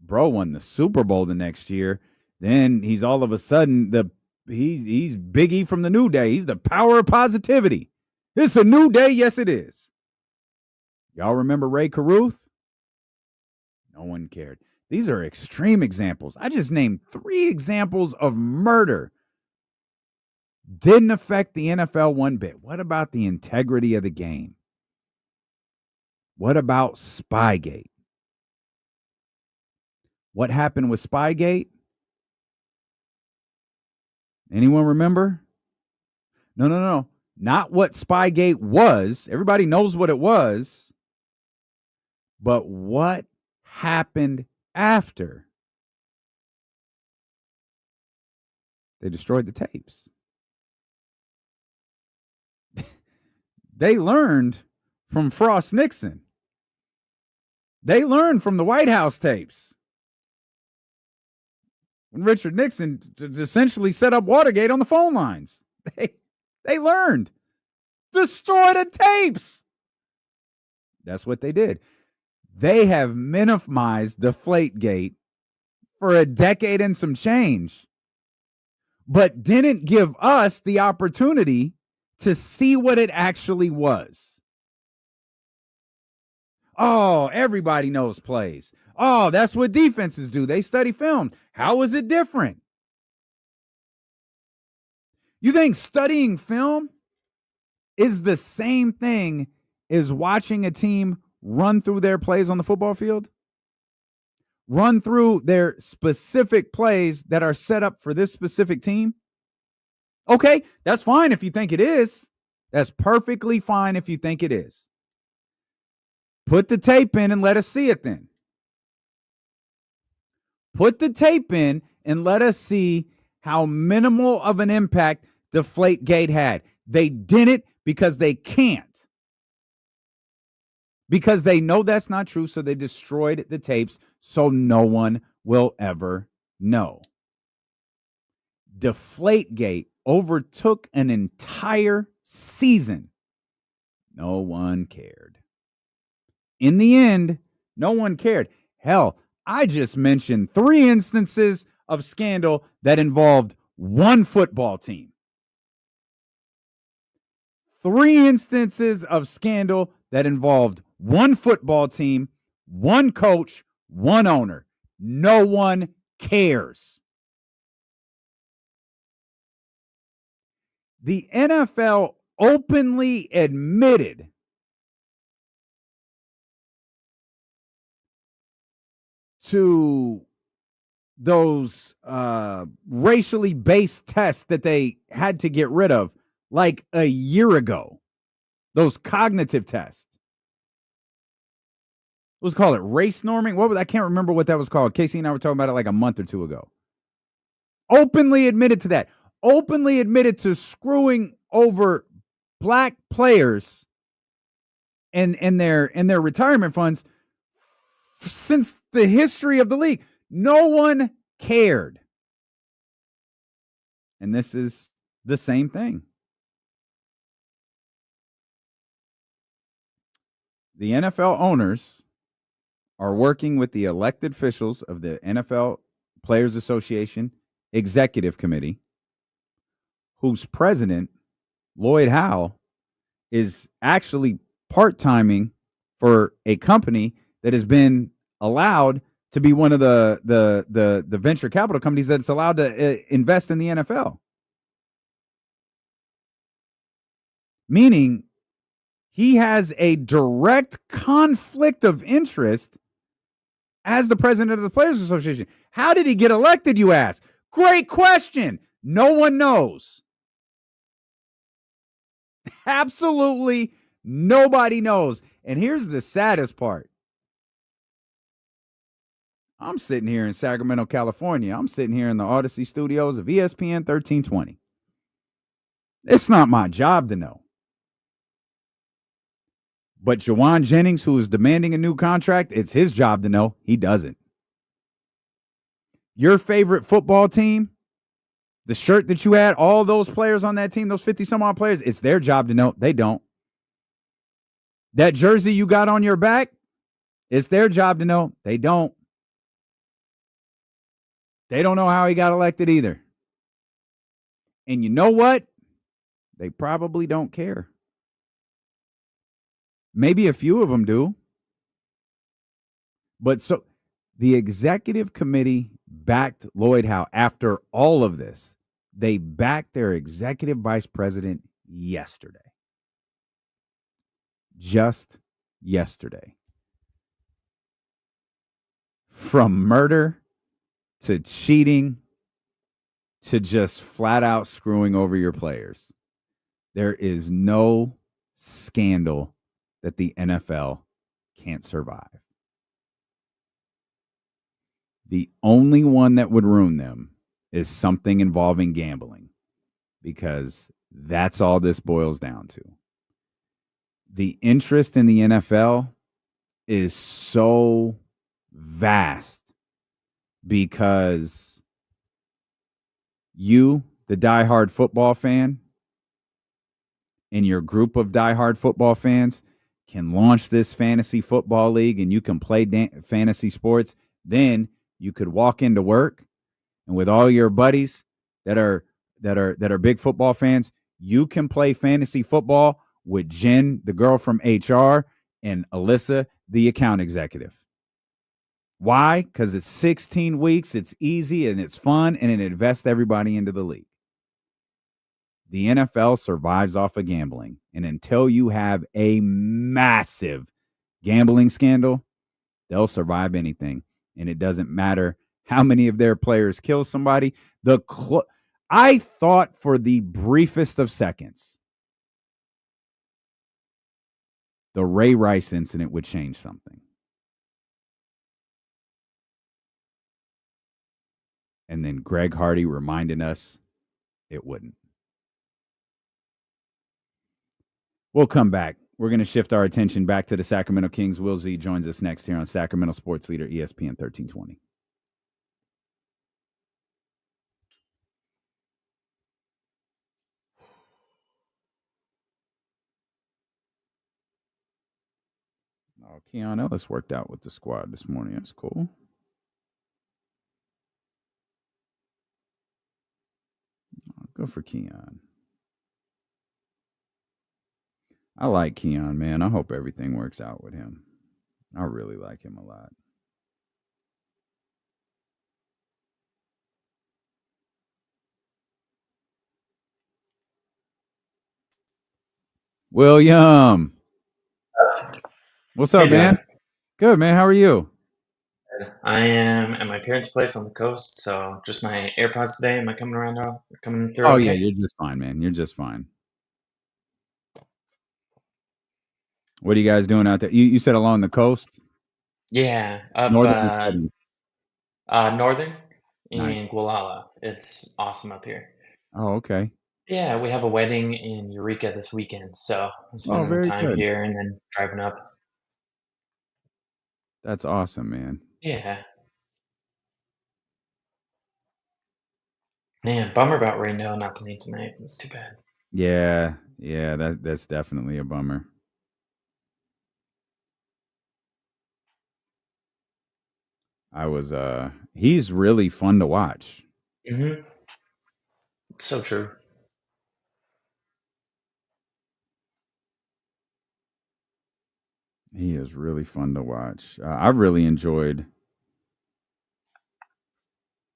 G: Bro won the Super Bowl the next year. Then he's all of a sudden he's Biggie from the New Day. He's the power of positivity. It's a new day. Yes, it is. Y'all remember Ray Caruth? No one cared. These are extreme examples. I just named 3 examples of murder. Didn't affect the NFL one bit. What about the integrity of the game? What about Spygate? What happened with Spygate? Anyone remember? No. Not what Spygate was. Everybody knows what it was. But what happened after? They destroyed the tapes. They learned from Frost Nixon. They learned from the White House tapes. When Richard Nixon essentially set up Watergate on the phone lines. They learned. Destroy the tapes. That's what they did. They have minimized Deflategate for a decade and some change, but didn't give us the opportunity to see what it actually was. Oh, everybody knows plays. Oh, that's what defenses do. They study film. How is it different? You think studying film is the same thing as watching a team run through their plays on the football field? Run through their specific plays that are set up for this specific team? Okay, that's fine if you think it is. That's perfectly fine if you think it is. Put the tape in and let us see it then. Put the tape in and let us see how minimal of an impact Deflategate had. They did it because they can't. Because they know that's not true, so they destroyed the tapes so no one will ever know. Deflategate overtook an entire season. No one cared. In the end, no one cared. Hell, I just mentioned 3 instances of scandal that involved one football team. 3 instances of scandal that involved one football team, one coach, one owner. No one cares. The NFL openly admitted to those racially based tests that they had to get rid of like a year ago. Those cognitive tests. What was it called? Race norming? I can't remember what that was called. Casey and I were talking about it like a month or two ago. Openly admitted to that. Openly admitted to screwing over black players and their retirement funds since the history of the league. No one cared. And this is the same thing. The NFL owners are working with the elected officials of the NFL Players Association Executive Committee, whose president, Lloyd Howe, is actually part-timing for a company that has been allowed to be one of the venture capital companies that's allowed to invest in the NFL. Meaning he has a direct conflict of interest as the president of the Players Association. How did he get elected, you ask? Great question. No one knows. Absolutely nobody knows. And here's the saddest part. I'm sitting here in Sacramento, California. I'm sitting here in the Odyssey studios of ESPN 1320. It's not my job to know. But Jauan Jennings, who is demanding a new contract, it's his job to know. He doesn't. Your favorite football team, the shirt that you had, all those players on that team, those 50-some-odd players, it's their job to know. They don't. That jersey you got on your back, it's their job to know. They don't. They don't know how he got elected either. And you know what? They probably don't care. Maybe a few of them do. But so the executive committee backed Lloyd Howe after all of this. They backed their executive vice president yesterday. Just yesterday. From murder to cheating to just flat out screwing over your players. There is no scandal that the NFL can't survive. The only one that would ruin them is something involving gambling, because that's all this boils down to. The interest in the NFL is so vast because you, the diehard football fan, and your group of diehard football fans can launch this fantasy football league and you can play fantasy sports. Then you could walk into work and with all your buddies that are big football fans, you can play fantasy football with Jen, the girl from HR, and Alyssa, the account executive. Why? Because it's 16 weeks, it's easy, and it's fun, and it invests everybody into the league. The NFL survives off of gambling. And until you have a massive gambling scandal, they'll survive anything. And it doesn't matter how many of their players kill somebody. I thought for the briefest of seconds, the Ray Rice incident would change something. And then Greg Hardy reminding us it wouldn't. We'll come back. We're going to shift our attention back to the Sacramento Kings. Will Z joins us next here on Sacramento Sports Leader ESPN 1320. Oh, Keon Ellis worked out with the squad this morning. That's cool. Good for Keon. I like Keon, man. I hope everything works out with him. I really like him a lot. William. What's up, man? Good, man. How are you?
L: I am at my parents' place on the coast, so just my AirPods today. Am I coming around now? Coming through?
G: Oh,
L: okay?
G: yeah, you're just fine, man. You're just fine. What are you guys doing out there? You said along the coast?
L: Yeah, up
G: Northern or southern?
L: northern in
G: Nice.
L: Gualala. It's awesome up here.
G: Oh, okay.
L: Yeah, we have a wedding in Eureka this weekend, so I'm spending
G: very
L: time
G: good.
L: here and then driving up.
G: That's awesome, man.
L: Yeah. Man, bummer about Raynaud not playing tonight. It's too bad.
G: Yeah, that's definitely a bummer. He's really fun to watch.
L: Mm-hmm. So true.
G: He is really fun to watch. I've really enjoyed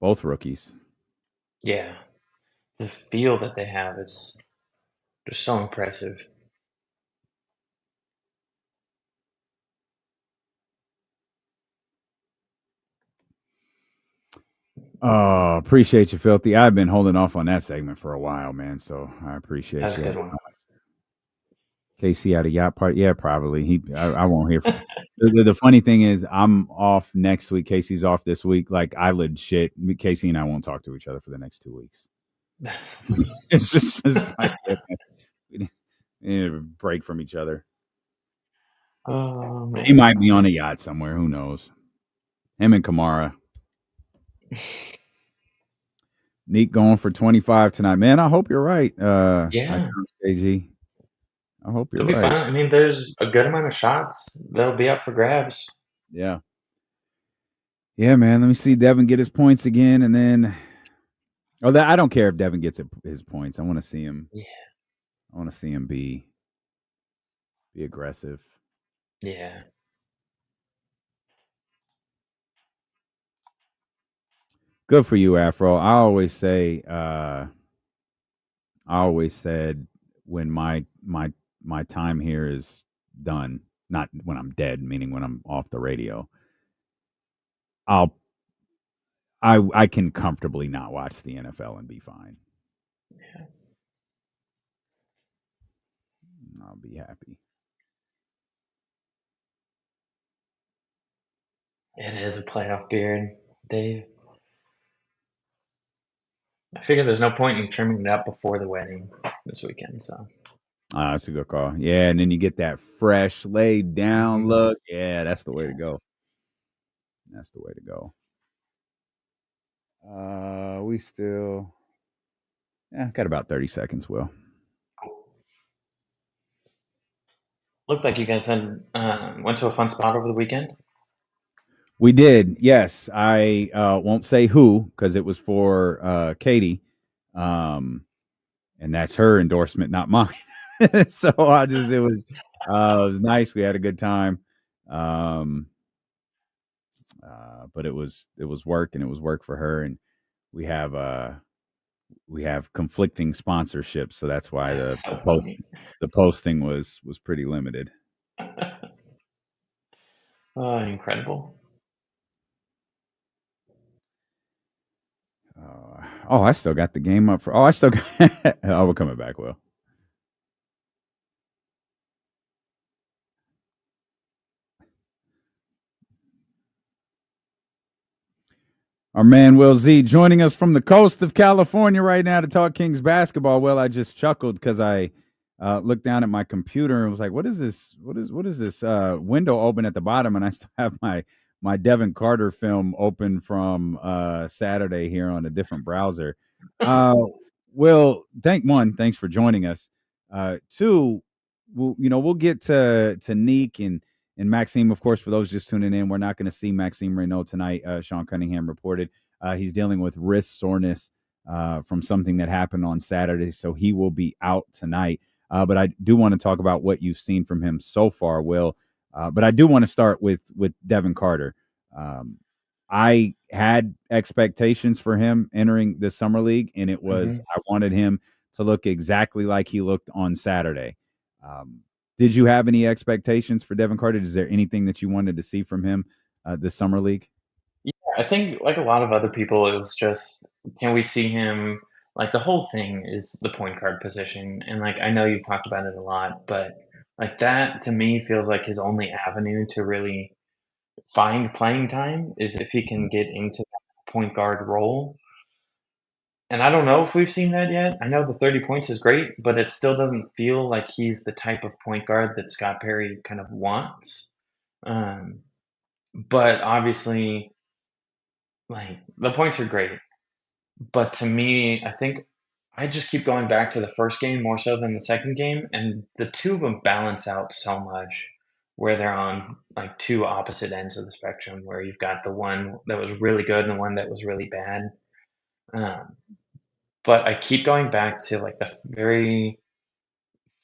G: both rookies.
L: Yeah. The feel that they have is just so impressive.
G: Oh, appreciate you, Filthy. I've been holding off on that segment for a while, man. So I appreciate
L: That's
G: you.
L: a good one.
G: KC at a yacht party? Yeah, probably. I won't hear from the funny thing is I'm off next week. Casey's off this week. Like I legit, Casey and I won't talk to each other for the next 2 weeks. It's just like we need a break from each other.
L: Oh, man.
G: He might be on a yacht somewhere. Who knows? Him and Kamara. Nique going for 25 tonight. Man, I hope you're right.
L: Yeah.
G: KG. I hope you're
L: It'll be
G: right.
L: fun. I mean, there's a good amount of shots that'll be up for grabs.
G: Yeah. Yeah, man. Let me see Devin get his points again, and then I don't care if Devin gets his points. I want to see him.
L: Yeah.
G: I want to see him be aggressive.
L: Yeah.
G: Good for you, Afro. I always said when my time here is done, not when I'm dead, meaning when I'm off the radio, I can comfortably not watch the NFL and be fine.
L: Yeah.
G: I'll be happy.
L: It is a playoff beard, Dave. I figure there's no point in trimming it up before the wedding this weekend, so.
G: That's a good call. Yeah, and then you get that fresh, laid down look. Yeah, that's the way to go. That's the way to go. We still got about 30 seconds, Will.
L: Looked like you guys had went to a fun spot over the weekend.
G: We did, yes. I won't say who because it was for Katie, and that's her endorsement, not mine. So it was nice. We had a good time, but it was work, and it was work for her, and we have conflicting sponsorships, so that's why the posting was pretty limited.
L: Incredible.
G: I still got the game up for. I still got. We're coming back, Will. Our man Will Z joining us from the coast of California right now to talk Kings basketball. Well, I just chuckled because I looked down at my computer and was like, "What is this? What is this window open at the bottom?" And I still have my Devin Carter film open from Saturday here on a different browser. Will, thanks for joining us. Two, we'll get to Nique and Maxime, of course, for those just tuning in. We're not going to see Maxime Raynaud tonight. Sean Cunningham reported he's dealing with wrist soreness from something that happened on Saturday, so he will be out tonight. But I do want to talk about what you've seen from him so far, Will. But I do want to start with Devin Carter. I had expectations for him entering the summer league, and it was I wanted him to look exactly like he looked on Saturday. Did you have any expectations for Devin Carter? Is there anything that you wanted to see from him this summer league?
L: Yeah, I think like a lot of other people, it was just, can we see him? Like the whole thing is the point guard position, and like I know you've talked about it a lot, but like that to me feels like his only avenue to really find playing time is if he can get into that point guard role. And I don't know if we've seen that yet. I know the 30 points is great, but it still doesn't feel like he's the type of point guard that Scott Perry kind of wants. Um, but obviously, like the points are great. But to me, I think I just keep going back to the first game more so than the second game, and the two of them balance out so much where they're on like two opposite ends of the spectrum, where you've got the one that was really good and the one that was really bad. Um, but I keep going back to like the very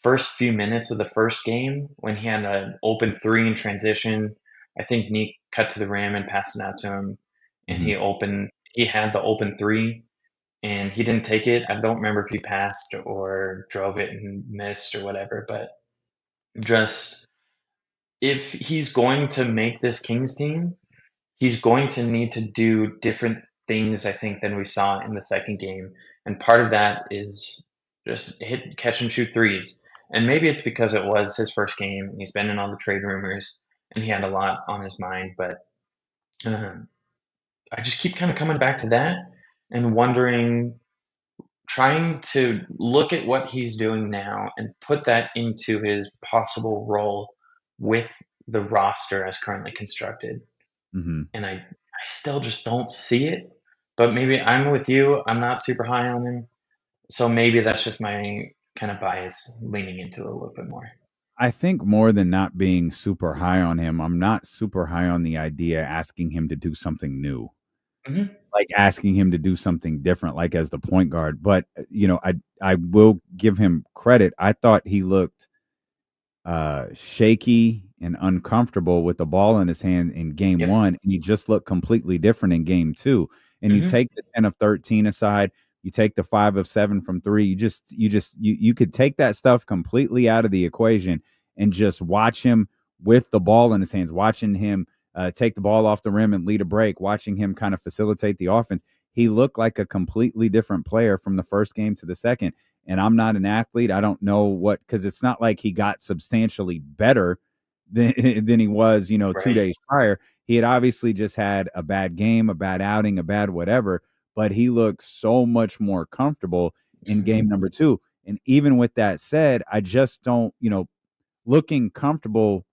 L: first few minutes of the first game when he had an open three in transition. I think Nique cut to the rim and passed it out to him, and he had the open three and he didn't take it. I don't remember if he passed or drove it and missed or whatever, but just if he's going to make this Kings team, he's going to need to do different things, I think, than we saw in the second game. And part of that is just catch and shoot threes. And maybe it's because it was his first game and he's been in all the trade rumors and he had a lot on his mind. But I just keep kind of coming back to that and wondering, trying to look at what he's doing now and put that into his possible role with the roster as currently constructed. And I still just don't see it. But maybe I'm with you. I'm not super high on him. So maybe that's just my kind of bias leaning into it a little bit more.
G: I think more than not being super high on him, I'm not super high on the idea asking him to do something new. Like asking him to do something different, like as the point guard. But I will give him credit. I thought he looked shaky and uncomfortable with the ball in his hand in game one, and he just looked completely different in game two. And you take the 10 of 13 aside, you take the 5 of 7 from three, you could take that stuff completely out of the equation and just watch him with the ball in his hands, watching him take the ball off the rim and lead a break, watching him kind of facilitate the offense. He looked like a completely different player from the first game to the second. And I'm not an athlete. I don't know because it's not like he got substantially better than he was, 2 days prior. He had obviously just had a bad game, a bad outing, a bad whatever, but he looked so much more comfortable in game number 2. And even with that said, I just don't, looking comfortable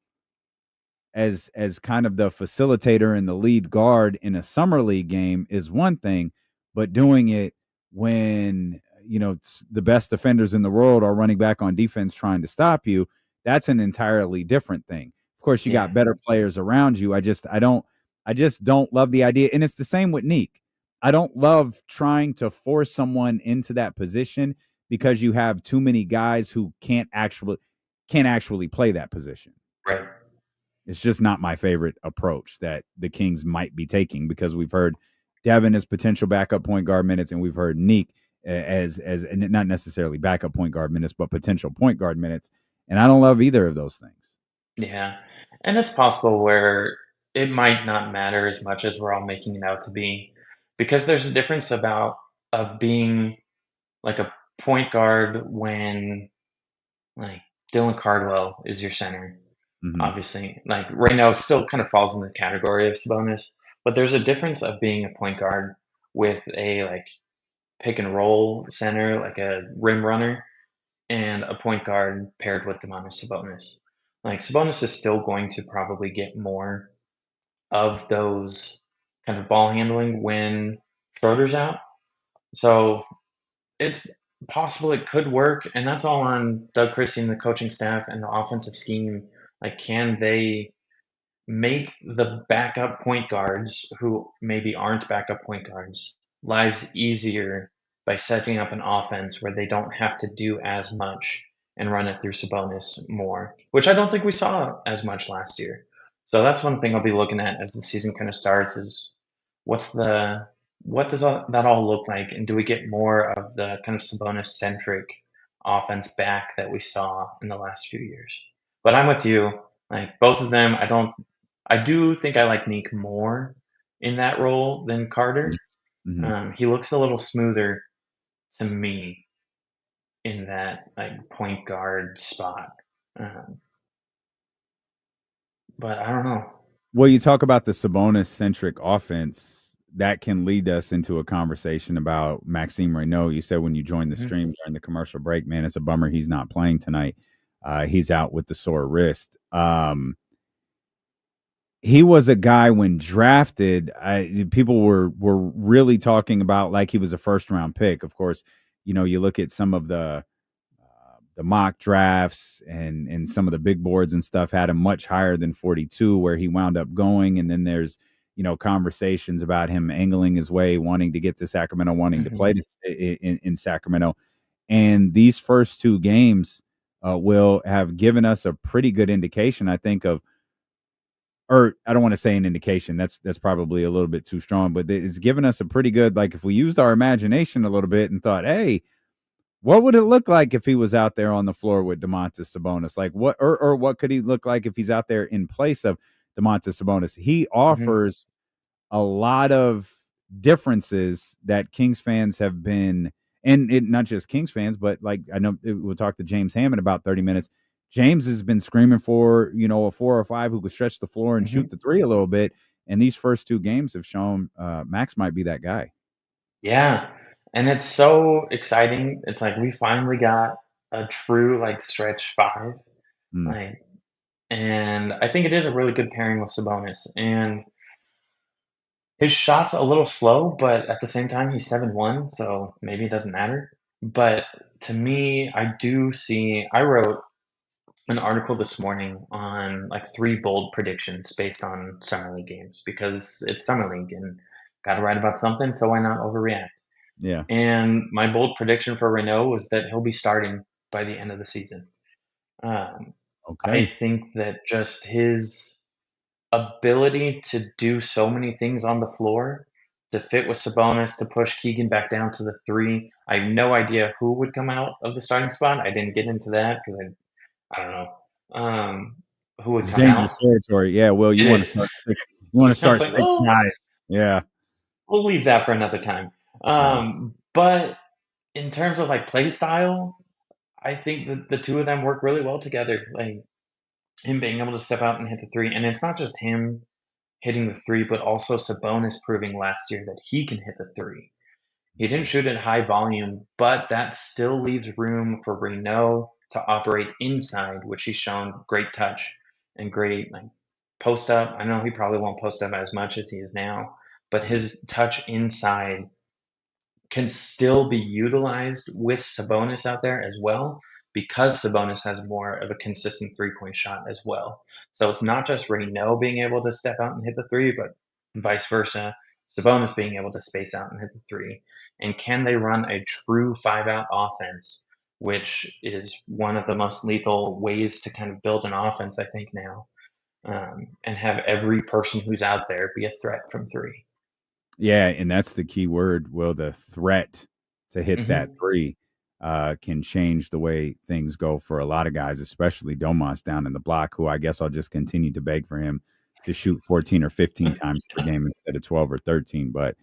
G: as kind of the facilitator and the lead guard in a summer league game is one thing, but doing it when the best defenders in the world are running back on defense trying to stop you, that's an entirely different thing. Of course, you got better players around you. I just don't love the idea. And it's the same with Nique. I don't love trying to force someone into that position because you have too many guys who can't actually play that position.
L: Right.
G: It's just not my favorite approach that the Kings might be taking, because we've heard Devin as potential backup point guard minutes, and we've heard Nique as not necessarily backup point guard minutes, but potential point guard minutes. And I don't love either of those things.
L: Yeah. And it's possible where it might not matter as much as we're all making it out to be, because there's a difference of being like a point guard when like Dylan Cardwell is your center. Obviously, like Raynaud still kind of falls in the category of Sabonis, but there's a difference of being a point guard with a like pick and roll center, like a rim runner, and a point guard paired with Domantas Sabonis. Like Sabonis is still going to probably get more of those kind of ball handling when Schroeder's out. So it's possible it could work, and that's all on Doug Christie and the coaching staff and the offensive scheme. Like, can they make the backup point guards, who maybe aren't backup point guards, lives easier by setting up an offense where they don't have to do as much and run it through Sabonis more, which I don't think we saw as much last year. So that's one thing I'll be looking at as the season kind of starts is what does that all look like? And do we get more of the kind of Sabonis-centric offense back that we saw in the last few years? But I'm with you. Like both of them, I do think I like Nique more in that role than Carter.
G: Mm-hmm.
L: He looks a little smoother to me in that like point guard spot. But I don't know.
G: Well, you talk about the Sabonis-centric offense, that can lead us into a conversation about Maxime Raynaud. You said when you joined the stream during the commercial break, man, it's a bummer he's not playing tonight. He's out with the sore wrist. He was a guy when drafted, people were really talking about like he was a first-round pick. Of course, you look at some of the mock drafts and some of the big boards and stuff had him much higher than 42 where he wound up going. And then there's, conversations about him angling his way, wanting to get to Sacramento, wanting to play in Sacramento. And these first two games will have given us a pretty good indication, I think, or I don't want to say an indication. That's probably a little bit too strong, but it's given us a pretty good, like if we used our imagination a little bit and thought, hey, what would it look like if he was out there on the floor with Domantas Sabonis? Like what, or what could he look like if he's out there in place of Domantas Sabonis? He offers a lot of differences that Kings fans have been, and not just Kings fans, but like I know we'll talk to James Hammond about 30 minutes. James has been screaming for, a 4 or 5 who could stretch the floor and shoot the three a little bit. And these first two games have shown Max might be that guy.
L: Yeah. And it's so exciting. It's like we finally got a true like stretch 5. Like, and I think it is a really good pairing with Sabonis. And his shot's a little slow, but at the same time he's 7'1", so maybe it doesn't matter. But to me, I wrote an article this morning on like 3 bold predictions based on summer league games because it's summer league and got to write about something, so why not overreact?
G: Yeah.
L: And my bold prediction for Raynaud was that he'll be starting by the end of the season. I think that just his ability to do so many things on the floor, to fit with Sabonis, to push Keegan back down to the 3. I have no idea who would come out of the starting spot. I didn't get into that because I don't know who would come
G: dangerous
L: out.
G: territory. Yeah, Will, you want to start 6 guys. Yeah.
L: We'll leave that for another time. But in terms of like play style, I think that the two of them work really well together. Like him being able to step out and hit the 3, and it's not just him hitting the 3, but also Sabonis proving last year that he can hit the 3. He didn't shoot at high volume, but that still leaves room for Raynaud to operate inside, which he's shown great touch and great like post up. I know he probably won't post up as much as he is now, but his touch inside can still be utilized with Sabonis out there as well, because Sabonis has more of a consistent 3-point shot as well. So it's not just Raynaud being able to step out and hit the 3, but vice versa. Sabonis being able to space out and hit the 3. And can they run a true 5-out offense, which is one of the most lethal ways to kind of build an offense, I think, now, and have every person who's out there be a threat from 3.
G: Yeah, and that's the key word, Will. The threat to hit that 3 can change the way things go for a lot of guys, especially Domas down in the block, who I guess I'll just continue to beg for him to shoot 14 or 15 times per game instead of 12 or 13. But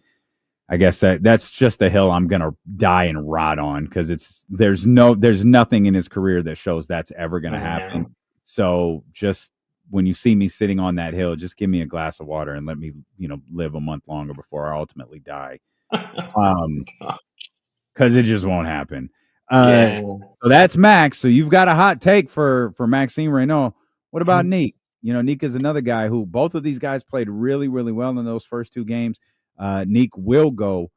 G: I guess that's just a hill I'm gonna die and rot on, because there's nothing in his career that shows that's ever gonna happen. So just when you see me sitting on that hill, just give me a glass of water and let me, live a month longer before I ultimately die. Because it just won't happen. So that's Max. So you've got a hot take for Maxime Raynaud. What about Nique? Nique is another guy who both of these guys played really, really well in those first 2 games. Nique will go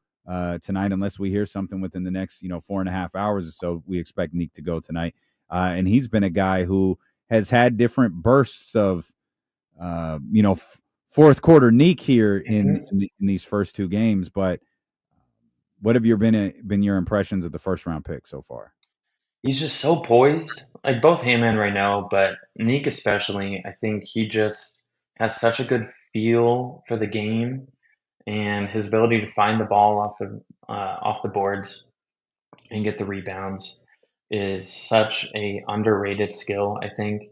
G: tonight unless we hear something within the next, 4.5 hours or so. We expect Nique to go tonight. And he's been a guy who has had different bursts of, fourth quarter Nique here in these first 2 games. But What have been your impressions of the first round pick so far?
L: He's just so poised, like both him and Raynaud, but Nique especially. I think he just has such a good feel for the game, and his ability to find the ball off the boards and get the rebounds is such a underrated skill. I think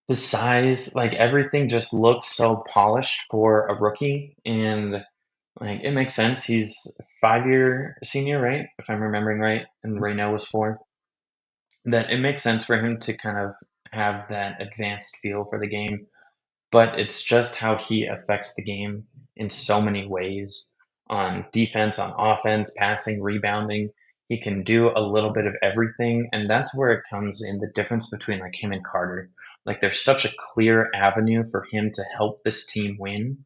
L: the size, like everything, just looks so polished for a rookie, and like it makes sense. He's a 5-year senior, right? If I'm remembering right, and Raynaud was 4. That it makes sense for him to kind of have that advanced feel for the game, but it's just how he affects the game in so many ways on defense, on offense, passing, rebounding. He can do a little bit of everything, and that's where it comes in the difference between like him and Carter. Like there's such a clear avenue for him to help this team win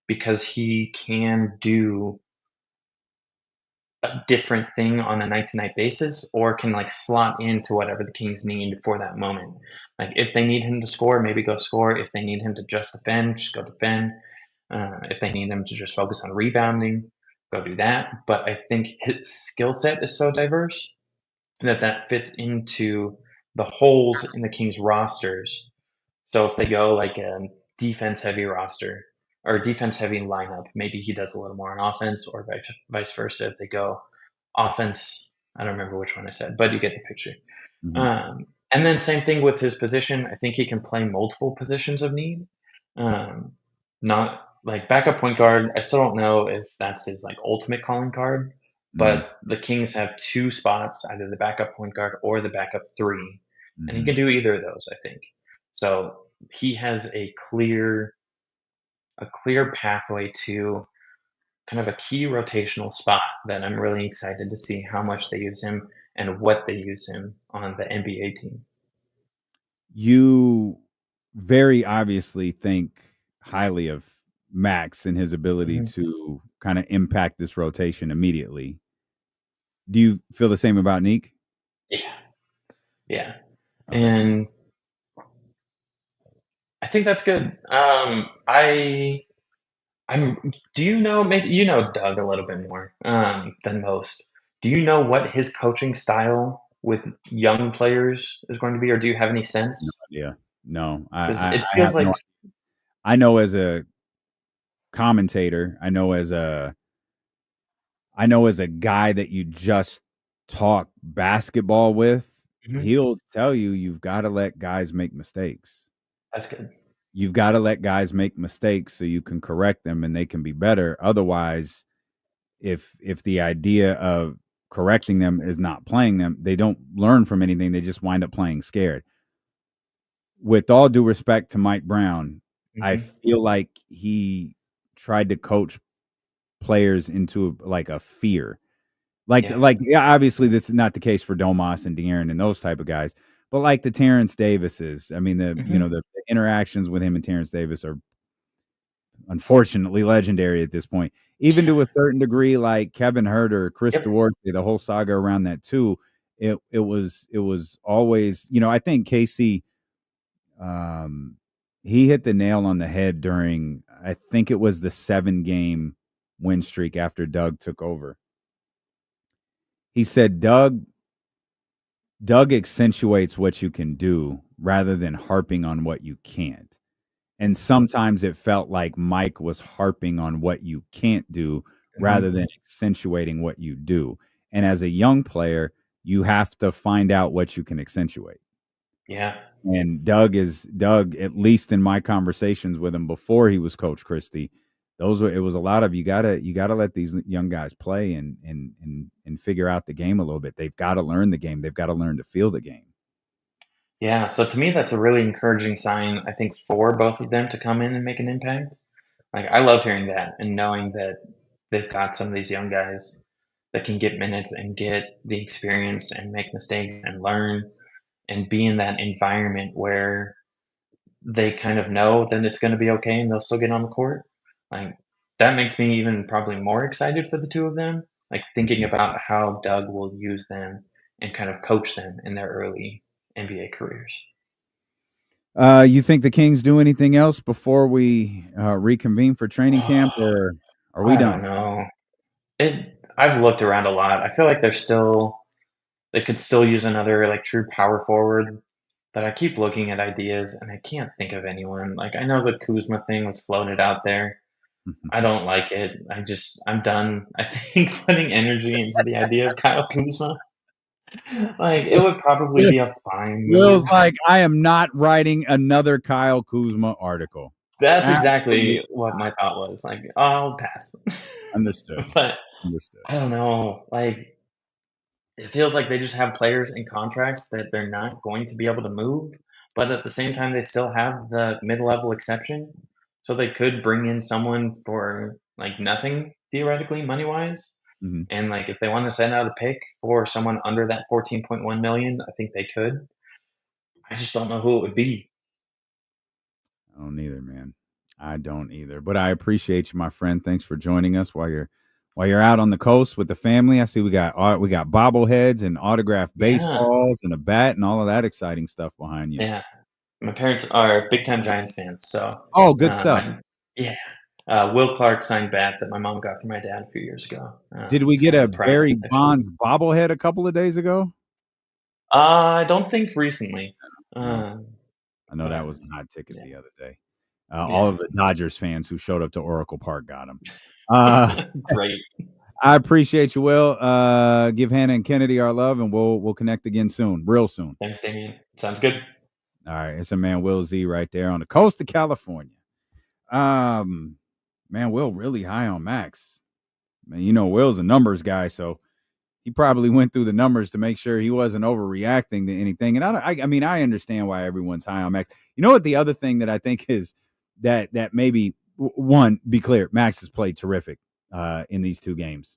L: because he can do a different thing on a night-to-night basis or can like slot into whatever the Kings need for that moment. Like if they need him to score, maybe go score. If they need him to just defend, just go defend. If they need him to just focus on rebounding, go do that. But I think his skill set is so diverse that fits into the holes in the Kings rosters. So if they go like a defense-heavy roster or a defense-heavy lineup, maybe he does a little more on offense, or vice versa. If they go offense, I don't remember which one I said, but you get the picture.
G: Mm-hmm.
L: And then same thing with his position. I think he can play multiple positions of need. Not like backup point guard. I still don't know if that's his like ultimate calling card, but the Kings have 2 spots, either the backup point guard or the backup 3, and he can do either of those, I think. So he has a clear pathway to kind of a key rotational spot that I'm really excited to see how much they use him and what they use him on the NBA team.
G: You very obviously think highly of Max and his ability to kind of impact this rotation immediately. Do you feel the same about Nique?
L: Yeah. And I think that's good. Do you know, maybe you know Doug a little bit more than most. Do you know what his coaching style with young players is going to be, or do you have any sense?
G: No idea. No,
L: It feels like
G: I know as a commentator, I know as a guy that you just talk basketball with, he'll tell you've got to let guys make mistakes.
L: That's good.
G: You've got to let guys make mistakes so you can correct them and they can be better. Otherwise, if the idea of correcting them is not playing them, they don't learn from anything. They just wind up playing scared. With all due respect to Mike Brown, I feel like he tried to coach players into like a fear. Yeah, obviously this is not the case for Domas and De'Aaron and those type of guys, but like the Terrence Davises. I mean, the interactions with him and Terrence Davis are unfortunately legendary at this point. Even to a certain degree, like Kevin Huerter, Chris Duarte, the whole saga around that too. It was always, I think Casey, he hit the nail on the head during, I think it was the 7-game win streak after Doug took over. He said, Doug accentuates what you can do rather than harping on what you can't. And sometimes it felt like Mike was harping on what you can't do rather than accentuating what you do. And as a young player, you have to find out what you can accentuate.
L: Yeah.
G: And Doug, at least in my conversations with him before he was Coach Christie, it was a lot of you gotta let these young guys play and figure out the game a little bit. They've got to learn the game. They've got to learn to feel the game.
L: Yeah, so to me, that's a really encouraging sign, I think, for both of them to come in and make an impact. Like, I love hearing that and knowing that they've got some of these young guys that can get minutes and get the experience and make mistakes and learn and be in that environment where they kind of know that it's going to be okay and they'll still get on the court. Like, that makes me even probably more excited for the 2 of them, like thinking about how Doug will use them and kind of coach them in their early NBA careers.
G: You think the Kings do anything else before we reconvene for training camp, or are we done?
L: I don't know. I've looked around a lot. I feel like they could still use another like true power forward, but I keep looking at ideas and I can't think of anyone. Like I know the Kuzma thing was floated out there. I don't like it. I'm done. I think putting energy into the idea of Kyle Kuzma, like it would probably be a fine move.
G: Will's like, I am not writing another Kyle Kuzma article.
L: That's exactly what my thought was. Like, oh, I'll pass.
G: Understood.
L: But
G: Understood.
L: I don't know. Like, it feels like they just have players in contracts that they're not going to be able to move, but at the same time, they still have the mid-level exception. So they could bring in someone for like nothing theoretically, money-wise.
G: Mm-hmm.
L: And like, if they want to send out a pick for someone under that 14.1 million, I think they could. I just don't know who it would be.
G: I don't either, man. I don't either. But I appreciate you, my friend. Thanks for joining us while you're out on the coast with the family. I see we got bobbleheads and autographed baseballs and a bat and all of that exciting stuff behind you.
L: Yeah. My parents are big time Giants fans, so
G: good stuff.
L: Will Clark signed bat that my mom got for my dad a few years ago.
G: Did we get a Barry Bonds bobblehead a couple of days ago?
L: I don't think recently.
G: I know that was a hot ticket the other day. All of the Dodgers fans who showed up to Oracle Park got them.
L: Great.
G: I appreciate you, Will. Give Hannah and Kennedy our love, and we'll connect again soon, real soon.
L: Thanks, Damian. Sounds good.
G: All right, it's a man, Will Z, right there on the coast of California. Man, Will really high on Max. Man, you know, Will's a numbers guy, so he probably went through the numbers to make sure he wasn't overreacting to anything. And I mean, I understand why everyone's high on Max. You know what? The other thing that I think is that maybe one, be clear, Max has played terrific in these two games.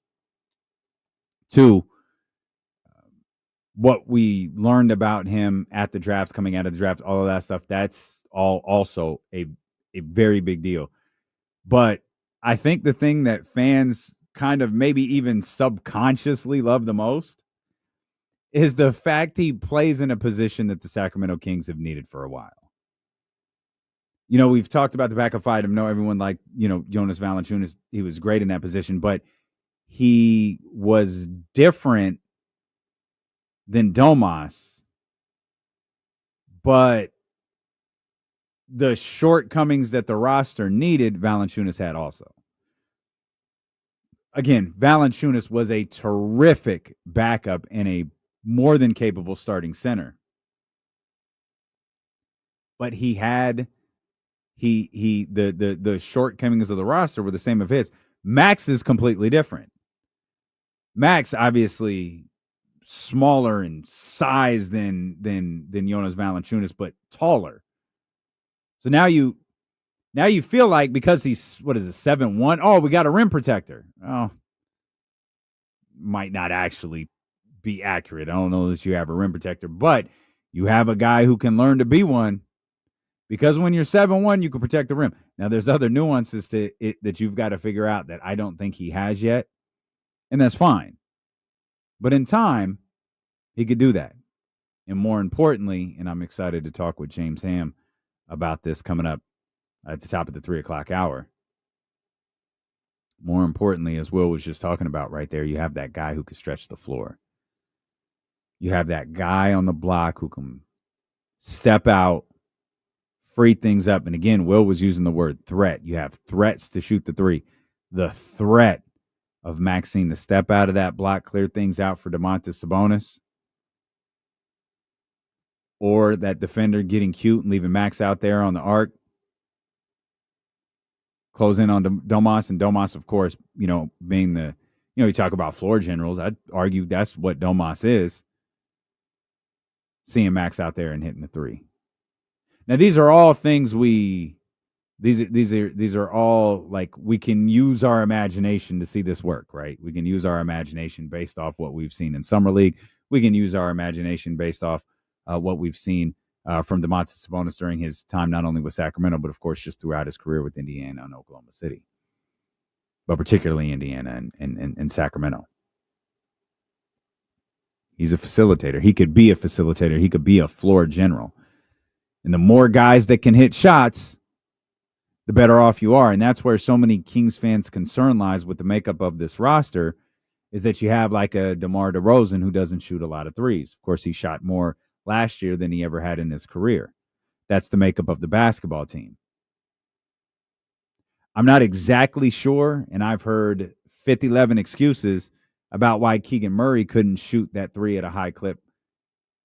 G: Two, what we learned about him at the draft, coming out of the draft, all of that stuff, that's all also a very big deal. But I think the thing that fans kind of maybe even subconsciously love the most is the fact he plays in a position that the Sacramento Kings have needed for a while. You know, we've talked about the backup five. I know everyone liked, Jonas Valanciunas. He was great in that position, but he was different than Domas. But the shortcomings that the roster needed, Valanciunas had also. Again, Valanciunas was a terrific backup and a more than capable starting center. But he had the shortcomings of the roster were the same of his. Max is completely different. Max obviously smaller in size than Jonas Valanciunas, but taller. So now you feel like because he's 7'1", oh, we got a rim protector. Oh, might not actually be accurate. I don't know that you have a rim protector, but you have a guy who can learn to be one. Because when you're 7'1", you can protect the rim. Now, there's other nuances to it that you've got to figure out that I don't think he has yet, and that's fine. But in time, he could do that. And more importantly, and I'm excited to talk with James Ham about this coming up at the top of the 3 o'clock hour. More importantly, as Will was just talking about right there, you have that guy who can stretch the floor. You have that guy on the block who can step out, free things up. And again, Will was using the word threat. You have threats to shoot the three. The threat of Maxime to step out of that block, clear things out for Domantas Sabonis. Or that defender getting cute and leaving Max out there on the arc. Close in on Domas. And Domas, of course, being the, you talk about floor generals. I'd argue that's what Domas is. Seeing Max out there and hitting the three. Now, these are all things these are all like we can use our imagination to see this work, right? We can use our imagination based off what we've seen in Summer League. We can use our imagination based off what we've seen from Domantas Sabonis during his time, not only with Sacramento, but of course, just throughout his career with Indiana and Oklahoma City, but particularly Indiana and Sacramento. He's a facilitator. He could be a facilitator. He could be a floor general. And the more guys that can hit shots, the better off you are. And that's where so many Kings fans' concern lies with the makeup of this roster is that you have like a DeMar DeRozan who doesn't shoot a lot of threes. Of course, he shot more last year than he ever had in his career. That's the makeup of the basketball team. I'm not exactly sure, and I've heard 11 excuses about why Keegan Murray couldn't shoot that three at a high clip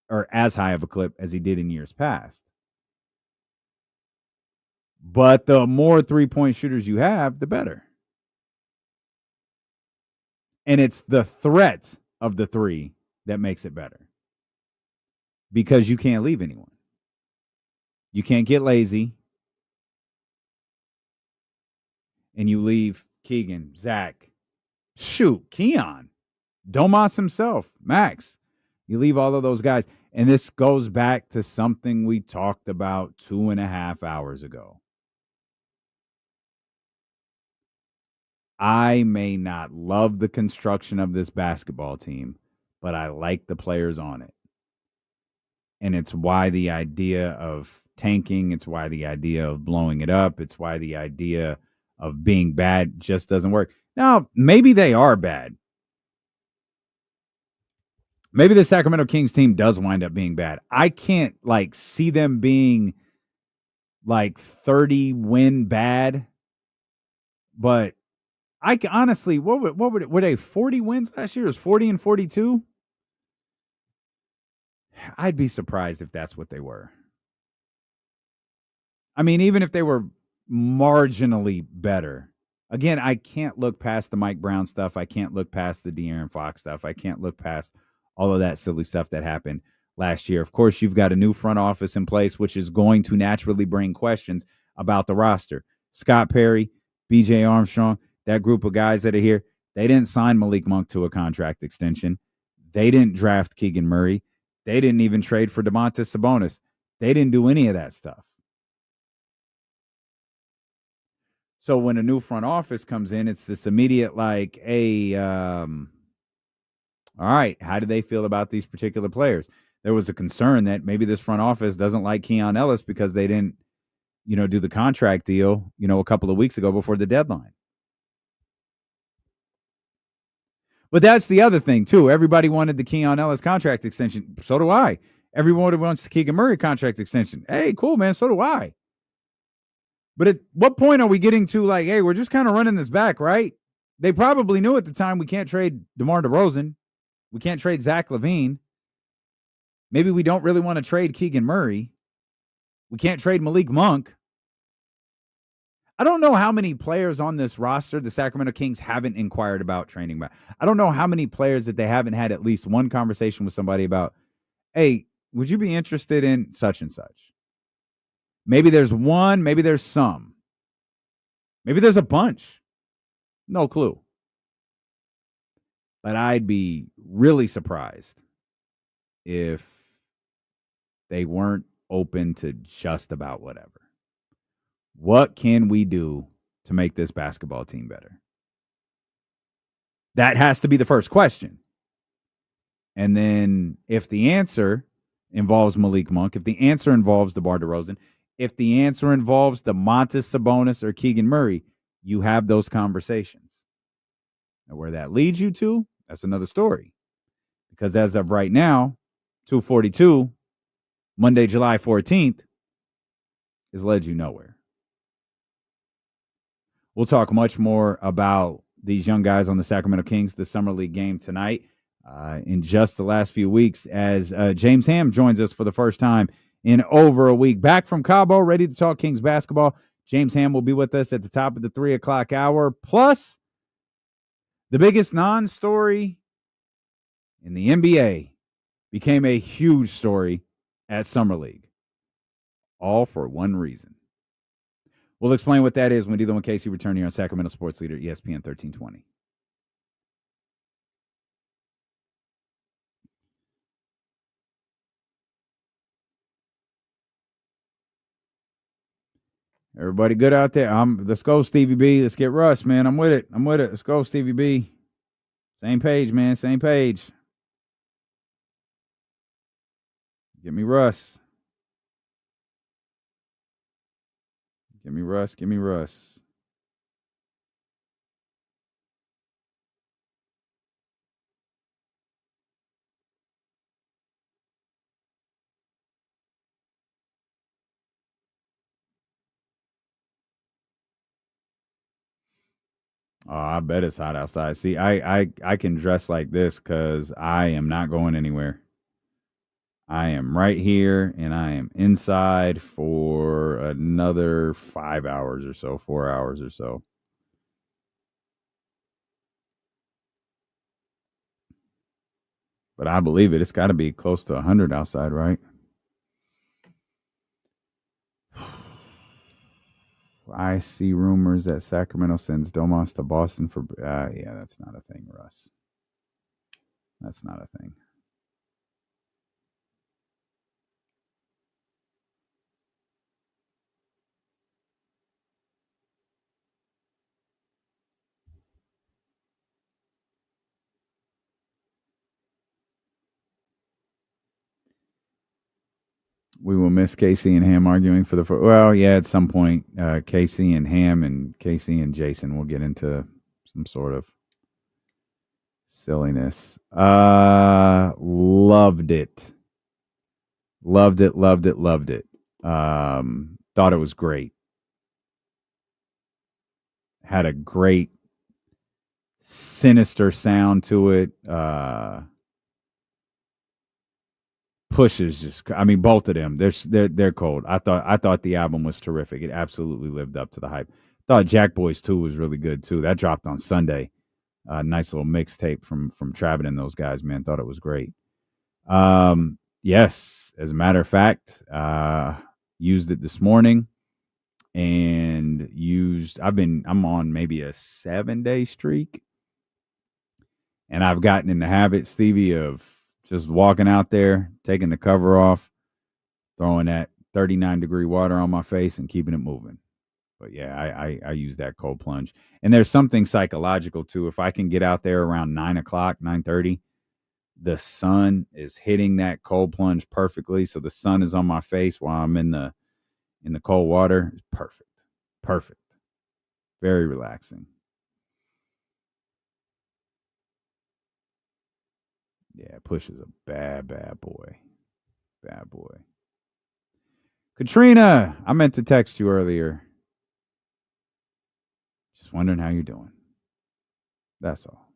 G: or as high of a clip as he did in years past. But the more three-point shooters you have, the better. And it's the threat of the three that makes it better. Because you can't leave anyone. You can't get lazy. And you leave Keegan, Zach, Keon, Domas himself, Max. You leave all of those guys. And this goes back to something we talked about 2.5 hours ago. I may not love the construction of this basketball team, but I like the players on it. And it's why the idea of tanking, it's why the idea of blowing it up, it's why the idea of being bad just doesn't work. Now, maybe they are bad. Maybe the Sacramento Kings team does wind up being bad. I can't see them being 30 win bad, but I can, honestly, were they 40 wins last year? It was 40 and 42. I'd be surprised if that's what they were. I mean, even if they were marginally better. Again, I can't look past the Mike Brown stuff. I can't look past the De'Aaron Fox stuff. I can't look past all of that silly stuff that happened last year. Of course, you've got a new front office in place, which is going to naturally bring questions about the roster. Scott Perry, BJ Armstrong, that group of guys that are here, they didn't sign Malik Monk to a contract extension. They didn't draft Keegan Murray. They didn't even trade for Domantas Sabonis. They didn't do any of that stuff. So when a new front office comes in, it's this immediate hey, all right, how do they feel about these particular players? There was a concern that maybe this front office doesn't like Keon Ellis because they didn't, do the contract deal, a couple of weeks ago before the deadline. But that's the other thing, too. Everybody wanted the Keon Ellis contract extension. So do I. Everyone wants the Keegan Murray contract extension. Hey, cool, man. So do I. But at what point are we getting to hey, we're just kind of running this back, right? They probably knew at the time we can't trade DeMar DeRozan. We can't trade Zach LaVine. Maybe we don't really want to trade Keegan Murray. We can't trade Malik Monk. I don't know how many players on this roster the Sacramento Kings haven't inquired about training back. I don't know how many players that they haven't had at least one conversation with somebody about, hey, would you be interested in such and such? Maybe there's one, maybe there's some. Maybe there's a bunch. No clue. But I'd be really surprised if they weren't open to just about whatever. What can we do to make this basketball team better? That has to be the first question. And then if the answer involves Malik Monk, if the answer involves DeMar DeRozan, if the answer involves Domantas Sabonis or Keegan Murray, you have those conversations. And where that leads you to, that's another story. Because as of right now, 2:42, Monday, July 14th, has led you nowhere. We'll talk much more about these young guys on the Sacramento Kings, the Summer League game tonight, in just the last few weeks as James Ham joins us for the first time in over a week. Back from Cabo, ready to talk Kings basketball. James Ham will be with us at the top of the 3 o'clock hour. Plus, the biggest non-story in the NBA became a huge story at Summer League. All for one reason. We'll explain what that is when D'Lo and Casey return here on Sacramento Sports Leader, ESPN 1320. Everybody good out there? Let's go, Stevie B. Let's get Russ, man. I'm with it. Let's go, Stevie B. Same page, man. Same page. Get me Russ. Give me Russ. Oh, I bet it's hot outside. See, I can dress like this because I am not going anywhere. I am right here, and I am inside for another 5 hours or so, 4 hours or so. But I believe it. It's got to be close to 100 outside, right? I see rumors that Sacramento sends Domas to Boston for. Yeah, that's not a thing, Russ. That's not a thing. We will miss Casey and Ham arguing for the. Well, yeah, at some point, Casey and Ham and Casey and Jason will get into some sort of silliness. Loved it. Loved it. Thought it was great. Had a great sinister sound to it. Pushes just, I mean, both of them, they're cold. I thought the album was terrific. It absolutely lived up to the hype. Thought Jack Boys 2 was really good too. That dropped on Sunday. Nice little mixtape from Travis and those guys, man. Thought it was great. Yes, as a matter of fact, used it this morning and I'm on maybe a 7-day streak. And I've gotten in the habit, Stevie, of just walking out there, taking the cover off, throwing that 39-degree water on my face and keeping it moving. But yeah, I use that cold plunge. And there's something psychological too. If I can get out there around 9 o'clock, 9:30, the sun is hitting that cold plunge perfectly. So the sun is on my face while I'm in the cold water. It's perfect. Perfect. Very relaxing. Yeah, Push is a bad boy. Bad boy. Katrina, I meant to text you earlier. Just wondering how you're doing. That's all.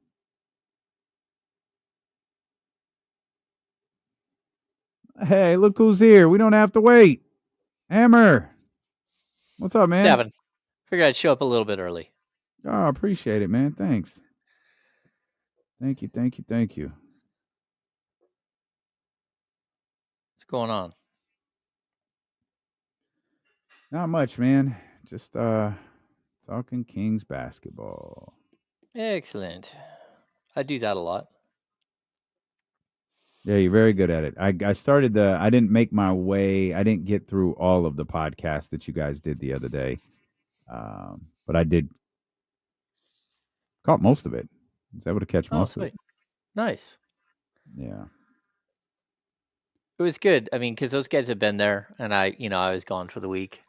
G: Hey, look who's here. We don't have to wait. Hammer. What's up, man?
B: Devin. Figured I'd show up a little bit early.
G: Oh, appreciate it, man. Thanks. Thank you.
B: What's going on?
G: Not much, man. Just talking Kings basketball.
B: Excellent. I do that a lot.
G: Yeah, you're very good at it. I started I didn't make my way. I didn't get through all of the podcasts that you guys did the other day. But I did caught most of it. I was able to catch most of it.
B: Nice.
G: Yeah.
B: It was good. I mean, because those guys have been there, and I was gone for the week.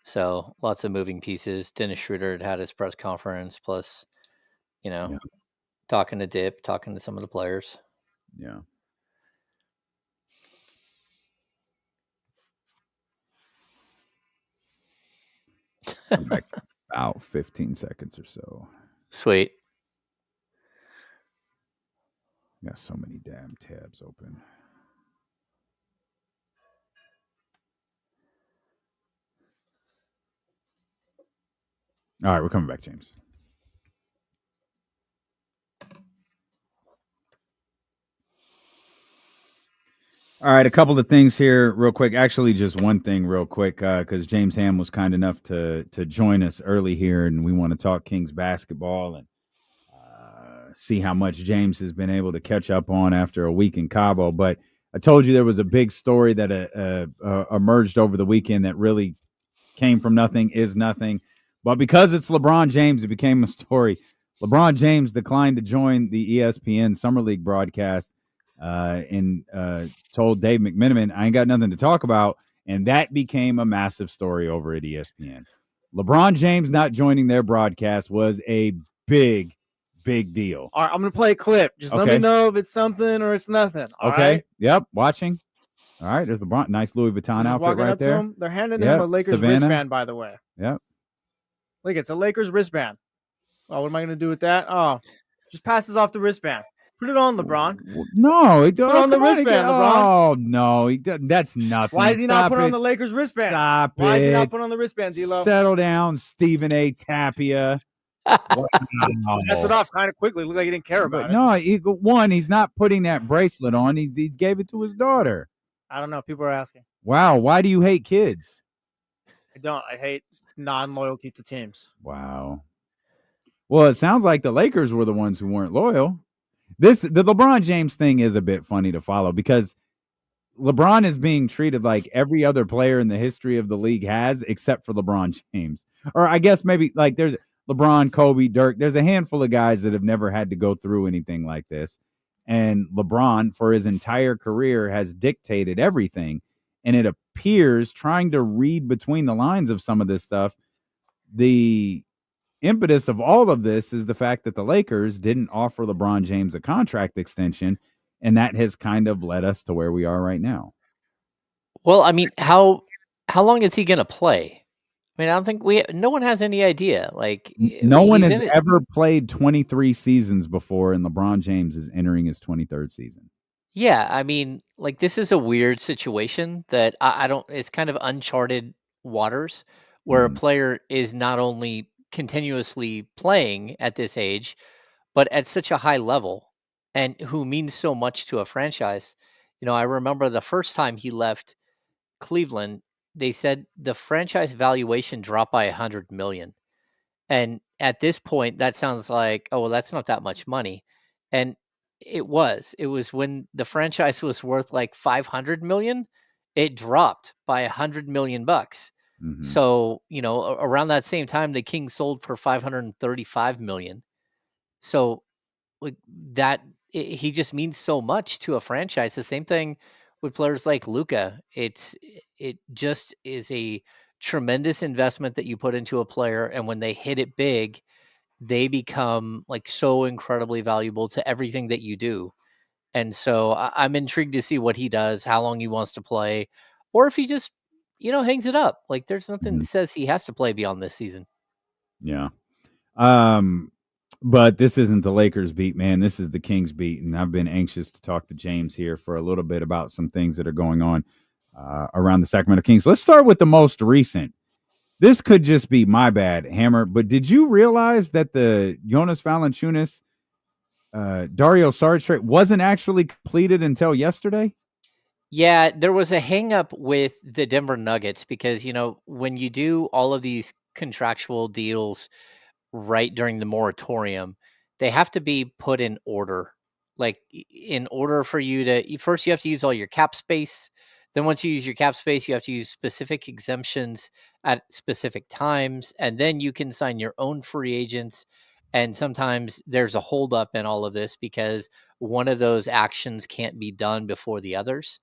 B: So lots of moving pieces. Dennis Schroeder had his press conference, plus, talking to Dip, talking to some of the players.
G: Yeah. Come back about 15 seconds or so.
B: Sweet.
G: Got so many damn tabs open. All right, we're coming back, James. All right, a couple of things here real quick. Actually, just one thing real quick, because James Ham was kind enough to join us early here, and we want to talk Kings basketball and see how much James has been able to catch up on after a week in Cabo. But I told you there was a big story that emerged over the weekend that really came from nothing, is nothing. But because it's LeBron James, it became a story. LeBron James declined to join the ESPN Summer League broadcast and told Dave McMenamin, I ain't got nothing to talk about. And that became a massive story over at ESPN. LeBron James not joining their broadcast was a big deal.
H: All right, I'm going to play a clip. Just let me know if it's something or it's nothing. All right?
G: Yep. Watching. All right. There's LeBron. Nice Louis Vuitton outfit right there.
H: They're handing him a Lakers wristband, by the way.
G: Yep.
H: Look, it's a Lakers wristband. Oh, what am I going to do with that? Oh, just passes off the wristband. Put it on, LeBron.
G: No,
H: Put on the wristband, LeBron.
G: Oh no, that's nothing.
H: Why is he not
G: Stop
H: putting on
G: it.
H: the Lakers wristband?
G: Stop
H: Why is he not
G: it.
H: putting on the wristband, D'Lo?
G: Settle down, Stephen A. Tapia. Wow.
H: Pass it off kind of quickly. Looked like he didn't care about
G: But no, he's not putting that bracelet on. He gave it to his daughter.
H: I don't know. People are asking.
G: Wow, why do you hate kids?
H: I don't. I hate non-loyalty to teams.
G: Wow. Well, it sounds like the Lakers were the ones who weren't loyal. The LeBron James thing is a bit funny to follow because LeBron is being treated like every other player in the history of the league has, except for LeBron James. Or I guess maybe like there's LeBron, Kobe, Dirk. There's a handful of guys that have never had to go through anything like this. And LeBron, for his entire career, has dictated everything. And it appears, trying to read between the lines of some of this stuff, the impetus of all of this is the fact that the Lakers didn't offer LeBron James a contract extension, and that has kind of led us to where we are right now.
B: Well, I mean, how long is he going to play? I mean, I don't think no one has any idea. Like,
G: no one has ever played 23 seasons before, and LeBron James is entering his 23rd season.
B: Yeah, I mean, like, this is a weird situation that I don't. It's kind of uncharted waters where a player is not only continuously playing at this age, but at such a high level, and who means so much to a franchise. You know, I remember the first time he left Cleveland, they said the franchise valuation dropped by 100 million. And at this point, that sounds like, oh, well, that's not that much money. And it was. It was when the franchise was worth like 500 million, it dropped by 100 million bucks.
G: Mm-hmm.
B: So, you know, around that same time, the Kings sold for 535 million. So, like that, he just means so much to a franchise. The same thing with players like Luka. It just is a tremendous investment that you put into a player, and when they hit it big, they become like so incredibly valuable to everything that you do. And so I'm intrigued to see what he does, how long he wants to play, or if he just, you know, hangs it up. Like there's nothing that says he has to play beyond this season.
G: Yeah. But this isn't the Lakers beat, man. This is the Kings beat. And I've been anxious to talk to James here for a little bit about some things that are going on around the Sacramento Kings. Let's start with the most recent. This could just be my bad, Hammer, but did you realize that the Jonas Valanciunas, Dario Saric trade wasn't actually completed until yesterday?
B: Yeah, there was a hang up with the Denver Nuggets because, you know, when you do all of these contractual deals right during the moratorium, they have to be put in order. Like in order for you to, first you have to use all your cap space. Then once you use your cap space, you have to use specific exemptions at specific times. And then you can sign your own free agents. And sometimes there's a holdup in all of this because one of those actions can't be done before the others.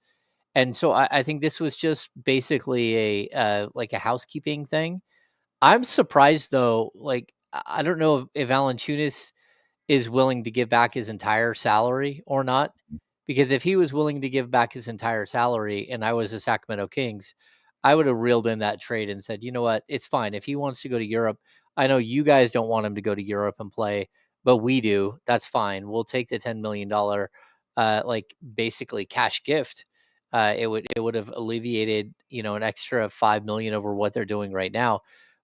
B: And so I think this was just basically a like a housekeeping thing. I'm surprised though, like I don't know if Valanciunas is willing to give back his entire salary or not. Because if he was willing to give back his entire salary and I was the Sacramento Kings, I would have reeled in that trade and said, you know what, it's fine. If he wants to go to Europe, I know you guys don't want him to go to Europe and play, but we do. That's fine. We'll take the $10 million, like basically cash gift. It would have alleviated, you know, an extra 5 million over what they're doing right now.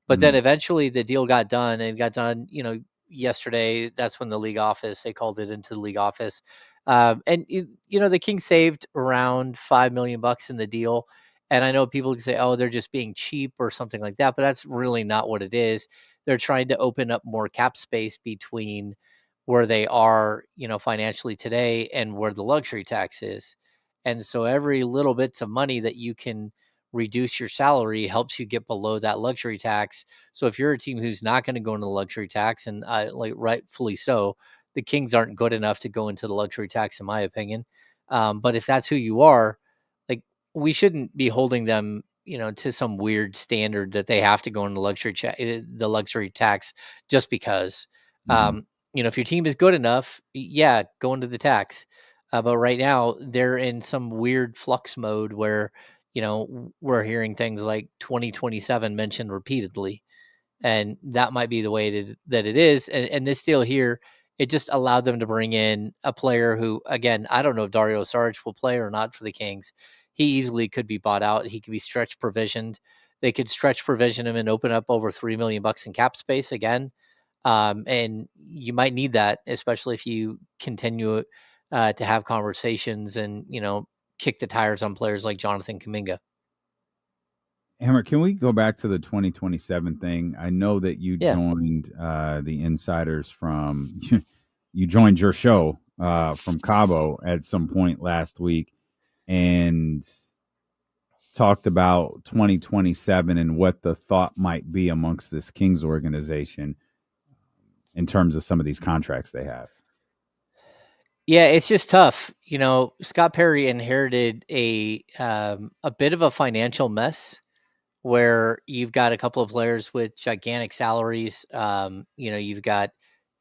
B: But then eventually the deal got done and got done, you know, yesterday. That's when the league office, they called it into the league office. And you know, the Kings saved around $5 million in the deal. And I know people can say, oh, they're just being cheap or something like that, but that's really not what it is. They're trying to open up more cap space between where they are, you know, financially today and where the luxury tax is. And so every little bits of money that you can reduce your salary helps you get below that luxury tax. So if you're a team who's not going to go into the luxury tax, and like rightfully so, the Kings aren't good enough to go into the luxury tax, in my opinion. But if that's who you are, like we shouldn't be holding them, you know, to some weird standard that they have to go into the luxury tax just because. You know, if your team is good enough, yeah, go into the tax. But right now they're in some weird flux mode where, you know, we're hearing things like 2027 mentioned repeatedly. and that might be the way that it is. And this deal here, it just allowed them to bring in a player who, again, I don't know if Dario Saric will play or not for the Kings. He easily could be bought out. He could be stretch provisioned. They could stretch provision him and open up over $3 million in cap space again. And you might need that, especially if you continue to have conversations and, kick the tires on players like Jonathan Kuminga.
G: Hammer, can we go back to the 2027 thing? I know that you joined the Insiders from you joined your show from Cabo at some point last week and talked about 2027 and what the thought might be amongst this Kings organization in terms of some of these contracts they have.
B: Yeah, it's just tough. Scott Perry inherited a bit of a financial mess where you've got a couple of players with gigantic salaries. You've got,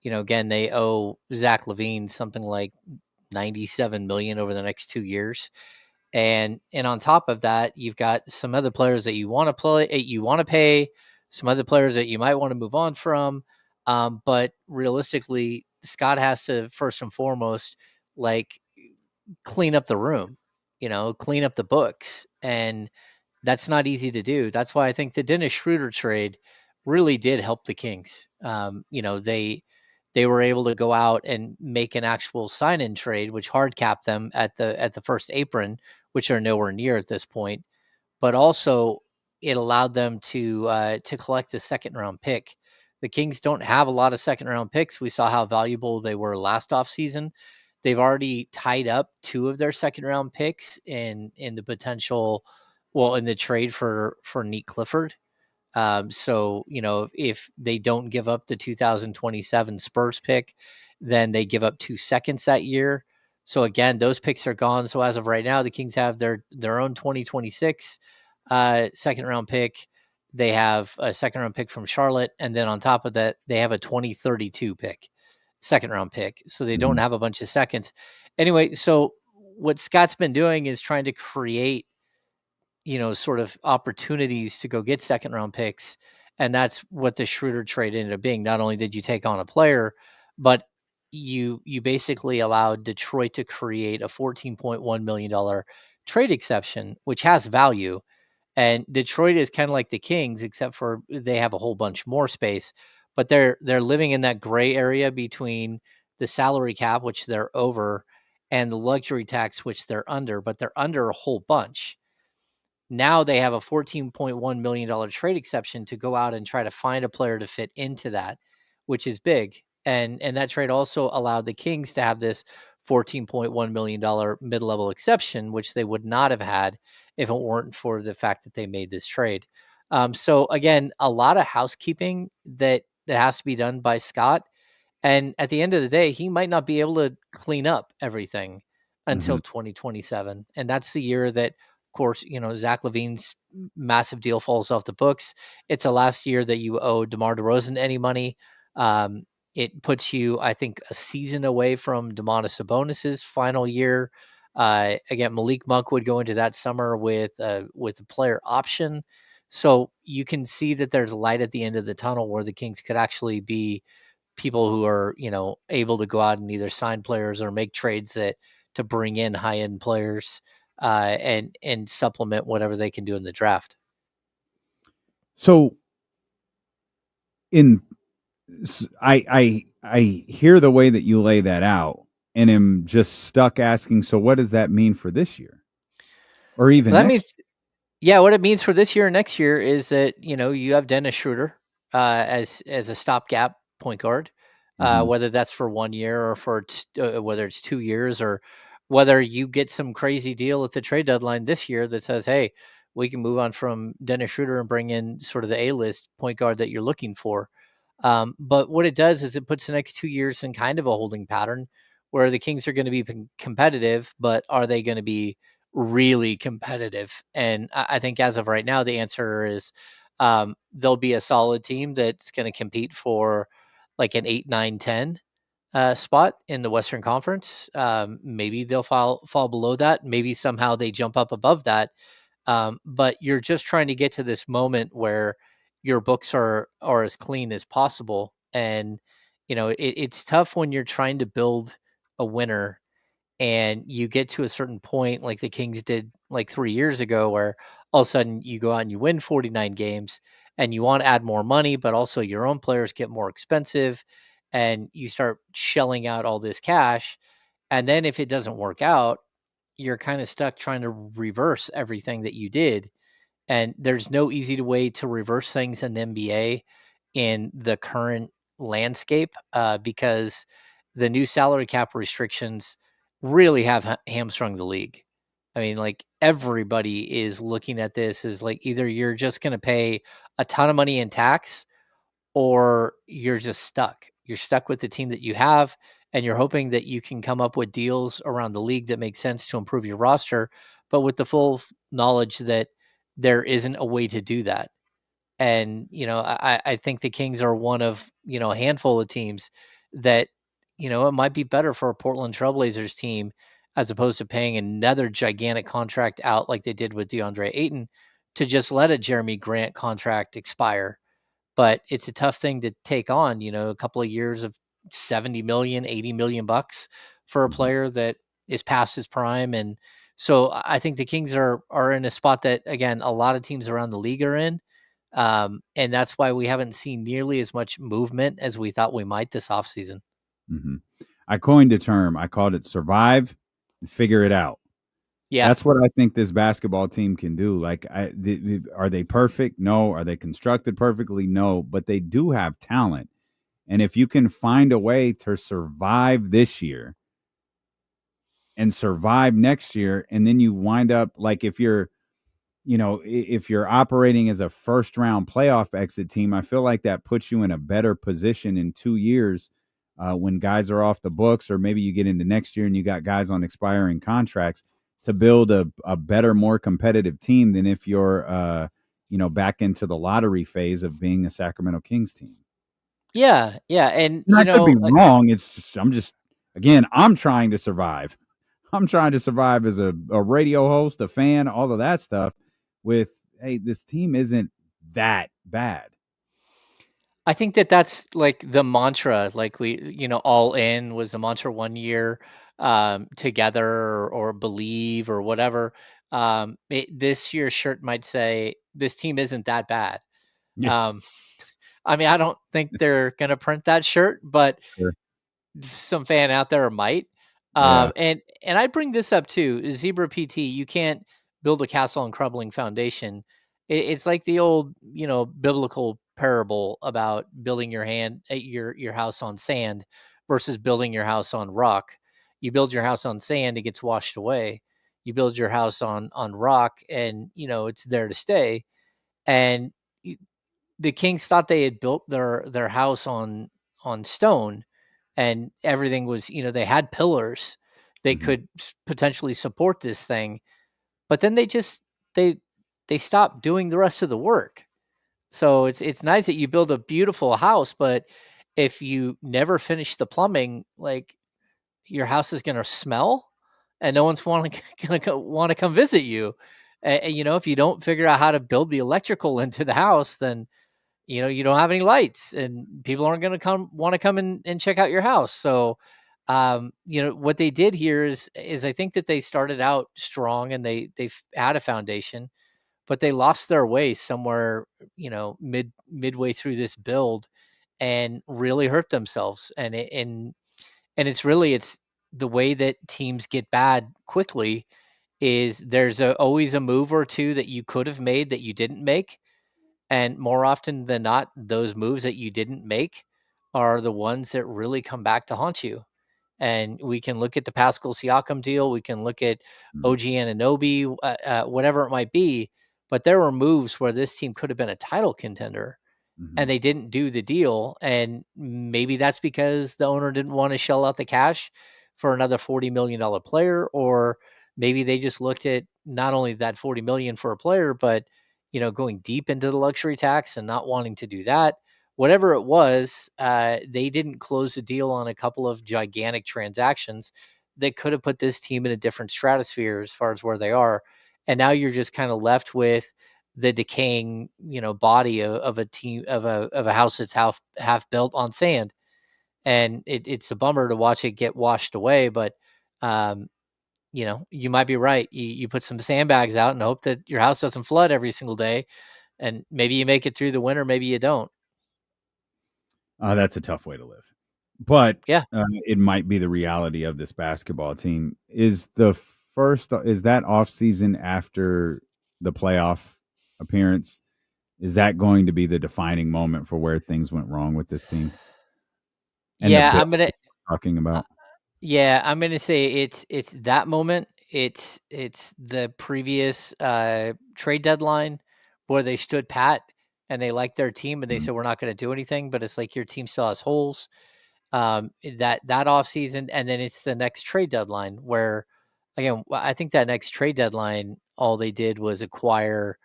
B: again, they owe Zach LaVine something like $97 million over the next 2 years. And on top of that, you've got some other players that you want to pay, some other players that you might want to move on from. But realistically, Scott has to first and foremost, clean up the room, clean up the books. And that's not easy to do. That's why I think the Dennis Schroeder trade really did help the Kings. They were able to go out and make an actual sign-in trade, which hard capped them at the first apron, which are nowhere near at this point. But also, it allowed them to collect a second-round pick. The Kings don't have a lot of second-round picks. We saw how valuable they were last offseason. They've already tied up 2 of their second-round picks in the potential. Well, in the trade for Nique Clifford. So, if they don't give up the 2027 Spurs pick, then they give up 2 seconds that year. So again, those picks are gone. So as of right now, the Kings have their own 2026 second round pick. They have a second round pick from Charlotte. And then on top of that, they have a 2032 pick, second round pick. So they don't have a bunch of seconds. Anyway, so what Scott's been doing is trying to create sort of opportunities to go get second round picks. And that's what the Schroeder trade ended up being. Not only did you take on a player, but you basically allowed Detroit to create a $14.1 million trade exception, which has value. And Detroit is kind of like the Kings, except for they have a whole bunch more space, but they're living in that gray area between the salary cap, which they're over, and the luxury tax, which they're under, but they're under a whole bunch. Now they have a $14.1 million trade exception to go out and try to find a player to fit into that, which is big. And that trade also allowed the Kings to have this $14.1 million mid-level exception, which they would not have had if it weren't for the fact that they made this trade. So again, a lot of housekeeping that has to be done by Scott. And at the end of the day, he might not be able to clean up everything until 2027. And that's the year that, of course, Zach LaVine's massive deal falls off the books. It's the last year that you owe DeMar DeRozan any money. It puts you, I think, a season away from Domantas Sabonis's final year. Again, Malik Monk would go into that summer with a player option. So you can see that there's light at the end of the tunnel where the Kings could actually be people who are, able to go out and either sign players or make trades to bring in high-end players and supplement whatever they can do in the draft.
G: So I hear the way that you lay that out and am just stuck asking, so what does that mean for this year? Or even next year?
B: Yeah, what it means for this year and next year is that, you have Dennis Schroeder as a stopgap point guard, whether that's for 1 year or for whether it's 2 years, or whether you get some crazy deal at the trade deadline this year that says, hey, we can move on from Dennis Schroeder and bring in sort of the A-list point guard that you're looking for. But what it does is it puts the next 2 years in kind of a holding pattern where the Kings are going to be competitive, but are they going to be really competitive? And I think as of right now, the answer is they'll be a solid team that's going to compete for like an 8, 9, 10 spot in the Western Conference. Maybe they'll fall below that. Maybe somehow they jump up above that. But you're just trying to get to this moment where your books are as clean as possible. And, it's tough when you're trying to build a winner and you get to a certain point like the Kings did like 3 years ago, where all of a sudden you go out and you win 49 games and you want to add more money, but also your own players get more expensive and you start shelling out all this cash. And then if it doesn't work out, you're kind of stuck trying to reverse everything that you did. And there's no easy way to reverse things in the NBA in the current landscape, because the new salary cap restrictions really have hamstrung the league. I mean, like, everybody is looking at this as like either you're just going to pay a ton of money in tax or you're just stuck. You're stuck with the team that you have, and you're hoping that you can come up with deals around the league that make sense to improve your roster, but with the full knowledge that there isn't a way to do that. And, I think the Kings are one of, a handful of teams that, it might be better for a Portland Trailblazers team as opposed to paying another gigantic contract out like they did with DeAndre Ayton to just let a Jeremy Grant contract expire. But it's a tough thing to take on, a couple of years of 70 million, 80 million bucks for a player that is past his prime. And so I think the Kings are in a spot that, again, a lot of teams around the league are in. And that's why we haven't seen nearly as much movement as we thought we might this offseason.
G: Mm-hmm. I coined a term. I called it survive and figure it out. Yeah, that's what I think this basketball team can do. Like, are they perfect? No. Are they constructed perfectly? No. But they do have talent. And if you can find a way to survive this year and survive next year, and then you wind up, like, if you're operating as a first round playoff exit team, I feel like that puts you in a better position in 2 years when guys are off the books, or maybe you get into next year and you got guys on expiring contracts, to build a better, more competitive team than if you're, back into the lottery phase of being a Sacramento Kings team.
B: Yeah. Yeah. And
G: I could be wrong. It's just, I'm trying to survive. I'm trying to survive as a radio host, a fan, all of that stuff with, hey, this team isn't that bad.
B: I think that's like the mantra, like we, all in was the mantra one year, together or believe or whatever. This year's shirt might say this team isn't that bad. Yeah. I mean, I don't think they're going to print that shirt, but sure, some fan out there might. And I bring this up too, Zebra PT, you can't build a castle on crumbling foundation. It's like the old, biblical parable about building your house on sand versus building your house on rock. You build your house on sand, it gets washed away. You build your house on rock, and it's there to stay. And the Kings thought they had built their house on stone, and everything was, they had pillars they could potentially support this thing, but then they stopped doing the rest of the work. So it's nice that you build a beautiful house, but if you never finish the plumbing, like, your house is going to smell and no one's going to want to come visit you. And, if you don't figure out how to build the electrical into the house, then you don't have any lights and people aren't going to want to come and check out your house. So, what they did here is I think that they started out strong and they've had a foundation, but they lost their way somewhere, midway through this build and really hurt themselves. And it's the way that teams get bad quickly is there's always a move or two that you could have made that you didn't make. And more often than not, those moves that you didn't make are the ones that really come back to haunt you. And we can look at the Pascal Siakam deal. We can look at OG Anunoby, whatever it might be. But there were moves where this team could have been a title contender, and they didn't do the deal. And maybe that's because the owner didn't want to shell out the cash for another $40 million player, or maybe they just looked at not only that $40 million for a player, but going deep into the luxury tax and not wanting to do that. Whatever it was, they didn't close the deal on a couple of gigantic transactions that could have put this team in a different stratosphere as far as where they are. And now you're just kind of left with the decaying, body of a team of a house that's half built on sand. And it's a bummer to watch it get washed away, but you might be right. You put some sandbags out and hope that your house doesn't flood every single day, and maybe you make it through the winter, maybe you don't.
G: That's a tough way to live, but
B: yeah,
G: it might be the reality of this basketball team. Is that off season after the playoff appearance? Is that going to be the defining moment for where things went wrong with this team? And
B: yeah,
G: I'm talking about.
B: Yeah, I'm gonna say it's that moment. It's the previous trade deadline where they stood pat and they liked their team and they said we're not going to do anything, but it's like your team still has holes. That off season, and then it's the next trade deadline where, again, I think that next trade deadline, all they did was acquire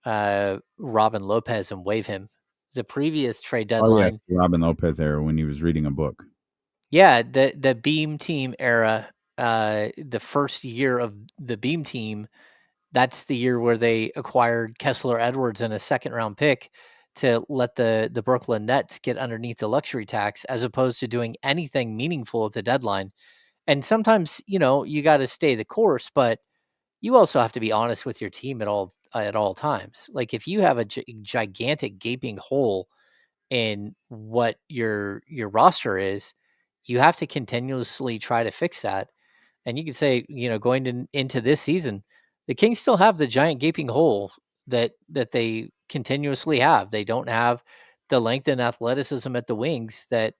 B: Robin Lopez and waive him. The previous trade deadline,
G: yes, the Robin Lopez era when he was reading a book.
B: Yeah, the Beam team era, the first year of the Beam team, that's the year where they acquired Kessler Edwards and a second round pick to let the Brooklyn Nets get underneath the luxury tax, as opposed to doing anything meaningful at the deadline. And sometimes, you got to stay the course, but you also have to be honest with your team at all times. Like if you have a gigantic gaping hole in what your roster is, you have to continuously try to fix that. And you can say, going into this season, the Kings still have the giant gaping hole that they continuously have. They don't have the length and athleticism at the wings that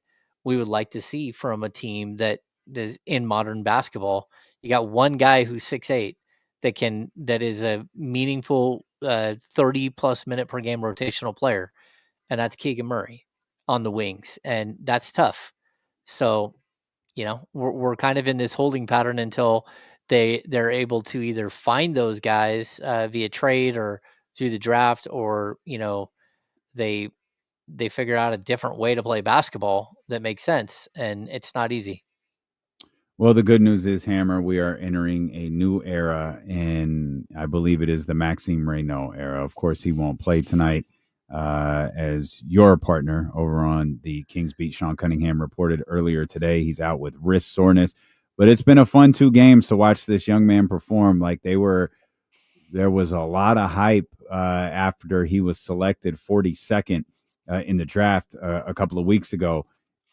B: we would like to see from a team that is in modern basketball. You got one guy who's 6'8" that is a meaningful 30 plus minute per game rotational player, and that's Keegan Murray on the wings, and that's tough. So, we're kind of in this holding pattern until they're able to either find those guys via trade or through the draft, or they figure out a different way to play basketball that makes sense, and it's not easy.
G: Well, the good news is, Hammer, we are entering a new era, and I believe it is the Maxime Raynaud era. Of course, he won't play tonight. As your partner over on the Kings Beat, Sean Cunningham, reported earlier today, he's out with wrist soreness. But it's been a fun 2 games to watch this young man perform. Like there was a lot of hype after he was selected 42nd in the draft a couple of weeks ago.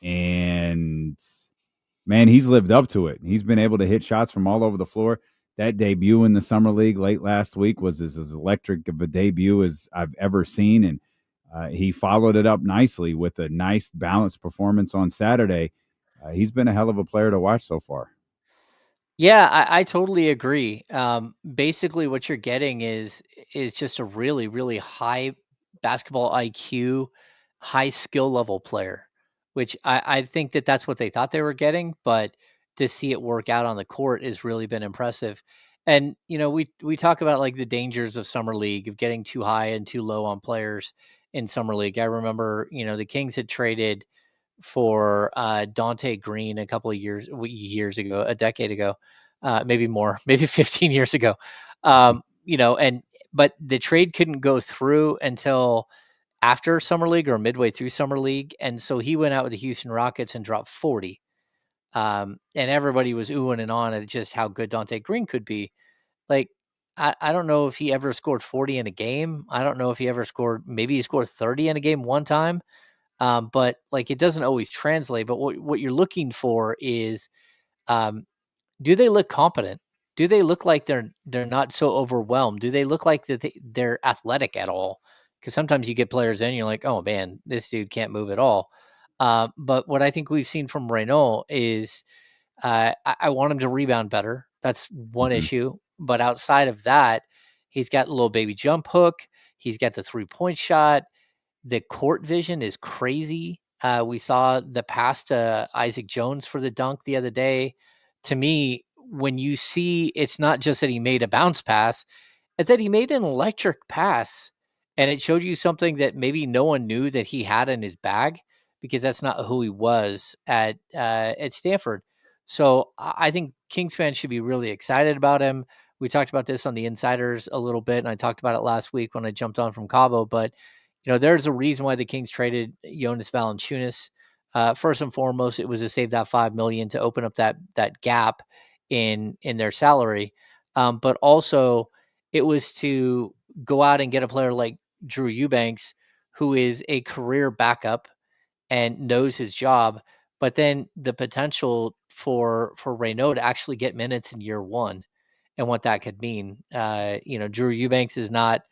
G: And man, he's lived up to it. He's been able to hit shots from all over the floor. That debut in the Summer League late last week was as electric of a debut as I've ever seen. And he followed it up nicely with a nice balanced performance on Saturday. He's been a hell of a player to watch so far.
B: Yeah, I totally agree. Basically what you're getting is just a really, really high basketball IQ, high skill level player, which I think that's what they thought they were getting, but to see it work out on the court has really been impressive. And, we talk about like the dangers of Summer League, of getting too high and too low on players in Summer League. I remember, the Kings had traded for Dante Green a couple of years ago, a decade ago, maybe more, maybe 15 years ago. But the trade couldn't go through until after Summer League or midway through Summer League. And so he went out with the Houston Rockets and dropped 40. And everybody was oohing and on at just how good Dante Green could be. Like, I don't know if he ever scored 40 in a game. I don't know if he ever maybe he scored 30 in a game one time. But like, it doesn't always translate. But what you're looking for is, do they look competent? Do they look like they're not so overwhelmed? Do they look like that they're athletic at all? Because sometimes you get players in, you're like, oh man, this dude can't move at all. But what I think we've seen from Raynaud is, I want him to rebound better. That's one issue. But outside of that, he's got a little baby jump hook. He's got the 3-point shot. The court vision is crazy. We saw the pass to Isaac Jones for the dunk the other day. To me, when you see, it's not just that he made a bounce pass, it's that he made an electric pass. And it showed you something that maybe no one knew that he had in his bag, because that's not who he was at Stanford. So I think Kings fans should be really excited about him. we talked about this on the Insiders a little bit, and I talked about it last week when I jumped on from Cabo. But there's a reason why the Kings traded Jonas Valanciunas. First and foremost, it was to save that $5 million to open up that gap in their salary, but also it was to go out and get a player like Drew Eubanks, who is a career backup and knows his job, but then the potential for Raynaud to actually get minutes in year one and what that could mean. Drew Eubanks is not,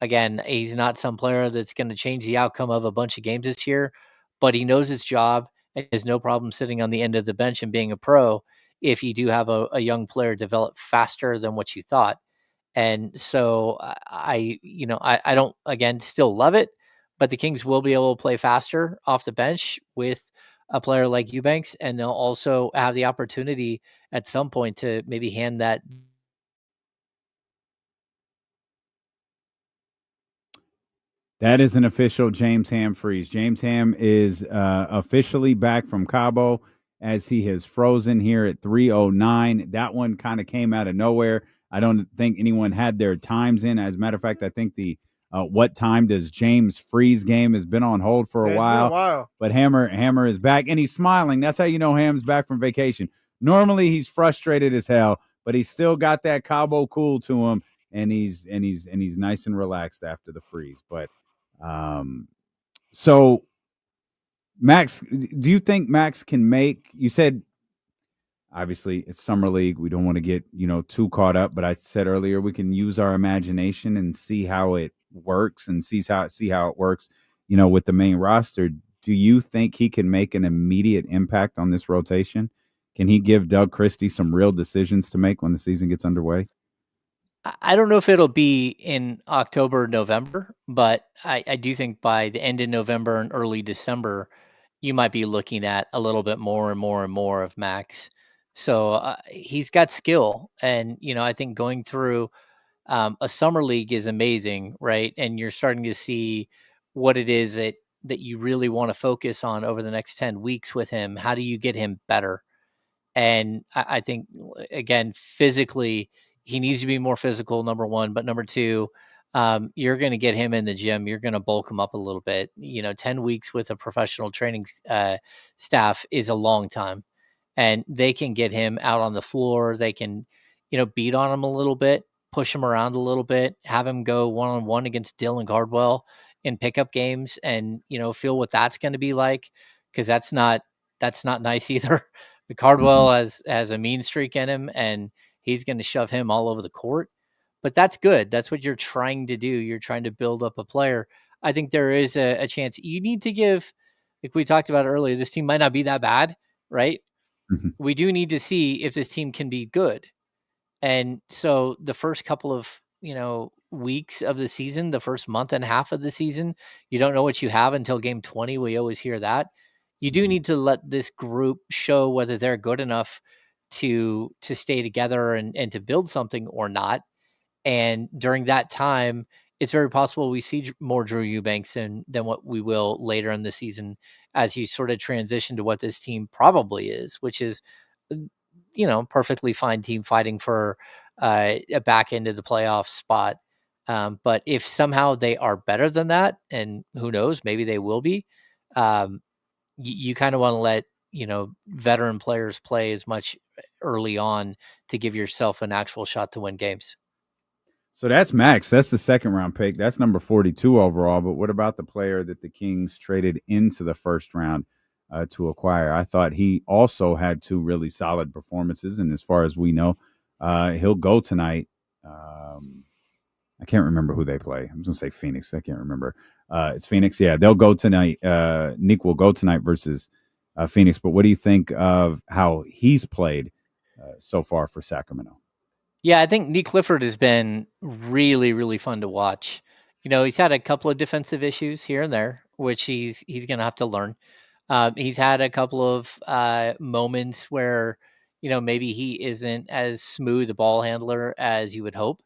B: again, he's not some player that's going to change the outcome of a bunch of games this year, but he knows his job and has no problem sitting on the end of the bench and being a pro if you do have a young player develop faster than what you thought. And so I don't, again, still love it, but the Kings will be able to play faster off the bench with a player like Eubanks, and they'll also have the opportunity at some point to maybe hand that.
G: That is an official James Ham freeze. James Ham is officially back from Cabo as he has frozen here at 3:09. That one kind of came out of nowhere. I don't think anyone had their times in. As a matter of fact, I think the what time does James freeze game has been on hold for a while.
H: It's been a while.
G: But Hammer is back, and he's smiling. That's how you know Ham's back from vacation. Normally he's frustrated as hell, but he's still got that Cabo cool to him, and he's nice and relaxed after the freeze. But so Max, do you think Max can make, you said, obviously it's summer league. We don't want to get, too caught up, but I said earlier, we can use our imagination and see how it works and see how it works, with the main roster. Do you think he can make an immediate impact on this rotation? Can he give Doug Christie some real decisions to make when the season gets underway?
B: I don't know if it'll be in October, November, but I do think by the end of November and early December, you might be looking at a little bit more and more and more of Max. So he's got skill. And, I think going through a summer league is amazing, right? And you're starting to see what it is that you really want to focus on over the next 10 weeks with him. How do you get him better? And I think, again, physically, he needs to be more physical, number one. But number two, you're going to get him in the gym. You're going to bulk him up a little bit. 10 weeks with a professional training staff is a long time. And they can get him out on the floor. They can, beat on him a little bit, push him around a little bit, have him go one-on-one against Dylan Cardwell in pickup games and, feel what that's going to be like. Because that's not nice either. Cardwell has a mean streak in him, and he's going to shove him all over the court. But that's good. That's what you're trying to do. You're trying to build up a player. I think there is a chance. You need to give, like we talked about earlier, this team might not be that bad, right?
G: Mm-hmm.
B: We do need to see if this team can be good. And so the first couple of, weeks of the season, the first month and a half of the season, you don't know what you have until game 20. We always hear that. You do need to let this group show whether they're good enough to stay together and to build something or not. And during that time, it's very possible we see more Drew Eubanks than what we will later in the season as you sort of transition to what this team probably is, which is, perfectly fine team fighting for a back end of the playoff spot. But if somehow they are better than that, and who knows, maybe they will be, you kind of want to let, veteran players play as much early on to give yourself an actual shot to win games.
G: So that's Max. That's the second round pick. That's number 42 overall. But what about the player that the Kings traded into the first round to acquire? I thought he also had two really solid performances. And as far as we know, he'll go tonight. I can't remember who they play. I'm going to say Phoenix. I can't remember. It's Phoenix. Yeah, they'll go tonight. Nique will go tonight versus Phoenix. But what do you think of how he's played so far for Sacramento?
B: Yeah, I think Nique Clifford has been really, really fun to watch. He's had a couple of defensive issues here and there, which he's going to have to learn. He's had a couple of moments where, maybe he isn't as smooth a ball handler as you would hope.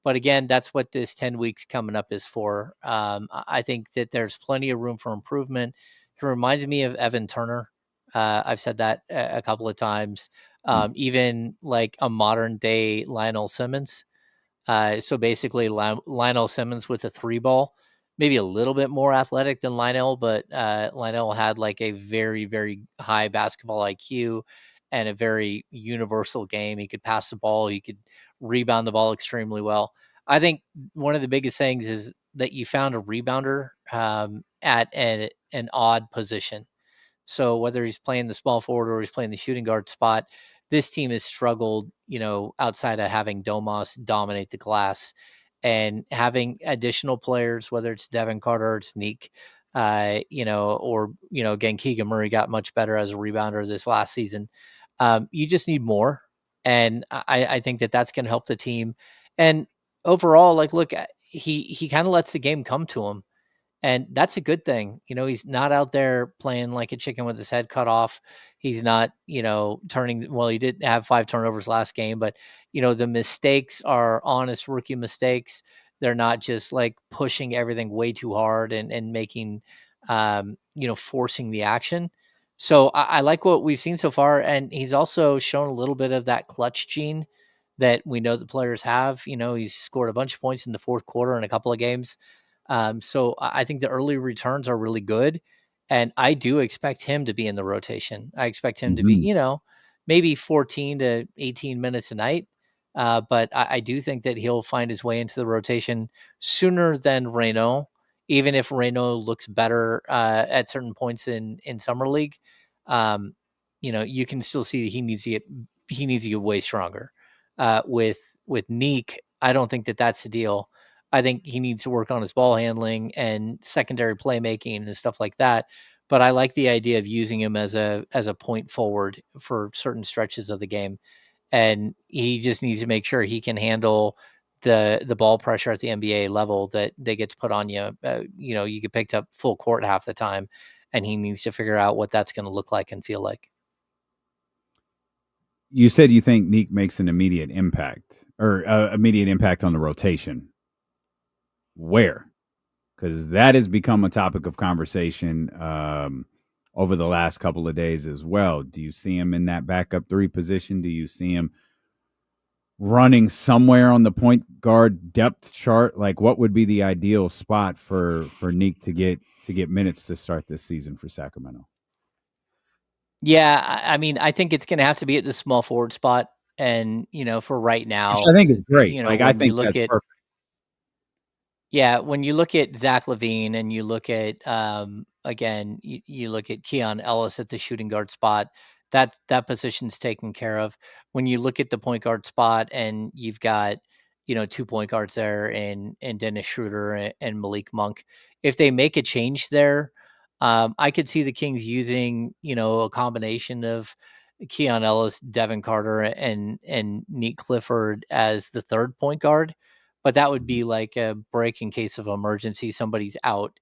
B: But again, that's what this 10 weeks coming up is for. I think that there's plenty of room for improvement. He reminds me of Evan Turner. I've said that a couple of times. Even like a modern day Lionel Simmons. So basically, Lionel Simmons with a 3 ball, maybe a little bit more athletic than Lionel, but Lionel had like a very, very high basketball IQ and a very universal game. He could pass the ball, he could rebound the ball extremely well. I think one of the biggest things is that you found a rebounder at an odd position. So whether he's playing the small forward or he's playing the shooting guard spot, this team has struggled, outside of having Domas dominate the glass and having additional players, whether it's Devin Carter, or it's Nique, again, Keegan Murray got much better as a rebounder this last season. You just need more. And I think that that's going to help the team. And overall, like, look, he kind of lets the game come to him. And that's a good thing. He's not out there playing like a chicken with his head cut off. He's not, he did have 5 turnovers last game, but, the mistakes are honest rookie mistakes. They're not just like pushing everything way too hard and making, forcing the action. So I like what we've seen so far. And he's also shown a little bit of that clutch gene that we know the players have. He's scored a bunch of points in the fourth quarter in a couple of games. So I think the early returns are really good. And I do expect him to be in the rotation. I expect him to be, maybe 14 to 18 minutes a night. But I do think that he'll find his way into the rotation sooner than Raynaud, even if Raynaud looks better at certain points in Summer League. You can still see that he needs to get way stronger. With Nique, I don't think that that's the deal. I think he needs to work on his ball handling and secondary playmaking and stuff like that. But I like the idea of using him as a point forward for certain stretches of the game. And he just needs to make sure he can handle the ball pressure at the NBA level that they get to put on you. You get picked up full court half the time, and he needs to figure out what that's going to look like and feel like.
G: You said you think Nique makes an immediate impact on the rotation. Where? Because that has become a topic of conversation over the last couple of days as well. Do you see him in that backup 3 position? Do you see him running somewhere on the point guard depth chart? Like, what would be the ideal spot for Nique to get minutes to start this season for Sacramento?
B: Yeah, I mean, I think it's going to have to be at the small forward spot. And, for right now,
G: which I think is great. I think that's perfect.
B: Yeah, when you look at Zach LaVine and you look at again, you look at Keon Ellis at the shooting guard spot, that position's taken care of. When you look at the point guard spot and you've got 2 point guards there and Dennis Schroeder and Malik Monk, if they make a change there, I could see the Kings using a combination of Keon Ellis, Devin Carter, and Nique Clifford as the 3rd point guard. But that would be like a break in case of emergency. Somebody's out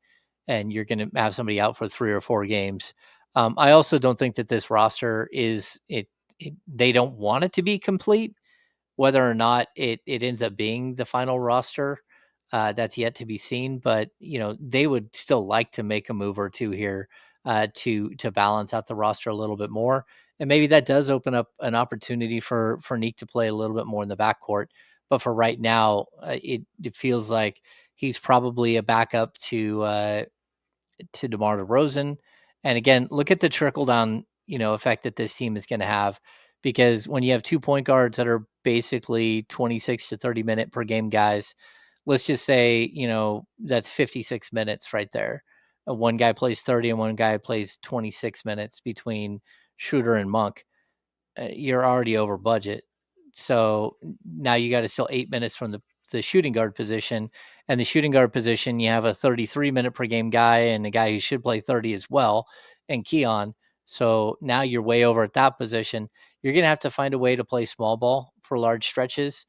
B: and you're going to have somebody out for 3 or 4 games. I also don't think that this roster they don't want it to be complete. Whether or not it ends up being the final roster, that's yet to be seen. But, they would still like to make a move or 2 here to balance out the roster a little bit more. And maybe that does open up an opportunity for Nique to play a little bit more in the backcourt. But for right now, it feels like he's probably a backup to DeMar DeRozan. And again, look at the trickle down, effect that this team is going to have, because when you have 2 point guards that are basically 26 to 30 minute per game guys, let's just say, that's 56 minutes right there. One guy plays 30 and one guy plays 26 minutes between Schroeder and Monk. You're already over budget. So now you got to steal 8 minutes from the shooting guard position. And the shooting guard position, you have a 33 minute per game guy and a guy who should play 30 as well, and Keon. So now you're way over at that position. You're going to have to find a way to play small ball for large stretches.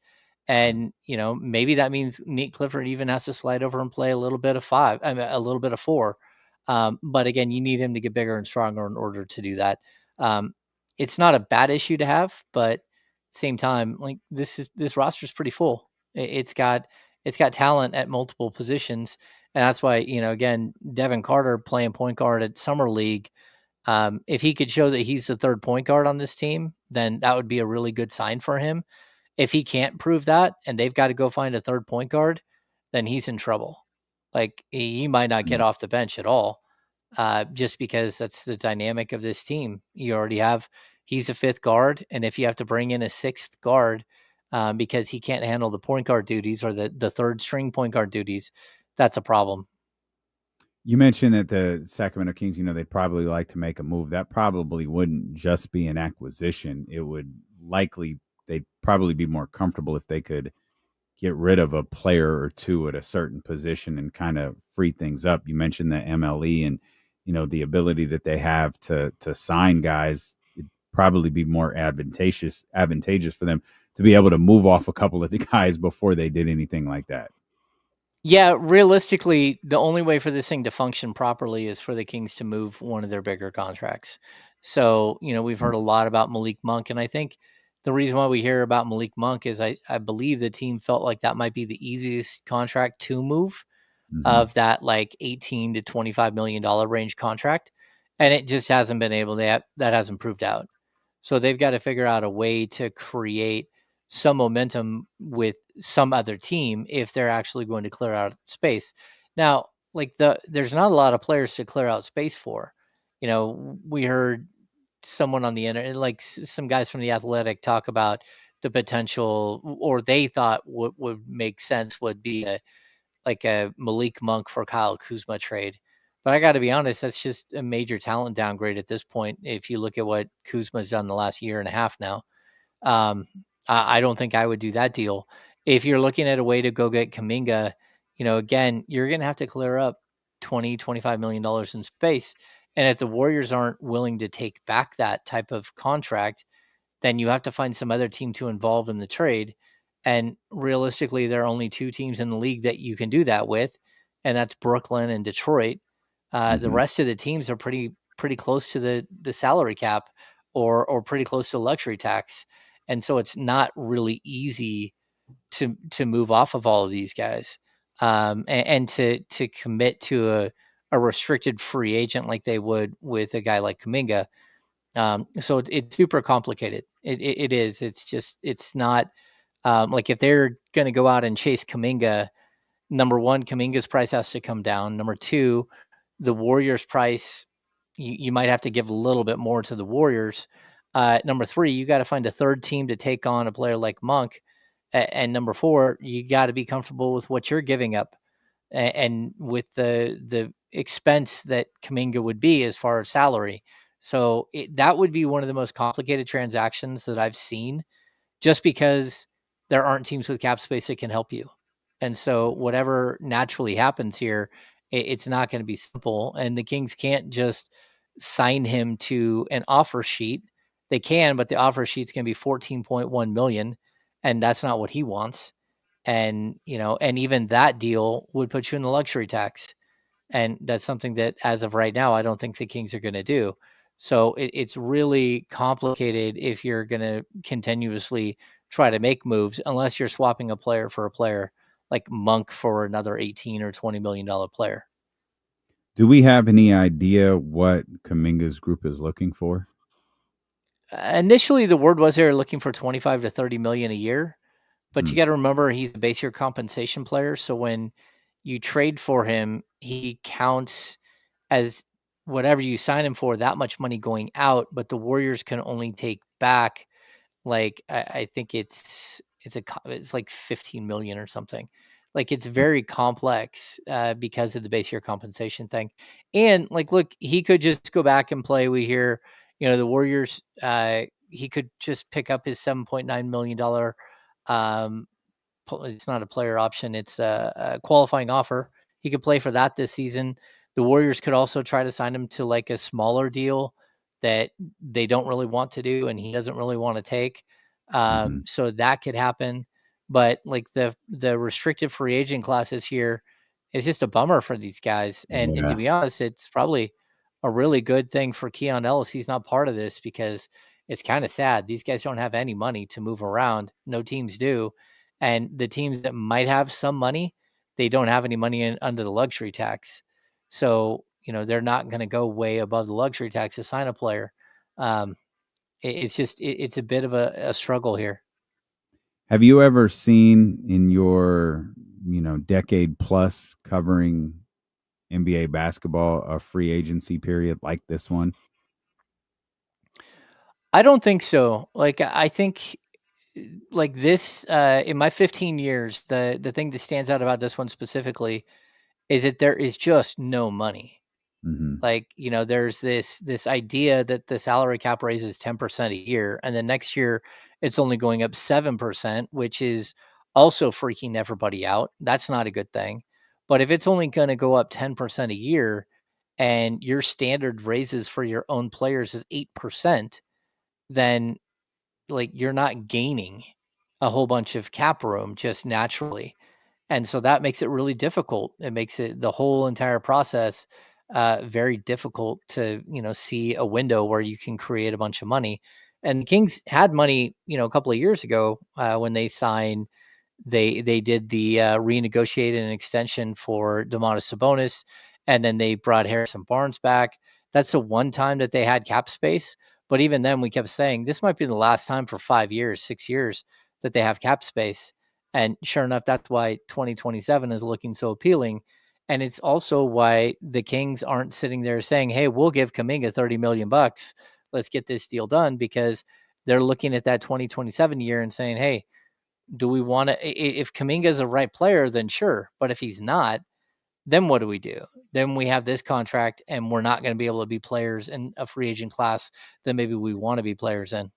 B: And, maybe that means Nique Clifford even has to slide over and play a little bit of 5, a little bit of 4. But again, you need him to get bigger and stronger in order to do that. It's not a bad issue to have, but same time, like this roster is pretty full. It's got talent at multiple positions, and that's why again, Devin Carter playing point guard at Summer League. If he could show that he's the 3rd point guard on this team, then that would be a really good sign for him. If he can't prove that and they've got to go find a third point guard, then he's in trouble. Like he might not get off the bench at all, just because that's the dynamic of this team. You already have, he's a fifth guard, and if you have to bring in a sixth guard because he can't handle the point guard duties or the third string point guard duties, that's a problem.
G: You mentioned that the Sacramento Kings, they'd probably like to make a move. That probably wouldn't just be an acquisition. It would likely, they'd probably be more comfortable if they could get rid of a player or two at a certain position and kind of free things up. You mentioned the MLE and, the ability that they have to sign guys. It'd probably be more advantageous for them to be able to move off a couple of the guys before they did anything like that.
B: Yeah, realistically, the only way for this thing to function properly is for the Kings to move one of their bigger contracts. So, we've heard a lot about Malik Monk, and I think the reason why we hear about Malik Monk is I believe the team felt like that might be the easiest contract to move of that like $18 to $25 million range contract, and it just hasn't been able to, that hasn't proved out. So they've got to figure out a way to create some momentum with some other team if they're actually going to clear out space. Now, like there's not a lot of players to clear out space for. We heard someone on the internet, like some guys from The Athletic, talk about the potential, or they thought what would make sense would be a Malik Monk for Kyle Kuzma trade. But I got to be honest, that's just a major talent downgrade at this point. If you look at what Kuzma's done the last year and a half now, I don't think I would do that deal. If you're looking at a way to go get Kuminga, again, you're going to have to clear up $20-25 million in space. And if the Warriors aren't willing to take back that type of contract, then you have to find some other team to involve in the trade. And realistically, there are only two teams in the league that you can do that with, and that's Brooklyn and Detroit. The rest of the teams are pretty close to the salary cap or pretty close to luxury tax. And so it's not really easy to move off of all of these guys and to commit to a restricted free agent like they would with a guy like Kuminga. So it's super complicated. It is. It's not like if they're going to go out and chase Kuminga, number one, Kuminga's price has to come down. Number two, the Warriors' price, you might have to give a little bit more to the Warriors. Number three, you got to find a third team to take on a player like Monk. And number four, you got to be comfortable with what you're giving up and with the expense that Kuminga would be as far as salary. So that would be one of the most complicated transactions that I've seen, just because there aren't teams with cap space that can help you. And so whatever naturally happens here, it's not going to be simple. And the Kings can't just sign him to an offer sheet. They can, but the offer sheet's going to be $14.1 million, and that's not what he wants. And, and even that deal would put you in the luxury tax. And that's something that, as of right now, I don't think the Kings are going to do. So it's really complicated if you're going to continuously try to make moves, unless you're swapping a player for a player like Monk for another $18 or $20 million player.
G: Do we have any idea what Kuminga's group is looking for?
B: Initially, the word was they're looking for 25 to 30 million a year, but you got to remember he's a base year compensation player. So when you trade for him, he counts as whatever you sign him for, that much money going out, but the Warriors can only take back like I think it's like 15 million or something. Like it's very complex because of the base year compensation thing. And like, look, he could just go back and play. We hear, the Warriors, he could just pick up his $7.9 million. It's not a player option. It's a qualifying offer. He could play for that this season. The Warriors could also try to sign him to like a smaller deal that they don't really want to do, and he doesn't really want to take. So that could happen. But like the restricted free agent classes here is just a bummer for these guys. And to be honest, it's probably a really good thing for Keon Ellis. He's not part of this because it's kind of sad. These guys don't have any money to move around. No teams do. And the teams that might have some money, they don't have any money under the luxury tax. So, they're not going to go way above the luxury tax to sign a player. It's a bit of a struggle here.
G: Have you ever seen in your, decade plus covering NBA basketball a free agency period like this one?
B: I don't think so. Like, I think like this, in my 15 years, the thing that stands out about this one specifically is that there is just no money.
G: Mhm.
B: Like, there's this idea that the salary cap raises 10% a year, and then next year it's only going up 7%, which is also freaking everybody out. That's not a good thing. But if it's only going to go up 10% a year and your standard raises for your own players is 8%, then like you're not gaining a whole bunch of cap room just naturally. And so that makes it really difficult. It makes it the whole entire process very difficult to, see a window where you can create a bunch of money. And the Kings had money, a couple of years ago when they signed. They did the renegotiated an extension for Domantas Sabonis, and then they brought Harrison Barnes back. That's the one time that they had cap space. But even then, we kept saying this might be the last time for 5 years, 6 years that they have cap space. And sure enough, that's why 2027 is looking so appealing. And it's also why the Kings aren't sitting there saying, "Hey, we'll give Kuminga $30 million. Let's get this deal done," because they're looking at that 2027 year and saying, "Hey, do we want to, if Kuminga is a right player, then sure. But if he's not, then what do we do? Then we have this contract and we're not going to be able to be players in a free agent class that maybe we want to be players in."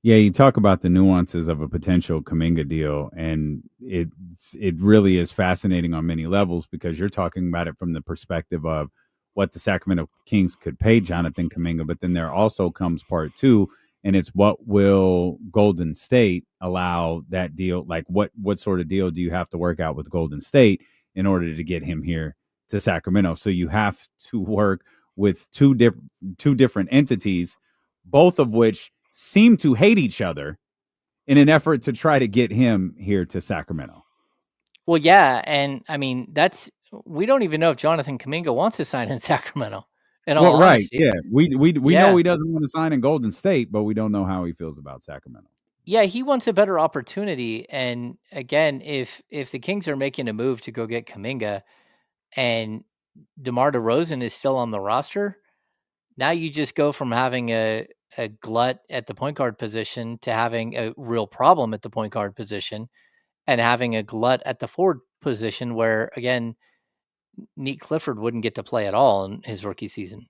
G: Yeah, you talk about the nuances of a potential Kuminga deal, and it really is fascinating on many levels because you're talking about it from the perspective of what the Sacramento Kings could pay Jonathan Kuminga, but then there also comes part two, and it's what will Golden State allow that deal? Like, what sort of deal do you have to work out with Golden State in order to get him here to Sacramento? So you have to work with two different entities, both of which seem to hate each other in an effort to try to get him here to Sacramento.
B: Well, yeah, and I mean we don't even know if Jonathan Kuminga wants to sign in Sacramento. In all honesty.
G: Yeah, we know he doesn't want to sign in Golden State, but we don't know how he feels about Sacramento.
B: Yeah, he wants a better opportunity, and again, if the Kings are making a move to go get Kuminga, and DeMar DeRozan is still on the roster, now you just go from having a glut at the point guard position to having a real problem at the point guard position and having a glut at the forward position where, again, Nique Clifford wouldn't get to play at all in his rookie season.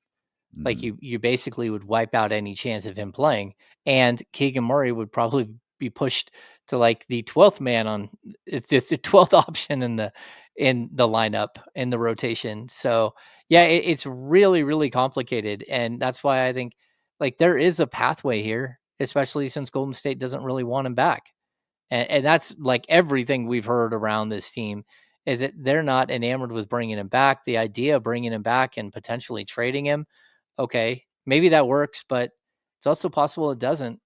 B: Mm-hmm. Like you basically would wipe out any chance of him playing. And Keegan Murray would probably be pushed to like the 12th man on it's the 12th option in the lineup, in the rotation. So yeah, it's really, really complicated. And that's why I think like there is a pathway here, especially since Golden State doesn't really want him back. And that's like everything we've heard around this team is that they're not enamored with bringing him back. The idea of bringing him back and potentially trading him, okay, maybe that works, but it's also possible it doesn't.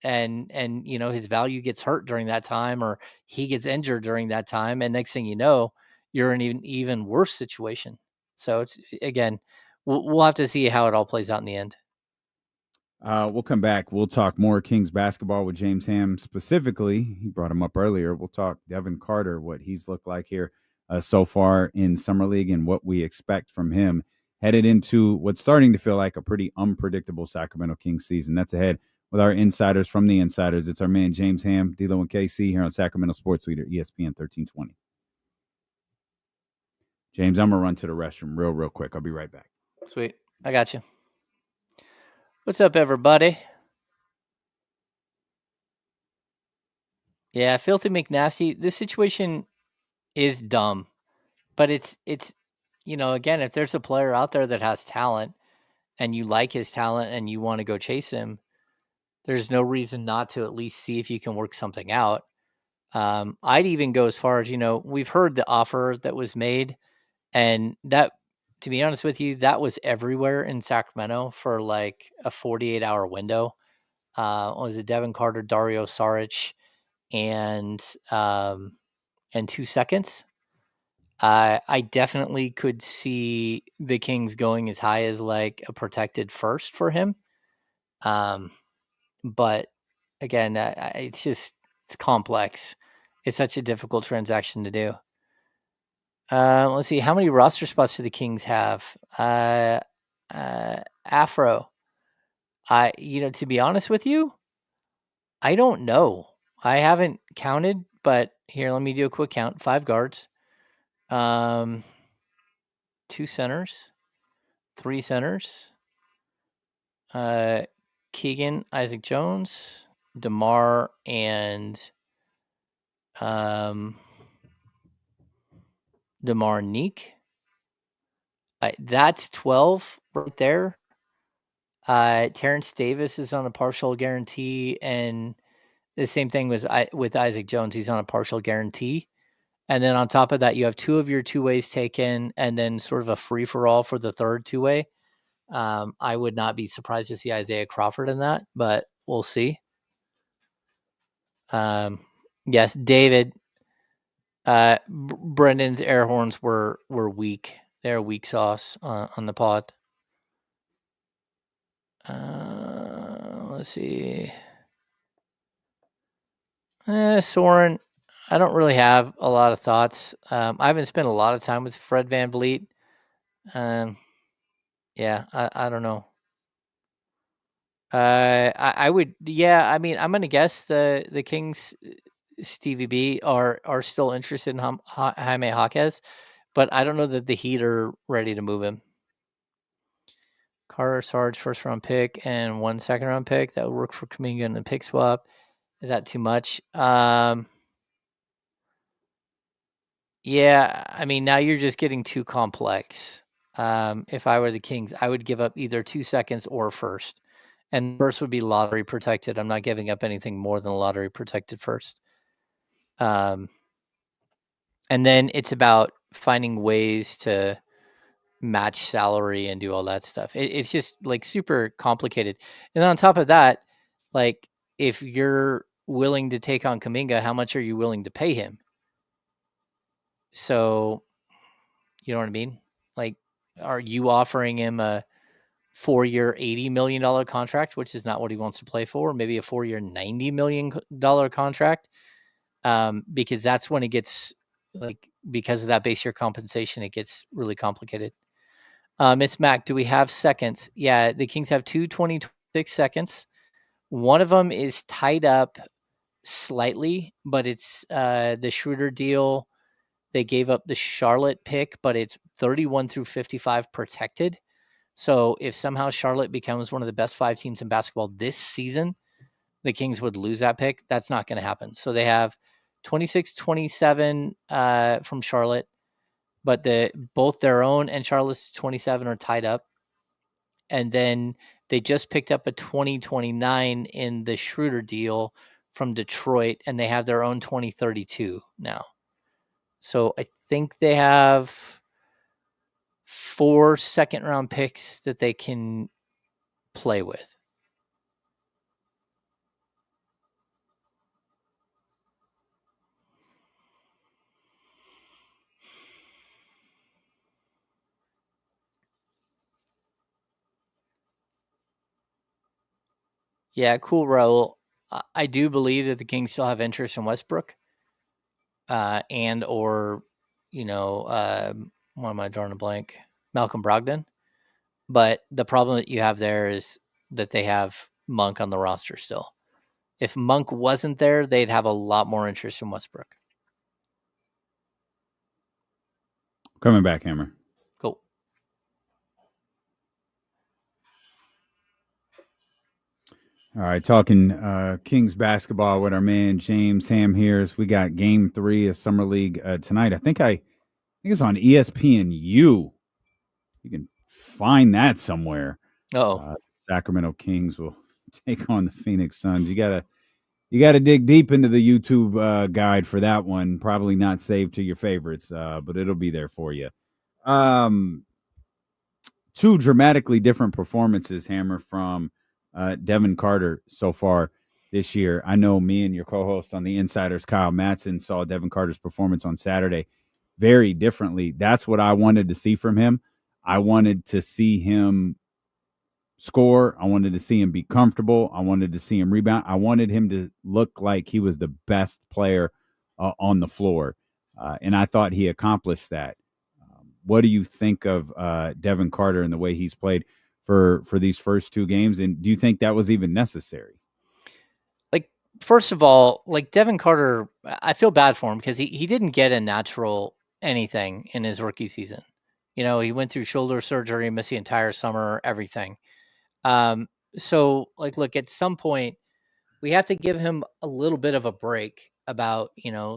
B: And his value gets hurt during that time, or he gets injured during that time, and next thing you know, you're in an even worse situation. So it's, again, we'll have to see how it all plays out in the end.
G: We'll come back. We'll talk more Kings basketball with James Ham specifically. He brought him up earlier. We'll talk Devin Carter, what he's looked like here so far in Summer League and what we expect from him headed into what's starting to feel like a pretty unpredictable Sacramento Kings season. That's ahead with our insiders from the Insiders. It's our man James Ham, D'Lo and KC here on Sacramento Sports Leader, ESPN 1320. James, I'm going to run to the restroom real quick. I'll be right back.
B: Sweet. I got you. What's up, everybody? Yeah, Filthy McNasty. This situation is dumb, but it's again, if there's a player out there that has talent and you like his talent and you want to go chase him, there's no reason not to at least see if you can work something out. I'd even go as far as, we've heard the offer that was made, and that, to be honest with you, that was everywhere in Sacramento for like a 48-hour window. Was it Devin Carter, Dario Saric, and 2 seconds? I definitely could see the Kings going as high as like a protected first for him. But again, it's just, It's complex. It's such a difficult transaction to do. Let's see. How many roster spots do the Kings have? Afro. To be honest with you, I don't know. I haven't counted, but here, let me do a quick count. 5 guards, 2 centers, 3 centers, Keegan, Isaac Jones, DeMar, and DeMar Nique. That's 12 right there. Terrence Davis is on a partial guarantee, and the same thing was with Isaac Jones. He's on a partial guarantee. And then on top of that, you have 2 of your 2-ways taken, and then sort of a free-for-all for the third 2-way. I would not be surprised to see Isaiah Crawford in that, but we'll see. Yes, David. Brendan's air horns were weak. They're weak sauce on the pod. Let's see. Soren, I don't really have a lot of thoughts. I haven't spent a lot of time with Fred VanVleet. Yeah, I don't know. I would, yeah. I mean, I'm gonna guess the Kings, Stevie B are still interested in Jaime Jaquez, but I don't know that the Heat are ready to move him. Carter, Sarge, first round pick, and 1 second round pick. That would work for Kuminga in the pick swap. Is that too much? Yeah, I mean, now you're just getting too complex. If I were the Kings, I would give up either 2 seconds or first. And first would be lottery protected. I'm not giving up anything more than a lottery protected first. And then it's about finding ways to match salary and do all that stuff. It's just like super complicated. And on top of that, like if you're willing to take on Kuminga, how much are you willing to pay him? So, you know what I mean? Like, are you offering him a 4-year, $80 million contract, which is not what he wants to play for? Maybe a 4-year, $90 million contract? Because that's when it gets, like, because of that base year compensation, it gets really complicated. Miss Mac, do we have seconds? Yeah, the Kings have 26 seconds. One of them is tied up slightly, but it's the Schroeder deal. They gave up the Charlotte pick, but it's 31 through 55 protected. So if somehow Charlotte becomes one of the best 5 teams in basketball this season, the Kings would lose that pick. That's not going to happen. So they have 26-27 from Charlotte, but both their own and Charlotte's 27 are tied up. And then they just picked up a 2029 in the Schroeder deal from Detroit, and they have their own 2032 now. So I think they have 4 second-round picks that they can play with. Yeah, cool, Raul. I do believe that the Kings still have interest in Westbrook, and or why am I drawing a blank? Malcolm Brogdon. But the problem that you have there is that they have Monk on the roster still. If Monk wasn't there, they'd have a lot more interest in Westbrook.
G: Coming back, Hammer.
B: Cool.
G: All right, talking Kings basketball with our man James Ham here. We got Game 3 of Summer League tonight. I think it's on ESPN. You can find that somewhere. Sacramento Kings will take on the Phoenix Suns. You gotta dig deep into the YouTube guide for that one. Probably not saved to your favorites, but it'll be there for you. 2 dramatically different performances, Hammer, from Devin Carter so far this year. I know me and your co-host on the Insiders, Kyle Matson, saw Devin Carter's performance on Saturday very differently. That's what I wanted to see from him. I wanted to see him score. I wanted to see him be comfortable. I wanted to see him rebound. I wanted him to look like he was the best player on the floor. And I thought he accomplished that. What do you think of Devin Carter and the way he's played for these first 2 games? And do you think that was even necessary?
B: Like, first of all, like Devin Carter, I feel bad for him because he didn't get a natural anything in his rookie season. He went through shoulder surgery, missed the entire summer, everything. So like, look, at some point we have to give him a little bit of a break about,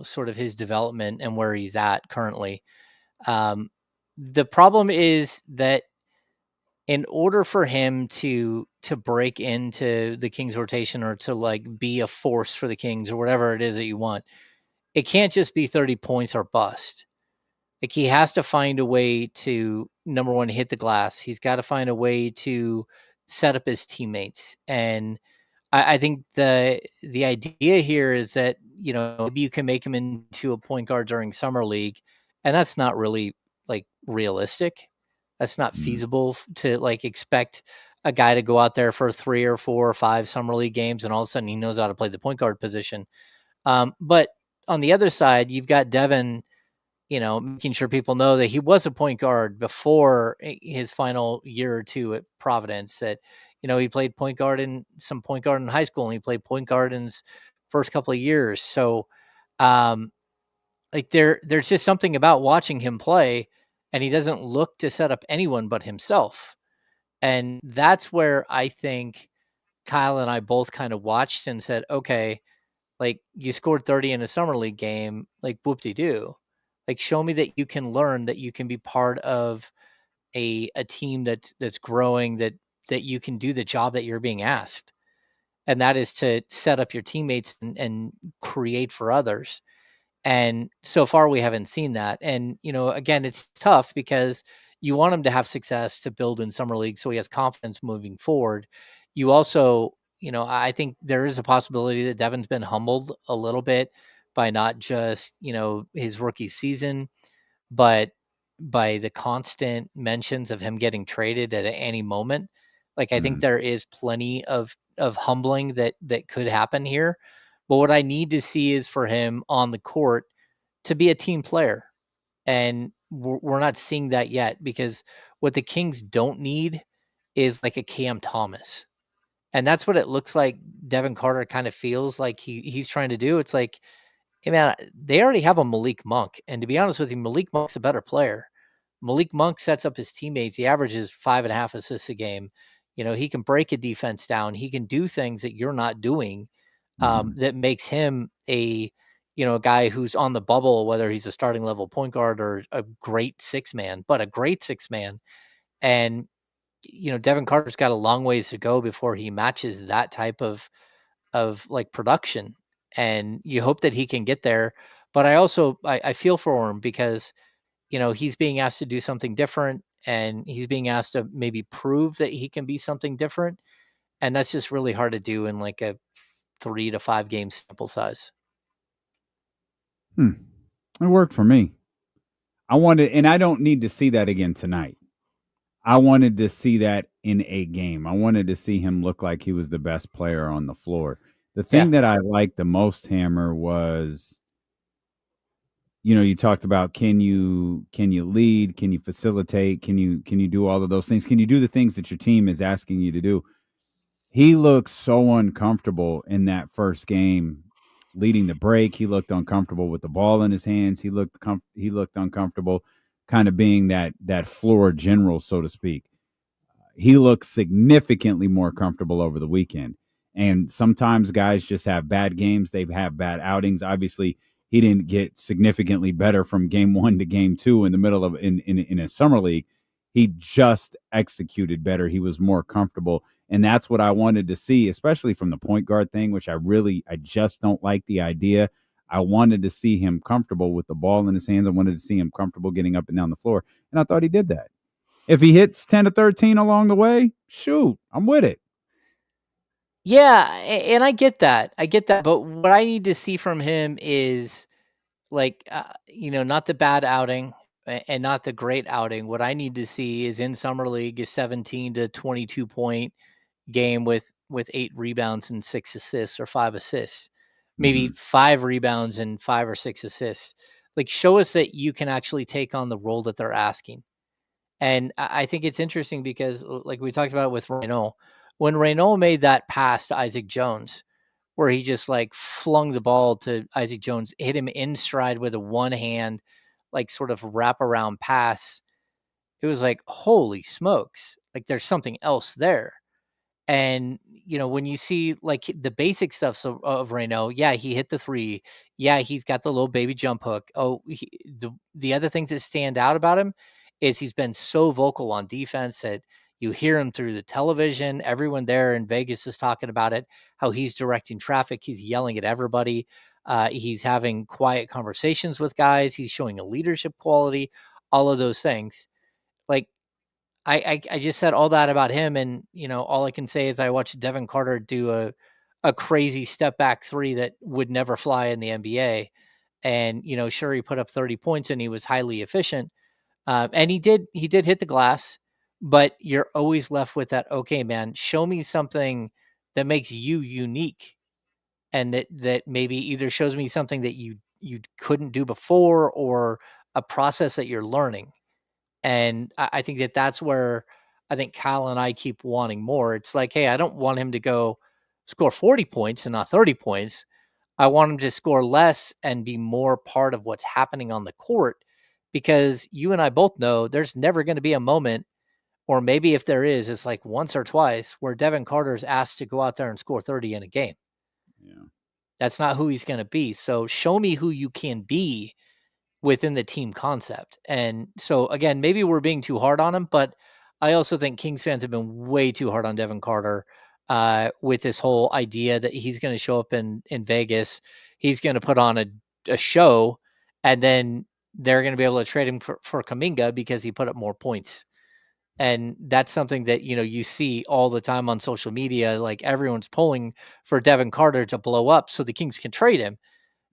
B: sort of his development and where he's at currently. The problem is that in order for him to break into the Kings rotation or to like be a force for the Kings or whatever it is that you want, it can't just be 30 points or bust. Like, he has to find a way to, number one, hit the glass. He's got to find a way to set up his teammates. And I think the idea here is that, maybe you can make him into a point guard during summer league, and that's not really like realistic. That's not feasible to like expect a guy to go out there for 3 or 4 or 5 summer league games and all of a sudden he knows how to play the point guard position. But on the other side, you've got Devin, making sure people know that he was a point guard before his final year or 2 at Providence, that, he played point guard in high school, and he played point guard in his first couple of years. So, like there's just something about watching him play, and he doesn't look to set up anyone but himself. And that's where I think Kyle and I both kind of watched and said, okay, like, you scored 30 in a summer league game, like, whoop-de-doo. Like, show me that you can learn, that you can be part of a team that's growing, that you can do the job that you're being asked. And that is to set up your teammates and create for others. And so far we haven't seen that. And, again, it's tough because you want him to have success to build in summer league so he has confidence moving forward. You also, I think there is a possibility that Devin's been humbled a little bit by not just, his rookie season, but by the constant mentions of him getting traded at any moment. Like, I think there is plenty of humbling that could happen here. But what I need to see is for him on the court to be a team player. And we're not seeing that yet, because what the Kings don't need is like a Cam Thomas. And that's what it looks like Devin Carter kind of feels like he's trying to do. It's like, hey man, they already have a Malik Monk. And to be honest with you, Malik Monk's a better player. Malik Monk sets up his teammates. He averages 5.5 assists a game. He can break a defense down. He can do things that you're not doing, that makes him a guy who's on the bubble, whether he's a starting level point guard or a great 6-man, but a great 6-man. And, Devin Carter's got a long ways to go before he matches that type of like production. And you hope that he can get there. But I also, I feel for him because, he's being asked to do something different, and he's being asked to maybe prove that he can be something different. And that's just really hard to do in like a 3 to 5 game sample size.
G: It worked for me. And I don't need to see that again tonight. I wanted to see that in a game. I wanted to see him look like he was the best player on the floor. The thing that I liked the most, Hammer, was, you talked about, can you lead? Can you facilitate? Can you do all of those things? Can you do the things that your team is asking you to do? He looked so uncomfortable in that first game leading the break. He looked uncomfortable with the ball in his hands. He looked uncomfortable kind of being that floor general, so to speak. He looked significantly more comfortable over the weekend. And sometimes guys just have bad games. They have bad outings. Obviously, he didn't get significantly better from game 1 to game 2 in the middle of in a summer league. He just executed better. He was more comfortable. And that's what I wanted to see, especially from the point guard thing, which I just don't like the idea. I wanted to see him comfortable with the ball in his hands. I wanted to see him comfortable getting up and down the floor. And I thought he did that. If he hits 10 to 13 along the way, shoot, I'm with it.
B: Yeah, and I get that. But what I need to see from him is like, not the bad outing, and not the great outing. What I need to see is in summer league a 17 to 22 point game with 8 rebounds and 6 assists or 5 assists, maybe 5 rebounds and 5 or 6 assists. Like, show us that you can actually take on the role that they're asking. And I think it's interesting because, like we talked about with Raynaud, when Raynaud made that pass to Isaac Jones, where he just like flung the ball to Isaac Jones, hit him in stride with a one hand, like sort of wraparound pass. It was like, holy smokes, like there's something else there. And, when you see like the basic stuff of Raynaud, yeah, he hit the three. Yeah, he's got the little baby jump hook. Oh, the other things that stand out about him is he's been so vocal on defense that you hear him through the television. Everyone there in Vegas is talking about it, how he's directing traffic. He's yelling at everybody. He's having quiet conversations with guys. He's showing a leadership quality, all of those things. Like, I just said all that about him, and all I can say is I watched Devin Carter do a crazy step back three that would never fly in the NBA, and sure, he put up 30 points and he was highly efficient, and he did hit the glass, but you're always left with that. Okay, man, show me something that makes you unique, and that maybe either shows me something that you couldn't do before, or a process that you're learning. And I think that's where I think Kyle and I keep wanting more. It's like, hey, I don't want him to go score 40 points and not 30 points. I want him to score less and be more part of what's happening on the court, because you and I both know there's never going to be a moment, or maybe if there is, it's like once or twice, where Devin Carter is asked to go out there and score 30 in a game.
G: Yeah.
B: That's not who he's going to be. So show me who you can be within the team concept. And so again, maybe we're being too hard on him, but I also think Kings fans have been way too hard on Devin Carter with this whole idea that he's going to show up in Vegas, he's going to put on a show, and then they're going to be able to trade him for Kuminga because he put up more points. And that's something that, you see all the time on social media. Like, everyone's pulling for Devin Carter to blow up so the Kings can trade him.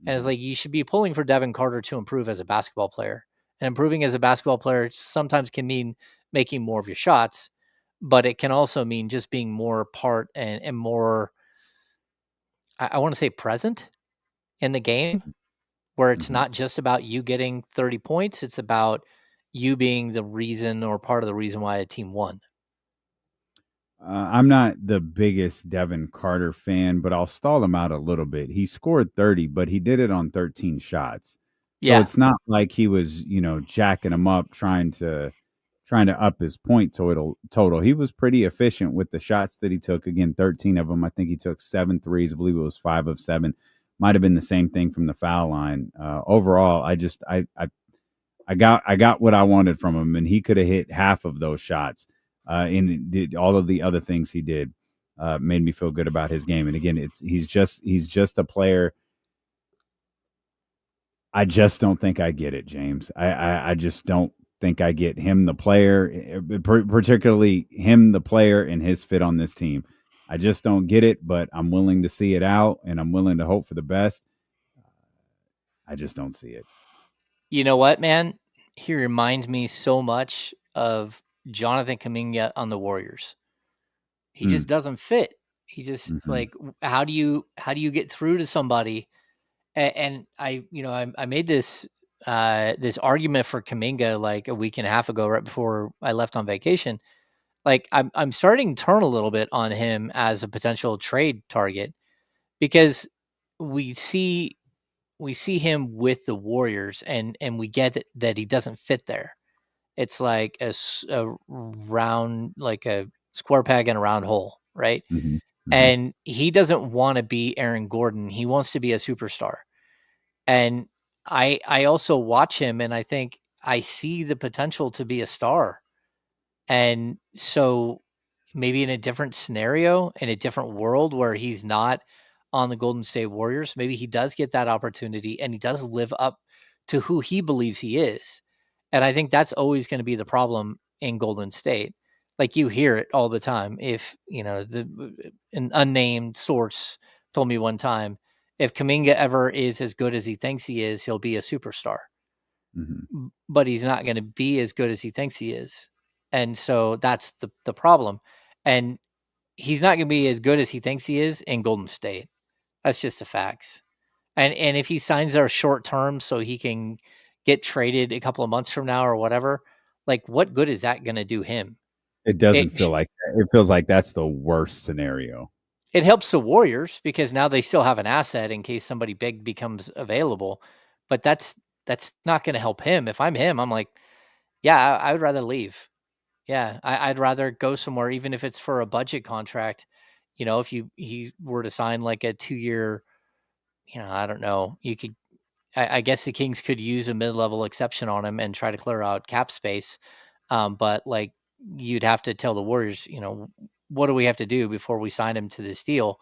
B: And it's like, you should be pulling for Devin Carter to improve as a basketball player. And improving as a basketball player sometimes can mean making more of your shots, but it can also mean just being more part and more, I want to say, present in the game, where it's not just about you getting 30 points. It's about you being the reason or part of the reason why a team won.
G: I'm not the biggest Devin Carter fan, but I'll stall him out a little bit. He scored 30, but he did it on 13 shots. So it's not like he was, jacking him up, trying to up his point total. He was pretty efficient with the shots that he took. Again, 13 of them. I think he took 7 threes. I believe it was 5 of 7. Might have been the same thing from the foul line. Overall, I got what I wanted from him, and he could have hit half of those shots. And did all of the other things he did made me feel good about his game. And again, he's just a player. I just don't think I get it, James. I just don't think I get him, the player, particularly him, the player, and his fit on this team. I just don't get it, but I'm willing to see it out, and I'm willing to hope for the best. I just don't see it.
B: You know what, man? He reminds me so much of Jonathan Kuminga on the Warriors. He just doesn't fit. He just like, how do you get through to somebody? And I made this argument for Kuminga like a week and a half ago, right before I left on vacation. Like, I'm starting to turn a little bit on him as a potential trade target, because we see him with the Warriors, and we get that he doesn't fit there. It's like a round, like a square peg in a round hole, right? And he doesn't want to be Aaron Gordon. He wants to be a superstar. And I also watch him, and I think I see the potential to be a star. And so maybe in a different scenario, in a different world where he's not on the Golden State Warriors, maybe he does get that opportunity and he does live up to who he believes he is. And I think that's always going to be the problem in Golden State. Like, you hear it all the time. If, an unnamed source told me one time, if Kuminga ever is as good as he thinks he is, he'll be a superstar. but he's not going to be as good as he thinks he is. And so that's the problem. And he's not going to be as good as he thinks he is in Golden State. That's just the facts. And if he signs there short term so he can get traded a couple of months from now or whatever, like what good is that going to do him?
G: It doesn't feel like that. It feels like that's the worst scenario.
B: It helps the Warriors because now they still have an asset in case somebody big becomes available, but that's not going to help him. If I'm him, I'm like, yeah, I would rather leave. Yeah, I'd rather go somewhere, even if it's for a budget contract. You know, if he were to sign like a 2-year, I don't know, you could. I guess the Kings could use a mid-level exception on him and try to clear out cap space. But like you'd have to tell the Warriors, what do we have to do before we sign him to this deal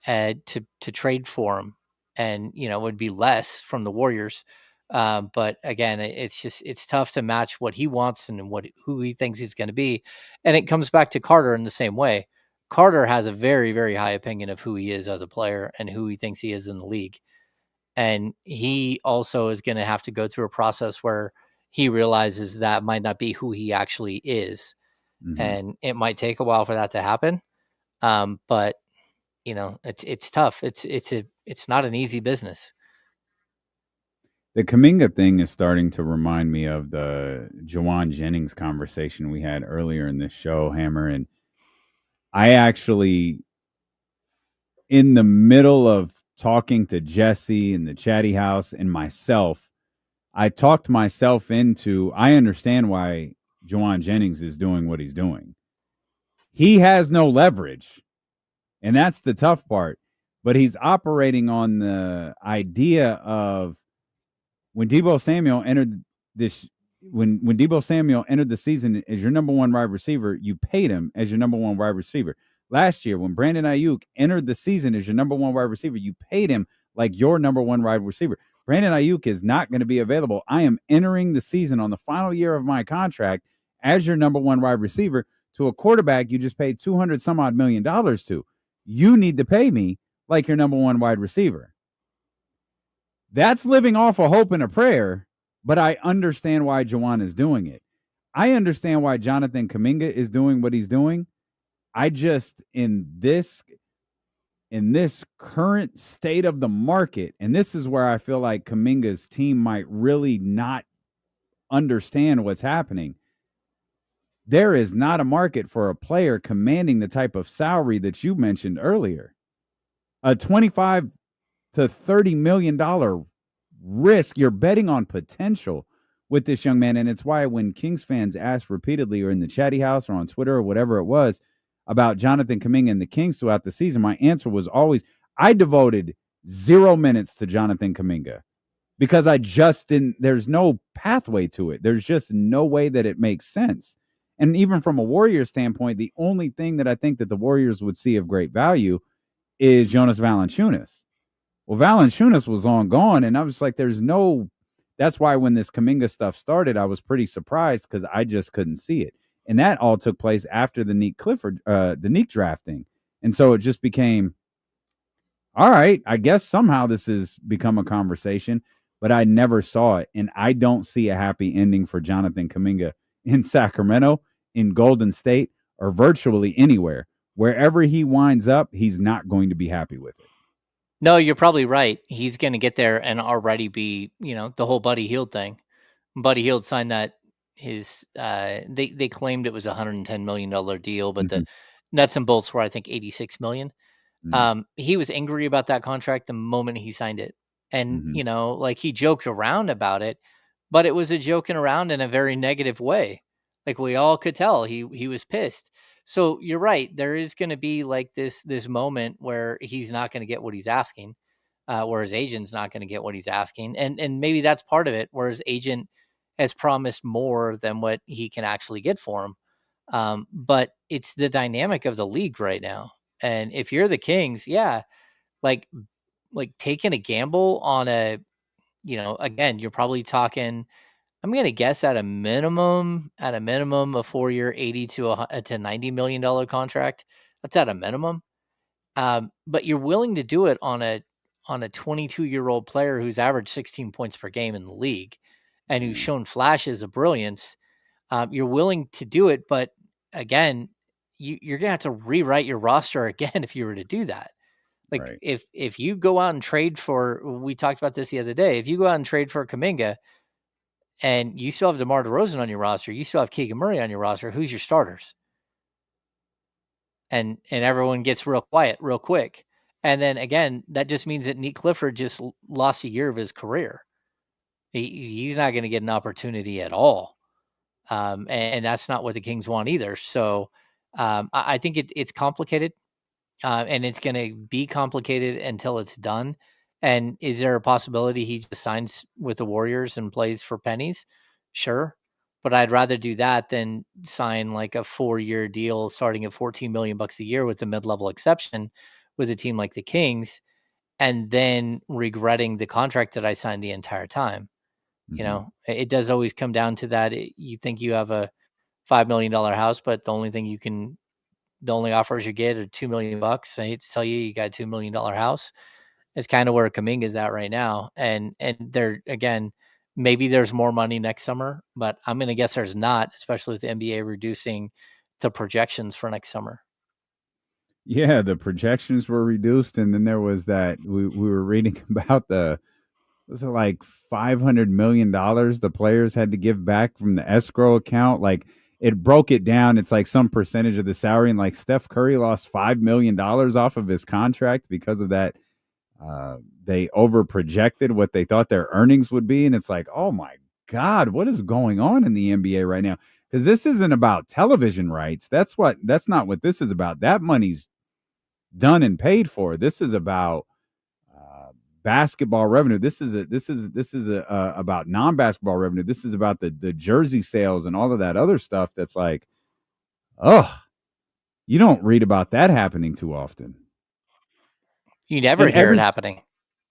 B: to trade for him? And, it would be less from the Warriors. But again, it's tough to match what he wants and who he thinks he's going to be. And it comes back to Carter in the same way. Carter has a very, very high opinion of who he is as a player and who he thinks he is in the league. And he also is going to have to go through a process where he realizes that might not be who he actually is. And it might take a while for that to happen. But it's tough. It's not an easy business.
G: The Kuminga thing is starting to remind me of the Jauan Jennings conversation we had earlier in this show, Hammer. And I actually, in the middle of talking to Jesse and the Chatty House and myself, I talked myself into, I understand why Jauan Jennings is doing what he's doing. He has no leverage, and that's the tough part. But he's operating on the idea of when Deebo Samuel entered this, when Deebo Samuel entered the season as your number one wide receiver, you paid him as your number one wide receiver. Last year, when Brandon Ayuk entered the season as your number one wide receiver, you paid him like your number one wide receiver. Brandon Ayuk is not going to be available. I am entering the season on the final year of my contract as your number one wide receiver to a quarterback you just paid $200 some odd million to. You need to pay me like your number one wide receiver. That's living off a hope and a prayer, but I understand why Jauan is doing it. I understand why Jonathan Kuminga is doing what he's doing. I just, in this current state of the market, and this is where I feel like Kuminga's team might really not understand what's happening. There is not a market for a player commanding the type of salary that you mentioned earlier. A $25 to $30 million risk. You're betting on potential with this young man. And it's why when Kings fans asked repeatedly or in the Chatty House or on Twitter or whatever it was about Jonathan Kuminga and the Kings throughout the season, my answer was always, I devoted 0 minutes to Jonathan Kuminga because I just didn't, there's no pathway to it. There's just no way that it makes sense. And even from a Warriors standpoint, the only thing that I think that the Warriors would see of great value is Jonas Valanciunas. Well, Valanciunas was gone, and I was like, that's why when this Kuminga stuff started, I was pretty surprised because I just couldn't see it. And that all took place after the Nique Clifford, the Nique drafting. And so it just became, all right, I guess somehow this has become a conversation, but I never saw it. And I don't see a happy ending for Jonathan Kuminga in Sacramento, in Golden State, or virtually anywhere. Wherever he winds up, he's not going to be happy with it.
B: No, you're probably right. He's going to get there and already be, the whole Buddy Hield thing. Buddy Hield signed that they claimed it was a $110 million deal, but the nuts and bolts were, I think, $86 million. He was angry about that contract the moment he signed it. And, he joked around about it, but it was a joking around in a very negative way. Like we all could tell he was pissed. So you're right. There is going to be like this moment where he's not going to get what he's asking, where his agent's not going to get what he's asking. And maybe that's part of it, where his agent has promised more than what he can actually get for him. But it's the dynamic of the league right now. And if you're the Kings, like taking a gamble on again, you're probably talking, I'm going to guess at a minimum, a 4-year, $80 to $90 million contract. That's at a minimum. But you're willing to do it on a 22-year-old player who's averaged 16 points per game in the league. and who's shown flashes of brilliance, you're willing to do it. But again, you're going to have to rewrite your roster again if you were to do that. Like
G: Right.
B: if you go out and trade for, we talked about this the other day, if you go out and trade for Kuminga and you still have DeMar DeRozan on your roster, you still have Keegan Murray on your roster, who's your starters? And everyone gets real quiet real quick. And then again, that just means that Nique Clifford just lost a year of his career. He's not going to get an opportunity at all. And that's not what the Kings want either. So I think it's complicated. And it's going to be complicated until it's done. And is there a possibility he just signs with the Warriors and plays for pennies? Sure. But I'd rather do that than sign like a 4-year deal starting at $14 million a year with the mid-level exception with a team like the Kings, and then regretting the contract that I signed the entire time. You know, it does always come down to that. You think you have a $5 million house, but the only offers you get are $2 million. I hate to tell you, you got a $2 million house. It's kind of where Kuminga is at right now. And there, again, maybe there's more money next summer, but I'm going to guess there's not, especially with the NBA reducing the projections for next summer.
G: Yeah, the projections were reduced. And then there was that we were reading about was it like $500 million the players had to give back from the escrow account? Like, it broke it down. It's like some percentage of the salary. And like Steph Curry lost $5 million off of his contract because of that. They over projected what they thought their earnings would be. And it's like, oh my God, what is going on in the NBA right now? Because this isn't about television rights. That's not what this is about. That money's done and paid for. This is about basketball revenue. This is about non-basketball revenue. This is about the jersey sales and all of that other stuff. That's like, you don't read about that happening too often.
B: You never hear it happening.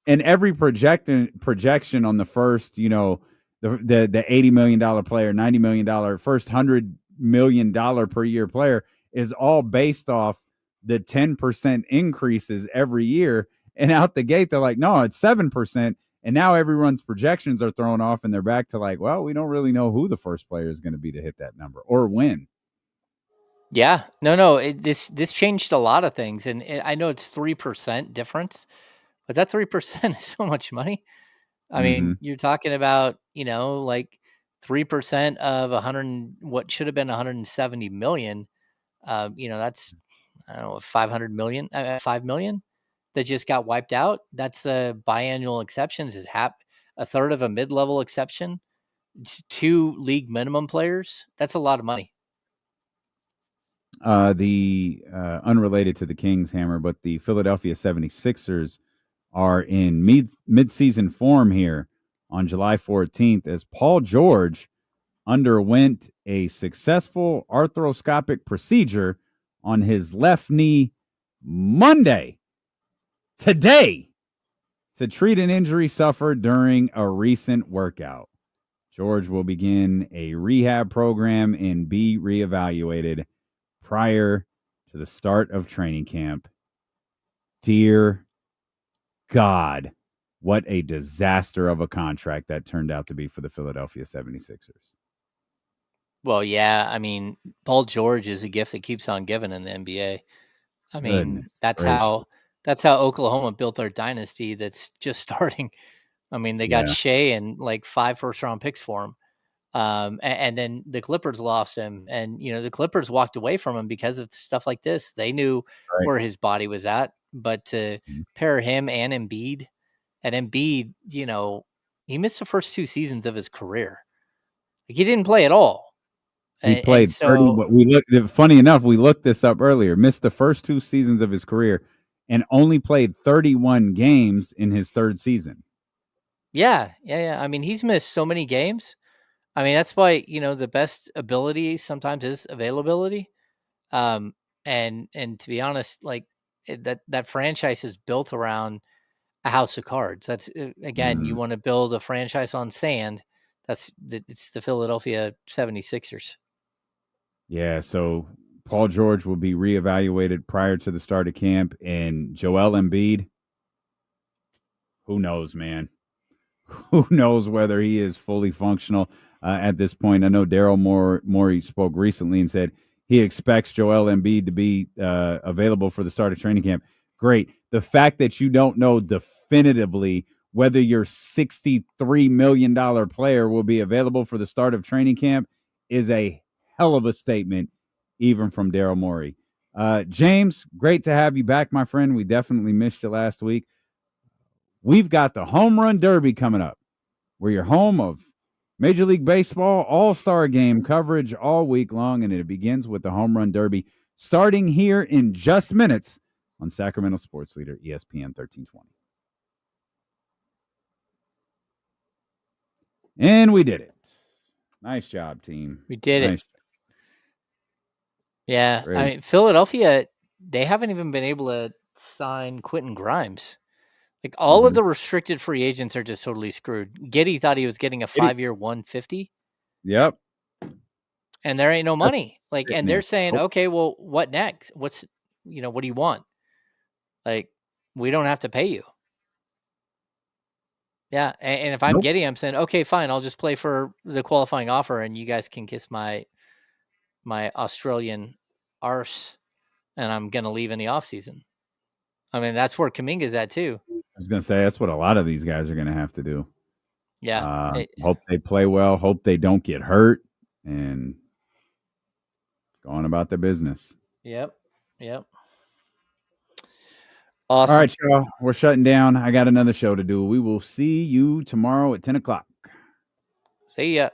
G: And every projection on the first, the $80 million player, $90 million, first $100 million per year player is all based off the 10% increases every year. And out the gate, they're like, no, it's 7%. And now everyone's projections are thrown off and they're back to like, well, we don't really know who the first player is going to be to hit that number or when.
B: Yeah, no, this changed a lot of things. And I know it's 3% difference, but that 3% is so much money. I mean, you're talking about, like 3% of what should have been 170 million. That's, I don't know, 500 million, 5 million that just got wiped out. That's biannual exceptions is a third of a mid-level exception, 2 league minimum players. That's a lot of money.
G: The unrelated to the Kings, Hammer, but the Philadelphia 76ers are in mid-season form here on July 14th as Paul George underwent a successful arthroscopic procedure on his left knee Monday, today, to treat an injury suffered during a recent workout. George will begin a rehab program and be reevaluated prior to the start of training camp. Dear God, what a disaster of a contract that turned out to be for the Philadelphia 76ers.
B: Well, yeah, I mean, Paul George is a gift that keeps on giving in the NBA. I mean, that's how Oklahoma built their dynasty that's just starting. I mean, they got Shea and like 5 first-round picks for him. And then the Clippers lost him. And, the Clippers walked away from him because of stuff like this. They knew where his body was at. But to pair him and Embiid, he missed the first 2 seasons of his career. Like, he didn't play at all.
G: He played 30. Funny enough, we looked this up earlier. Missed the first 2 seasons of his career and only played 31 games in his 3rd season.
B: Yeah. I mean, he's missed so many games. I mean, that's why, the best ability sometimes is availability. And to be honest, like that franchise is built around a house of cards. That's again, you want to build a franchise on sand. It's the Philadelphia 76ers.
G: Yeah. So Paul George will be reevaluated prior to the start of camp, and Joel Embiid, who knows, man? who knows whether he is fully functional at this point. I know Daryl Morey spoke recently and said he expects Joel Embiid to be available for the start of training camp. Great. The fact that you don't know definitively whether your $63 million player will be available for the start of training camp is a hell of a statement, even from Daryl Morey. James, great to have you back, my friend. We definitely missed you last week. We've got the Home Run Derby coming up. We're your home of Major League Baseball All-Star Game coverage all week long, and it begins with the Home Run Derby starting here in just minutes on Sacramento Sports Leader ESPN 1320. And we did it. Nice job, team.
B: We did it. Yeah. Great. I mean, Philadelphia, they haven't even been able to sign Quentin Grimes. Like all of the restricted free agents are just totally screwed. Giddy thought he was getting a 5-year 150.
G: Yep.
B: And there ain't no money. And they're saying, okay, well, what next? What do you want? Like, we don't have to pay you. Yeah. And if I'm Giddy, I'm saying, okay, fine. I'll just play for the qualifying offer and you guys can kiss my Australian arse and I'm going to leave in the offseason. I mean, that's where Kuminga's at too.
G: I was going to say, that's what a lot of these guys are going to have to do.
B: Yeah.
G: Hope they play well. Hope they don't get hurt and go on about their business.
B: Yep.
G: Awesome.
B: All
G: right, y'all. We're shutting down. I got another show to do. We will see you tomorrow at 10 o'clock.
B: See ya.